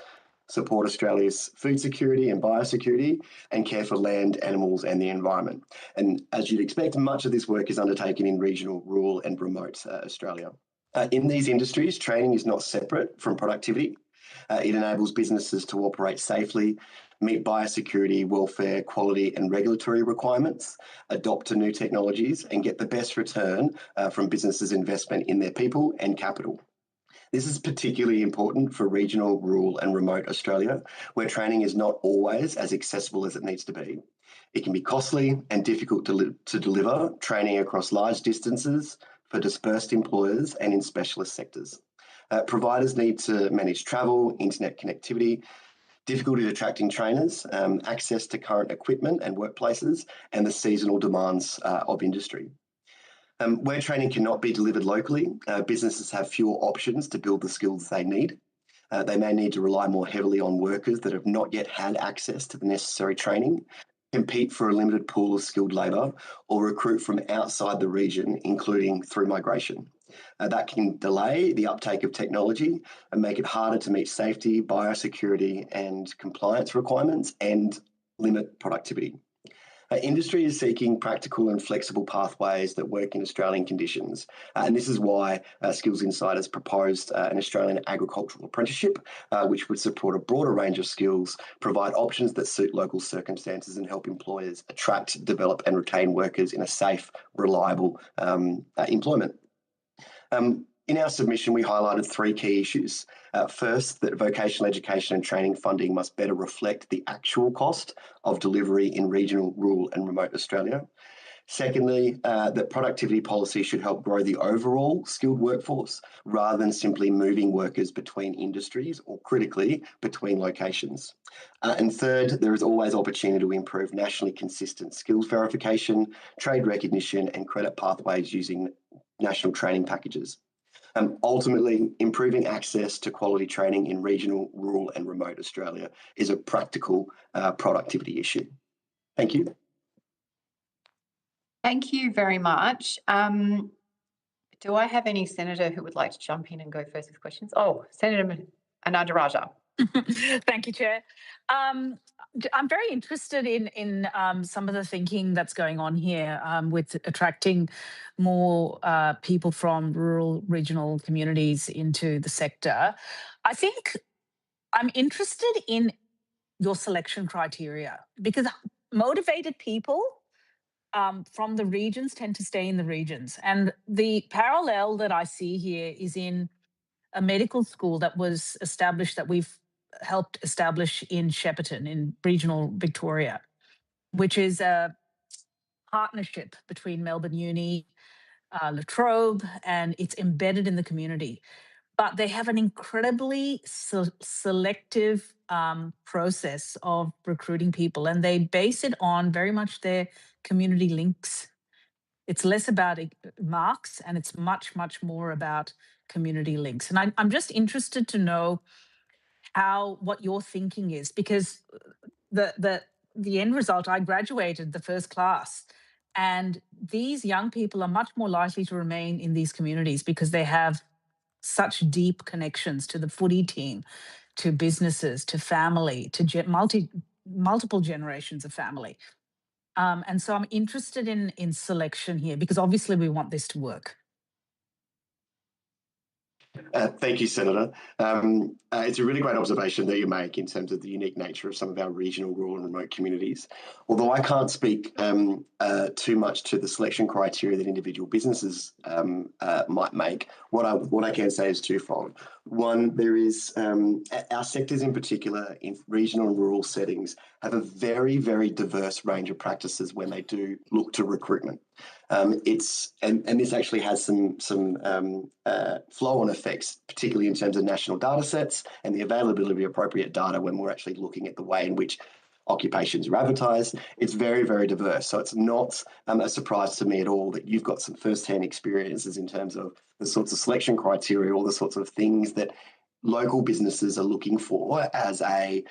support Australia's food security and biosecurity, and care for land, animals and the environment. And as you'd expect, much of this work is undertaken in regional, rural and remote Australia. In these industries, training is not separate from productivity. It enables businesses to operate safely, meet biosecurity, welfare, quality and regulatory requirements, adopt to new technologies and get the best return from businesses' investment in their people and capital. This is particularly important for regional, rural and remote Australia, where training is not always as accessible as it needs to be. It can be costly and difficult to deliver training across large distances for dispersed employers and in specialist sectors. Providers need to manage travel, internet connectivity, difficulty attracting trainers, access to current equipment and workplaces, and the seasonal demands of industry. Where training cannot be delivered locally, businesses have fewer options to build the skills they need. They may need to rely more heavily on workers that have not yet had access to the necessary training, compete for a limited pool of skilled labour, or recruit from outside the region, including through migration. That can delay the uptake of technology and make it harder to meet safety, biosecurity and compliance requirements and limit productivity. Industry is seeking practical and flexible pathways that work in Australian conditions. And this is why Skills Insight has proposed an Australian agricultural apprenticeship, which would support a broader range of skills, provide options that suit local circumstances and help employers attract, develop and retain workers in a safe, reliable employment. In our submission, we highlighted three key issues. First, that vocational education and training funding must better reflect the actual cost of delivery in regional, rural and remote Australia. Secondly, that productivity policy should help grow the overall skilled workforce rather than simply moving workers between industries or critically between locations. And third, there is always opportunity to improve nationally consistent skills verification, trade recognition and credit pathways using national training packages. Ultimately, improving access to quality training in regional, rural and remote Australia is a practical productivity issue. Thank you. Thank you very much. Do I have any senator who would like to jump in and go first with questions? Oh, Senator Ananda Raja. Thank you, Chair. I'm very interested in some of the thinking that's going on here with attracting more people from rural, regional communities into the sector. I think I'm interested in your selection criteria because motivated people from the regions tend to stay in the regions. And the parallel that I see here is in a medical school that was established, that we've helped establish in Shepparton in regional Victoria, which is a partnership between Melbourne Uni, La Trobe, and it's embedded in the community. But they have an incredibly selective process of recruiting people, and they base it on very much their community links. It's less about marks and it's much, much more about community links. And I'm just interested to know what your thinking is, because the end result, I graduated the first class, and these young people are much more likely to remain in these communities because they have such deep connections to the footy team, to businesses, to family, to multiple generations of family. And so I'm interested in selection here because obviously we want this to work. Thank you, Senator. It's a really great observation that you make in terms of the unique nature of some of our regional, rural and remote communities. Although I can't speak too much to the selection criteria that individual businesses might make, what I can say is twofold. One, there is our sectors in particular in regional and rural settings have a very, very diverse range of practices when they do look to recruitment. And this actually has some flow-on effects, particularly in terms of national data sets and the availability of appropriate data when we're actually looking at the way in which occupations are advertised. It's very, very diverse. So it's not a surprise to me at all that you've got some first-hand experiences in terms of the sorts of selection criteria, all the sorts of things that local businesses are looking for as a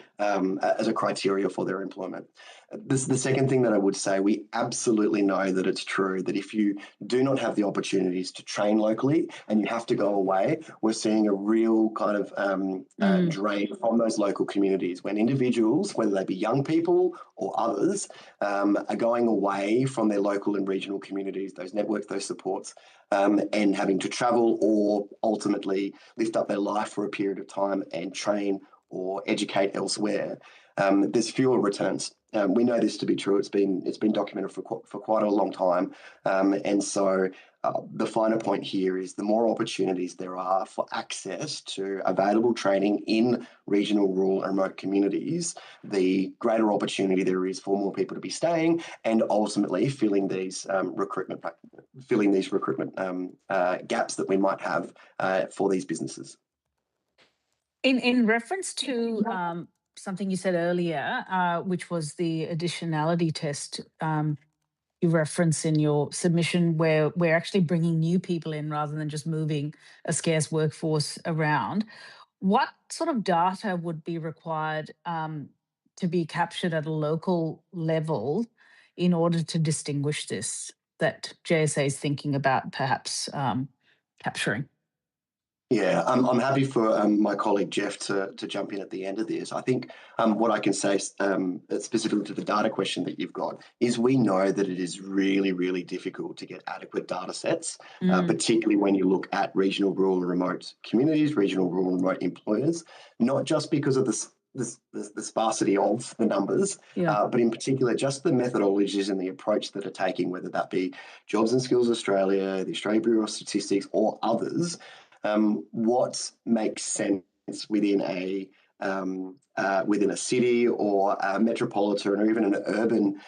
criteria for their employment. The second thing that I would say, we absolutely know that it's true that if you do not have the opportunities to train locally and you have to go away, we're seeing a real kind of drain from those local communities when individuals, whether they be young people or others, are going away from their local and regional communities, those networks, those supports, and having to travel or ultimately lift up their life for a period of time and train or educate elsewhere. There's fewer returns. We know this to be true. It's been documented for quite a long time, and so the finer point here is the more opportunities there are for access to available training in regional, rural, and remote communities, the greater opportunity there is for more people to be staying and ultimately filling these recruitment gaps that we might have for these businesses. In reference to something you said earlier, which was the additionality test you reference in your submission, where we're actually bringing new people in rather than just moving a scarce workforce around. What sort of data would be required to be captured at a local level in order to distinguish this that JSA is thinking about perhaps capturing? Yeah, I'm happy for my colleague Jeff to jump in at the end of this. I think what I can say specifically to the data question that you've got is we know that it is really, really difficult to get adequate data sets, particularly when you look at regional, rural and remote communities, regional, rural and remote employers, not just because of the sparsity of the numbers, but in particular just the methodologies and the approach that are taking, whether that be Jobs and Skills Australia, the Australian Bureau of Statistics or others. What makes sense within a city or a metropolitan or even an urban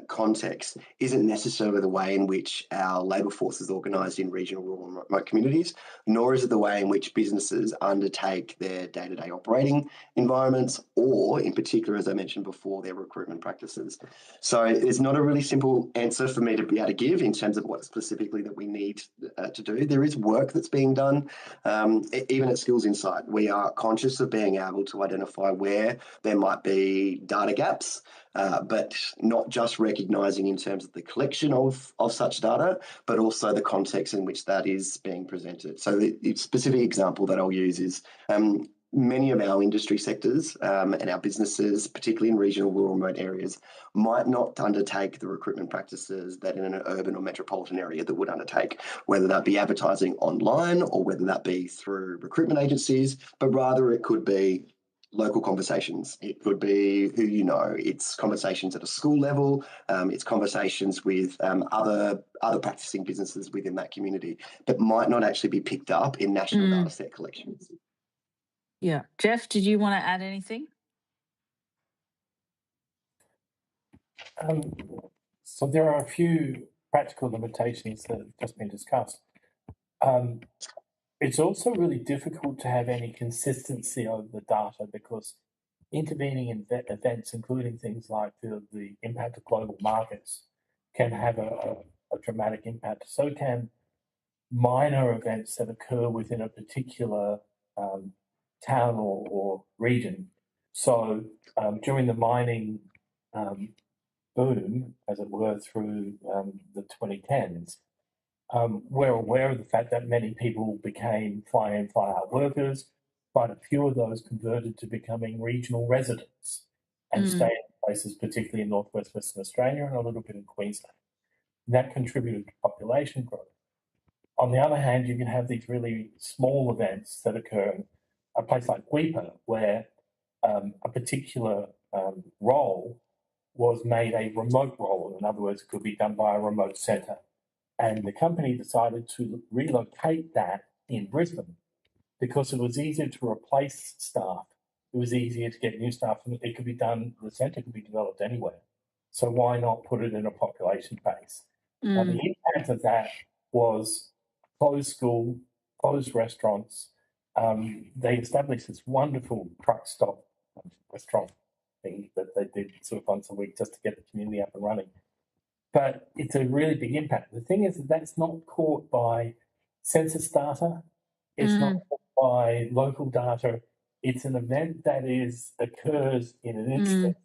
context isn't necessarily the way in which our labour force is organised in regional, rural and remote communities, nor is it the way in which businesses undertake their day-to-day operating environments or, in particular, as I mentioned before, their recruitment practices. So it's not a really simple answer for me to be able to give in terms of what specifically that we need to do. There is work that's being done, even at Skills Insight. We are conscious of being able to identify where there might be data gaps, but not just recognising in terms of the collection of such data, but also the context in which that is being presented. So the specific example that I'll use is many of our industry sectors and our businesses, particularly in regional, rural, remote areas, might not undertake the recruitment practices that in an urban or metropolitan area that would undertake, whether that be advertising online or whether that be through recruitment agencies, but rather it could be local conversations. It could be who you know. It's conversations at a school level. It's conversations with other practicing businesses within that community that might not actually be picked up in national data set collections. Yeah. Jeff, did you want to add anything? So there are a few practical limitations that have just been discussed. It's also really difficult to have any consistency over the data because intervening in events, including things like the impact of global markets, can have a dramatic impact. So can minor events that occur within a particular town or region. So during the mining boom, as it were, through the 2010s, we're aware of the fact that many people became fly-in, fly-out workers. Quite a few of those converted to becoming regional residents and stayed in places, particularly in northwest Western Australia and a little bit in Queensland. And that contributed to population growth. On the other hand, you can have these really small events that occur in a place like Weipa, where a particular role was made a remote role. In other words, it could be done by a remote centre. And the company decided to relocate that in Brisbane because it was easier to replace staff. It was easier to get new staff, and it could be done, the centre could be developed anywhere. So why not put it in a population base? Now, the impact of that was closed school, closed restaurants. They established this wonderful truck stop restaurant thing that they did sort of once a week just to get the community up and running. But it's a really big impact. The thing is that that's not caught by census data. It's not caught by local data. It's an event that occurs in an instant,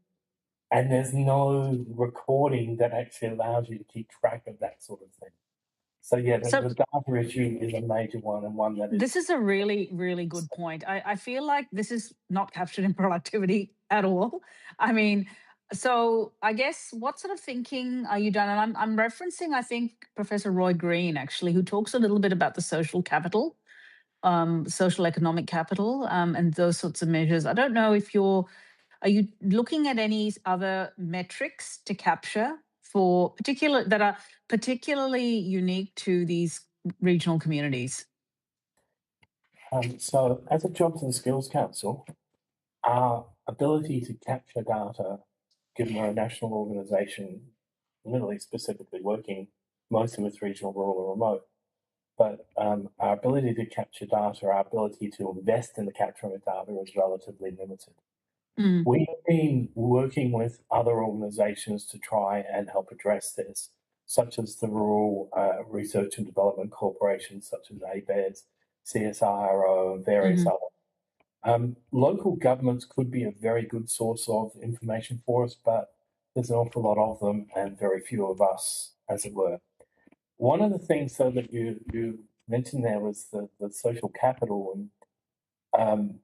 and there's no recording that actually allows you to keep track of that sort of thing. So yeah, the data issue is a major one, and one that is. This is a really, really good point. I feel like this is not captured in productivity at all. I mean, so I guess what sort of thinking are you done? And I'm referencing, I think, Professor Roy Green, actually, who talks a little bit about the social capital, social economic capital, and those sorts of measures. I don't know if are you looking at any other metrics to capture that are particularly unique to these regional communities? So as a Jobs and Skills Council, our ability to capture data, given we're a national organisation, literally specifically working mostly with regional, rural or remote, but our ability to capture data, our ability to invest in the capturing of data is relatively limited. We've been working with other organisations to try and help address this, such as the Rural Research and Development Corporations, such as ABARES, CSIRO, and various others. Local governments could be a very good source of information for us, but there's an awful lot of them and very few of us, as it were. One of the things, though, that you mentioned there was the social capital, and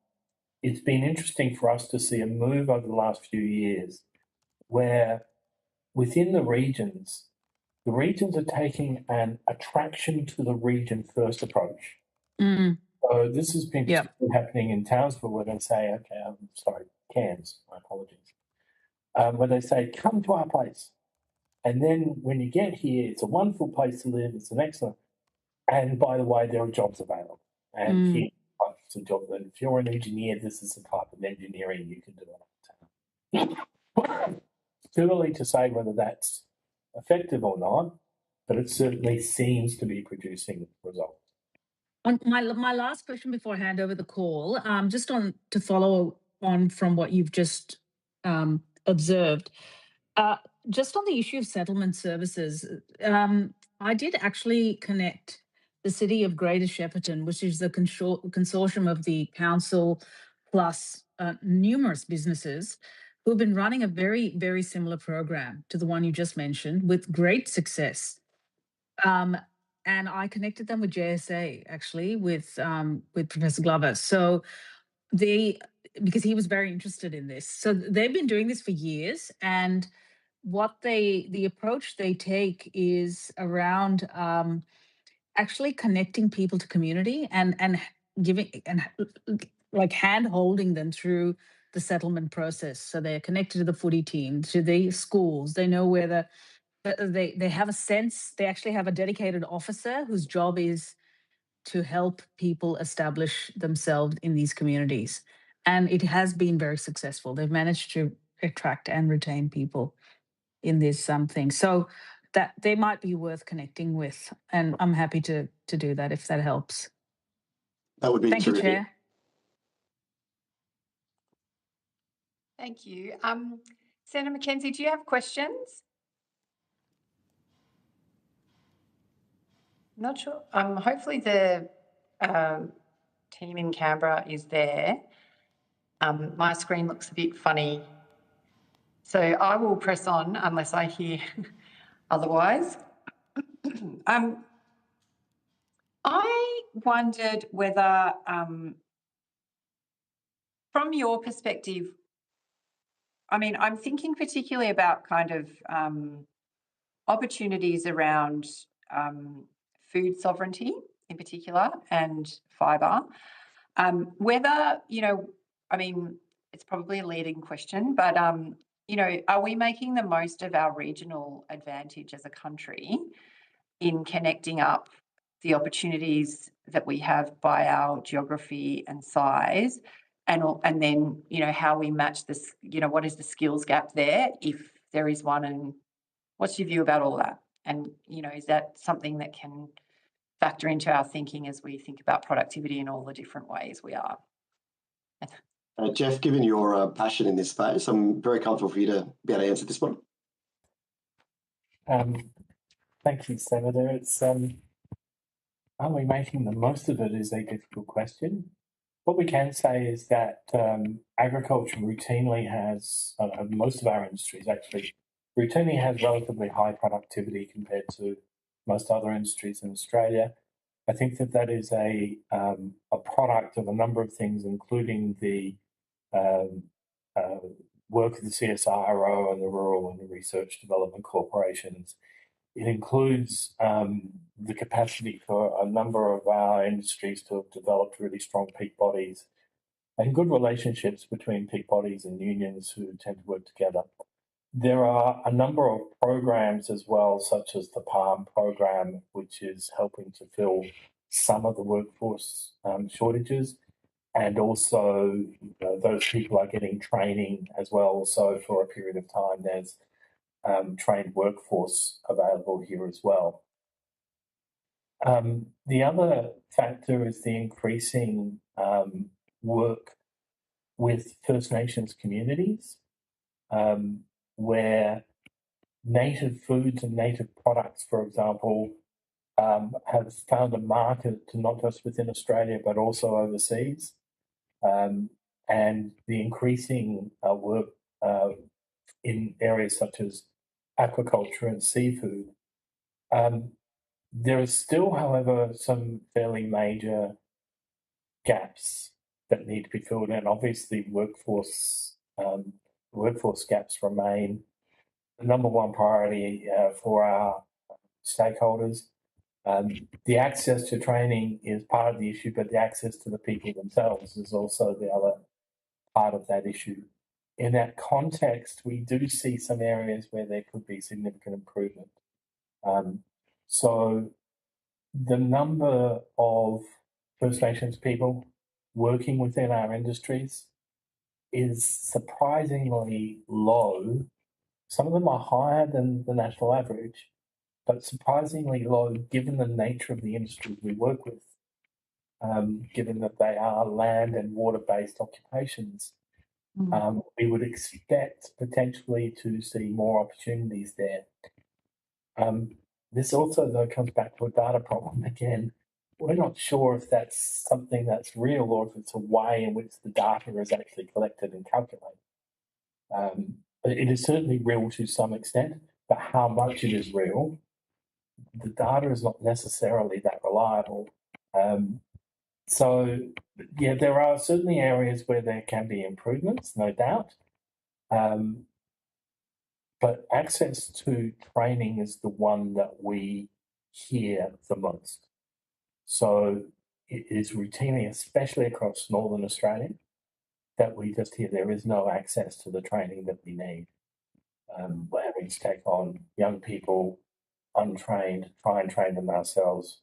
it's been interesting for us to see a move over the last few years where within the regions are taking an attraction to the region first approach. So this has been particularly happening in Townsville, where they say, okay, I'm sorry, Cairns, my apologies, where they say, come to our place. And then when you get here, it's a wonderful place to live, it's an excellent, and by the way, there are jobs available. And here are types of jobs. And if you're an engineer, this is the type of engineering you can do. It's too early to say whether that's effective or not, but it certainly seems to be producing results. My last question before I hand over the call, just to follow on from what you've just observed, just on the issue of settlement services, I did actually connect the City of Greater Shepparton, which is the consortium of the council plus numerous businesses who have been running a very, very similar program to the one you just mentioned with great success. And I connected them with JSA, actually, with Professor Glover. So because he was very interested in this. So they've been doing this for years, and the approach they take is around actually connecting people to community and giving and like hand holding them through the settlement process. So they're connected to the footy team, to the schools. They know where they have a sense. They actually have a dedicated officer whose job is to help people establish themselves in these communities. And it has been very successful. They've managed to attract and retain people in this thing. So that they might be worth connecting with. And I'm happy to do that if that helps. That would be Thank terrific. you, Chair. Thank you. Senator McKenzie, do you have questions? Not sure. Hopefully the team in Canberra is there. My screen looks a bit funny. So I will press on unless I hear otherwise. I wondered whether, from your perspective, I mean, I'm thinking particularly about kind of opportunities around food sovereignty in particular and fibre. Whether, I mean, it's probably a leading question, but, are we making the most of our regional advantage as a country in connecting up the opportunities that we have by our geography and size, and then, how we match this, what is the skills gap there, if there is one, and what's your view about all that? And, is that something that can factor into our thinking as we think about productivity in all the different ways we are? Jeff, given your passion in this space, I'm very comfortable for you to be able to answer this one. Thank you, Senator. It's are we making the most of it is a difficult question. What we can say is that agriculture routinely has, most of our industries actually, routinely has relatively high productivity compared to most other industries in Australia. I think that is a product of a number of things, including the work of the CSIRO and the Rural and the Research Development Corporations. It includes the capacity for a number of our industries to have developed really strong peak bodies and good relationships between peak bodies and unions who tend to work together. There are a number of programs as well, such as the PALM program, which is helping to fill some of the workforce shortages. And also those people are getting training as well. So for a period of time, there's trained workforce available here as well. The other factor is the increasing work with First Nations communities, where native foods and native products, for example, have found a market not just within Australia but also overseas. And the increasing work in areas such as aquaculture and seafood. There is still, however, some fairly major gaps that need to be filled in. Obviously, workforce gaps remain the number one priority for our stakeholders. The access to training is part of the issue, but the access to the people themselves is also the other part of that issue. In that context, we do see some areas where there could be significant improvement. So the number of First Nations people working within our industries is surprisingly low. Some of them are higher than the national average, but surprisingly low given the nature of the industries we work with, given that they are land and water-based occupations. We would expect potentially to see more opportunities there. This also, though, comes back to a data problem again. We're not sure if that's something that's real or if it's a way in which the data is actually collected and calculated. But it is certainly real to some extent, but how much it is real, the data is not necessarily that reliable. So, yeah, there are certainly areas where there can be improvements, no doubt. But access to training is the one that we hear the most. So it is routinely, especially across Northern Australia, that we just hear there is no access to the training that we need. We're having to take on young people, untrained, try and train them ourselves,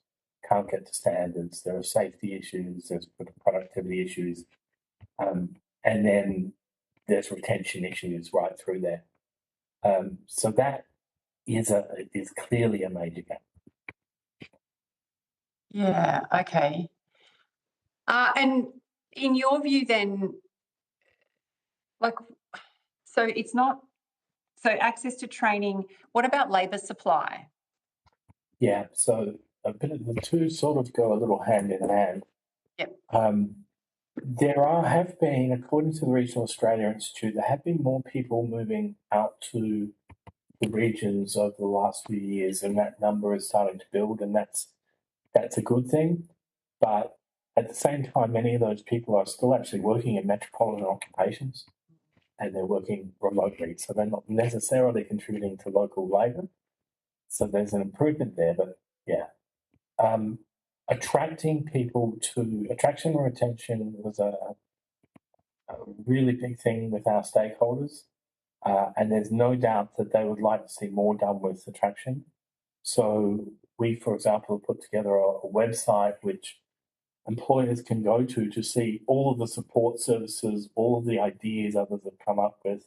can't get to standards. There are safety issues, there's productivity issues, and then there's retention issues right through there. So that is clearly a major gap. Yeah, okay. And in your view then, so it's not, so access to training, what about labour supply? Yeah, so a bit of the two sort of go a little hand in hand. Yep. There have been, according to the Regional Australia Institute, there have been more people moving out to the regions over the last few years, and that number is starting to build, and that's a good thing. But at the same time, many of those people are still actually working in metropolitan occupations, and they're working remotely, so they're not necessarily contributing to local labour. So there's an improvement there, but yeah. attraction and retention was a really big thing with our stakeholders. And there's no doubt that they would like to see more done with attraction. So we, for example, put together a website which employers can go to see all of the support services, all of the ideas others have come up with,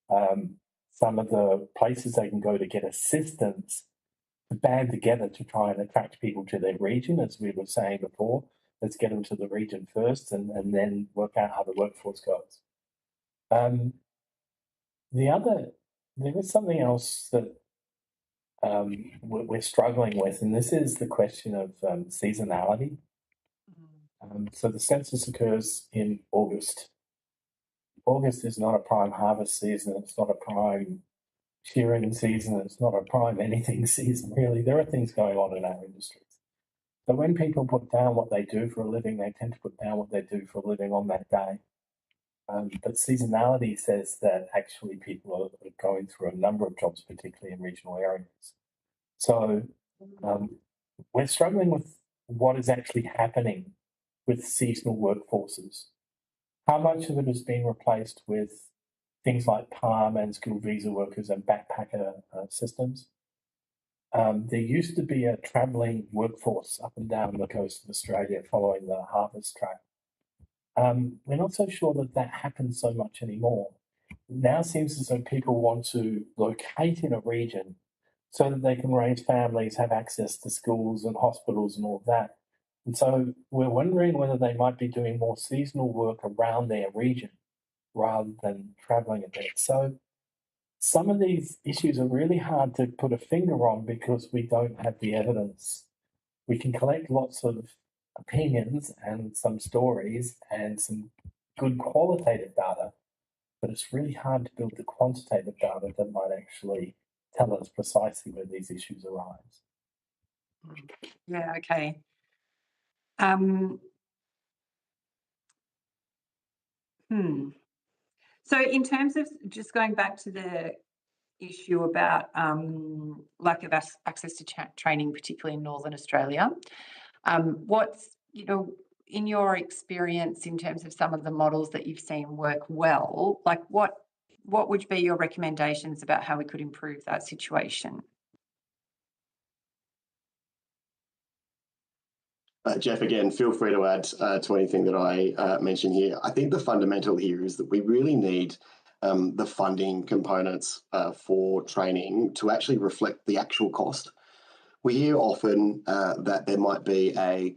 some of the places they can go to get assistance to band together to try and attract people to their region, as we were saying before. Let's get them to the region first and then work out how the workforce goes. There is something else that we're struggling with, and this is the question of seasonality. So the census occurs in August. August is not a prime harvest season. It's not a prime shearing season. It's not a prime anything season, really. There are things going on in our industries. So when people put down what they do for a living, they tend to put down what they do for a living on that day. But seasonality says that actually people are going through a number of jobs, particularly in regional areas. So we're struggling with what is actually happening with seasonal workforces. How much of it is being replaced with things like PALM and skilled visa workers and backpacker systems? There used to be a travelling workforce up and down the coast of Australia following the harvest track. We're not so sure that happens so much anymore. Now it seems as though people want to locate in a region so that they can raise families, have access to schools and hospitals and all of that. And so we're wondering whether they might be doing more seasonal work around their region rather than travelling a bit. So some of these issues are really hard to put a finger on because we don't have the evidence. We can collect lots of opinions and some stories and some good qualitative data, but it's really hard to build the quantitative data that might actually tell us precisely where these issues arise. Yeah, okay. So in terms of just going back to the issue about lack of access to training, particularly in Northern Australia, what's, in your experience in terms of some of the models that you've seen work well, like what would be your recommendations about how we could improve that situation? Jeff, again, feel free to add to anything that I mention here. I think the fundamental here is that we really need the funding components for training to actually reflect the actual cost. We hear often that there might be a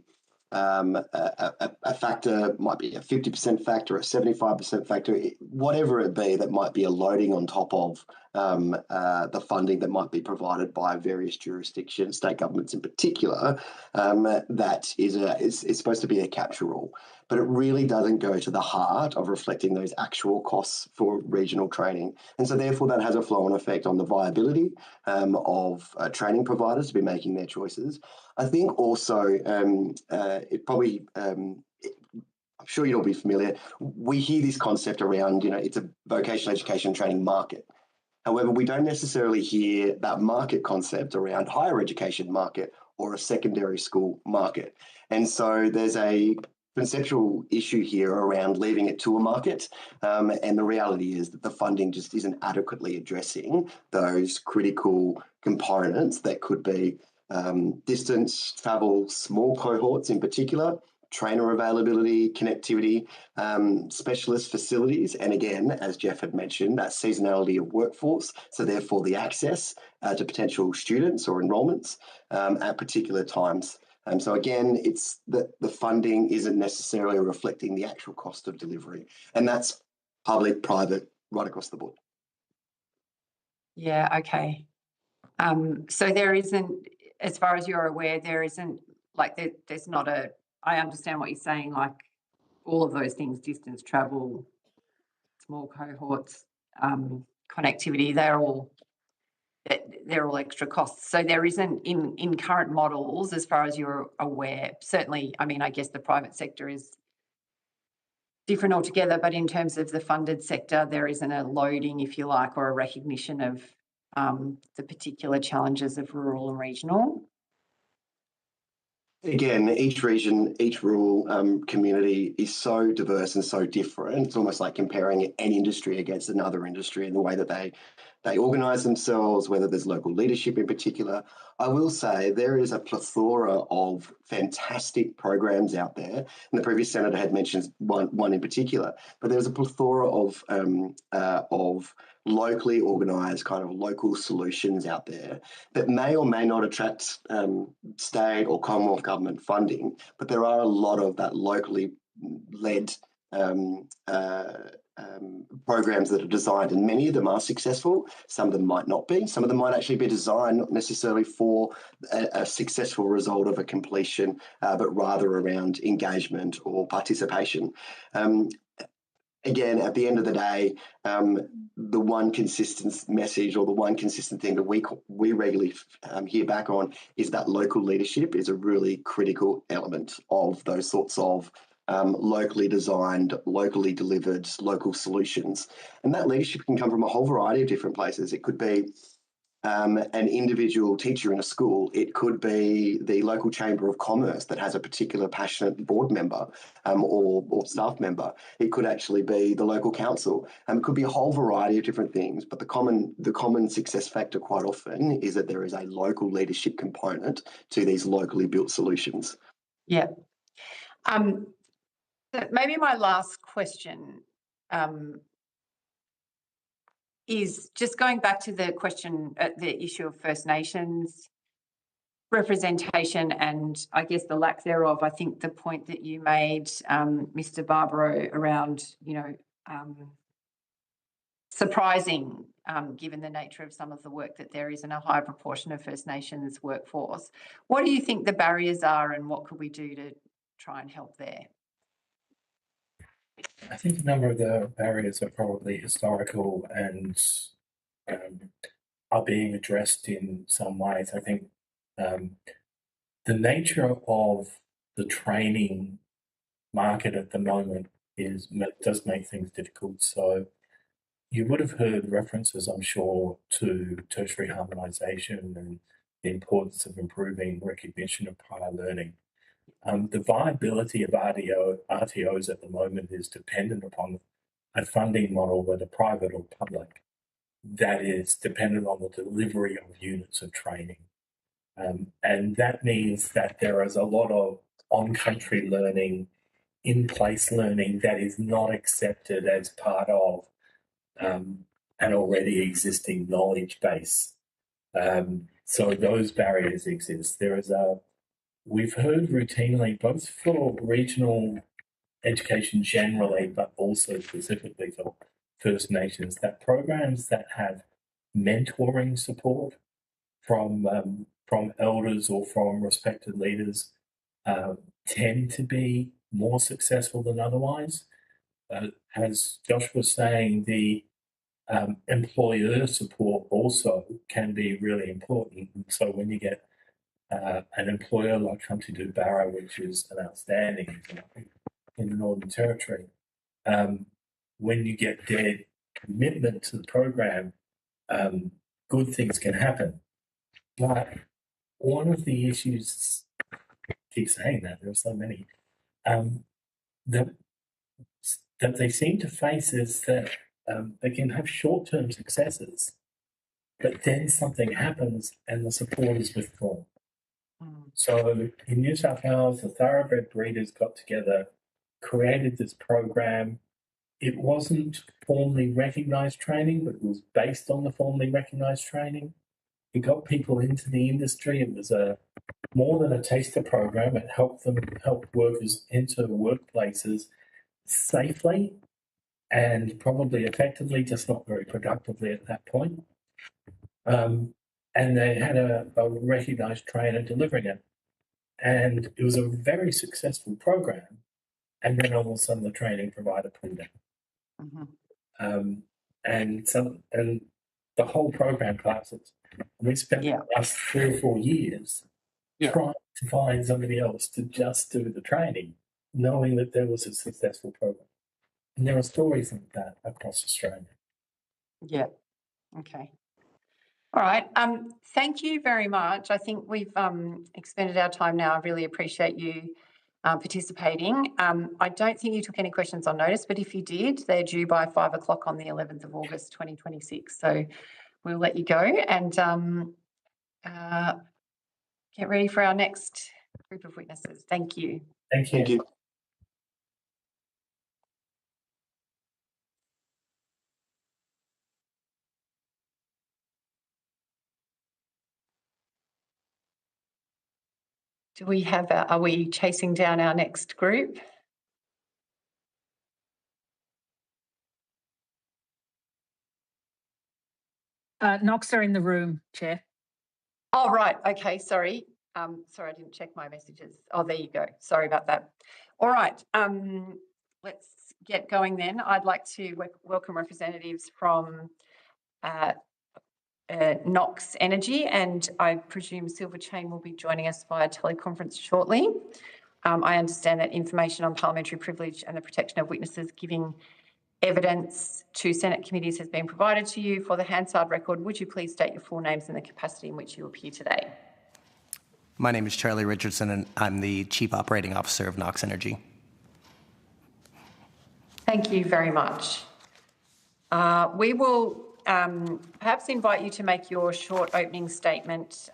factor, might be a 50% factor, a 75% factor, whatever it be, that might be a loading on top of the funding that might be provided by various jurisdictions, state governments in particular, that is supposed to be a catch-all. But it really doesn't go to the heart of reflecting those actual costs for regional training. And so therefore that has a flow-on effect on the viability of training providers to be making their choices. I think also I'm sure you'll be familiar, we hear this concept around, it's a vocational education training market. However, we don't necessarily hear that market concept around higher education market or a secondary school market. And so there's a conceptual issue here around leaving it to a market. And the reality is that the funding just isn't adequately addressing those critical components that could be distance, travel, small cohorts in particular, trainer availability, connectivity, specialist facilities, and again, as Jeff had mentioned, that seasonality of workforce, so therefore the access to potential students or enrolments at particular times. So again, it's that the funding isn't necessarily reflecting the actual cost of delivery, and that's public, private, right across the board. Yeah, okay. So there isn't, as far as you're aware, there isn't, like, there's not a, I understand what you're saying, like all of those things, distance, travel, small cohorts, connectivity, they're all extra costs. So there isn't in current models, as far as you're aware, certainly, I mean, I guess the private sector is different altogether, but in terms of the funded sector, there isn't a loading, if you like, or a recognition of the particular challenges of rural and regional. Again, each region, each rural community is so diverse and so different. It's almost like comparing an industry against another industry in the way that they organise themselves, whether there's local leadership in particular. I will say there is a plethora of fantastic programs out there, and the previous senator had mentioned one in particular, but there's a plethora of locally organised kind of local solutions out there that may or may not attract state or Commonwealth government funding, but there are a lot of that locally led programs that are designed, and many of them are successful. Some of them might not be. Some of them might actually be designed not necessarily for a successful result of a completion, but rather around engagement or participation. Again, at the end of the day, the one consistent message or the one consistent thing that we regularly hear back on is that local leadership is a really critical element of those sorts of locally designed, locally delivered, local solutions. And that leadership can come from a whole variety of different places. It could be an individual teacher in a school. It could be the local chamber of commerce that has a particular passionate board member or staff member. It could actually be the local council. It could be a whole variety of different things. But the common success factor quite often is that there is a local leadership component to these locally built solutions. Yeah. Maybe my last question is just going back to the question, the issue of First Nations representation and I guess the lack thereof. I think the point that you made, Mr. Barbaro, around, surprising given the nature of some of the work that there is in a high proportion of First Nations workforce. What do you think the barriers are and what could we do to try and help there? I think a number of the barriers are probably historical and are being addressed in some ways. I think the nature of the training market at the moment does make things difficult. So you would have heard references, I'm sure, to tertiary harmonisation and the importance of improving recognition of prior learning. The viability of RTOs at the moment is dependent upon a funding model, whether private or public, that is dependent on the delivery of units of training. And that means that there is a lot of on-country learning, in-place learning that is not accepted as part of an already existing knowledge base. So those barriers exist. We've heard routinely, both for regional education generally, but also specifically for First Nations, that programs that have mentoring support from elders or from respected leaders tend to be more successful than otherwise. As Josh was saying, the employer support also can be really important. And so when you get an employer like Hunter Do Barrow, which is an outstanding example in the Northern Territory, when you get their commitment to the program, good things can happen. But one of the issues, I keep saying that, there are so many, that they seem to face is that they can have short-term successes, but then something happens and the support is withdrawn. So in New South Wales, the thoroughbred breeders got together, created this program. It wasn't formally recognised training, but it was based on the formally recognised training. It got people into the industry. It was more than a taster program. It helped workers enter workplaces safely and probably effectively, just not very productively at that point. And they had a recognised trainer delivering it. And it was a very successful program. And then all of a sudden the training provider pulled out. And the whole program collapses. And we spent the last 3 or 4 years trying to find somebody else to just do the training, knowing that there was a successful program. And there are stories like that across Australia. Yeah. Okay. All right. Thank you very much. I think we've expended our time now. I really appreciate you participating. I don't think you took any questions on notice, but if you did, they're due by 5 o'clock on the 11th of August, 2026. So we'll let you go and get ready for our next group of witnesses. Thank you. Thank you. Thank you. Do we have, are we chasing down our next group? Knox are in the room, Chair. Oh, right. Okay. Sorry. Sorry, I didn't check my messages. Oh, there you go. Sorry about that. All right. Let's get going then. I'd like to welcome representatives from Knox Energy, and I presume Silver Chain will be joining us via teleconference shortly. I understand that information on parliamentary privilege and the protection of witnesses giving evidence to Senate committees has been provided to you. For the Hansard record, would you please state your full names and the capacity in which you appear today? My name is Charlie Richardson, and I'm the Chief Operating Officer of Knox Energy. Thank you very much. We will perhaps invite you to make your short opening statement,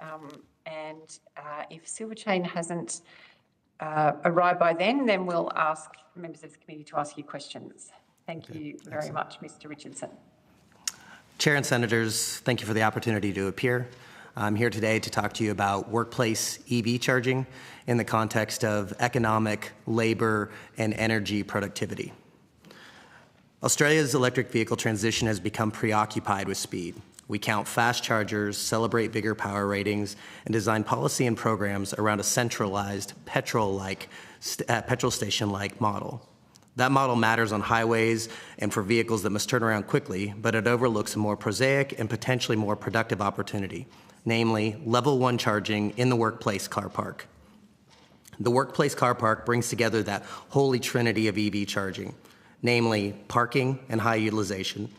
and if Silver Chain hasn't arrived by then we'll ask members of the committee to ask you questions. Thank you very much, Mr. Richardson. Chair and Senators, thank you for the opportunity to appear. I'm here today to talk to you about workplace EV charging in the context of economic, labor, and energy productivity. Australia's electric vehicle transition has become preoccupied with speed. We count fast chargers, celebrate bigger power ratings, and design policy and programs around a centralized petrol station-like model. That model matters on highways and for vehicles that must turn around quickly, but it overlooks a more prosaic and potentially more productive opportunity, namely level 1 charging in the workplace car park. The workplace car park brings together that holy trinity of EV charging, namely parking and high utilization,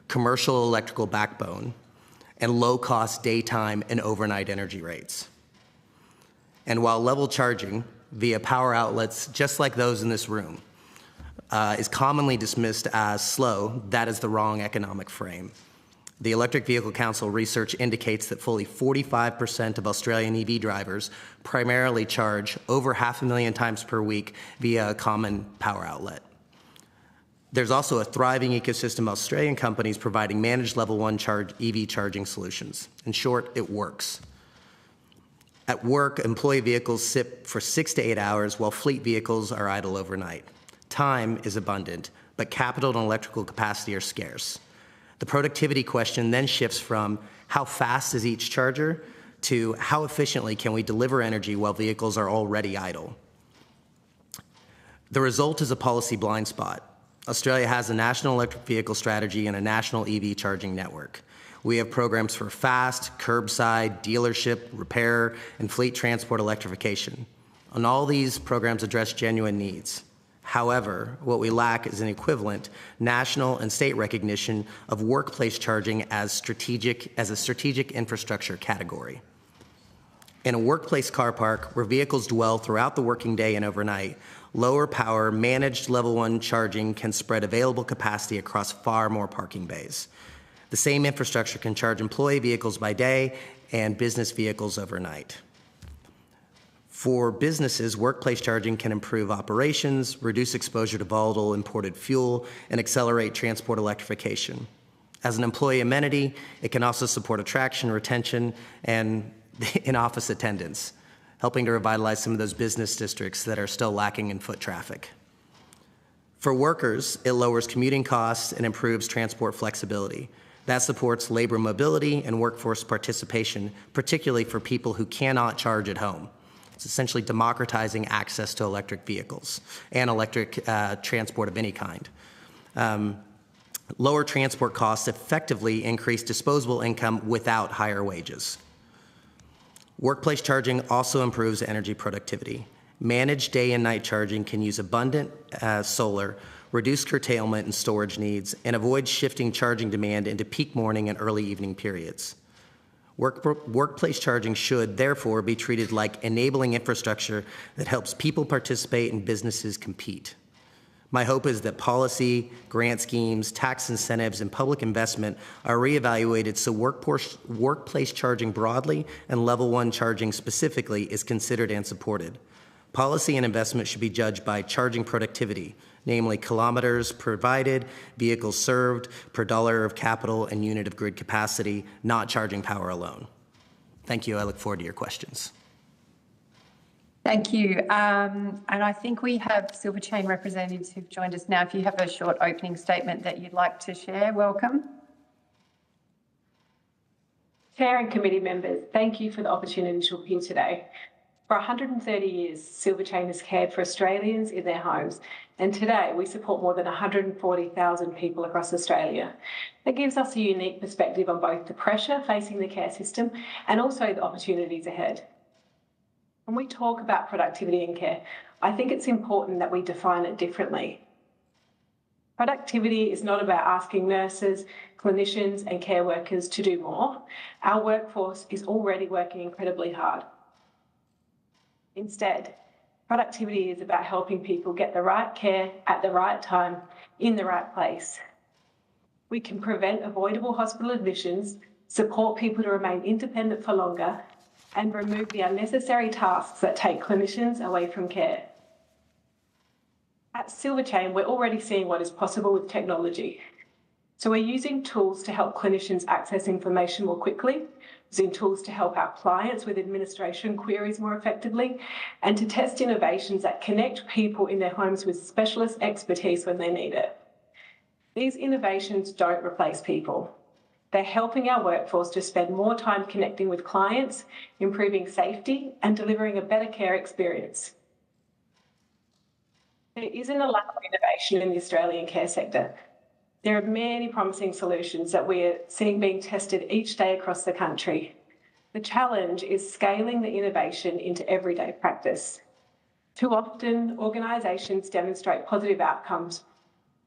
commercial electrical backbone, and low-cost daytime and overnight energy rates. And while level charging via power outlets just like those in this room is commonly dismissed as slow, that is the wrong economic frame. The Electric Vehicle Council research indicates that fully 45% of Australian EV drivers primarily charge over 500,000 times per week via a common power outlet. There's also a thriving ecosystem of Australian companies providing managed level 1 EV charging solutions. In short, it works. At work, employee vehicles sit for 6 to 8 hours while fleet vehicles are idle overnight. Time is abundant, but capital and electrical capacity are scarce. The productivity question then shifts from how fast is each charger to how efficiently can we deliver energy while vehicles are already idle. The result is a policy blind spot. Australia has a national electric vehicle strategy and a national EV charging network. We have programs for fast, curbside, dealership, repair, and fleet transport electrification. And all these programs address genuine needs. However, what we lack is an equivalent national and state recognition of workplace charging as a strategic infrastructure category. In a workplace car park where vehicles dwell throughout the working day and overnight, lower power managed level 1 charging can spread available capacity across far more parking bays. The same infrastructure can charge employee vehicles by day and business vehicles overnight. For businesses, workplace charging can improve operations, reduce exposure to volatile imported fuel, and accelerate transport electrification. As an employee amenity, it can also support attraction, retention, and in-office attendance, helping to revitalize some of those business districts that are still lacking in foot traffic. For workers, it lowers commuting costs and improves transport flexibility. That supports labor mobility and workforce participation, particularly for people who cannot charge at home. It's essentially democratizing access to electric vehicles and electric transport of any kind. Lower transport costs effectively increase disposable income without higher wages. Workplace charging also improves energy productivity. Managed day and night charging can use abundant solar, reduce curtailment and storage needs, and avoid shifting charging demand into peak morning and early evening periods. Workplace charging should, therefore, be treated like enabling infrastructure that helps people participate and businesses compete. My hope is that policy, grant schemes, tax incentives, and public investment are reevaluated so workplace charging broadly and level 1 charging specifically is considered and supported. Policy and investment should be judged by charging productivity, namely kilometers provided, vehicles served, per dollar of capital and unit of grid capacity, not charging power alone. Thank you. I look forward to your questions. Thank you. And I think we have Silver Chain representatives who've joined us now. If you have a short opening statement that you'd like to share, welcome. Chair and committee members, thank you for the opportunity to appear today. For 130 years, Silver Chain has cared for Australians in their homes, and today we support more than 140,000 people across Australia. That gives us a unique perspective on both the pressure facing the care system and also the opportunities ahead. When we talk about productivity in care, I think it's important that we define it differently. Productivity is not about asking nurses, clinicians and care workers to do more. Our workforce is already working incredibly hard. Instead, productivity is about helping people get the right care at the right time, in the right place. We can prevent avoidable hospital admissions, support people to remain independent for longer, and remove the unnecessary tasks that take clinicians away from care. At Silver Chain, we're already seeing what is possible with technology. So we're using tools to help clinicians access information more quickly, using tools to help our clients with administration queries more effectively, and to test innovations that connect people in their homes with specialist expertise when they need it. These innovations don't replace people. They're helping our workforce to spend more time connecting with clients, improving safety, and delivering a better care experience. There isn't a lack of innovation in the Australian care sector. There are many promising solutions that we're seeing being tested each day across the country. The challenge is scaling the innovation into everyday practice. Too often, organisations demonstrate positive outcomes,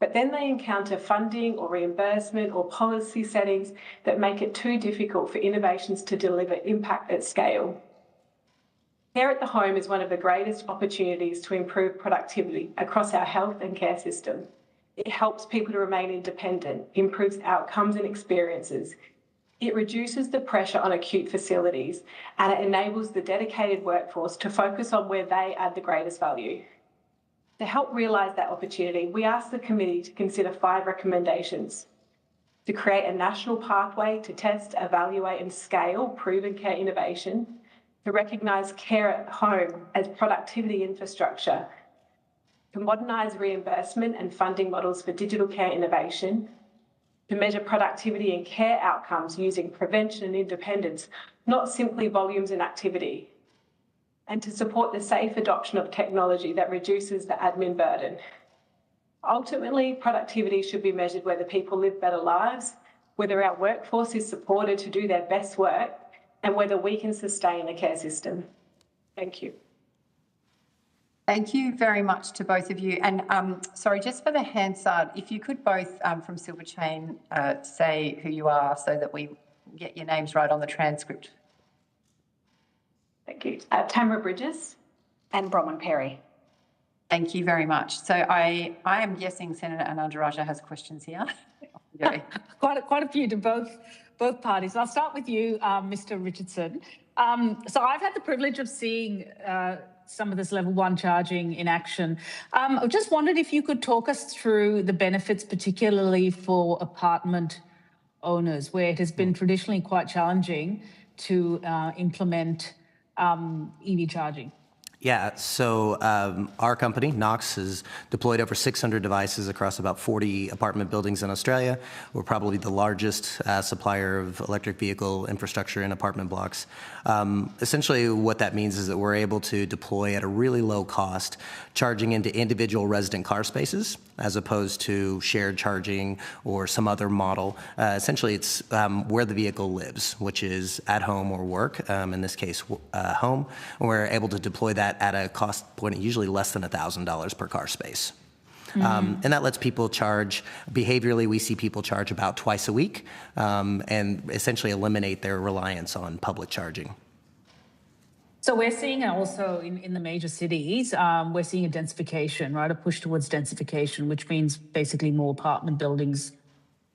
but then they encounter funding or reimbursement or policy settings that make it too difficult for innovations to deliver impact at scale. Care at the home is one of the greatest opportunities to improve productivity across our health and care system. It helps people to remain independent, improves outcomes and experiences. It reduces the pressure on acute facilities, and it enables the dedicated workforce to focus on where they add the greatest value. To help realise that opportunity, we asked the committee to consider 5 recommendations: to create a national pathway to test, evaluate and scale proven care innovation, to recognise care at home as productivity infrastructure, to modernise reimbursement and funding models for digital care innovation, to measure productivity and care outcomes using prevention and independence, not simply volumes and activity, and to support the safe adoption of technology that reduces the admin burden. Ultimately, productivity should be measured whether people live better lives, whether our workforce is supported to do their best work, and whether we can sustain the care system. Thank you. Thank you very much to both of you. And sorry, just for the Hansard, if you could both from Silver Chain say who you are so that we get your names right on the transcript. Thank you. Tamara Bridges and Bronwyn Perry. Thank you very much. So I am guessing Senator Anand-Raja has questions here. Quite a few to both parties. I'll start with you, Mr. Richardson. So I've had the privilege of seeing some of this level 1 charging in action. I just wondered if you could talk us through the benefits, particularly for apartment owners, where it has been traditionally quite challenging to implement EV charging. Yeah, so our company, Knox, has deployed over 600 devices across about 40 apartment buildings in Australia. We're probably the largest supplier of electric vehicle infrastructure in apartment blocks. Essentially, what that means is that we're able to deploy at a really low cost, charging into individual resident car spaces, as opposed to shared charging or some other model. Essentially, it's where the vehicle lives, which is at home or work, in this case, home. And we're able to deploy that at a cost point usually less than $1,000 per car space. And that lets people charge. Behaviorally, we see people charge about twice a week and essentially eliminate their reliance on public charging. So we're seeing also in the major cities, we're seeing a densification, right? A push towards densification, which means basically more apartment buildings,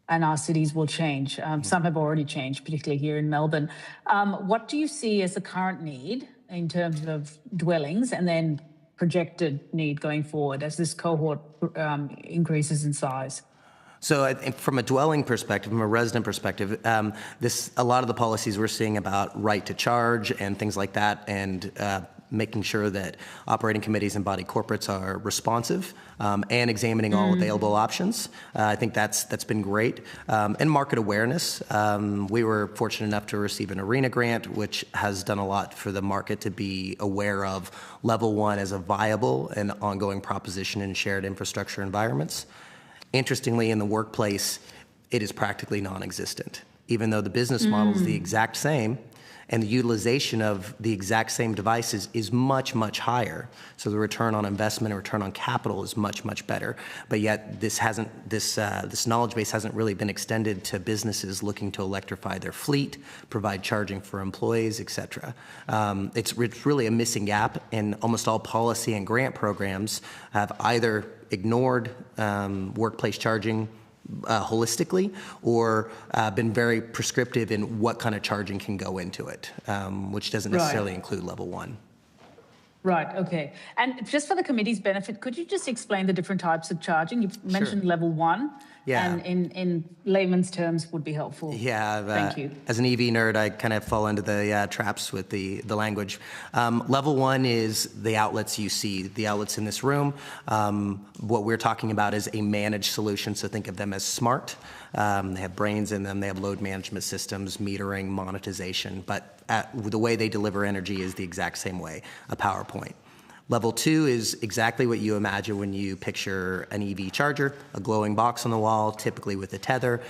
and our cities will change. Some have already changed, particularly here in Melbourne. What do you see as the current need in terms of dwellings and then projected need going forward as this cohort increases in size? So I think from a dwelling perspective, from a resident perspective, a lot of the policies we're seeing about right to charge and things like that, and making sure that operating committees and body corporates are responsive and examining all available options. I think that's been great. And market awareness. We were fortunate enough to receive an ARENA grant, which has done a lot for the market to be aware of Level 1 as a viable and ongoing proposition in shared infrastructure environments. Interestingly, in the workplace, it is practically non-existent, even though the business model is the exact same and the utilization of the exact same devices is much, much higher. So the return on investment and return on capital is much, much better. But yet this knowledge base hasn't really been extended to businesses looking to electrify their fleet, provide charging for employees, et cetera. It's really a missing gap, and almost all policy and grant programs have either ignored workplace charging holistically, or been very prescriptive in what kind of charging can go into it, which doesn't necessarily include Level 1. Right, okay. And just for the committee's benefit, could you just explain the different types of charging? You've mentioned Level 1, and in layman's terms would be helpful. Yeah, thank you. As an EV nerd, I kind of fall into the traps with the language. Level 1 is the outlets you see, the outlets in this room. What we're talking about is a managed solution, so think of them as smart. They have brains in them, they have load management systems, metering, monetization, but the way they deliver energy is the exact same way, a power point. Level 2 is exactly what you imagine when you picture an EV charger, a glowing box on the wall, typically with a tether.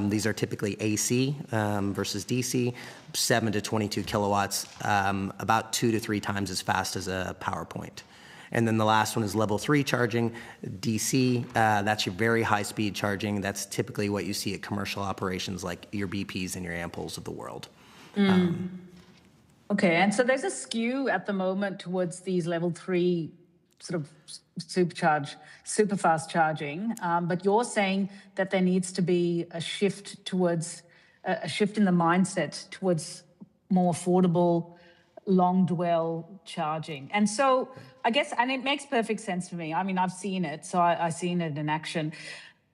These are typically AC versus DC, 7 to 22 kilowatts, about 2 to 3 times as fast as a power point. And then the last one is Level 3 charging, DC. That's your very high-speed charging. That's typically what you see at commercial operations like your BPs and your Ampoles of the world. Okay, and so there's a skew at the moment towards these Level 3 sort of super fast charging, but you're saying that there needs to be a shift towards a shift in the mindset towards more affordable, long dwell charging. And so I guess, and it makes perfect sense for me. I mean, I've seen it, so I've seen it in action.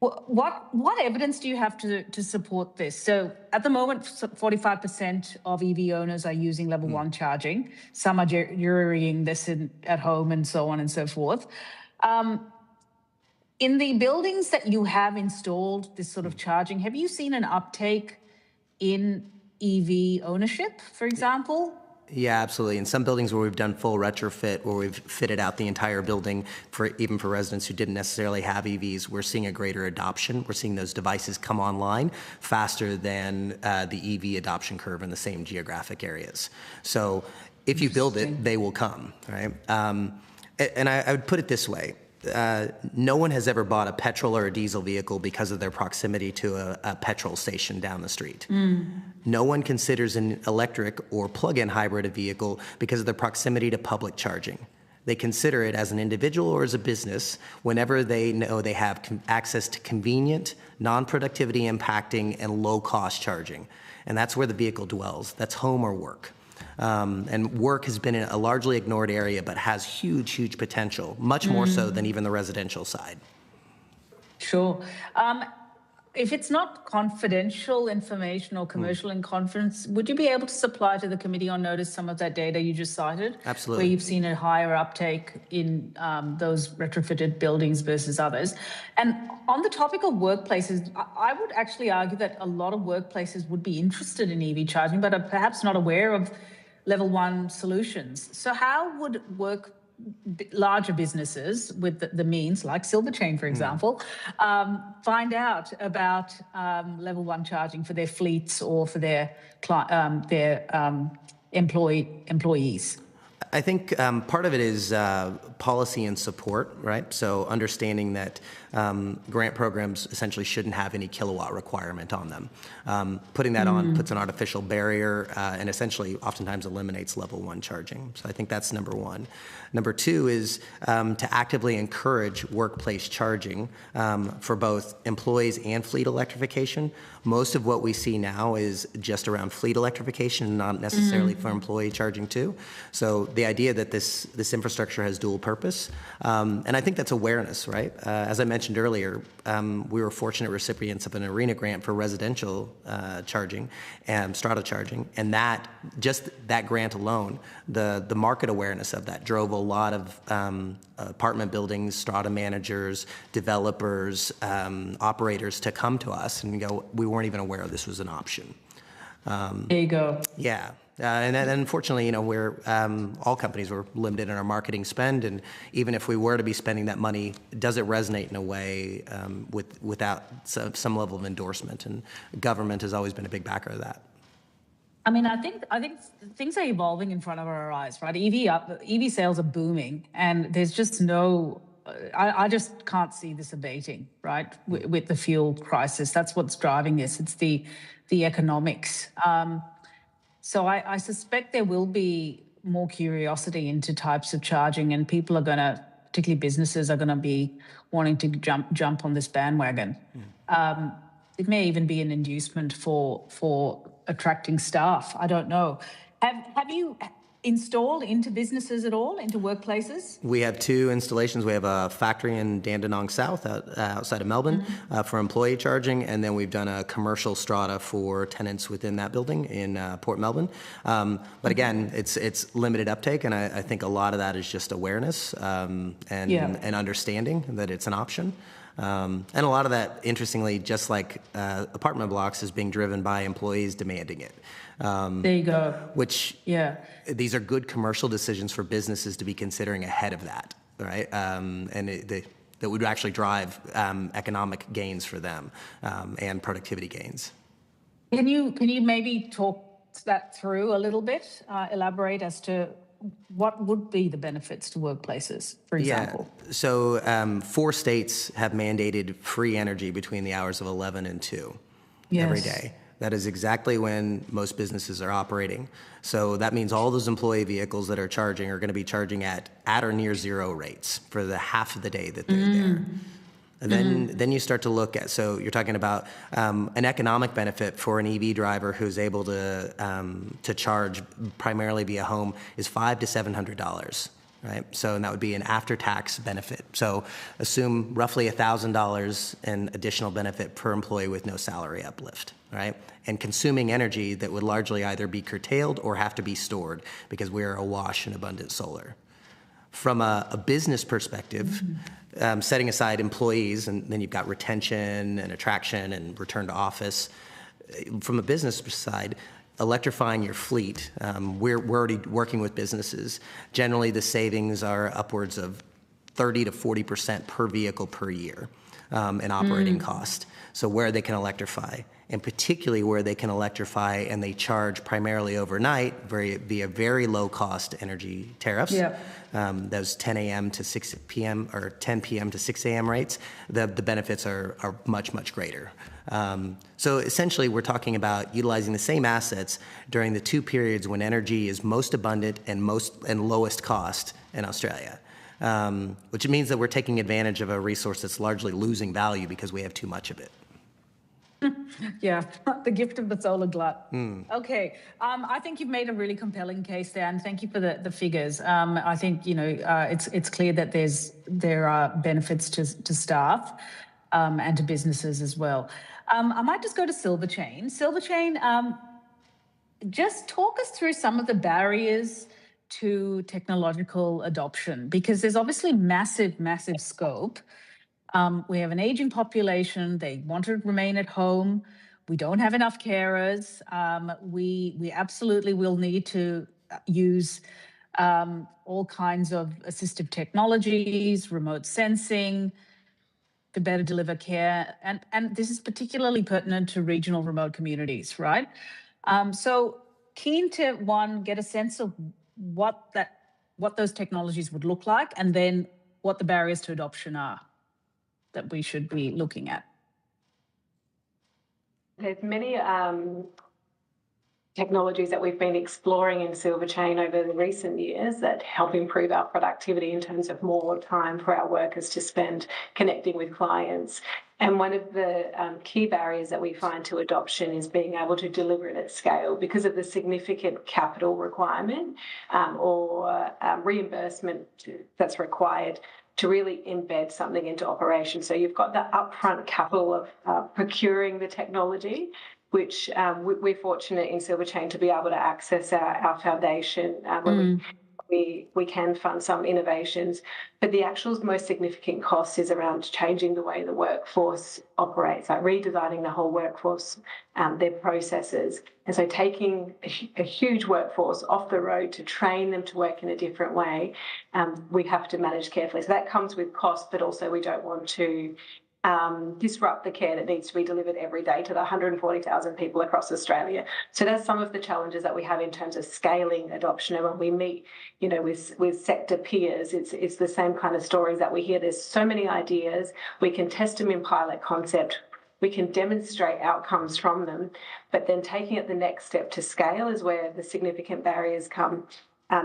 What evidence do you have to support this? So at the moment, 45% of EV owners are using Level 1 charging. Some are jurying this at home and so on and so forth. In the buildings that you have installed this sort of charging, have you seen an uptake in EV ownership, for example? Yeah, absolutely. In some buildings where we've done full retrofit, where we've fitted out the entire building even for residents who didn't necessarily have EVs, we're seeing a greater adoption. We're seeing those devices come online faster than the EV adoption curve in the same geographic areas. So if you build it, they will come, right? And I would put it this way. No one has ever bought a petrol or a diesel vehicle because of their proximity to a petrol station down the street. No one considers an electric or plug-in hybrid a vehicle because of their proximity to public charging. They consider it as an individual or as a business whenever they know they have access to convenient, non-productivity impacting, and low-cost charging. And that's where the vehicle dwells. That's home or work. And work has been a largely ignored area, but has huge, huge potential, much more so than even the residential side. Sure. If it's not confidential information or commercial in confidence, would you be able to supply to the committee on notice some of that data you just cited? Absolutely. Where you've seen a higher uptake in those retrofitted buildings versus others. And on the topic of workplaces, I would actually argue that a lot of workplaces would be interested in EV charging, but are perhaps not aware of Level 1 solutions. So how would larger businesses with the means, like Silverchain, for example, find out about Level 1 charging for their fleets or for their employees? I think part of it is policy and support, right? So understanding that grant programs essentially shouldn't have any kilowatt requirement on them. Putting that on puts an artificial barrier and essentially oftentimes eliminates level 1 charging. So I think that's number one. Number two is to actively encourage workplace charging for both employees and fleet electrification. Most of what we see now is just around fleet electrification, not necessarily for employee charging too. So the idea that this infrastructure has dual purpose, and I think that's awareness, right? As I mentioned earlier, we were fortunate recipients of an ARENA grant for residential charging and strata charging, and that grant alone, the market awareness of that drove a lot of apartment buildings, strata managers, developers, operators to come to us and go, we weren't even aware this was an option. There you go. Yeah. And then unfortunately, you know, we're all companies were limited in our marketing spend, and even if we were to be spending that money, does it resonate in a way without some level of endorsement? And government has always been a big backer of that. I mean, I think things are evolving in front of our eyes, right? EV sales are booming, and there's just no. I just can't see this abating, right? With the fuel crisis, that's what's driving this. It's the economics. So I suspect there will be more curiosity into types of charging, and people are going to, particularly businesses, are going to be wanting to jump on this bandwagon. It may even be an inducement for attracting staff. I don't know. Have you installed into businesses at all, into workplaces? We have 2 installations. We have a factory in Dandenong South outside of Melbourne for employee charging, and then we've done a commercial strata for tenants within that building in Port Melbourne. But again, it's limited uptake, and I think a lot of that is just awareness and understanding that it's an option. And a lot of that, interestingly, just like apartment blocks, is being driven by employees demanding it. There you go. Which, these are good commercial decisions for businesses to be considering ahead of that, right? And that would actually drive economic gains for them and productivity gains. Can you maybe talk that through a little bit, elaborate as to what would be the benefits to workplaces, for example? Yeah. So 4 states have mandated free energy between the hours of 11 and 2 every day. That is exactly when most businesses are operating. So that means all those employee vehicles that are charging are going to be charging at or near 0 rates for the half of the day that they're there. And then you start to look at, so you're talking about an economic benefit for an EV driver who's able to charge primarily via home is $500 to $700, right? So, and that would be an after-tax benefit. So assume roughly $1,000 in additional benefit per employee with no salary uplift, right? And consuming energy that would largely either be curtailed or have to be stored because we're awash in abundant solar. From a business perspective, setting aside employees, and then you've got retention and attraction and return to office. From a business side, electrifying your fleet, we're already working with businesses. Generally, the savings are upwards of 30 to 40% per vehicle per year in operating cost. So where they can electrify, and particularly where they can electrify and they charge primarily overnight via very low-cost energy tariffs. Those 10 a.m. to 6 p.m. or 10 p.m. to 6 a.m. rates, the benefits are much, much greater. So essentially, we're talking about utilizing the same assets during the 2 periods when energy is most abundant and lowest cost in Australia. Which means that we're taking advantage of a resource that's largely losing value because we have too much of it. Yeah, the gift of the solar glut. Okay, I think you've made a really compelling case there, and thank you for the figures. I think it's clear that there are benefits to staff and to businesses as well. I might just go to Silverchain. Silverchain, just talk us through some of the barriers to technological adoption, because there's obviously massive scope. We have an aging population. They want to remain at home. We don't have enough carers. We absolutely will need to use all kinds of assistive technologies, remote sensing, to better deliver care. And this is particularly pertinent to regional remote communities, right? So keen to, one, get a sense of what that what those technologies would look like, and then what the barriers to adoption are that we should be looking at. There's many technologies that we've been exploring in Silver Chain over the recent years that help improve our productivity in terms of more time for our workers to spend connecting with clients. And one of the key barriers that we find to adoption is being able to deliver it at scale because of the significant capital requirement or reimbursement that's required to really embed something into operation. So you've got the upfront capital of procuring the technology, which we're fortunate in Silver Chain to be able to access our foundation where we can fund some innovations. But the actual most significant cost is around changing the way the workforce operates, like redesigning the whole workforce, their processes. And so taking a huge workforce off the road to train them to work in a different way, we have to manage carefully. So that comes with cost, but also we don't want to disrupt the care that needs to be delivered every day to the 140,000 people across Australia. So that's some of the challenges that we have in terms of scaling adoption. And when we meet, with sector peers, it's the same kind of stories that we hear. There's so many ideas. We can test them in pilot concept. We can demonstrate outcomes from them, but then taking it the next step to scale is where the significant barriers come.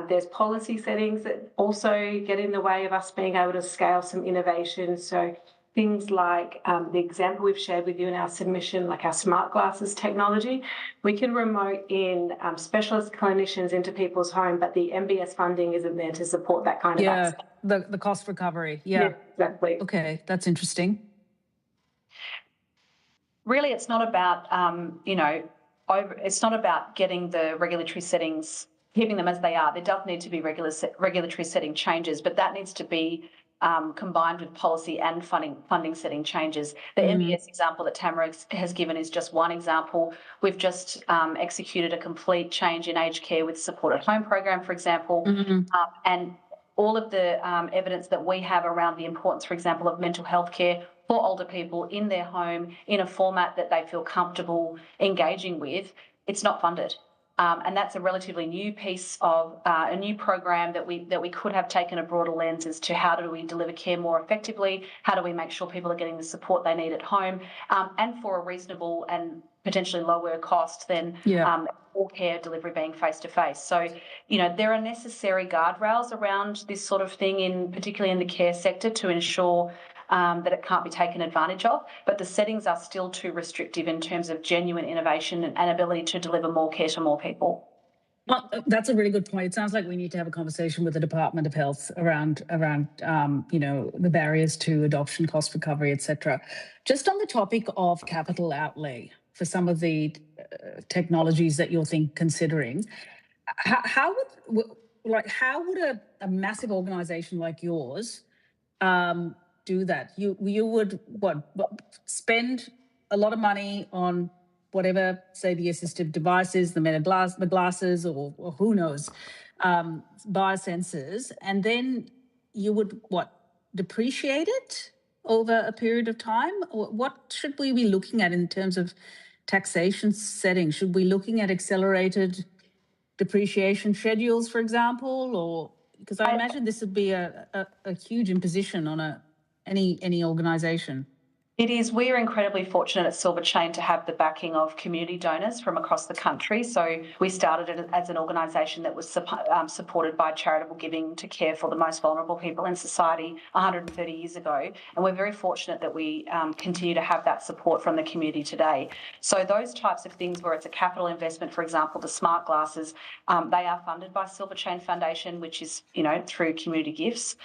There's policy settings that also get in the way of us being able to scale some innovation. So things like the example we've shared with you in our submission, like our smart glasses technology, we can remote in specialist clinicians into people's home, but the MBS funding isn't there to support that kind of access. The cost recovery. Yeah, exactly. Okay, that's interesting. Really, it's not about, it's not about getting the regulatory settings, keeping them as they are. There does need to be regulatory setting changes, but that needs to be combined with policy and funding setting changes. The MBS example that Tamara has given is just one example. We've just executed a complete change in aged care with supported home program, for example, and all of the evidence that we have around the importance, for example, of mental health care for older people in their home in a format that they feel comfortable engaging with, it's not funded. And that's a relatively new piece of a new program that we could have taken a broader lens as to how do we deliver care more effectively, how do we make sure people are getting the support they need at home, and for a reasonable and potentially lower cost than all care delivery being face-to-face. So, there are necessary guardrails around this sort of thing, particularly in the care sector, to ensure that it can't be taken advantage of, but the settings are still too restrictive in terms of genuine innovation and ability to deliver more care to more people. Well, that's a really good point. It sounds like we need to have a conversation with the Department of Health around the barriers to adoption, cost recovery, etc. Just on the topic of capital outlay for some of the technologies that you're considering, how would a massive organisation like yours do that? You would spend a lot of money on whatever, say, the assistive devices, the glasses, or who knows, biosensors, and then you would depreciate it over a period of time? What should we be looking at in terms of taxation settings? Should we be looking at accelerated depreciation schedules, for example, or because I imagine this would be a huge imposition on any organisation. It is. We are incredibly fortunate at Silver Chain to have the backing of community donors from across the country. So we started it as an organisation that was supported by charitable giving to care for the most vulnerable people in society 130 years ago. And we're very fortunate that we continue to have that support from the community today. So those types of things where it's a capital investment, for example, the smart glasses, they are funded by Silver Chain Foundation, which is, through community gifts.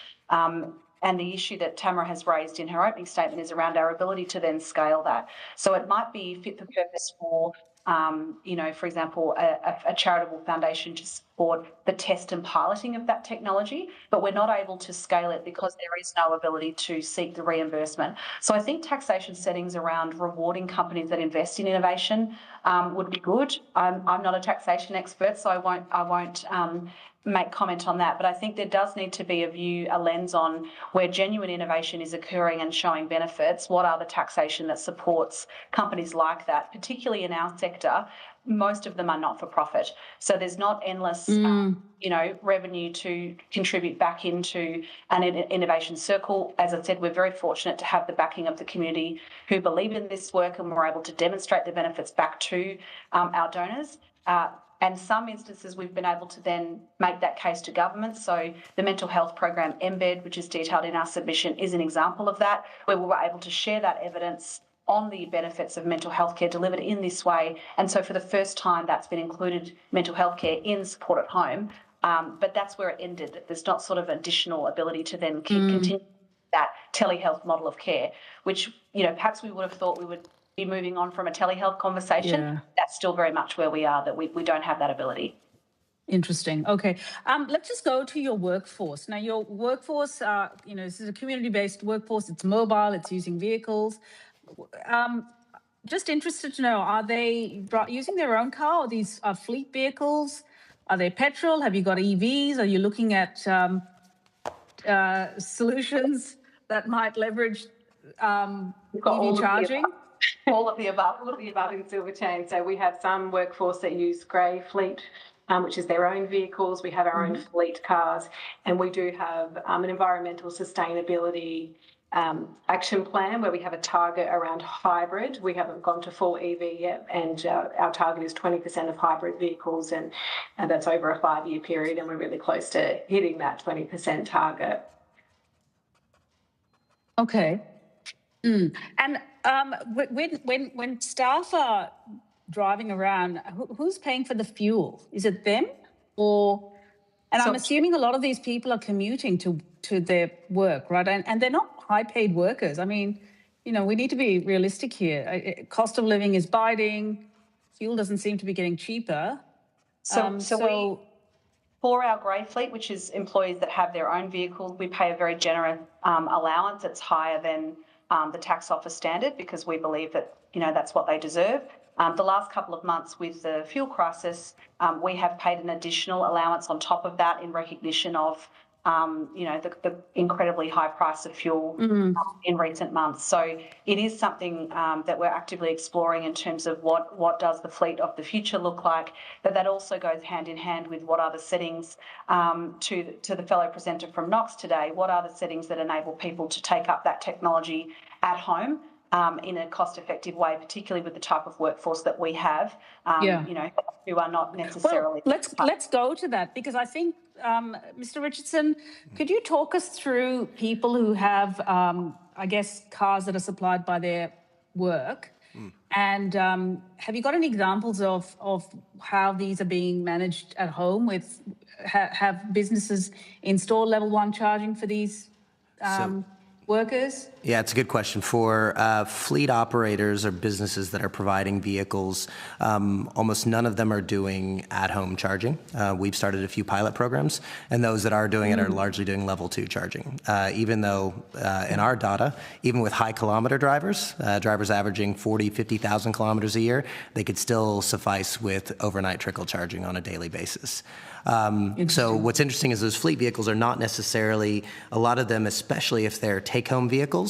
And the issue that Tamara has raised in her opening statement is around our ability to then scale that. So it might be fit for purpose for, for example, a charitable foundation to support the test and piloting of that technology, but we're not able to scale it because there is no ability to seek the reimbursement. So I think taxation settings around rewarding companies that invest in innovation would be good. I'm not a taxation expert, so I won't make comment on that, but I think there does need to be a lens on where genuine innovation is occurring and showing benefits. What are the taxation that supports companies like that, particularly in our sector? Most of them are not for profit, so there's not endless, revenue to contribute back into an innovation circle. As I said, we're very fortunate to have the backing of the community who believe in this work, and we're able to demonstrate the benefits back to our donors. And some instances we've been able to then make that case to government. So the mental health program Embed, which is detailed in our submission, is an example of that, where we were able to share that evidence on the benefits of mental health care delivered in this way. And so for the first time, that's been included, mental health care in support at home. But that's where it ended. There's not sort of additional ability to then continue that telehealth model of care, which, perhaps we would have thought we would be moving on from a telehealth conversation. Yeah. That's still very much where we are, that we don't have that ability. Interesting. Okay. Let's just go to your workforce. Now, your workforce, this is a community-based workforce. It's mobile. It's using vehicles. Just interested to know, are they using their own car, or these are fleet vehicles? Are they petrol? Have you got EVs? Are you looking at solutions that might leverage EV charging? All of the above in Silverchain. So we have some workforce that use grey fleet, which is their own vehicles. We have our own fleet cars, and we do have an environmental sustainability action plan where we have a target around hybrid. We haven't gone to full EV yet, and our target is 20% of hybrid vehicles, and that's over a 5-year period, and we're really close to hitting that 20% target. Okay. And when staff are driving around, who's paying for the fuel? Is it them, or? And I'm assuming a lot of these people are commuting to their work, right? And they're not high-paid workers. I mean, we need to be realistic here. Cost of living is biting. Fuel doesn't seem to be getting cheaper. So for our grey fleet, which is employees that have their own vehicles, we pay a very generous allowance. It's higher than the tax office standard, because we believe that that's what they deserve. The last couple of months with the fuel crisis, we have paid an additional allowance on top of that in recognition of the incredibly high price of fuel in recent months. So it is something that we're actively exploring in terms of what does the fleet of the future look like, but that also goes hand in hand with what are the settings, to the fellow presenter from Knox today, what are the settings that enable people to take up that technology at home in a cost-effective way, particularly with the type of workforce that we have, who are not necessarily... Well, let's go to that, because I think, Mr. Richardson, could you talk us through people who have, cars that are supplied by their work? And have you got any examples of how these are being managed at home with, have businesses install level 1 charging for these workers? Yeah, it's a good question. For fleet operators or businesses that are providing vehicles, almost none of them are doing at-home charging. We've started a few pilot programs, and those that are doing it are largely doing level 2 charging. Even though in our data, even with high kilometer drivers, drivers averaging 40, 50,000 kilometers a year, they could still suffice with overnight trickle charging on a daily basis. So what's interesting is those fleet vehicles are not necessarily, a lot of them, especially if they're take-home vehicles,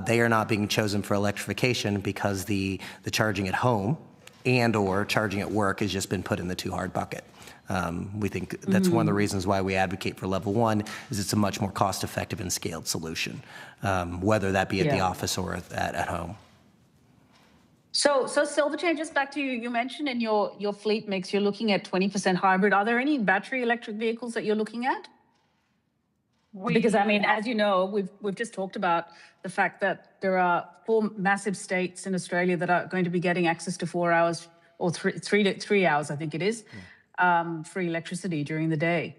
they are not being chosen for electrification because the charging at home and or charging at work has just been put in the too hard bucket. We think that's one of the reasons why we advocate for level 1, is it's a much more cost-effective and scaled solution, whether that be at the office or at home. So Silverchain, just back to you, you mentioned in your fleet mix, you're looking at 20% hybrid. Are there any battery electric vehicles that you're looking at? Because, I mean, as you know, we've just talked about the fact that there are 4 massive states in Australia that are going to be getting access to 4 hours or 3 hours, I think it is, free electricity during the day.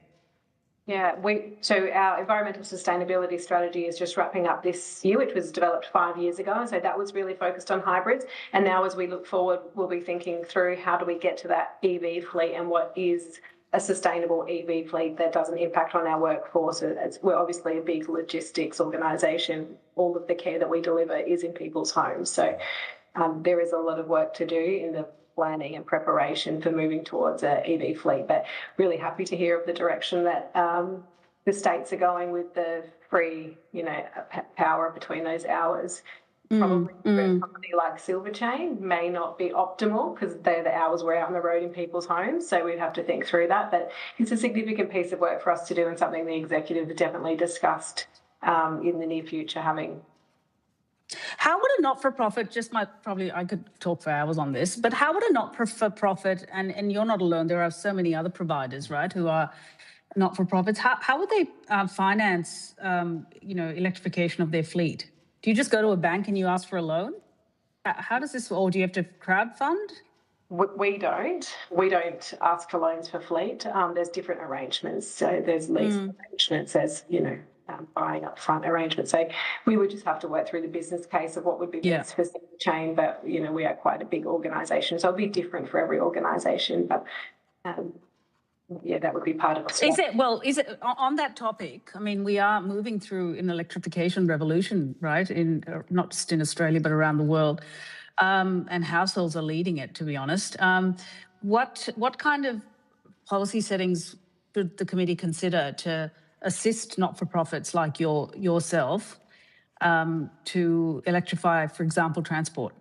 Yeah, so our environmental sustainability strategy is just wrapping up this year, which was developed 5 years ago. And so that was really focused on hybrids. And now as we look forward, we'll be thinking through how do we get to that EV fleet and what is a sustainable EV fleet that doesn't impact on our workforce. We're obviously a big logistics organisation. All of the care that we deliver is in people's homes. So there is a lot of work to do in the planning and preparation for moving towards an EV fleet. But really happy to hear of the direction that the states are going with the free, power between those hours. Probably for a company like Silverchain may not be optimal because they're the hours we're out on the road in people's homes. So we'd have to think through that. But it's a significant piece of work for us to do and something the executive has definitely discussed in the near future having. How would a not-for-profit, I could talk for hours on this, but how would a not-for-profit, and you're not alone, there are so many other providers, right, who are not-for-profits, how would they finance, electrification of their fleet? Do you just go to a bank and you ask for a loan? How does this, or do you have to crowdfund? We don't ask for loans for fleet. There's different arrangements. So there's lease arrangements, there's, buying up front arrangements. So we would just have to work through the business case of what would be best for Silverchain. But, we are quite a big organisation. So it'll be different for every organisation. But that would be part of it. Is it on that topic? I mean, we are moving through an electrification revolution, right? Not just in Australia, but around the world. And households are leading it, to be honest. What kind of policy settings should the committee consider to assist not-for-profits like yourself to electrify, for example, transport?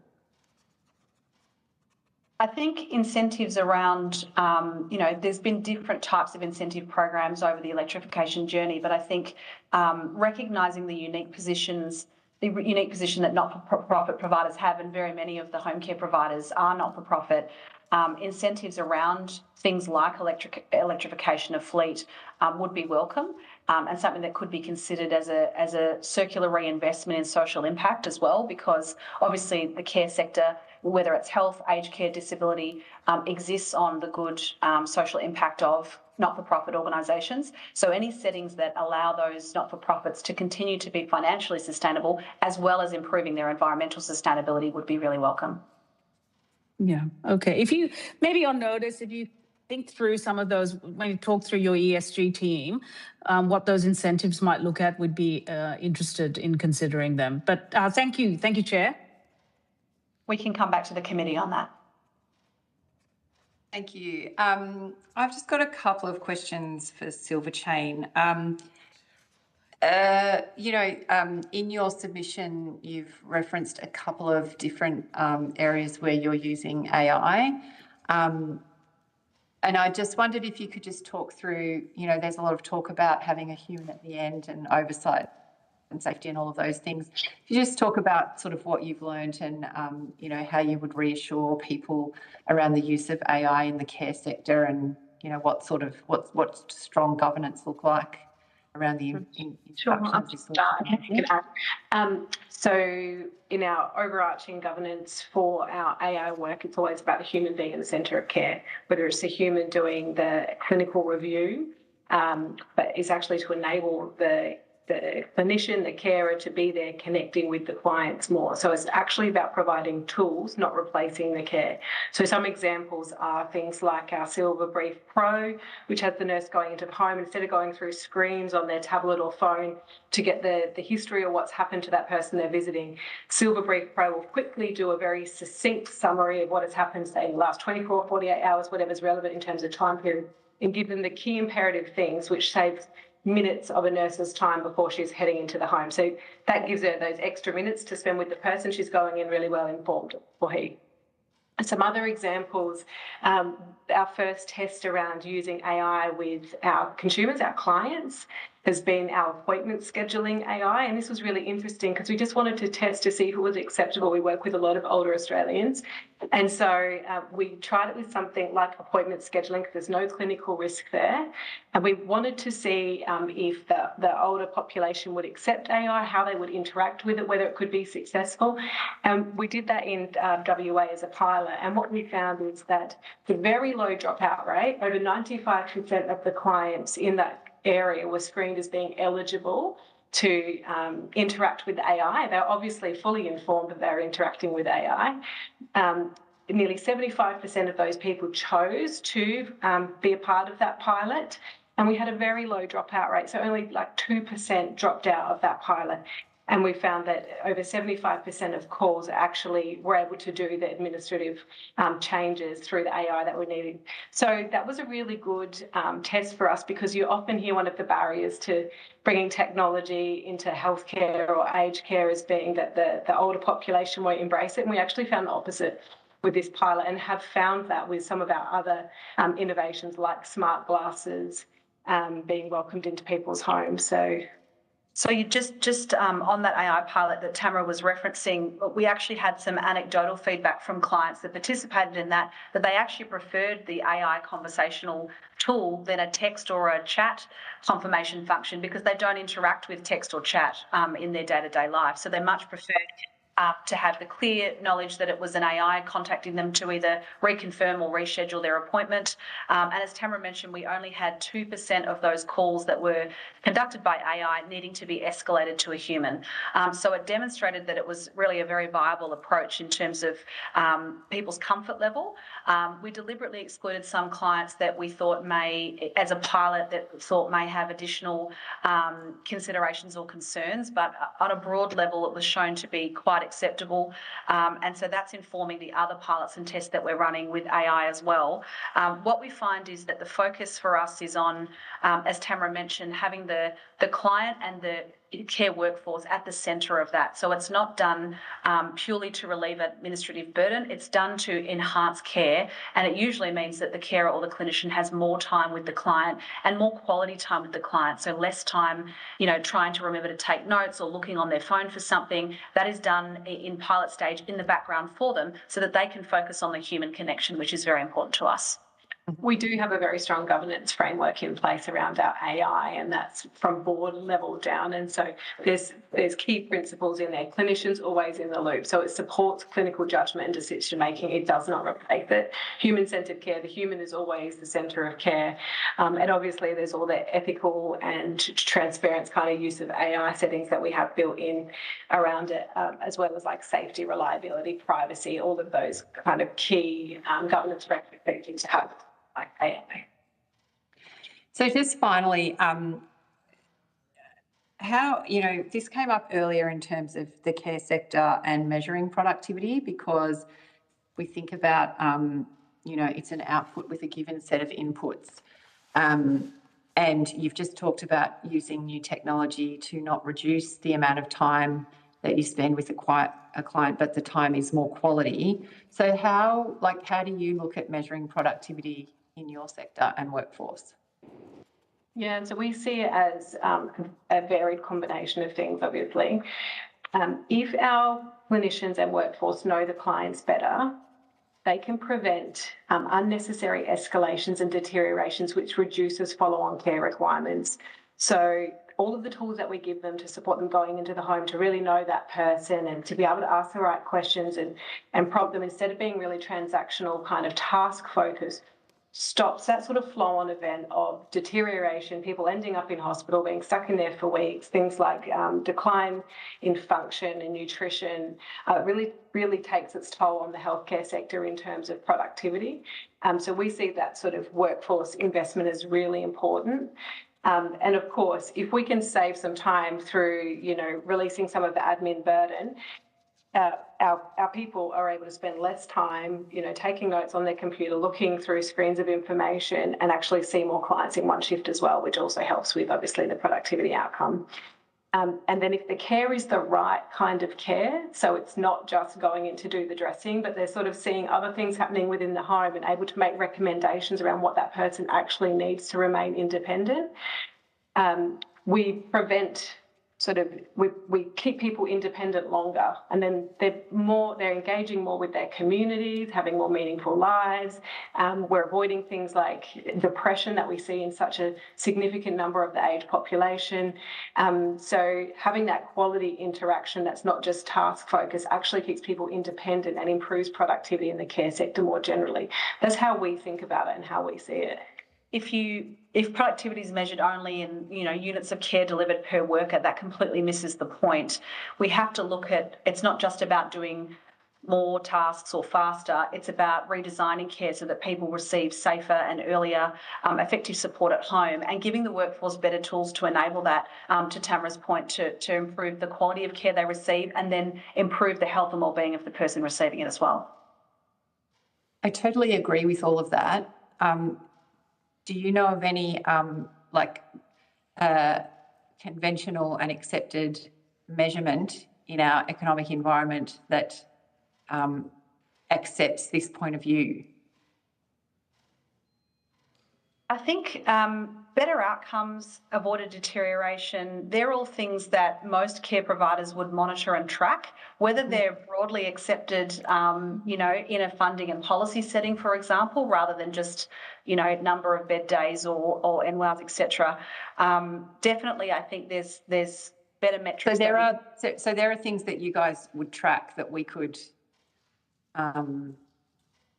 I think incentives around, there's been different types of incentive programs over the electrification journey, but I think recognising the unique position that not-for-profit providers have, and very many of the home care providers are not-for-profit, incentives around things like electrification of fleet would be welcome, and something that could be considered as a circular reinvestment in social impact as well, because obviously the care sector, whether it's health, aged care, disability, exists on the good social impact of not-for-profit organisations. So any settings that allow those not-for-profits to continue to be financially sustainable as well as improving their environmental sustainability would be really welcome. Yeah, okay. If you, maybe on notice, if you think through some of those, when you talk through your ESG team, what those incentives might look at, would be interested in considering them. But thank you, Chair. We can come back to the committee on that. Thank you. I've just got a couple of questions for Silverchain. In your submission, you've referenced a couple of different areas where you're using AI. And I just wondered if you could just talk through, there's a lot of talk about having a human at the end and oversight and safety and all of those things. If you just talk about sort of what you've learned and, how you would reassure people around the use of AI in the care sector and, what strong governance look like around the introduction of this sort of thing. So in our overarching governance for our AI work, it's always about the human being in the centre of care, whether it's a human doing the clinical review, but it's actually to enable the clinician, the carer, to be there connecting with the clients more. So it's actually about providing tools, not replacing the care. So some examples are things like our Silver Brief Pro, which has the nurse going into the home, instead of going through screens on their tablet or phone to get the history of what's happened to that person they're visiting. Silver Brief Pro will quickly do a very succinct summary of what has happened, say, in the last 24, 48 hours, whatever's relevant in terms of time period, and give them the key imperative things, which saves minutes of a nurse's time before she's heading into the home. So that gives her those extra minutes to spend with the person she's going in really well informed, or he. And some other examples, our first test around using AI with our consumers, our clients, has been our appointment scheduling AI. And this was really interesting because we just wanted to test to see if it was acceptable. We work with a lot of older Australians. And so we tried it with something like appointment scheduling because there's no clinical risk there. And we wanted to see if the older population would accept AI, how they would interact with it, whether it could be successful. And we did that in WA as a pilot. And what we found is that the very low dropout rate, over 95% of the clients in that area were screened as being eligible to interact with AI. They're obviously fully informed that they're interacting with AI. Nearly 75% of those people chose to be a part of that pilot, and we had a very low dropout rate, so only like 2% dropped out of that pilot. And we found that over 75% of calls actually were able to do the administrative changes through the AI that we needed. So that was a really good test for us, because you often hear one of the barriers to bringing technology into healthcare or aged care as being that the older population won't embrace it. And we actually found the opposite with this pilot, and have found that with some of our other innovations like smart glasses being welcomed into people's homes. So you just on that AI pilot that Tamara was referencing, we actually had some anecdotal feedback from clients that participated in that they actually preferred the AI conversational tool than a text or a chat confirmation function, because they don't interact with text or chat in their day-to-day life. So they much preferred to have the clear knowledge that it was an AI contacting them to either reconfirm or reschedule their appointment. And as Tamara mentioned, we only had 2% of those calls that were conducted by AI needing to be escalated to a human. So it demonstrated that it was really a very viable approach in terms of people's comfort level. We deliberately excluded some clients that we thought may, as a pilot, that thought may have additional considerations or concerns, but on a broad level, it was shown to be quite acceptable. And so that's informing the other pilots and tests that we're running with AI as well. What we find is that the focus for us is on, as Tamara mentioned, having the client and the care workforce at the centre of that. So it's not done purely to relieve administrative burden, it's done to enhance care, and it usually means that the carer or the clinician has more time with the client and more quality time with the client. So less time, trying to remember to take notes or looking on their phone for something. That is done in pilot stage in the background for them so that they can focus on the human connection, which is very important to us. We do have a very strong governance framework in place around our AI, and that's from board level down. And so there's key principles in there. Clinicians always in the loop. So it supports clinical judgment and decision making. It does not replace it. Human-centred care, the human is always the centre of care. And obviously there's all the ethical and transparent kind of use of AI settings that we have built in around it, as well as like safety, reliability, privacy, all of those kind of key governance framework that you have. Like AI. So just finally, how, this came up earlier in terms of the care sector and measuring productivity, because we think about, it's an output with a given set of inputs. And you've just talked about using new technology to not reduce the amount of time that you spend with a client, but the time is more quality. So how do you look at measuring productivity in your sector and workforce? Yeah, so we see it as a varied combination of things, obviously. If our clinicians and workforce know the clients better, they can prevent unnecessary escalations and deteriorations, which reduces follow-on care requirements. So all of the tools that we give them to support them going into the home, to really know that person and to be able to ask the right questions and prompt them, instead of being really transactional, kind of task focused, stops that sort of flow-on event of deterioration, people ending up in hospital, being stuck in there for weeks, things like decline in function and nutrition, really takes its toll on the healthcare sector in terms of productivity. So we see that sort of workforce investment as really important. And of course, if we can save some time through, releasing some of the admin burden, our people are able to spend less time, taking notes on their computer, looking through screens of information, and actually see more clients in one shift as well, which also helps with, obviously, the productivity outcome. And then if the care is the right kind of care, so it's not just going in to do the dressing, but they're sort of seeing other things happening within the home and able to make recommendations around what that person actually needs to remain independent, we prevent we keep people independent longer, and then they're engaging more with their communities, having more meaningful lives. We're avoiding things like depression that we see in such a significant number of the aged population. So having that quality interaction that's not just task focused actually keeps people independent and improves productivity in the care sector more generally. That's how we think about it and how we see it. If productivity is measured only in units of care delivered per worker, that completely misses the point. We have to look at, it's not just about doing more tasks or faster. It's about redesigning care so that people receive safer and earlier effective support at home, and giving the workforce better tools to enable that, to Tamara's point, to improve the quality of care they receive and then improve the health and wellbeing of the person receiving it as well. I totally agree with all of that. Do you know of any conventional and accepted measurement in our economic environment that accepts this point of view? I think better outcomes, avoided deterioration, they're all things that most care providers would monitor and track, whether they're broadly accepted, in a funding and policy setting, for example, rather than just, number of bed days or NWAs, etc. Definitely, I think there's better metrics. So there are things that you guys would track that we could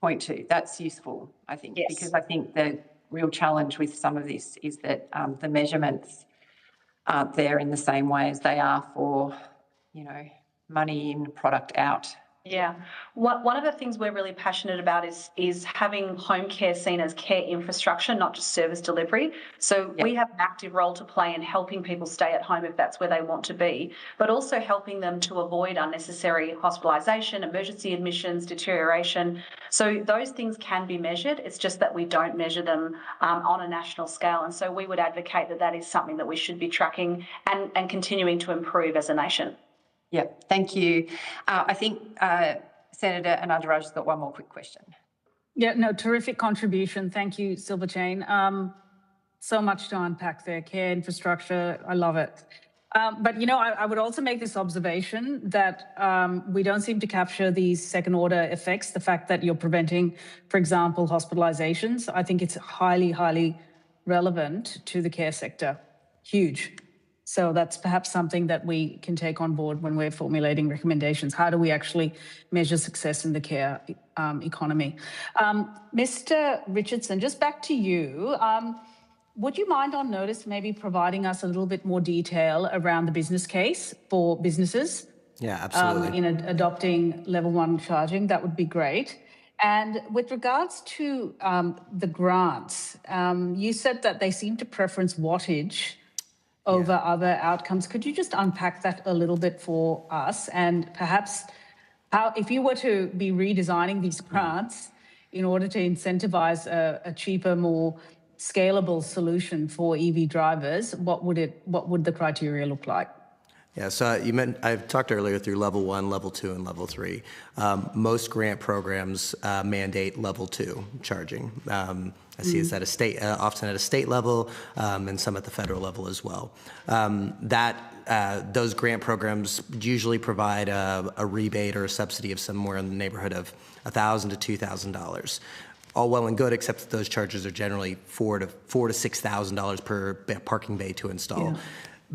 point to. That's useful, I think, yes. Because I think the real challenge with some of this is that the measurements aren't there in the same way as they are for, money in, product out. Yeah. One of the things we're really passionate about is having home care seen as care infrastructure, not just service delivery. So we have an active role to play in helping people stay at home if that's where they want to be, but also helping them to avoid unnecessary hospitalisation, emergency admissions, deterioration. So those things can be measured. It's just that we don't measure them on a national scale. And so we would advocate that that is something that we should be tracking and continuing to improve as a nation. Yeah, thank you. I think Senator Anandaraj has got one more quick question. Yeah, no, terrific contribution. Thank you, Silver Chain. So much to unpack there. Care infrastructure, I love it. But, I would also make this observation that we don't seem to capture these second-order effects, the fact that you're preventing, for example, hospitalizations. I think it's highly, highly relevant to the care sector. Huge. So that's perhaps something that we can take on board when we're formulating recommendations. How do we actually measure success in the care economy? Mr. Richardson, just back to you. Would you mind on notice maybe providing us a little bit more detail around the business case for businesses? Yeah, absolutely. In adopting level 1 charging? That would be great. And with regards to the grants, you said that they seem to preference wattage over other outcomes. Could you just unpack that a little bit for us? And perhaps how, if you were to be redesigning these grants in order to incentivize a cheaper, more scalable solution for EV drivers, what would the criteria look like? Yeah, so I've talked earlier through level 1, level 2, and level 3. Most grant programs mandate level 2 charging. I see it's at a state, often at a state level, and some at the federal level as well. Those grant programs usually provide a rebate or a subsidy of somewhere in the neighborhood of $1,000 to $2,000. All well and good, except that those charges are generally $4,000 to $6,000 per parking bay to install. Yeah.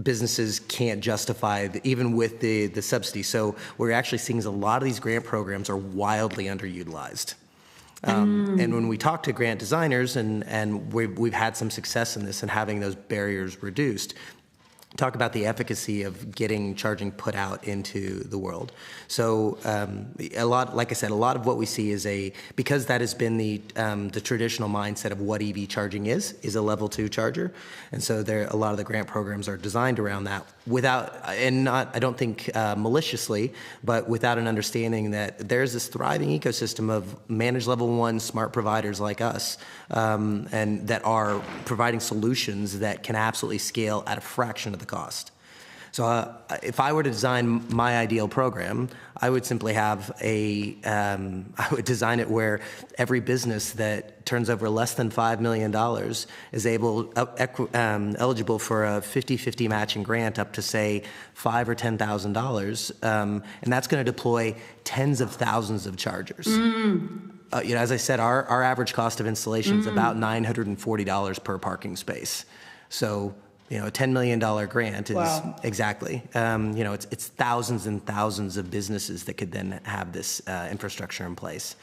Businesses can't justify even with the subsidy. So what we're actually seeing is a lot of these grant programs are wildly underutilized. And when we talk to grant designers, and we've had some success in this and having those barriers reduced, talk about the efficacy of getting charging put out into the world. So like I said, a lot of what we see is because that has been the traditional mindset of what EV charging is a level 2 charger. And so a lot of the grant programs are designed around that I don't think maliciously, but without an understanding that there's this thriving ecosystem of managed level 1 smart providers like us, and that are providing solutions that can absolutely scale at a fraction of the cost. So if I were to design my ideal program, I would simply have I would design it where every business that turns over less than $5 million is eligible for a 50-50 matching grant up to, say, $5,000 or $10,000. And that's going to deploy tens of thousands of chargers. As I said, our average cost of installation is about $940 per parking space. So, a $10 million grant is exactly, it's thousands and thousands of businesses that could then have this infrastructure in place.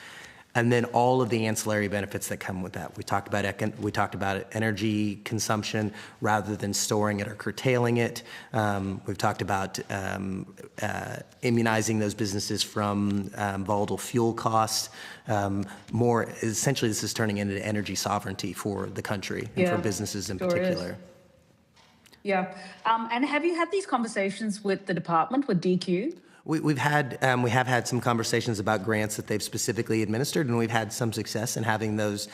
And then all of the ancillary benefits that come with that. We talked about energy consumption rather than storing it or curtailing it. We've talked about immunizing those businesses from volatile fuel costs. More essentially, this is turning into energy sovereignty for the country and for businesses in particular. Yeah. And have you had these conversations with the department, with DQ? We have had some conversations about grants that they've specifically administered, and we've had some success in having those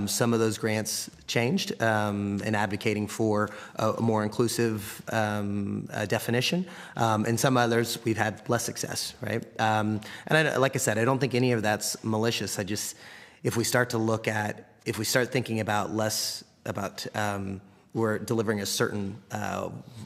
some of those grants changed and advocating for a more inclusive definition. And some others we've had less success, right? And like I said, I don't think any of that's malicious. If we start thinking about less about we're delivering a certain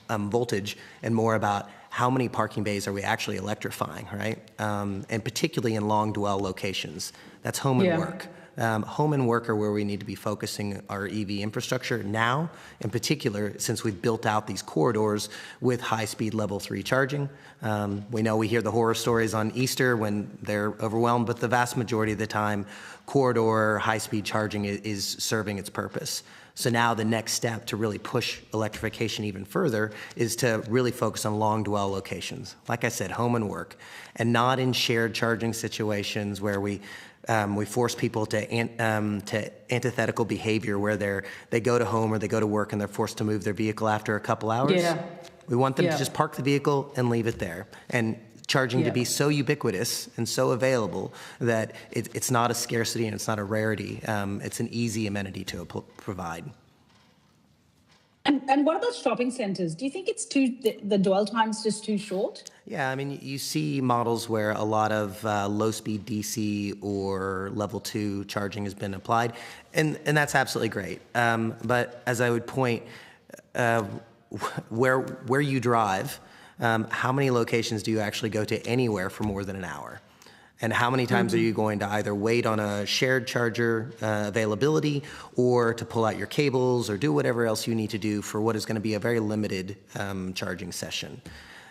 voltage and more about how many parking bays are we actually electrifying, right? And particularly in long dwell locations. That's home and work. Home and work are where we need to be focusing our EV infrastructure now, in particular, since we've built out these corridors with high-speed level 3 charging. We hear the horror stories on Easter when they're overwhelmed, but the vast majority of the time, corridor high-speed charging is serving its purpose. So now the next step to really push electrification even further is to really focus on long dwell locations. Like I said, home and work, and not in shared charging situations where we force people to antithetical behavior where they go to home or they go to work and they're forced to move their vehicle after a couple hours. Yeah. We want them to just park the vehicle and leave it there. And charging to be so ubiquitous and so available that it's not a scarcity and it's not a rarity. It's an easy amenity to provide. And what about shopping centres? Do you think it's the dwell time's just too short? Yeah, I mean, you see models where a lot of low-speed DC or level 2 charging has been applied, and that's absolutely great. But as I would point, where you drive, how many locations do you actually go to anywhere for more than an hour? And how many times are you going to either wait on a shared charger availability or to pull out your cables or do whatever else you need to do for what is going to be a very limited charging session?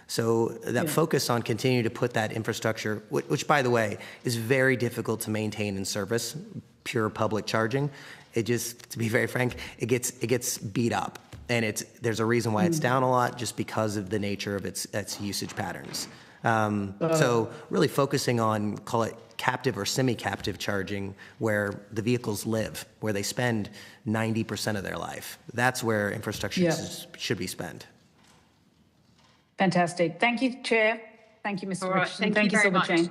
So that focus on continuing to put that infrastructure, which by the way, is very difficult to maintain and service, pure public charging. It just, to be very frank, it gets beat up. And there's a reason why it's down a lot, just because of the nature of its usage patterns. So really focusing on, call it captive or semi-captive charging, where the vehicles live, where they spend 90% of their life. That's where infrastructure should be spent. Fantastic. Thank you, Chair. Thank you, Mr. Richardson. Thank you very much. Jane.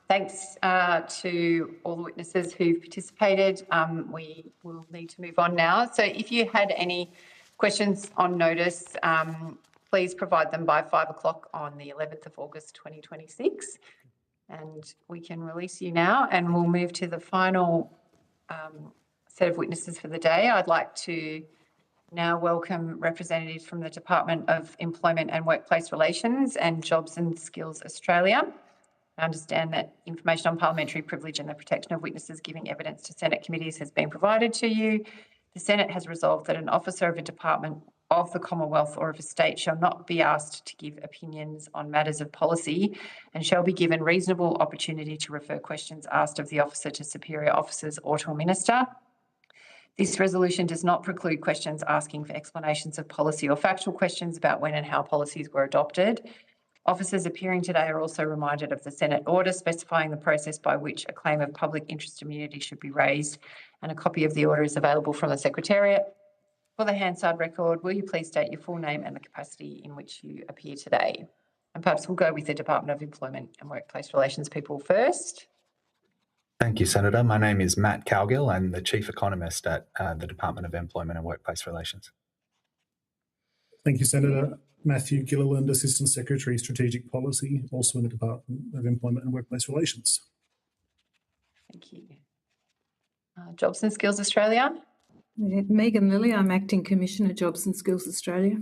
Thanks to all the witnesses who participated. We will need to move on now. So if you had any questions on notice, please provide them by 5 o'clock on the 11th of August 2026. And we can release you now, and we'll move to the final set of witnesses for the day. I'd like to now welcome representatives from the Department of Employment and Workplace Relations and Jobs and Skills Australia. I understand that information on parliamentary privilege and the protection of witnesses giving evidence to Senate committees has been provided to you. The Senate has resolved that an officer of a department of the Commonwealth or of a state shall not be asked to give opinions on matters of policy and shall be given reasonable opportunity to refer questions asked of the officer to superior officers or to a minister. This resolution does not preclude questions asking for explanations of policy or factual questions about when and how policies were adopted. Officers appearing today are also reminded of the Senate order specifying the process by which a claim of public interest immunity should be raised, and a copy of the order is available from the Secretariat. For the Hansard record, will you please state your full name and the capacity in which you appear today? And perhaps we'll go with the Department of Employment and Workplace Relations people first. Thank you, Senator. My name is Matt Cowgill. I'm the Chief Economist at the Department of Employment and Workplace Relations. Thank you, Senator. Matthew Gilliland, Assistant Secretary, Strategic Policy, also in the Department of Employment and Workplace Relations. Thank you. Jobs and Skills Australia. Megan Lilly, I'm Acting Commissioner, Jobs and Skills Australia.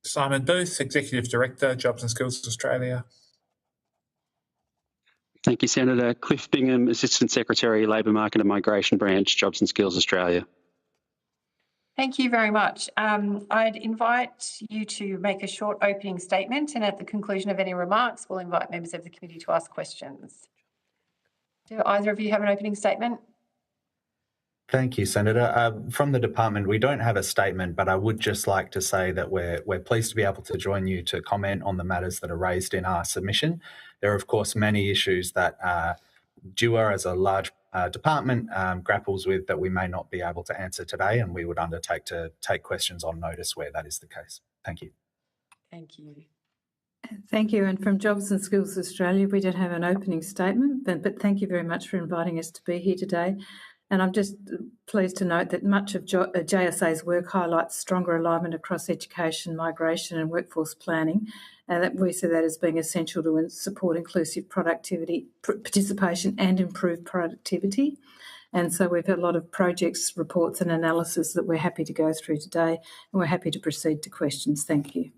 Simon Booth, Executive Director, Jobs and Skills Australia. Thank you, Senator. Cliff Bingham, Assistant Secretary, Labour Market and Migration Branch, Jobs and Skills Australia. Thank you very much. I'd invite you to make a short opening statement, and at the conclusion of any remarks, we'll invite members of the committee to ask questions. Do either of you have an opening statement? Thank you, Senator. From the department, we don't have a statement, but I would just like to say that we're pleased to be able to join you to comment on the matters that are raised in our submission. There are, of course, many issues that DUA as a large department grapples with that we may not be able to answer today, and we would undertake to take questions on notice where that is the case. Thank you. Thank you. Thank you. And from Jobs and Skills Australia, we don't have an opening statement, but thank you very much for inviting us to be here today. And I'm just pleased to note that much of JSA's work highlights stronger alignment across education, migration and workforce planning, and that we see that as being essential to support inclusive productivity, participation and improved productivity. And so we've had a lot of projects, reports and analysis that we're happy to go through today, and we're happy to proceed to questions. Thank you.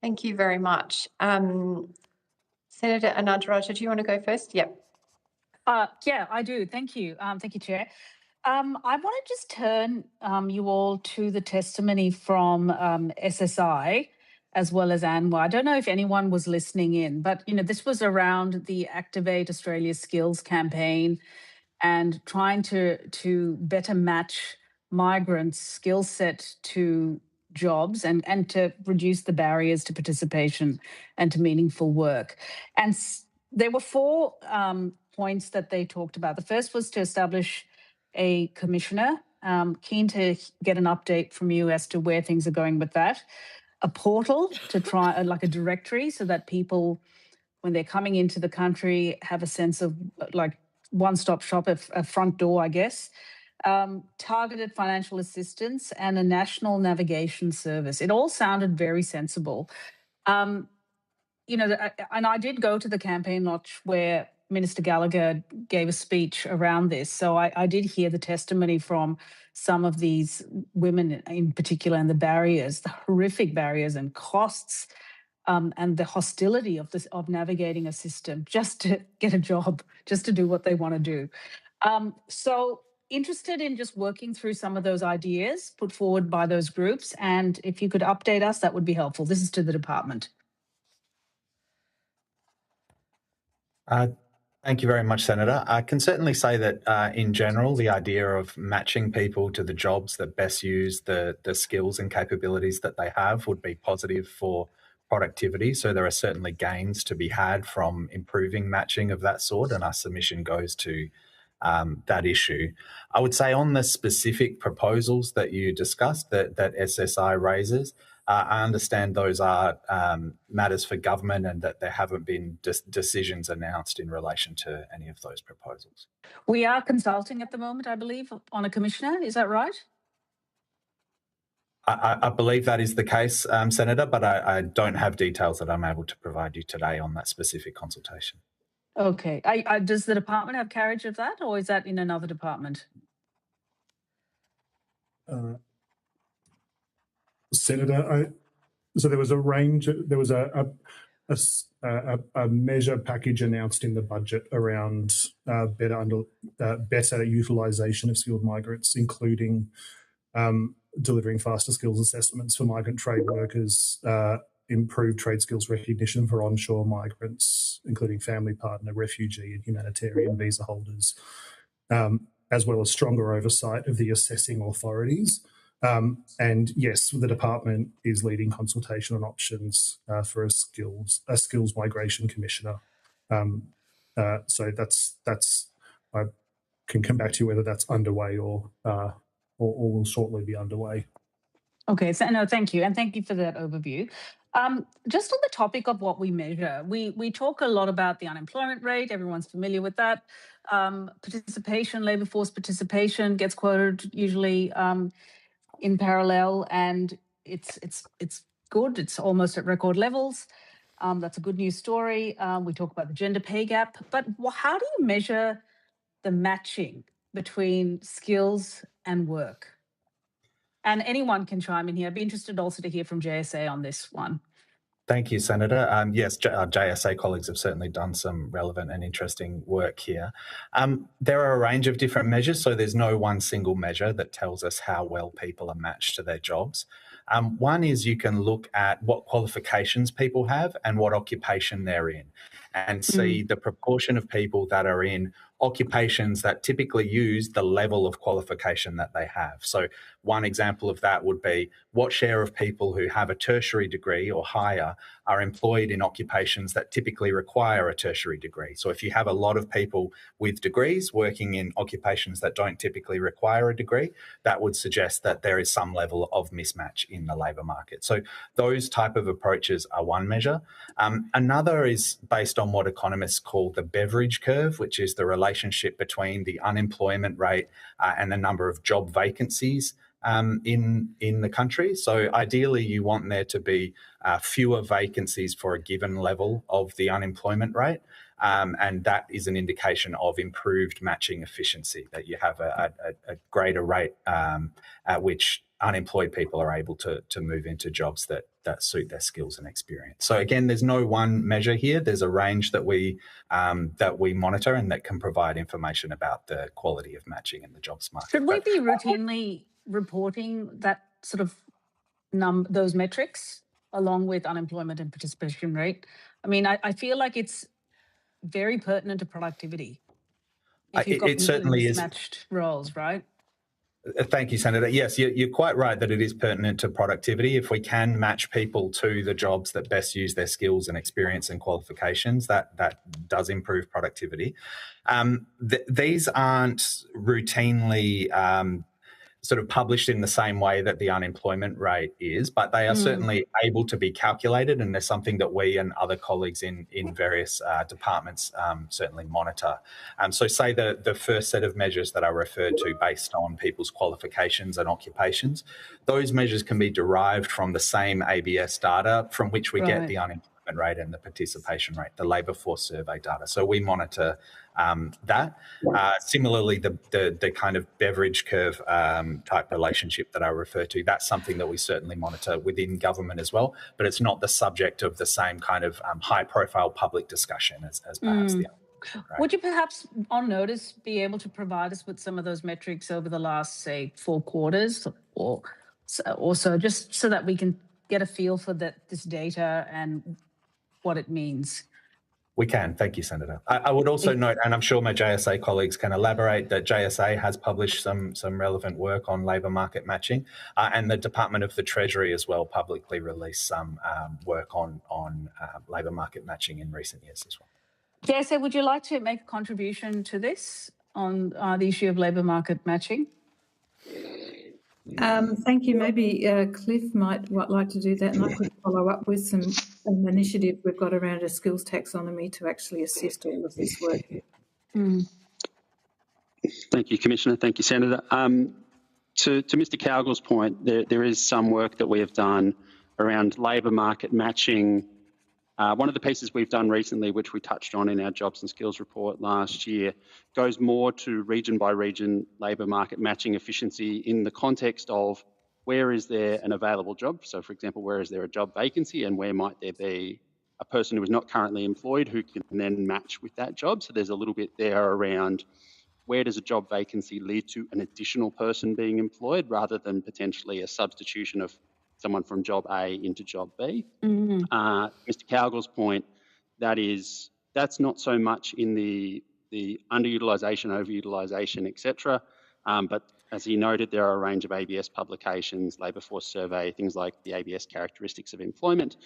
Thank you very much. Senator Anandaraja, do you want to go first? Yep. Yeah, I do. Thank you. Thank you, Chair. I want to just turn you all to the testimony from SSI as well as ANWA. I don't know if anyone was listening in, but this was around the Activate Australia Skills campaign and trying to better match migrants' skill set to jobs and to reduce the barriers to participation and to meaningful work. And there were 4 points that they talked about. The first was to establish a commissioner. Keen to get an update from you as to where things are going with that. A portal to try, like a directory, so that people, when they're coming into the country, have a sense of like one-stop shop, a front door, I guess. Targeted financial assistance and a national navigation service. It all sounded very sensible. And I did go to the campaign launch where Minister Gallagher gave a speech around this. So I did hear the testimony from some of these women in particular, and the barriers, the horrific barriers and costs, and the hostility of navigating a system just to get a job, just to do what they want to do. So interested in just working through some of those ideas put forward by those groups. And if you could update us, that would be helpful. This is to the department. Thank you very much, Senator. I can certainly say that in general, the idea of matching people to the jobs that best use the skills and capabilities that they have would be positive for productivity. So there are certainly gains to be had from improving matching of that sort, and our submission goes to that issue. I would say on the specific proposals that you discussed that SSI raises, I understand those are matters for government and that there haven't been decisions announced in relation to any of those proposals. We are consulting at the moment, I believe, on a commissioner. Is that right? I believe that is the case, Senator, but I don't have details that I'm able to provide you today on that specific consultation. Okay. Does the department have carriage of that, or is that in another department? Senator, so there was a range. There was a measure package announced in the budget around better utilisation of skilled migrants, including delivering faster skills assessments for migrant trade workers, improved trade skills recognition for onshore migrants, including family partner, refugee and humanitarian visa holders, as well as stronger oversight of the assessing authorities. And yes, the department is leading consultation on options for a skills migration commissioner. So that's I can come back to you whether that's underway or will shortly be underway. Okay, so no, thank you, and thank you for that overview. Just on the topic of what we measure, we talk a lot about the unemployment rate. Everyone's familiar with that. Participation, labour force participation gets quoted usually in parallel, and it's good. It's almost at record levels. That's a good news story. We talk about the gender pay gap, but how do you measure the matching between skills and work? And anyone can chime in here. I'd be interested also to hear from JSA on this one. Thank you, Senator. Yes, our JSA colleagues have certainly done some relevant and interesting work here. There are a range of different measures, so there's no one single measure that tells us how well people are matched to their jobs. One is you can look at what qualifications people have and what occupation they're in, and see the proportion of people that are in occupations that typically use the level of qualification that they have. So one example of that would be what share of people who have a tertiary degree or higher are employed in occupations that typically require a tertiary degree. So if you have a lot of people with degrees working in occupations that don't typically require a degree, that would suggest that there is some level of mismatch in the labour market. So those type of approaches are one measure. Another is based on what economists call the Beveridge curve, which is the relationship between the unemployment rate and the number of job vacancies in the country. So ideally, you want there to be fewer vacancies for a given level of the unemployment rate. And that is an indication of improved matching efficiency, that you have a greater rate at which unemployed people are able to move into jobs that suit their skills and experience. So again, there's no one measure here. There's a range that we monitor and that can provide information about the quality of matching in the jobs market. Should we be routinely reporting that sort of those metrics along with unemployment and participation rate? I mean, I feel like it's very pertinent to productivity. If you've got it certainly mismatched roles, right? Thank you, Senator. Yes, you're quite right that it is pertinent to productivity. If we can match people to the jobs that best use their skills and experience and qualifications, that does improve productivity. These aren't routinely sort of published in the same way that the unemployment rate is, but they are certainly able to be calculated, and there's something that we and other colleagues in various departments certainly monitor. So say the first set of measures that I referred to based on people's qualifications and occupations, those measures can be derived from the same ABS data from which we get the unemployment rate and the participation rate, the labour force survey data. So we monitor that. Similarly, the kind of Beveridge curve type relationship that I refer to, that's something that we certainly monitor within government as well, but it's not the subject of the same kind of high-profile public discussion as perhaps the other. Right? Would you perhaps, on notice, be able to provide us with some of those metrics over the last, say, 4 quarters or so, just so that we can get a feel for this data and what it means? We can. Thank you, Senator. I would also note, and I'm sure my JSA colleagues can elaborate, that JSA has published some relevant work on labour market matching, and the Department of the Treasury as well publicly released some work on labour market matching in recent years as well. JSA, would you like to make a contribution to this on the issue of labour market matching? Thank you. Maybe Cliff might like to do that, and I could follow up with some initiative we've got around a skills taxonomy to actually assist all of this work. Thank you, Commissioner. Thank you, Senator. To Mr. Cowgill's point, there is some work that we have done around labour market matching. One of the pieces we've done recently, which we touched on in our jobs and skills report last year, goes more to region by region labour market matching efficiency in the context of where is there an available job. So, for example, where is there a job vacancy and where might there be a person who is not currently employed who can then match with that job. So there's a little bit there around where does a job vacancy lead to an additional person being employed rather than potentially a substitution of someone from job A into job B. Mr. Cowgill's point, that's not so much in the underutilisation, overutilisation, etc. But as he noted, there are a range of ABS publications, labour force survey, things like the ABS characteristics of employment,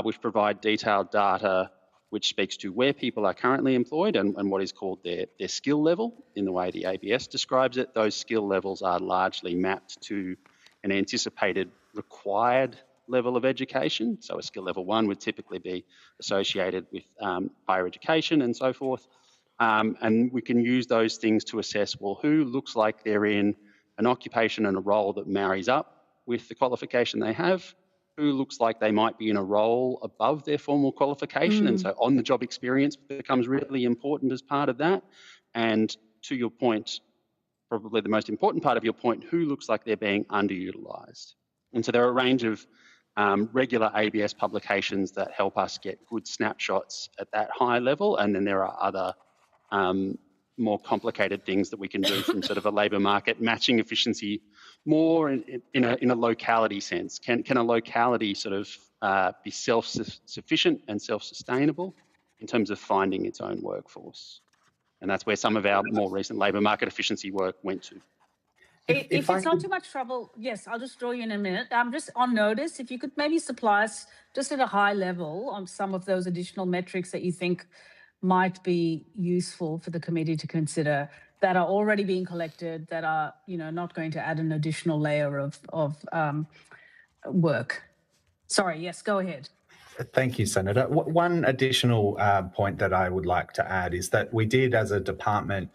which provide detailed data which speaks to where people are currently employed and what is called their skill level in the way the ABS describes it. Those skill levels are largely mapped to an anticipated required level of education. So a skill level 1 would typically be associated with higher education and so forth. And we can use those things to assess, well, who looks like they're in an occupation and a role that marries up with the qualification they have, who looks like they might be in a role above their formal qualification. And so on-the-job experience becomes really important as part of that. And to your point, probably the most important part of your point, who looks like they're being underutilised. And so there are a range of regular ABS publications that help us get good snapshots at that high level. And then there are other more complicated things that we can do from sort of a labour market matching efficiency more in a locality sense? Can a locality sort of be self-sufficient and self-sustainable in terms of finding its own workforce? And that's where some of our more recent labour market efficiency work went to. If it's not too much trouble, yes, I'll just draw you in a minute. Just on notice, if you could maybe supply us just at a high level on some of those additional metrics that you think might be useful for the committee to consider that are already being collected, that are, you know, not going to add an additional layer of work. Sorry, yes, go ahead. Thank you, Senator. One additional point that I would like to add is that we did, as a department,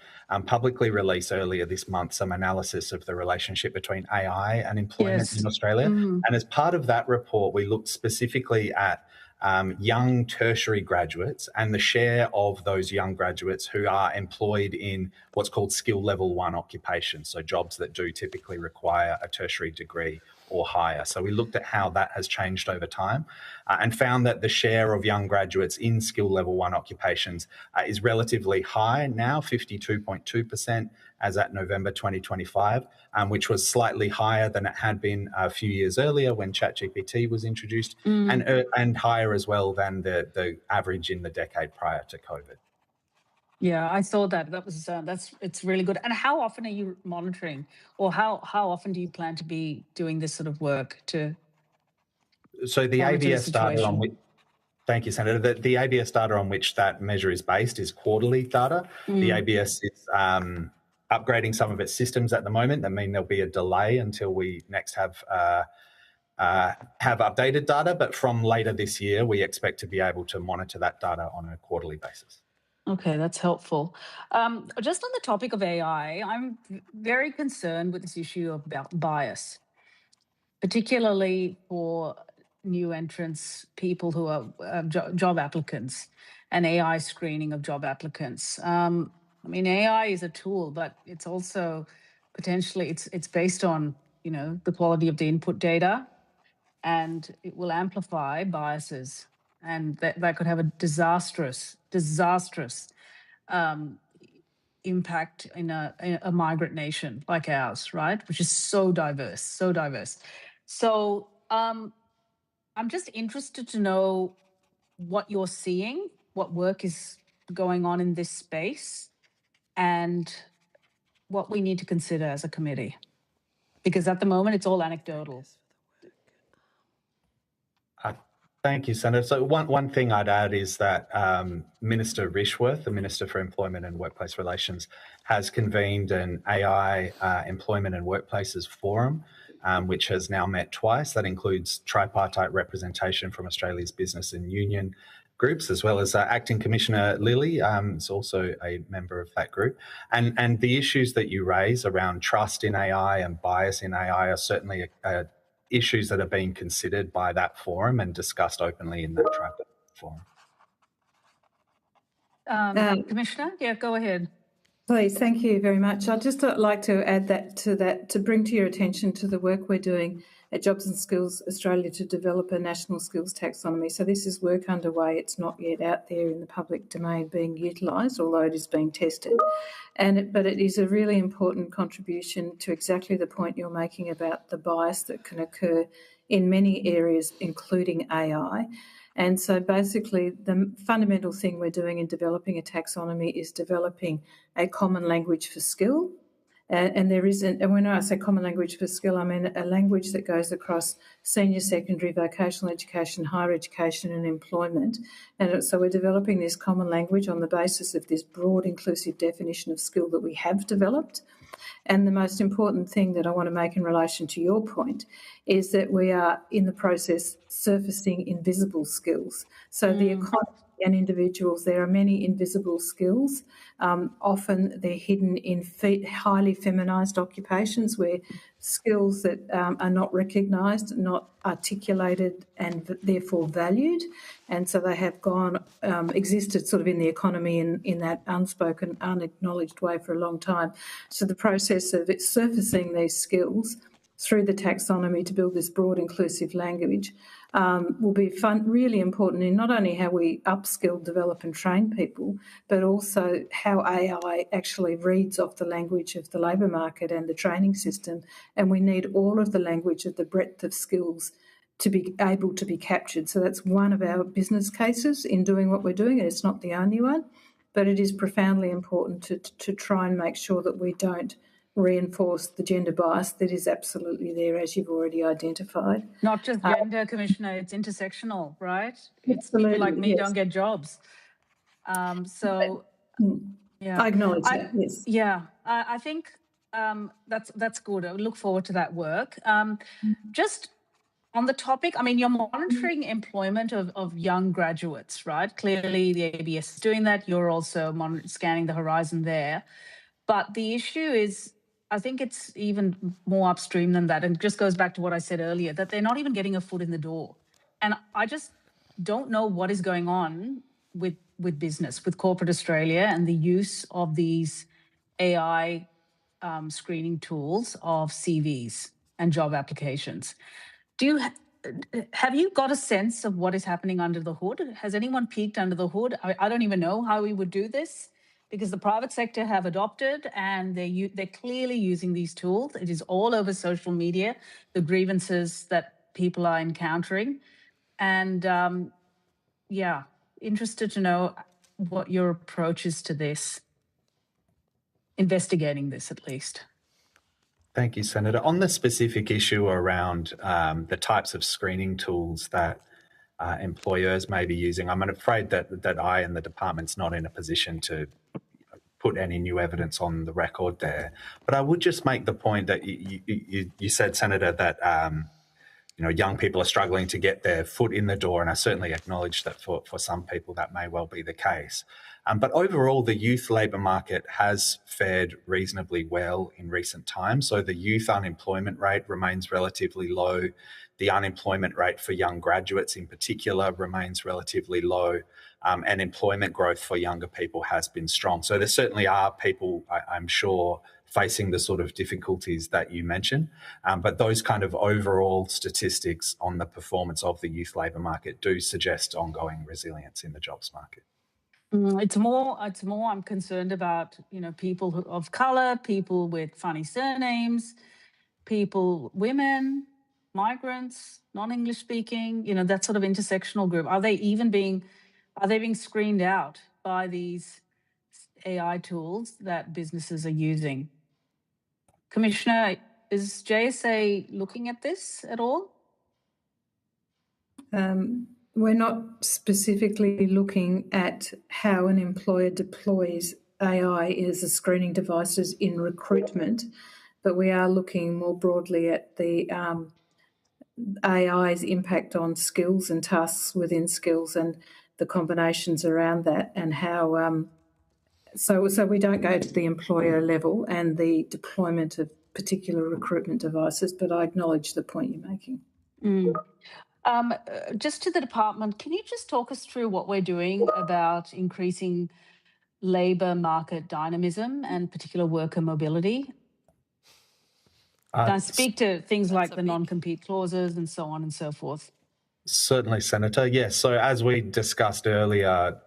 publicly release earlier this month some analysis of the relationship between AI and employment in Australia. And as part of that report, we looked specifically at young tertiary graduates and the share of those young graduates who are employed in what's called skill level 1 occupations, so jobs that do typically require a tertiary degree or higher. So we looked at how that has changed over time and found that the share of young graduates in skill level 1 occupations is relatively high now, 52.2% as at November 2025, which was slightly higher than it had been a few years earlier when ChatGPT was introduced, and higher as well than the average in the decade prior to COVID. Yeah, I saw that. That was it's really good. And how often are you monitoring, or how often do you plan to be doing this sort of work to? So the ABS data on which, thank you, Senator. The ABS data on which that measure is based is quarterly data. The ABS is upgrading some of its systems at the moment. That means there'll be a delay until we next have updated data. But from later this year, we expect to be able to monitor that data on a quarterly basis. Okay, that's helpful. Just on the topic of AI, I'm very concerned with this issue about bias, particularly for new entrants, people who are job applicants, and AI screening of job applicants. I mean, AI is a tool, but it's also potentially it's based on, you know, the quality of the input data, and it will amplify biases, and that could have a disastrous impact in a migrant nation like ours, right? Which is so diverse. So I'm just interested to know what you're seeing, what work is going on in this space, and what we need to consider as a committee. Because at the moment, it's all anecdotal. Thank you, Senator. So one thing I'd add is that Minister Rishworth, the Minister for Employment and Workplace Relations, has convened an AI Employment and Workplaces Forum, which has now met twice. That includes tripartite representation from Australia's business and union groups, as well as Acting Commissioner Lilly is also a member of that group. And the issues that you raise around trust in AI and bias in AI are certainly issues that are being considered by that forum and discussed openly in that tripartite forum. Commissioner, yeah, go ahead. Please, thank you very much. I'd just like to add to bring to your attention to the work we're doing at Jobs and Skills Australia to develop a national skills taxonomy. So this is work underway. It's not yet out there in the public domain being utilised, although it is being tested. But it is a really important contribution to exactly the point you're making about the bias that can occur in many areas, including AI. And so basically the fundamental thing we're doing in developing a taxonomy is developing a common language for skill. And there isn't, and when I say common language for skill, I mean a language that goes across senior secondary, vocational education, higher education and employment. And so we're developing this common language on the basis of this broad inclusive definition of skill that we have developed. And the most important thing that I want to make in relation to your point is that we are in the process surfacing invisible skills. So the economy and individuals, there are many invisible skills. Often they're hidden in highly feminised occupations where skills that are not recognised, not articulated and therefore valued. And so they have existed sort of in the economy in that unspoken, unacknowledged way for a long time. So the process of surfacing these skills through the taxonomy to build this broad inclusive language will be really important in not only how we upskill, develop and train people, but also how AI actually reads off the language of the labour market and the training system. And we need all of the language of the breadth of skills to be able to be captured. So that's one of our business cases in doing what we're doing, and it's not the only one, but it is profoundly important to try and make sure that we don't reinforce the gender bias that is absolutely there, as you've already identified. Not just gender, Commissioner, it's intersectional, right? It's people like me don't get jobs. Yeah. I acknowledge that, yes. Yeah, I think that's good. I look forward to that work. Just on the topic, I mean, you're monitoring employment of young graduates, right? Clearly, the ABS is doing that. You're also scanning the horizon there. But the issue is, I think it's even more upstream than that. And it just goes back to what I said earlier, that they're not even getting a foot in the door. And I just don't know what is going on with business, with corporate Australia and the use of these AI screening tools of CVs and job applications. Have you got a sense of what is happening under the hood? Has anyone peeked under the hood? I don't even know how we would do this, because the private sector have adopted and they're clearly using these tools. It is all over social media, the grievances that people are encountering. And yeah, interested to know what your approach is to this, investigating this at least. Thank you, Senator. On the specific issue around the types of screening tools that employers may be using, I'm afraid that I and the department's not in a position to put any new evidence on the record there. But I would just make the point that you said, Senator, that young people are struggling to get their foot in the door, and I certainly acknowledge that for some people that may well be the case. But overall, the youth labour market has fared reasonably well in recent times. So the youth unemployment rate remains relatively low. The unemployment rate for young graduates in particular remains relatively low. And employment growth for younger people has been strong. So there certainly are people, I'm sure, facing the sort of difficulties that you mentioned. But those kind of overall statistics on the performance of the youth labour market do suggest ongoing resilience in the jobs market. It's more I'm concerned about, people of colour, people with funny surnames, women, migrants, non-English speaking, that sort of intersectional group. Are they being screened out by these AI tools that businesses are using? Commissioner, is JSA looking at this at all? We're not specifically looking at how an employer deploys AI as a screening devices in recruitment, but we are looking more broadly at the AI's impact on skills and tasks within skills and the combinations around that, and how so we don't go to the employer level and the deployment of particular recruitment devices, but I acknowledge the point you're making. Just to the department, can you just talk us through what we're doing about increasing labour market dynamism and particular worker mobility? Can I speak to things like the non-compete clauses and so on and so forth? Certainly, Senator. Yes. So as we discussed earlier,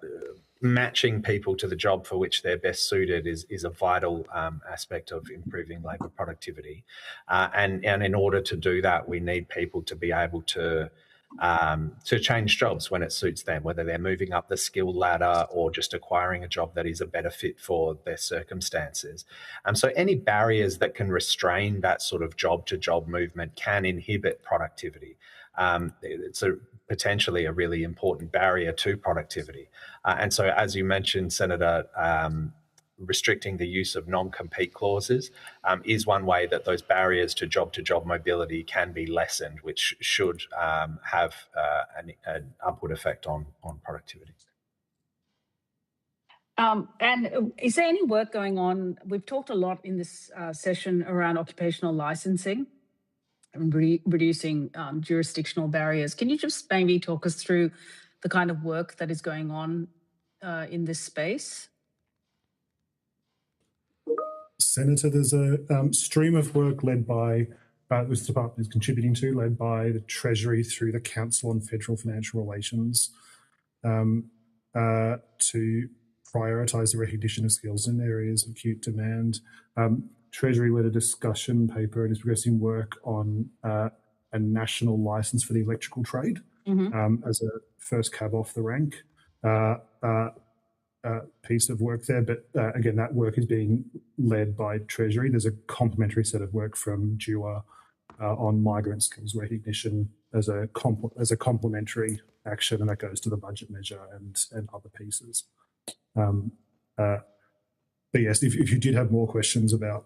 matching people to the job for which they're best suited is a vital aspect of improving labour productivity. And in order to do that, we need people to be able to change jobs when it suits them, whether they're moving up the skill ladder or just acquiring a job that is a better fit for their circumstances. So any barriers that can restrain that sort of job-to-job movement can inhibit productivity. It's potentially a really important barrier to productivity. And so, as you mentioned, Senator, restricting the use of non-compete clauses is one way that those barriers to job mobility can be lessened, which should have an upward effect on productivity. And is there any work going on? We've talked a lot in this session around occupational licensing and reducing jurisdictional barriers. Can you just maybe talk us through the kind of work that is going on in this space? Senator, there's a stream of work led by this department is contributing to, led by the Treasury through the Council on Federal Financial Relations, to prioritise the recognition of skills in areas of acute demand. Treasury led a discussion paper and is progressing work on a national licence for the electrical trade as a first cab off the rank piece of work there. But again, that work is being led by Treasury. There's a complementary set of work from DUA on migrant skills recognition as a complementary action, and that goes to the budget measure and other pieces. But yes, if you did have more questions about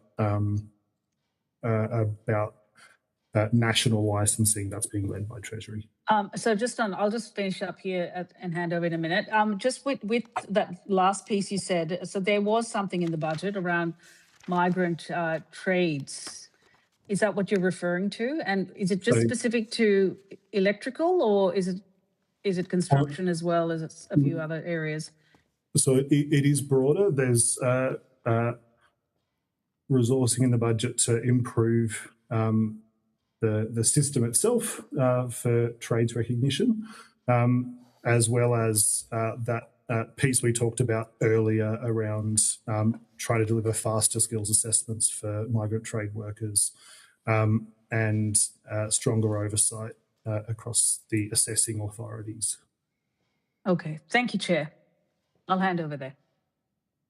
national licensing, that's being led by Treasury. So I'll just finish up here and hand over in a minute. Just with that last piece you said, so there was something in the budget around migrant trades. Is that what you're referring to? And is it just specific to electrical, or is it construction as well as a few other areas? So it is broader. There's resourcing in the budget to improve the system itself for trades recognition, as well as that piece we talked about earlier around trying to deliver faster skills assessments for migrant trade workers and stronger oversight across the assessing authorities. Okay, thank you, Chair. I'll hand over there.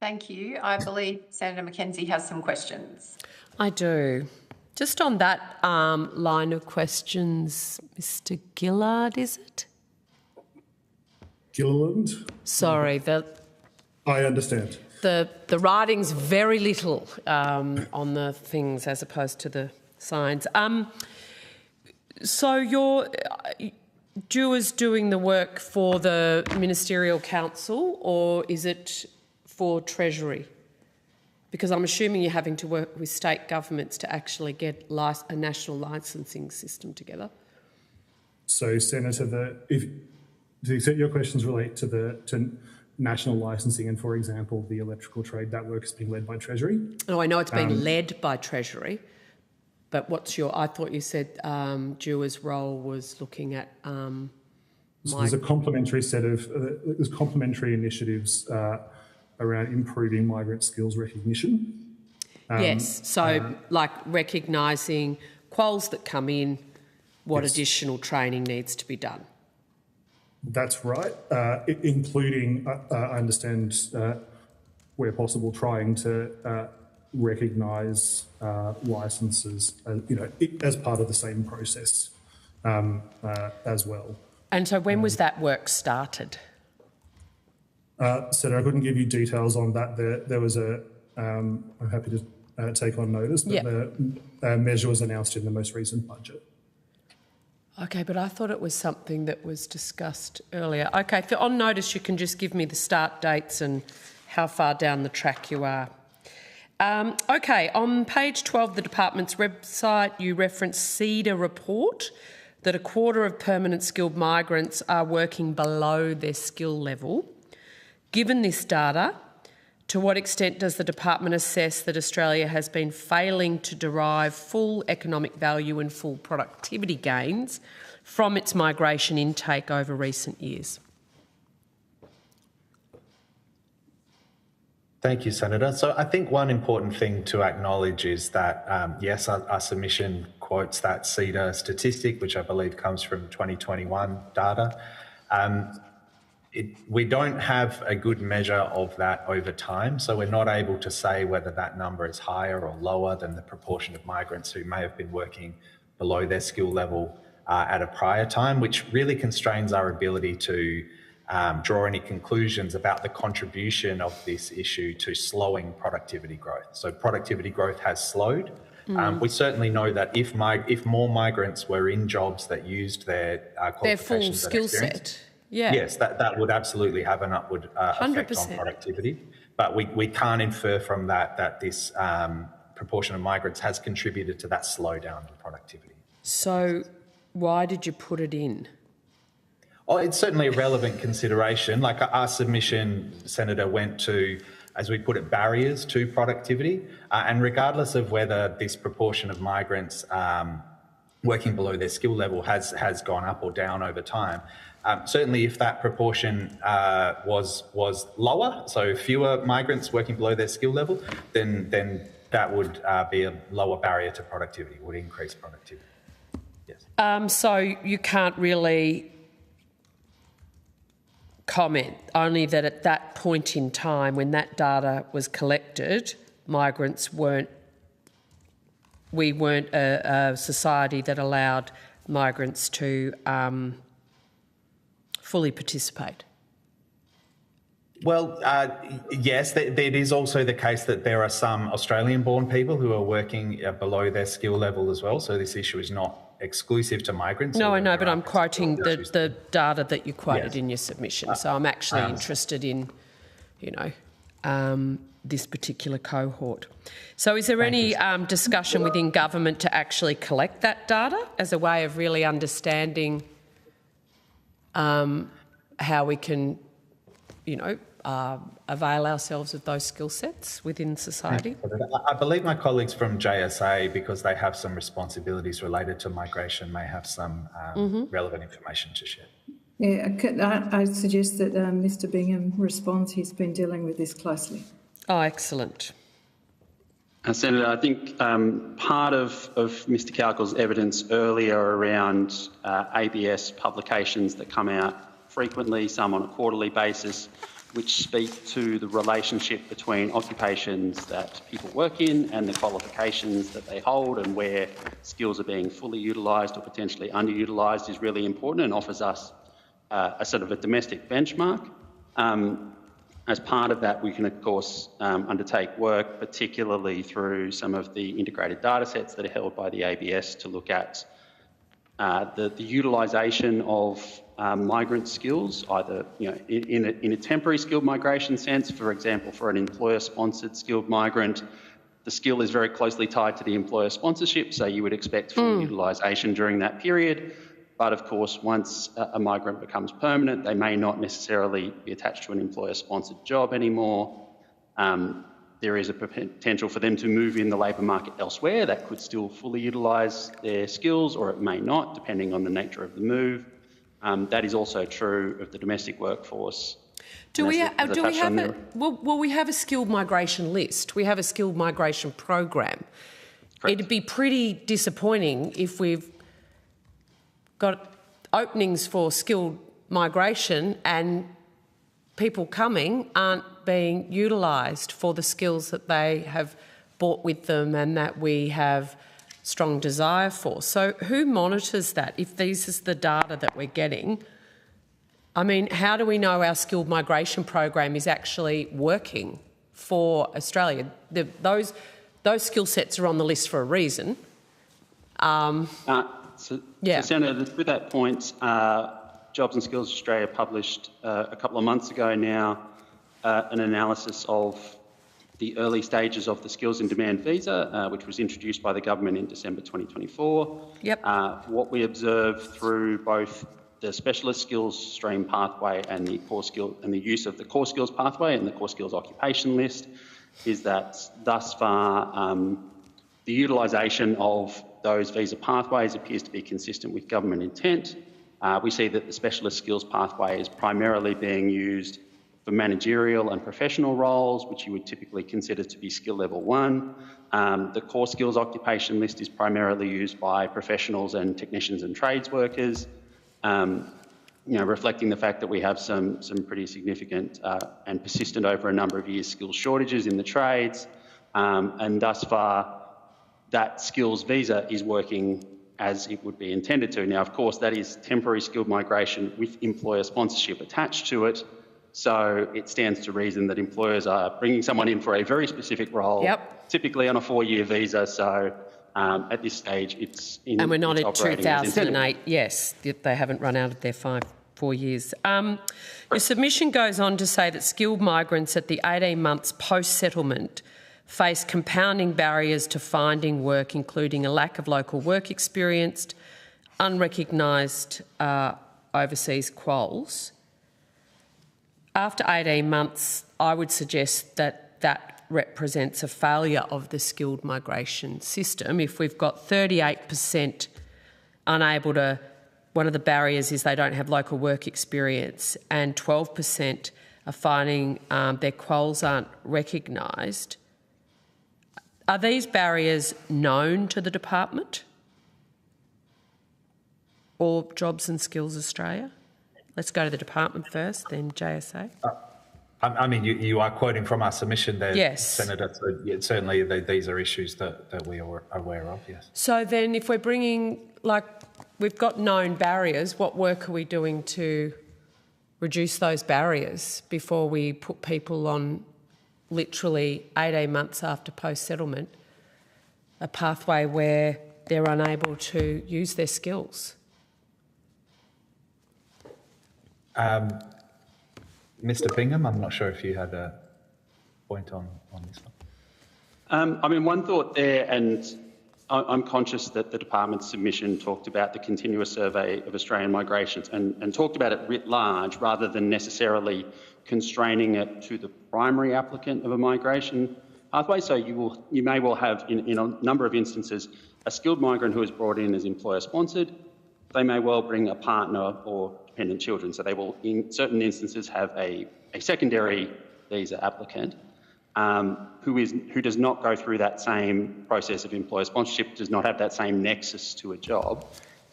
Thank you. I believe Senator McKenzie has some questions. I do. Just on that line of questions, Mr. Gillard, is it? Gilliland? Sorry, I understand. The writing's very little on the things as opposed to the signs. So you're DUA's doing the work for the Ministerial Council, or is it for Treasury? Because I'm assuming you're having to work with state governments to actually get a national licensing system together. So, Senator, to the extent your questions relate to national licensing and, for example, the electrical trade, that work is being led by Treasury. Oh, I know it's being led by Treasury, but I thought you said DUA's role was looking at... So there's a complementary set of... there's complementary initiatives around improving migrant skills recognition. Yes, so like recognising quals that come in, what additional training needs to be done. That's right, including, I understand, where possible, trying to recognise licences, as part of the same process as well. And so when was that work started? So I couldn't give you details on that. There was I'm happy to take on notice, but the measure was announced in the most recent budget. Okay, but I thought it was something that was discussed earlier. Okay, if you're on notice, you can just give me the start dates and how far down the track you are. Okay, on page 12 of the department's website, you reference CEDA report that a quarter of permanent skilled migrants are working below their skill level. Given this data, to what extent does the department assess that Australia has been failing to derive full economic value and full productivity gains from its migration intake over recent years? Thank you, Senator. So I think one important thing to acknowledge is that, yes, our submission quotes that CEDA statistic, which I believe comes from 2021 data. We don't have a good measure of that over time, so we're not able to say whether that number is higher or lower than the proportion of migrants who may have been working below their skill level at a prior time, which really constrains our ability to draw any conclusions about the contribution of this issue to slowing productivity growth. So productivity growth has slowed. We certainly know that if more migrants were in jobs that used their qualifications full and skill set. Yeah. Yes, that would absolutely have an upward effect on productivity. But we can't infer from that this proportion of migrants has contributed to that slowdown in productivity. So why did you put it in? Oh, it's certainly a relevant consideration. Like our submission, Senator, went to as we put it, barriers to productivity. And regardless of whether this proportion of migrants working below their skill level has gone up or down over time, certainly if that proportion was lower, so fewer migrants working below their skill level, then that would be a lower barrier to productivity, would increase productivity. Yes. So you can't really comment, only that at that point in time when that data was collected, migrants we weren't a society that allowed migrants to fully participate. Well, yes, it is also the case that there are some Australian-born people who are working below their skill level as well, so this issue is not exclusive to migrants. No, I know, but I'm quoting the data that you quoted in your submission, so I'm actually interested in, this particular cohort. So is there any discussion within government to actually collect that data as a way of really understanding how we can, avail ourselves of those skill sets within society? I believe my colleagues from JSA, because they have some responsibilities related to migration, may have some relevant information to share. Yeah, I suggest that Mr. Bingham responds. He's been dealing with this closely. Oh, excellent. Senator, I think part of Mr. Cowgill's evidence earlier around ABS publications that come out frequently, some on a quarterly basis, which speak to the relationship between occupations that people work in and the qualifications that they hold and where skills are being fully utilised or potentially underutilised is really important and offers us a sort of a domestic benchmark. As part of that, we can, of course, undertake work, particularly through some of the integrated data sets that are held by the ABS to look at the utilisation of migrant skills, either in a temporary skilled migration sense. For example, for an employer-sponsored skilled migrant, the skill is very closely tied to the employer sponsorship, so you would expect full utilisation during that period. But of course, once a migrant becomes permanent, they may not necessarily be attached to an employer-sponsored job anymore. There is a potential for them to move in the labour market elsewhere that could still fully utilise their skills, or it may not, depending on the nature of the move. That is also true of the domestic workforce. We have a skilled migration list. We have a skilled migration program. Correct. It'd be pretty disappointing if we've got openings for skilled migration and people coming aren't being utilised for the skills that they have brought with them and that we have strong desire for. So who monitors that? If this is the data that we're getting, I mean, how do we know our skilled migration program is actually working for Australia? Those skill sets are on the list for a reason. So, Senator, to that point, Jobs and Skills Australia published a couple of months ago now an analysis of the early stages of the Skills in Demand visa, which was introduced by the government in December 2024. Yep. What we observed through both the specialist skills stream pathway and the core skill and the use of the core skills pathway and the core skills occupation list is that thus far the utilisation of those visa pathways appears to be consistent with government intent. We see that the specialist skills pathway is primarily being used for managerial and professional roles, which you would typically consider to be skill level 1. The core skills occupation list is primarily used by professionals and technicians and trades workers, reflecting the fact that we have some pretty significant and persistent over a number of years skills shortages in the trades, and thus far that skills visa is working as it would be intended to. Now, of course, that is temporary skilled migration with employer sponsorship attached to it. So it stands to reason that employers are bringing someone in for a very specific role, typically on a 4-year visa. So at this stage, it's in. And we're not at 2008. Yes, they haven't run out of their 4 years. Your submission goes on to say that skilled migrants at the 18 months post-settlement face compounding barriers to finding work, including a lack of local work experience, unrecognised overseas quals. After 18 months, I would suggest that that represents a failure of the skilled migration system. If we've got 38% unable to, one of the barriers is they don't have local work experience, and 12% are finding their quals aren't recognised. Are these barriers known to the department or Jobs and Skills Australia? Let's go to the department first, then JSA. I mean, you are quoting from our submission there, yes, Senator. So yeah, certainly these are issues that we are aware of, yes. So then if we're bringing, like, we've got known barriers, what work are we doing to reduce those barriers before we put people on literally 18 months after post-settlement, a pathway where they're unable to use their skills? Mr. Bingham, I'm not sure if you had a point on this one. I mean, one thought there, and I'm conscious that the department's submission talked about the continuous survey of Australian migrations and talked about it writ large rather than necessarily constraining it to the primary applicant of a migration pathway. So you may well have, in a number of instances, a skilled migrant who is brought in as employer-sponsored. They may well bring a partner or dependent children. So they will, in certain instances, have a secondary visa applicant who does not go through that same process of employer sponsorship, does not have that same nexus to a job.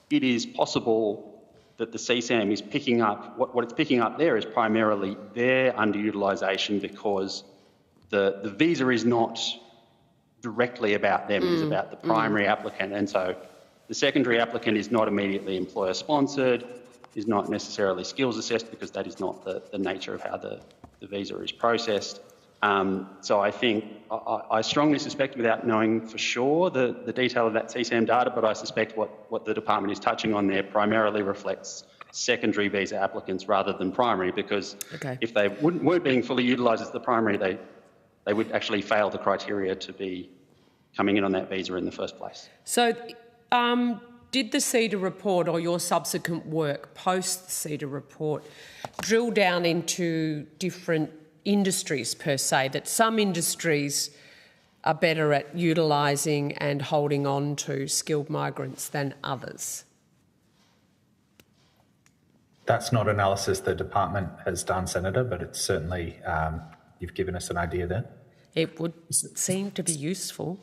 It is possible that the CSAM is picking up, what it's picking up there is primarily their underutilisation because the visa is not directly about them, it is about the primary applicant. And so the secondary applicant is not immediately employer sponsored, is not necessarily skills assessed because that is not the nature of how the visa is processed. So I think, I strongly suspect, without knowing for sure the detail of that CSAM data, but I suspect what the department is touching on there primarily reflects secondary visa applicants rather than primary, because if they weren't being fully utilised as the primary, they would actually fail the criteria to be coming in on that visa in the first place. So did the CEDA report or your subsequent work post the CEDA report drill down into different industries per se, that some industries are better at utilising and holding on to skilled migrants than others? That's not analysis the department has done, Senator, but it's certainly, you've given us an idea there. It would seem to be useful.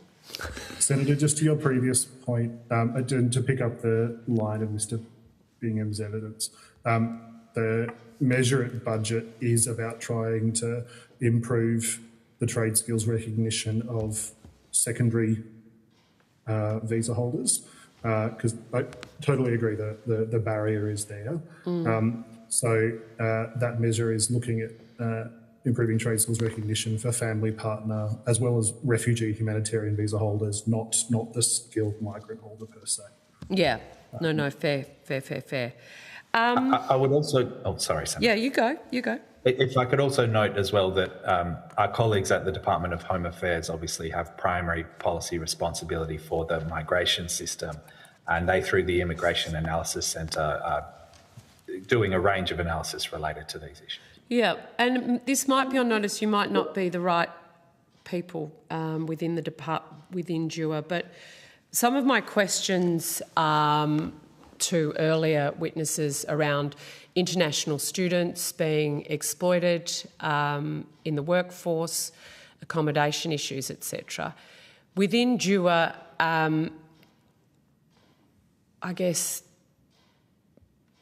Senator, just to your previous point, to pick up the line of Mr. Bingham's evidence, the measure at budget is about trying to improve the trade skills recognition of secondary visa holders, because I totally agree that the barrier is there. So that measure is looking at improving trade skills recognition for family partner as well as refugee humanitarian visa holders, not the skilled migrant holder per se. Yeah, fair. I would also, sorry, Senator. Yeah, you go. If I could also note as well that our colleagues at the Department of Home Affairs obviously have primary policy responsibility for the migration system, and they, through the Immigration Analysis Centre, are doing a range of analysis related to these issues. Yeah, and this might be on notice. You might not be the right people within the within DUA, but some of my questions to earlier witnesses around international students being exploited in the workforce, accommodation issues, etc. Within DUA, I guess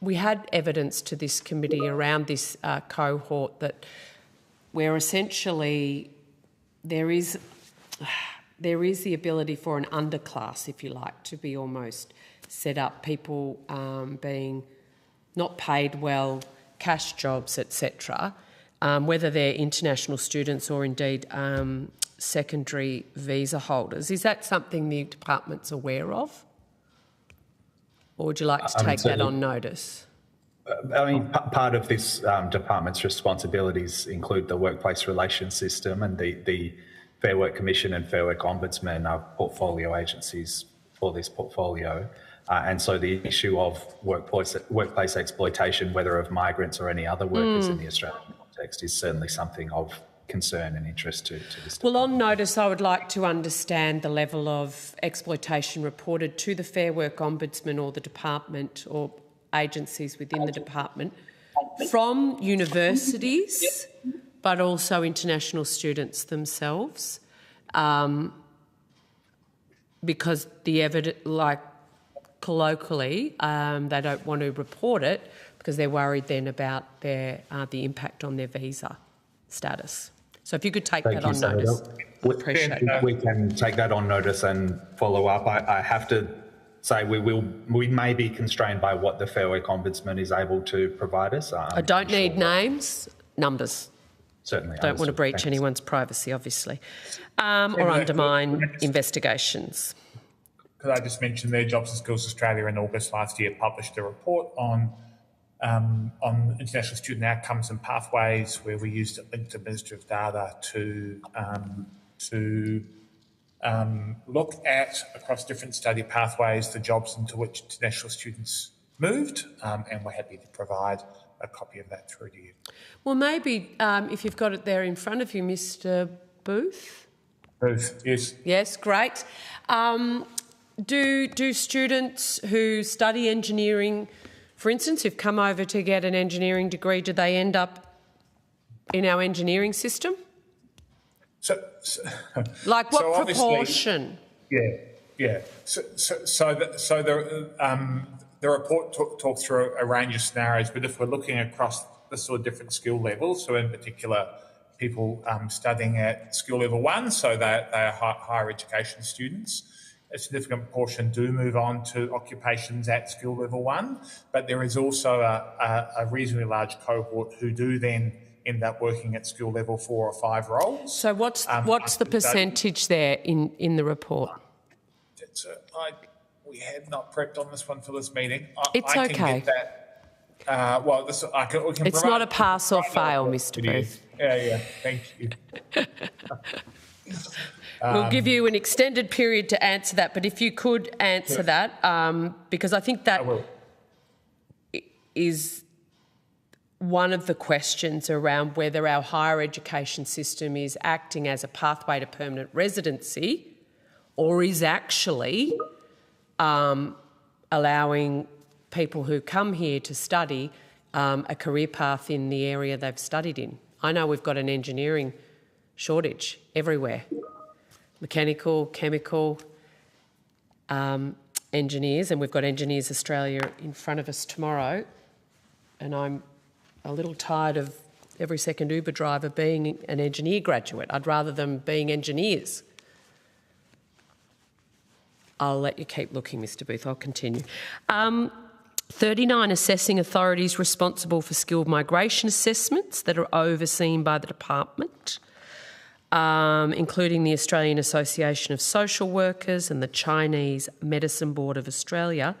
we had evidence to this committee around this cohort that where essentially there is the ability for an underclass, if you like, to be almost set up, people being not paid well, cash jobs, etc., whether they're international students or indeed secondary visa holders. Is that something the department's aware of? Or would you like to take that on notice? I mean, part of this department's responsibilities include the workplace relations system, and the Fair Work Commission and Fair Work Ombudsman are portfolio agencies for this portfolio. And so the issue of workplace exploitation, whether of migrants or any other workers in the Australian context, is certainly something of concern and interest to this. Well, on notice, I would like to understand the level of exploitation reported to the Fair Work Ombudsman or the department or agencies within the department from universities, but also international students themselves, because the evidence, like colloquially, they don't want to report it because they're worried then about their the impact on their visa status. So if you could take that on notice, appreciate it. We can take that on notice and follow up. I have to say we may be constrained by what the Fair Work Ombudsman is able to provide us. I don't need names, numbers. Certainly. Don't want to breach anyone's privacy, obviously, or undermine investigations. Could I just mention there, Jobs and Skills Australia in August last year published a report on international student outcomes and pathways, where we used linked administrative data to look at, across different study pathways, the jobs into which international students moved, and we're happy to provide a copy of that through to you. Well, maybe if you've got it there in front of you, Mr. Booth. Booth, yes. Yes, great. Do students who study engineering, for instance, who've come over to get an engineering degree, do they end up in our engineering system? Like what proportion? Yeah. The report talks through a range of scenarios, but if we're looking across the sort of different skill levels, so in particular people studying at skill level 1, so they are higher education students, a significant portion do move on to occupations at skill level 1, but there is also a reasonably large cohort who do then end up working at skill level 4 or 5 roles. So what's the percentage there in the report? We have not prepped on this one for this meeting. It's I okay. Can get that. We can it's not a pass or fail, Mr. Booth. Yeah. Thank you. We'll give you an extended period to answer that, but if you could answer that, because I think that is one of the questions around whether our higher education system is acting as a pathway to permanent residency or is actually allowing people who come here to study a career path in the area they've studied in. I know we've got an engineering shortage everywhere. Mechanical, chemical engineers, and we've got Engineers Australia in front of us tomorrow, and I'm a little tired of every second Uber driver being an engineer graduate. I'd rather them being engineers. I'll let you keep looking, Mr. Booth. I'll continue. 39 assessing authorities responsible for skilled migration assessments that are overseen by the department, including the Australian Association of Social Workers and the Chinese Medicine Board of Australia.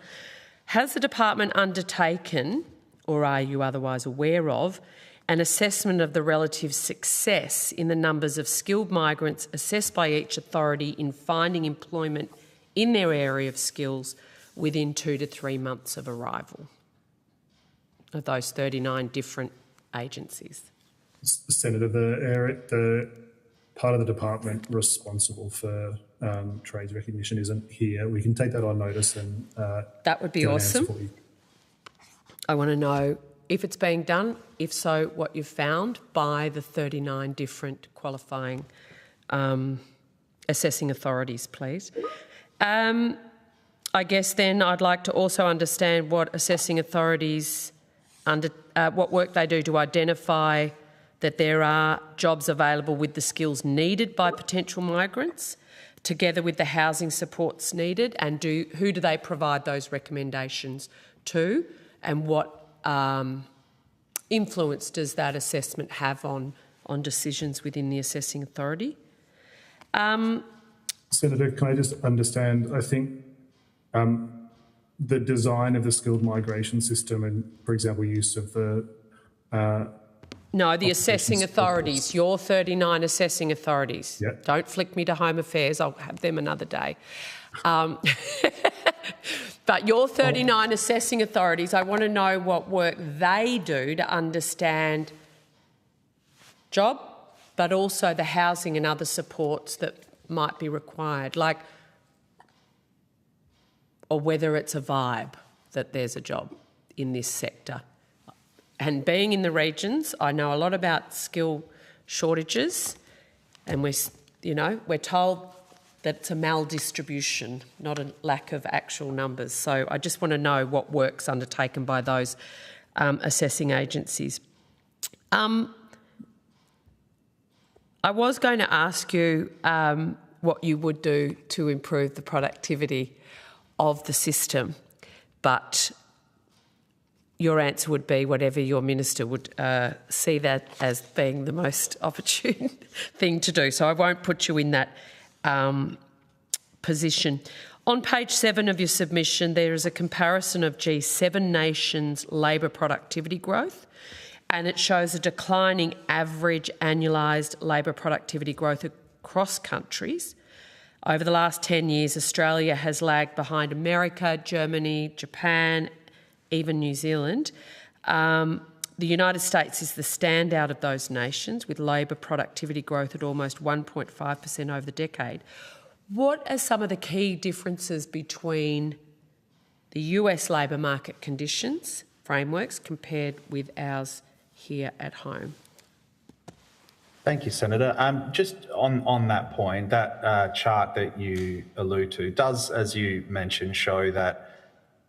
Has the department undertaken, or are you otherwise aware of, an assessment of the relative success in the numbers of skilled migrants assessed by each authority in finding employment in their area of skills within 2 to 3 months of arrival of those 39 different agencies? Senator, the part of the department responsible for trades recognition isn't here. We can take that on notice and that would be awesome. I want to know if it's being done, if so, what you've found by the 39 different qualifying assessing authorities, please. I guess then I'd like to also understand what assessing authorities, what work they do to identify that there are jobs available with the skills needed by potential migrants, together with the housing supports needed, and who do they provide those recommendations to, and what influence does that assessment have on decisions within the assessing authority? Senator, can I just understand, I think the design of the skilled migration system and, for example, use of the... No, the assessing authorities, your 39 assessing authorities. Yep. Don't flick me to Home Affairs, I'll have them another day. But your 39 assessing authorities, I want to know what work they do to understand job but also the housing and other supports that might be required, like, or whether it's a vibe that there's a job in this sector. And being in the regions, I know a lot about skill shortages, and we're told that it's a maldistribution, not a lack of actual numbers. So I just want to know what work's undertaken by those assessing agencies. I was going to ask you what you would do to improve the productivity of the system, but your answer would be whatever your minister would see that as being the most opportune thing to do. So I won't put you in that position. On page 7 of your submission, there is a comparison of G7 nations' labour productivity growth, and it shows a declining average annualised labour productivity growth across countries. Over the last 10 years, Australia has lagged behind America, Germany, Japan, even New Zealand. The United States is the standout of those nations, with labour productivity growth at almost 1.5% over the decade. What are some of the key differences between the US labour market conditions, frameworks, compared with ours here at home? Thank you, Senator. Just on that point, that chart that you allude to does, as you mentioned, show that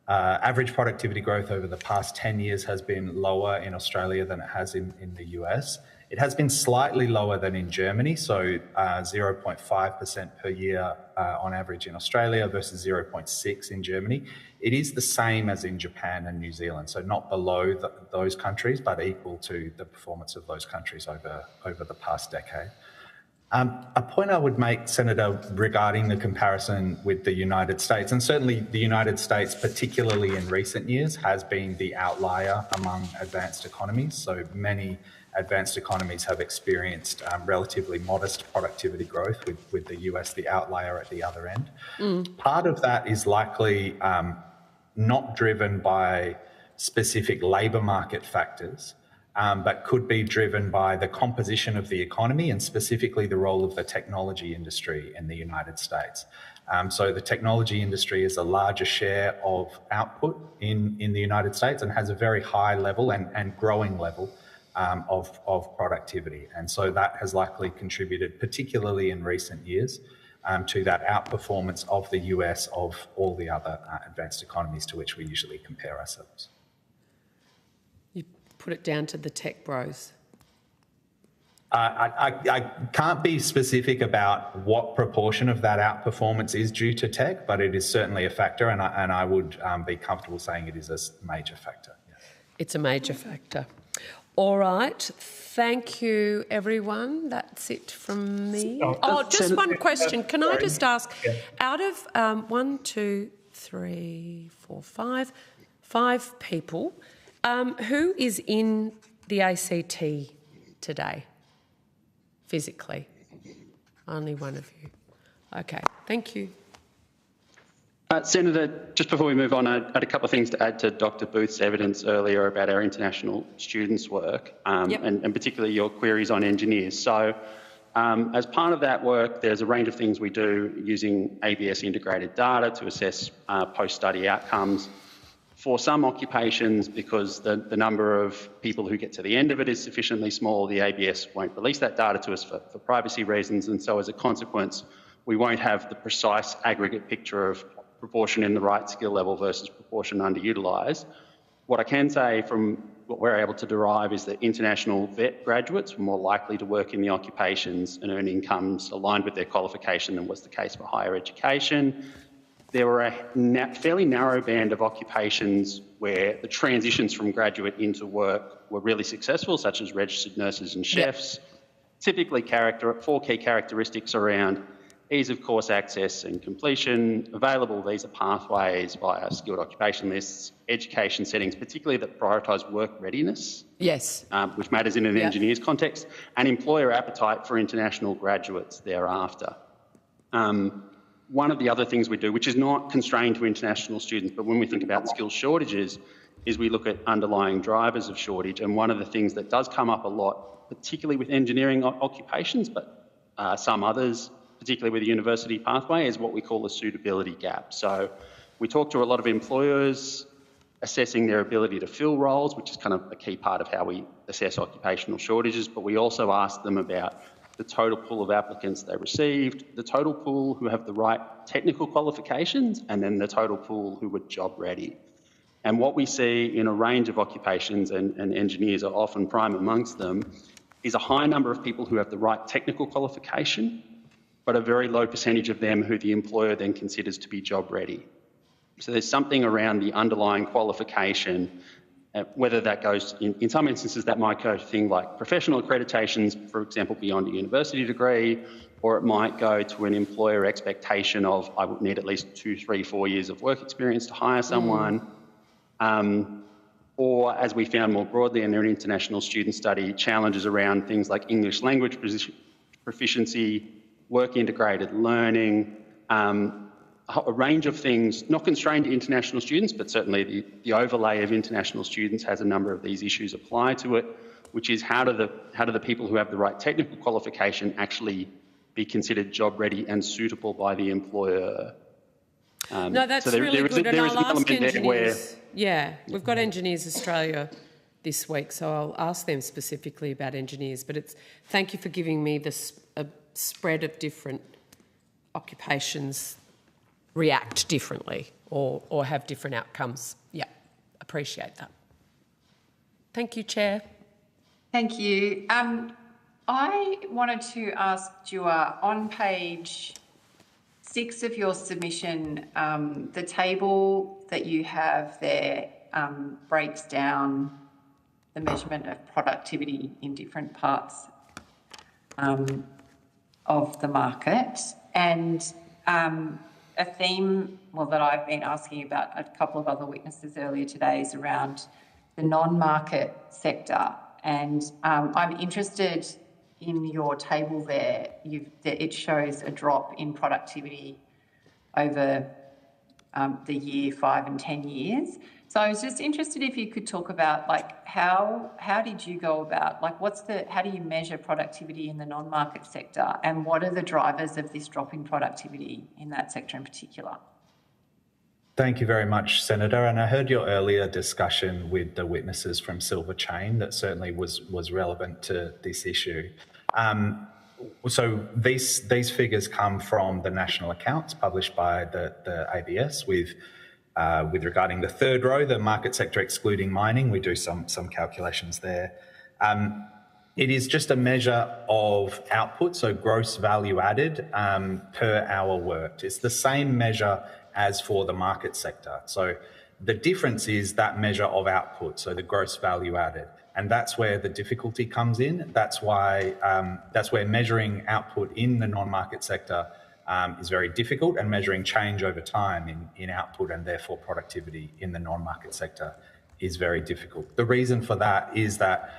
average productivity growth over the past 10 years has been lower in Australia than it has in the US. It has been slightly lower than in Germany, so 0.5% per year on average in Australia versus 0.6 in Germany. It is the same as in Japan and New Zealand, so not below those countries, but equal to the performance of those countries over the past decade. A point I would make, Senator, regarding the comparison with the United States, and certainly the United States, particularly in recent years, has been the outlier among advanced economies. So many advanced economies have experienced relatively modest productivity growth, with the US the outlier at the other end. Part of that is likely not driven by specific labour market factors, but could be driven by the composition of the economy and specifically the role of the technology industry in the United States. So the technology industry is a larger share of output in the United States and has a very high level and growing level of productivity. And so that has likely contributed, particularly in recent years, to that outperformance of the US of all the other advanced economies to which we usually compare ourselves. Put it down to the tech bros. I can't be specific about what proportion of that outperformance is due to tech, but it is certainly a factor, and I would be comfortable saying it is a major factor. Yes. It's a major factor. All right. Thank you, everyone. That's it from me. Just one question. Can I just ask, out of 1, 2, 3, 4, 5 people, who is in the ACT today, physically? Only one of you. Okay, thank you. Senator, just before we move on, I had a couple of things to add to Dr. Booth's evidence earlier about our international students' work, and particularly your queries on engineers. So as part of that work, there's a range of things we do using ABS integrated data to assess post-study outcomes. For some occupations, because the number of people who get to the end of it is sufficiently small, the ABS won't release that data to us for privacy reasons, and so as a consequence, we won't have the precise aggregate picture of proportion in the right skill level versus proportion underutilised. What I can say from what we're able to derive is that international vet graduates were more likely to work in the occupations and earn incomes aligned with their qualification than was the case for higher education. There were a fairly narrow band of occupations where the transitions from graduate into work were really successful, such as registered nurses and chefs. Typically, 4 key characteristics around ease of course access and completion, available visa pathways via skilled occupation lists, education settings, particularly that prioritise work readiness, which matters in an engineer's context, and employer appetite for international graduates thereafter. One of the other things we do, which is not constrained to international students, but when we think about skills shortages, is we look at underlying drivers of shortage. And one of the things that does come up a lot, particularly with engineering occupations, but some others, particularly with the university pathway, is what we call a suitability gap. So we talk to a lot of employers assessing their ability to fill roles, which is kind of a key part of how we assess occupational shortages, but we also ask them about the total pool of applicants they received, the total pool who have the right technical qualifications, and then the total pool who were job ready. And what we see in a range of occupations, and engineers are often prime amongst them, is a high number of people who have the right technical qualification, but a very low percentage of them who the employer then considers to be job ready. So there's something around the underlying qualification, whether that goes, in some instances that might go to things like professional accreditations, for example, beyond a university degree, or it might go to an employer expectation of, I would need at least 2, 3, 4 years of work experience to hire someone. Or, as we found more broadly in an international student study, challenges around things like English language proficiency, work integrated learning, a range of things, not constrained to international students, but certainly the overlay of international students has a number of these issues apply to it, which is how do the people who have the right technical qualification actually be considered job ready and suitable by the employer? No, that's so really good, and I'll ask engineers. Yeah, we've got Engineers Australia this week, so I'll ask them specifically about engineers. But thank you for giving me a spread of different occupations react differently or have different outcomes. Yeah, appreciate that. Thank you, Chair. Thank you. I wanted to ask Dua, on page 6 of your submission, the table that you have there breaks down the measurement of productivity in different parts of the market. And a theme, that I've been asking about a couple of other witnesses earlier today is around the non-market sector. And I'm interested in your table there. It shows a drop in productivity over the year 5 and 10 years. So I was just interested if you could talk about how did you go about, how do you measure productivity in the non-market sector, and what are the drivers of this drop in productivity in that sector in particular? Thank you very much, Senator. And I heard your earlier discussion with the witnesses from Silver Chain that certainly was relevant to this issue. So these figures come from the national accounts published by the ABS with regarding the third row, the market sector excluding mining. We do some calculations there. It is just a measure of output, so gross value added per hour worked. It's the same measure as for the market sector. So the difference is that measure of output, so the gross value added. And that's where the difficulty comes in. That's why that's where measuring output in the non-market sector is very difficult, and measuring change over time in output and therefore productivity in the non-market sector is very difficult. The reason for that is that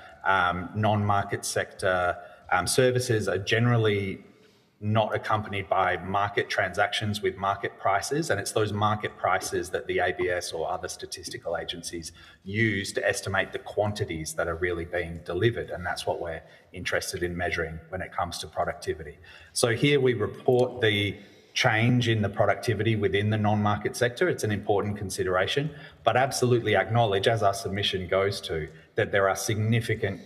non-market sector services are generally not accompanied by market transactions with market prices, and it's those market prices that the ABS or other statistical agencies use to estimate the quantities that are really being delivered, and that's what we're interested in measuring when it comes to productivity. So here we report the change in the productivity within the non-market sector. It's an important consideration, but absolutely acknowledge, as our submission goes to, that there are significant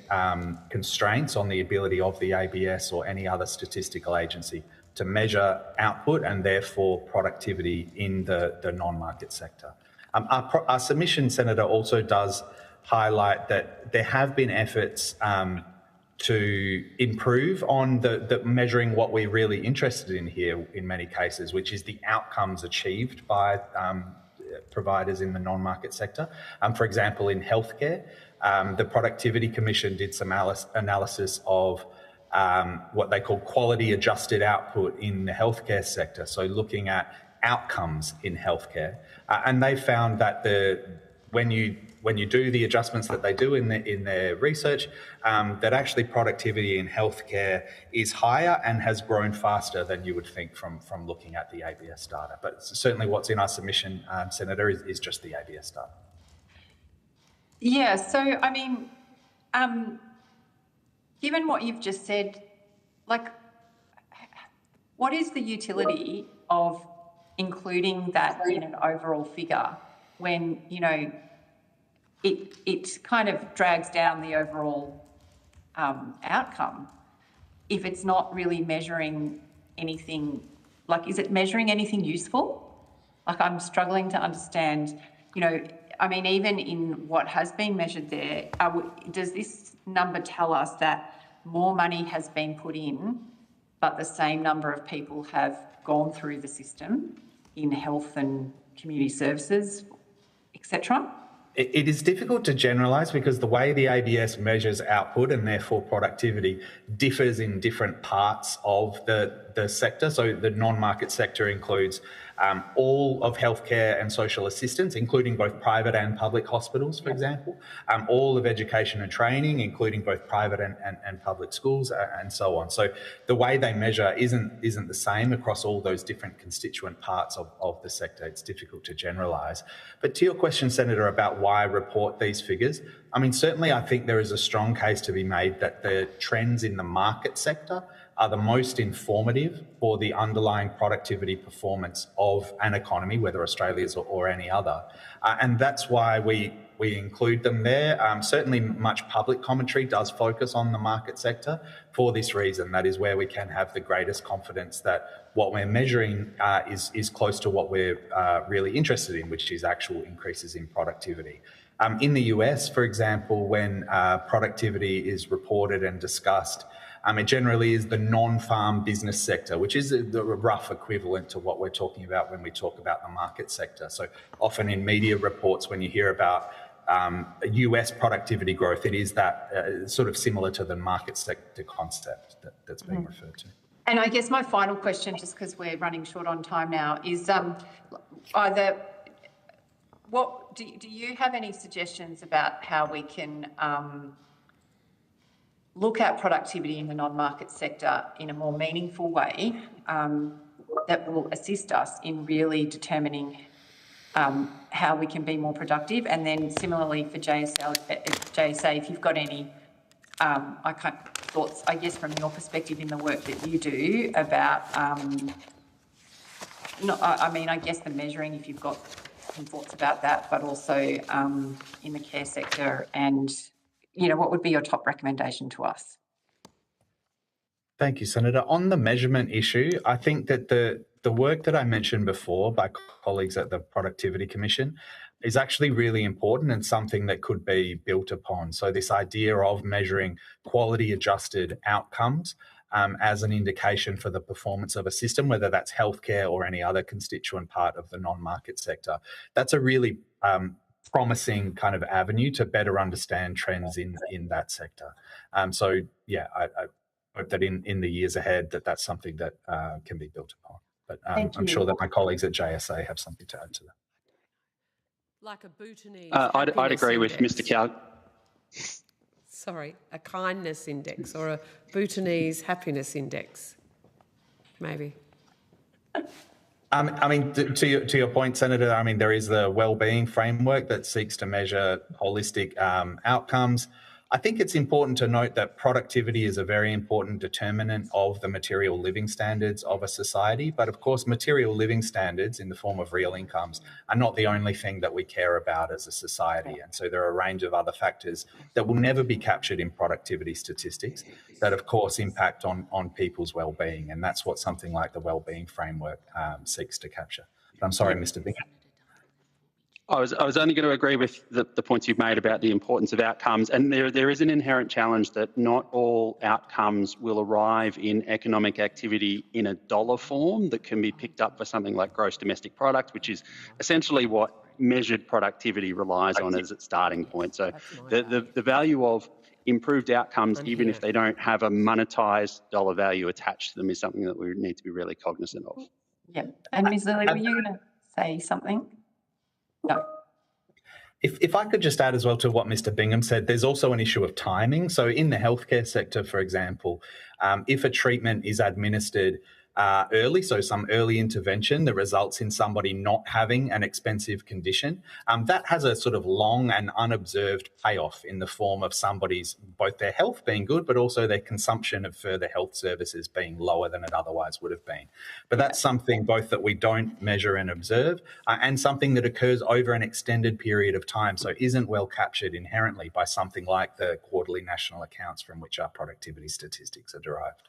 constraints on the ability of the ABS or any other statistical agency to measure output and therefore productivity in the non-market sector. Our submission, Senator, also does highlight that there have been efforts to improve on the measuring what we're really interested in here in many cases, which is the outcomes achieved by providers in the non-market sector. For example, in healthcare, the Productivity Commission did some analysis of what they call quality adjusted output in the healthcare sector, so looking at outcomes in healthcare. And they found that when you do the adjustments that they do in their research, that actually productivity in healthcare is higher and has grown faster than you would think from looking at the ABS data. But certainly what's in our submission, Senator, is just the ABS data. Yeah, so I mean, given what you've just said, like, what is the utility of including that in an overall figure when, you know, it kind of drags down the overall outcome if it's not really measuring anything? Like, is it measuring anything useful? Like, I'm struggling to understand, you know, I mean, even in what has been measured there, does this number tell us that more money has been put in, but the same number of people have gone through the system in health and community services, etc.? It is difficult to generalise because the way the ABS measures output and therefore productivity differs in different parts of the sector. So the non-market sector includes all of healthcare and social assistance, including both private and public hospitals, for example, all of education and training, including both private and public schools, and so on. So the way they measure isn't the same across all those different constituent parts of the sector. It's difficult to generalise. But to your question, Senator, about why report these figures, I mean, certainly I think there is a strong case to be made that the trends in the market sector are the most informative for the underlying productivity performance of an economy, whether Australia's or any other. And that's why we include them there. Certainly much public commentary does focus on the market sector for this reason. That is where we can have the greatest confidence that what we're measuring is close to what we're really interested in, which is actual increases in productivity. In the US, for example, when productivity is reported and discussed, it generally is the non-farm business sector, which is the rough equivalent to what we're talking about when we talk about the market sector. So often in media reports, when you hear about US productivity growth, it is that sort of similar to the market sector concept that's being referred to. And I guess my final question, just because we're running short on time now, is do you have any suggestions about how we can look at productivity in the non-market sector in a more meaningful way that will assist us in really determining how we can be more productive? And then similarly for JSA, if you've got any thoughts, I guess, from your perspective in the work that you do about, I guess the measuring, if you've got some thoughts about that, but also in the care sector, and, you know, what would be your top recommendation to us? Thank you, Senator. On the measurement issue, I think that the work that I mentioned before by colleagues at the Productivity Commission is actually really important and something that could be built upon. So this idea of measuring quality-adjusted outcomes as an indication for the performance of a system, whether that's healthcare or any other constituent part of the non-market sector, that's a really promising kind of avenue to better understand trends in that sector. So, yeah, I hope that in the years ahead that's something that can be built upon. But I'm sure that my colleagues at JSA have something to add to that. Like a Bhutanese I'd agree with Mr. Cal. Sorry, a kindness index or a Bhutanese happiness index, maybe. I mean, to your point, Senator, I mean, there is the wellbeing framework that seeks to measure holistic outcomes. I think it's important to note that productivity is a very important determinant of the material living standards of a society. But of course, material living standards in the form of real incomes are not the only thing that we care about as a society. And so there are a range of other factors that will never be captured in productivity statistics that, of course, impact on people's wellbeing. And that's what something like the wellbeing framework seeks to capture. But I'm sorry, Mr. Bingham. I was only going to agree with the points you've made about the importance of outcomes, and there is an inherent challenge that not all outcomes will arrive in economic activity in a dollar form that can be picked up for something like gross domestic product, which is essentially what measured productivity relies on as its starting point. So the value of improved outcomes, even if they don't have a monetised dollar value attached to them, is something that we need to be really cognizant of. Yeah, and Ms. Lilly, were you going to say something? No. If I could just add as well to what Mr. Bingham said, there's also an issue of timing. So in the healthcare sector, for example, if a treatment is administered early, so some early intervention that results in somebody not having an expensive condition, that has a sort of long and unobserved payoff in the form of somebody's, both their health being good, but also their consumption of further health services being lower than it otherwise would have been. But that's something both that we don't measure and observe, and something that occurs over an extended period of time, so isn't well captured inherently by something like the quarterly national accounts from which our productivity statistics are derived.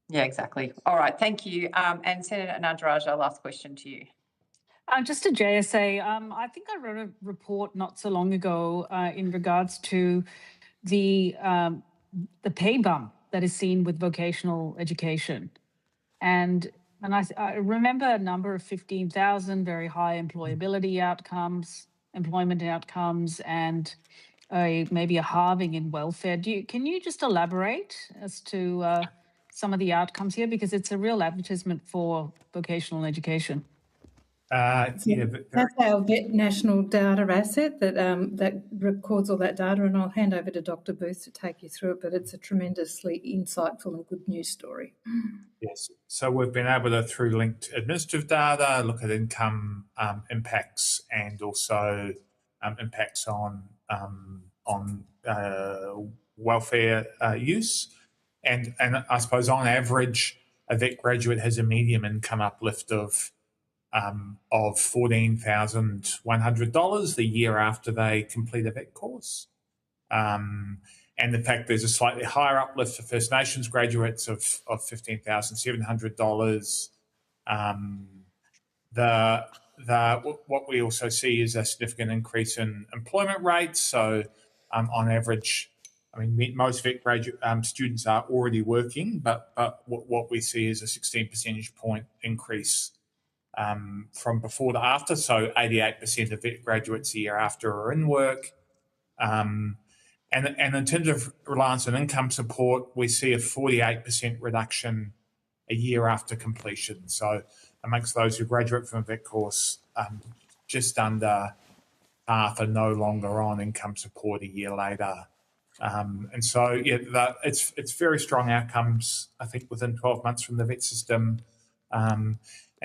Yeah, exactly. All right, thank you. And Senator Nadaraj, last question to you. Just a JSA. I think I wrote a report not so long ago in regards to the pay bump that is seen with vocational education, and I remember a number of 15,000 very high employment outcomes, and maybe a halving in welfare. Can you just elaborate as to some of the outcomes here, because it's a real advertisement for vocational education? That's our VET national data asset that records all that data, and I'll hand over to Dr. Booth to take you through it, but it's a tremendously insightful and good news story. Yes, so we've been able to, through linked administrative data, look at income impacts and also impacts on welfare use. And I suppose on average, a VET graduate has a medium income uplift of $14,100 the year after they complete a VET course. And the fact there's a slightly higher uplift for First Nations graduates of $15,700. What we also see is a significant increase in employment rates. So on average, I mean, most VET graduate students are already working, but what we see is a 16 percentage point increase from before to after. So 88% of VET graduates a year after are in work. And in terms of reliance on income support, we see a 48% reduction a year after completion. So amongst those who graduate from a VET course, just under half are no longer on income support a year later. And so, yeah, it's very strong outcomes, I think, within 12 months from the VET system. And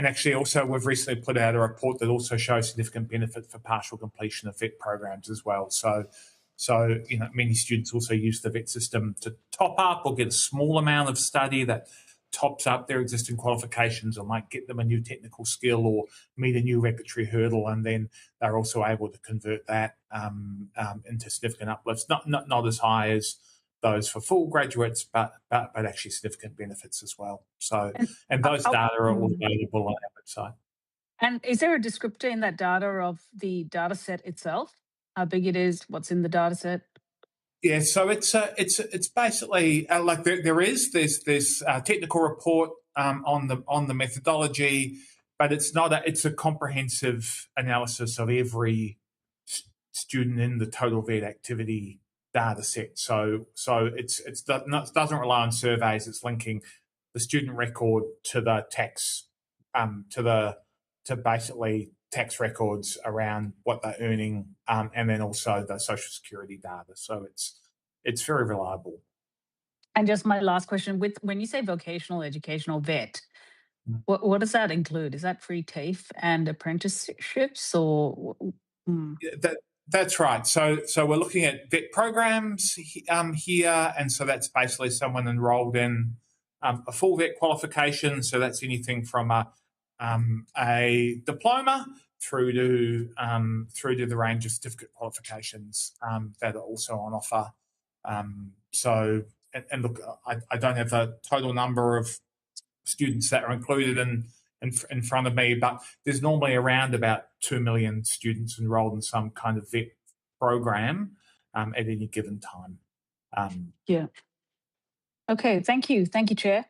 actually, also, we've recently put out a report that also shows significant benefit for partial completion of VET programs as well. So many students also use the VET system to top up or get a small amount of study that tops up their existing qualifications, or might get them a new technical skill or meet a new regulatory hurdle, and then they're also able to convert that into significant uplifts, not as high as those for full graduates, but actually significant benefits as well. So, and those data are all available on our website. And is there a descriptor in that data of the data set itself? How big it is? What's in the data set? Yeah, so it's basically like there's a technical report on the methodology, but it's a comprehensive analysis of every student in the total VET activity data set. So it doesn't rely on surveys. It's linking the student record to the tax to basically tax records around what they're earning, and then also the social security data. So it's very reliable. And just my last question: when you say vocational educational VET, what does that include? Is that free TAFE and apprenticeships, or? That's right. So we're looking at VET programs here, and so that's basically someone enrolled in a full VET qualification. So that's anything from a diploma through to the range of certificate qualifications that are also on offer. And look, I don't have a total number of students that are included in front of me, but there's normally around about 2 million students enrolled in some kind of VET program at any given time. Yeah. Okay. Thank you. Thank you, Chair.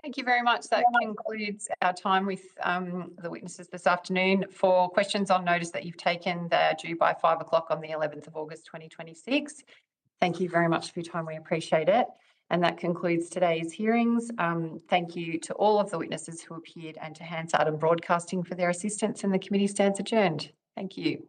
Thank you very much. That concludes our time with the witnesses this afternoon. For questions on notice that you've taken, they're due by 5 o'clock on the 11th of August 2026. Thank you very much for your time. We appreciate it. And that concludes today's hearings. Thank you to all of the witnesses who appeared and to Hansard and Broadcasting for their assistance, and the committee stands adjourned. Thank you.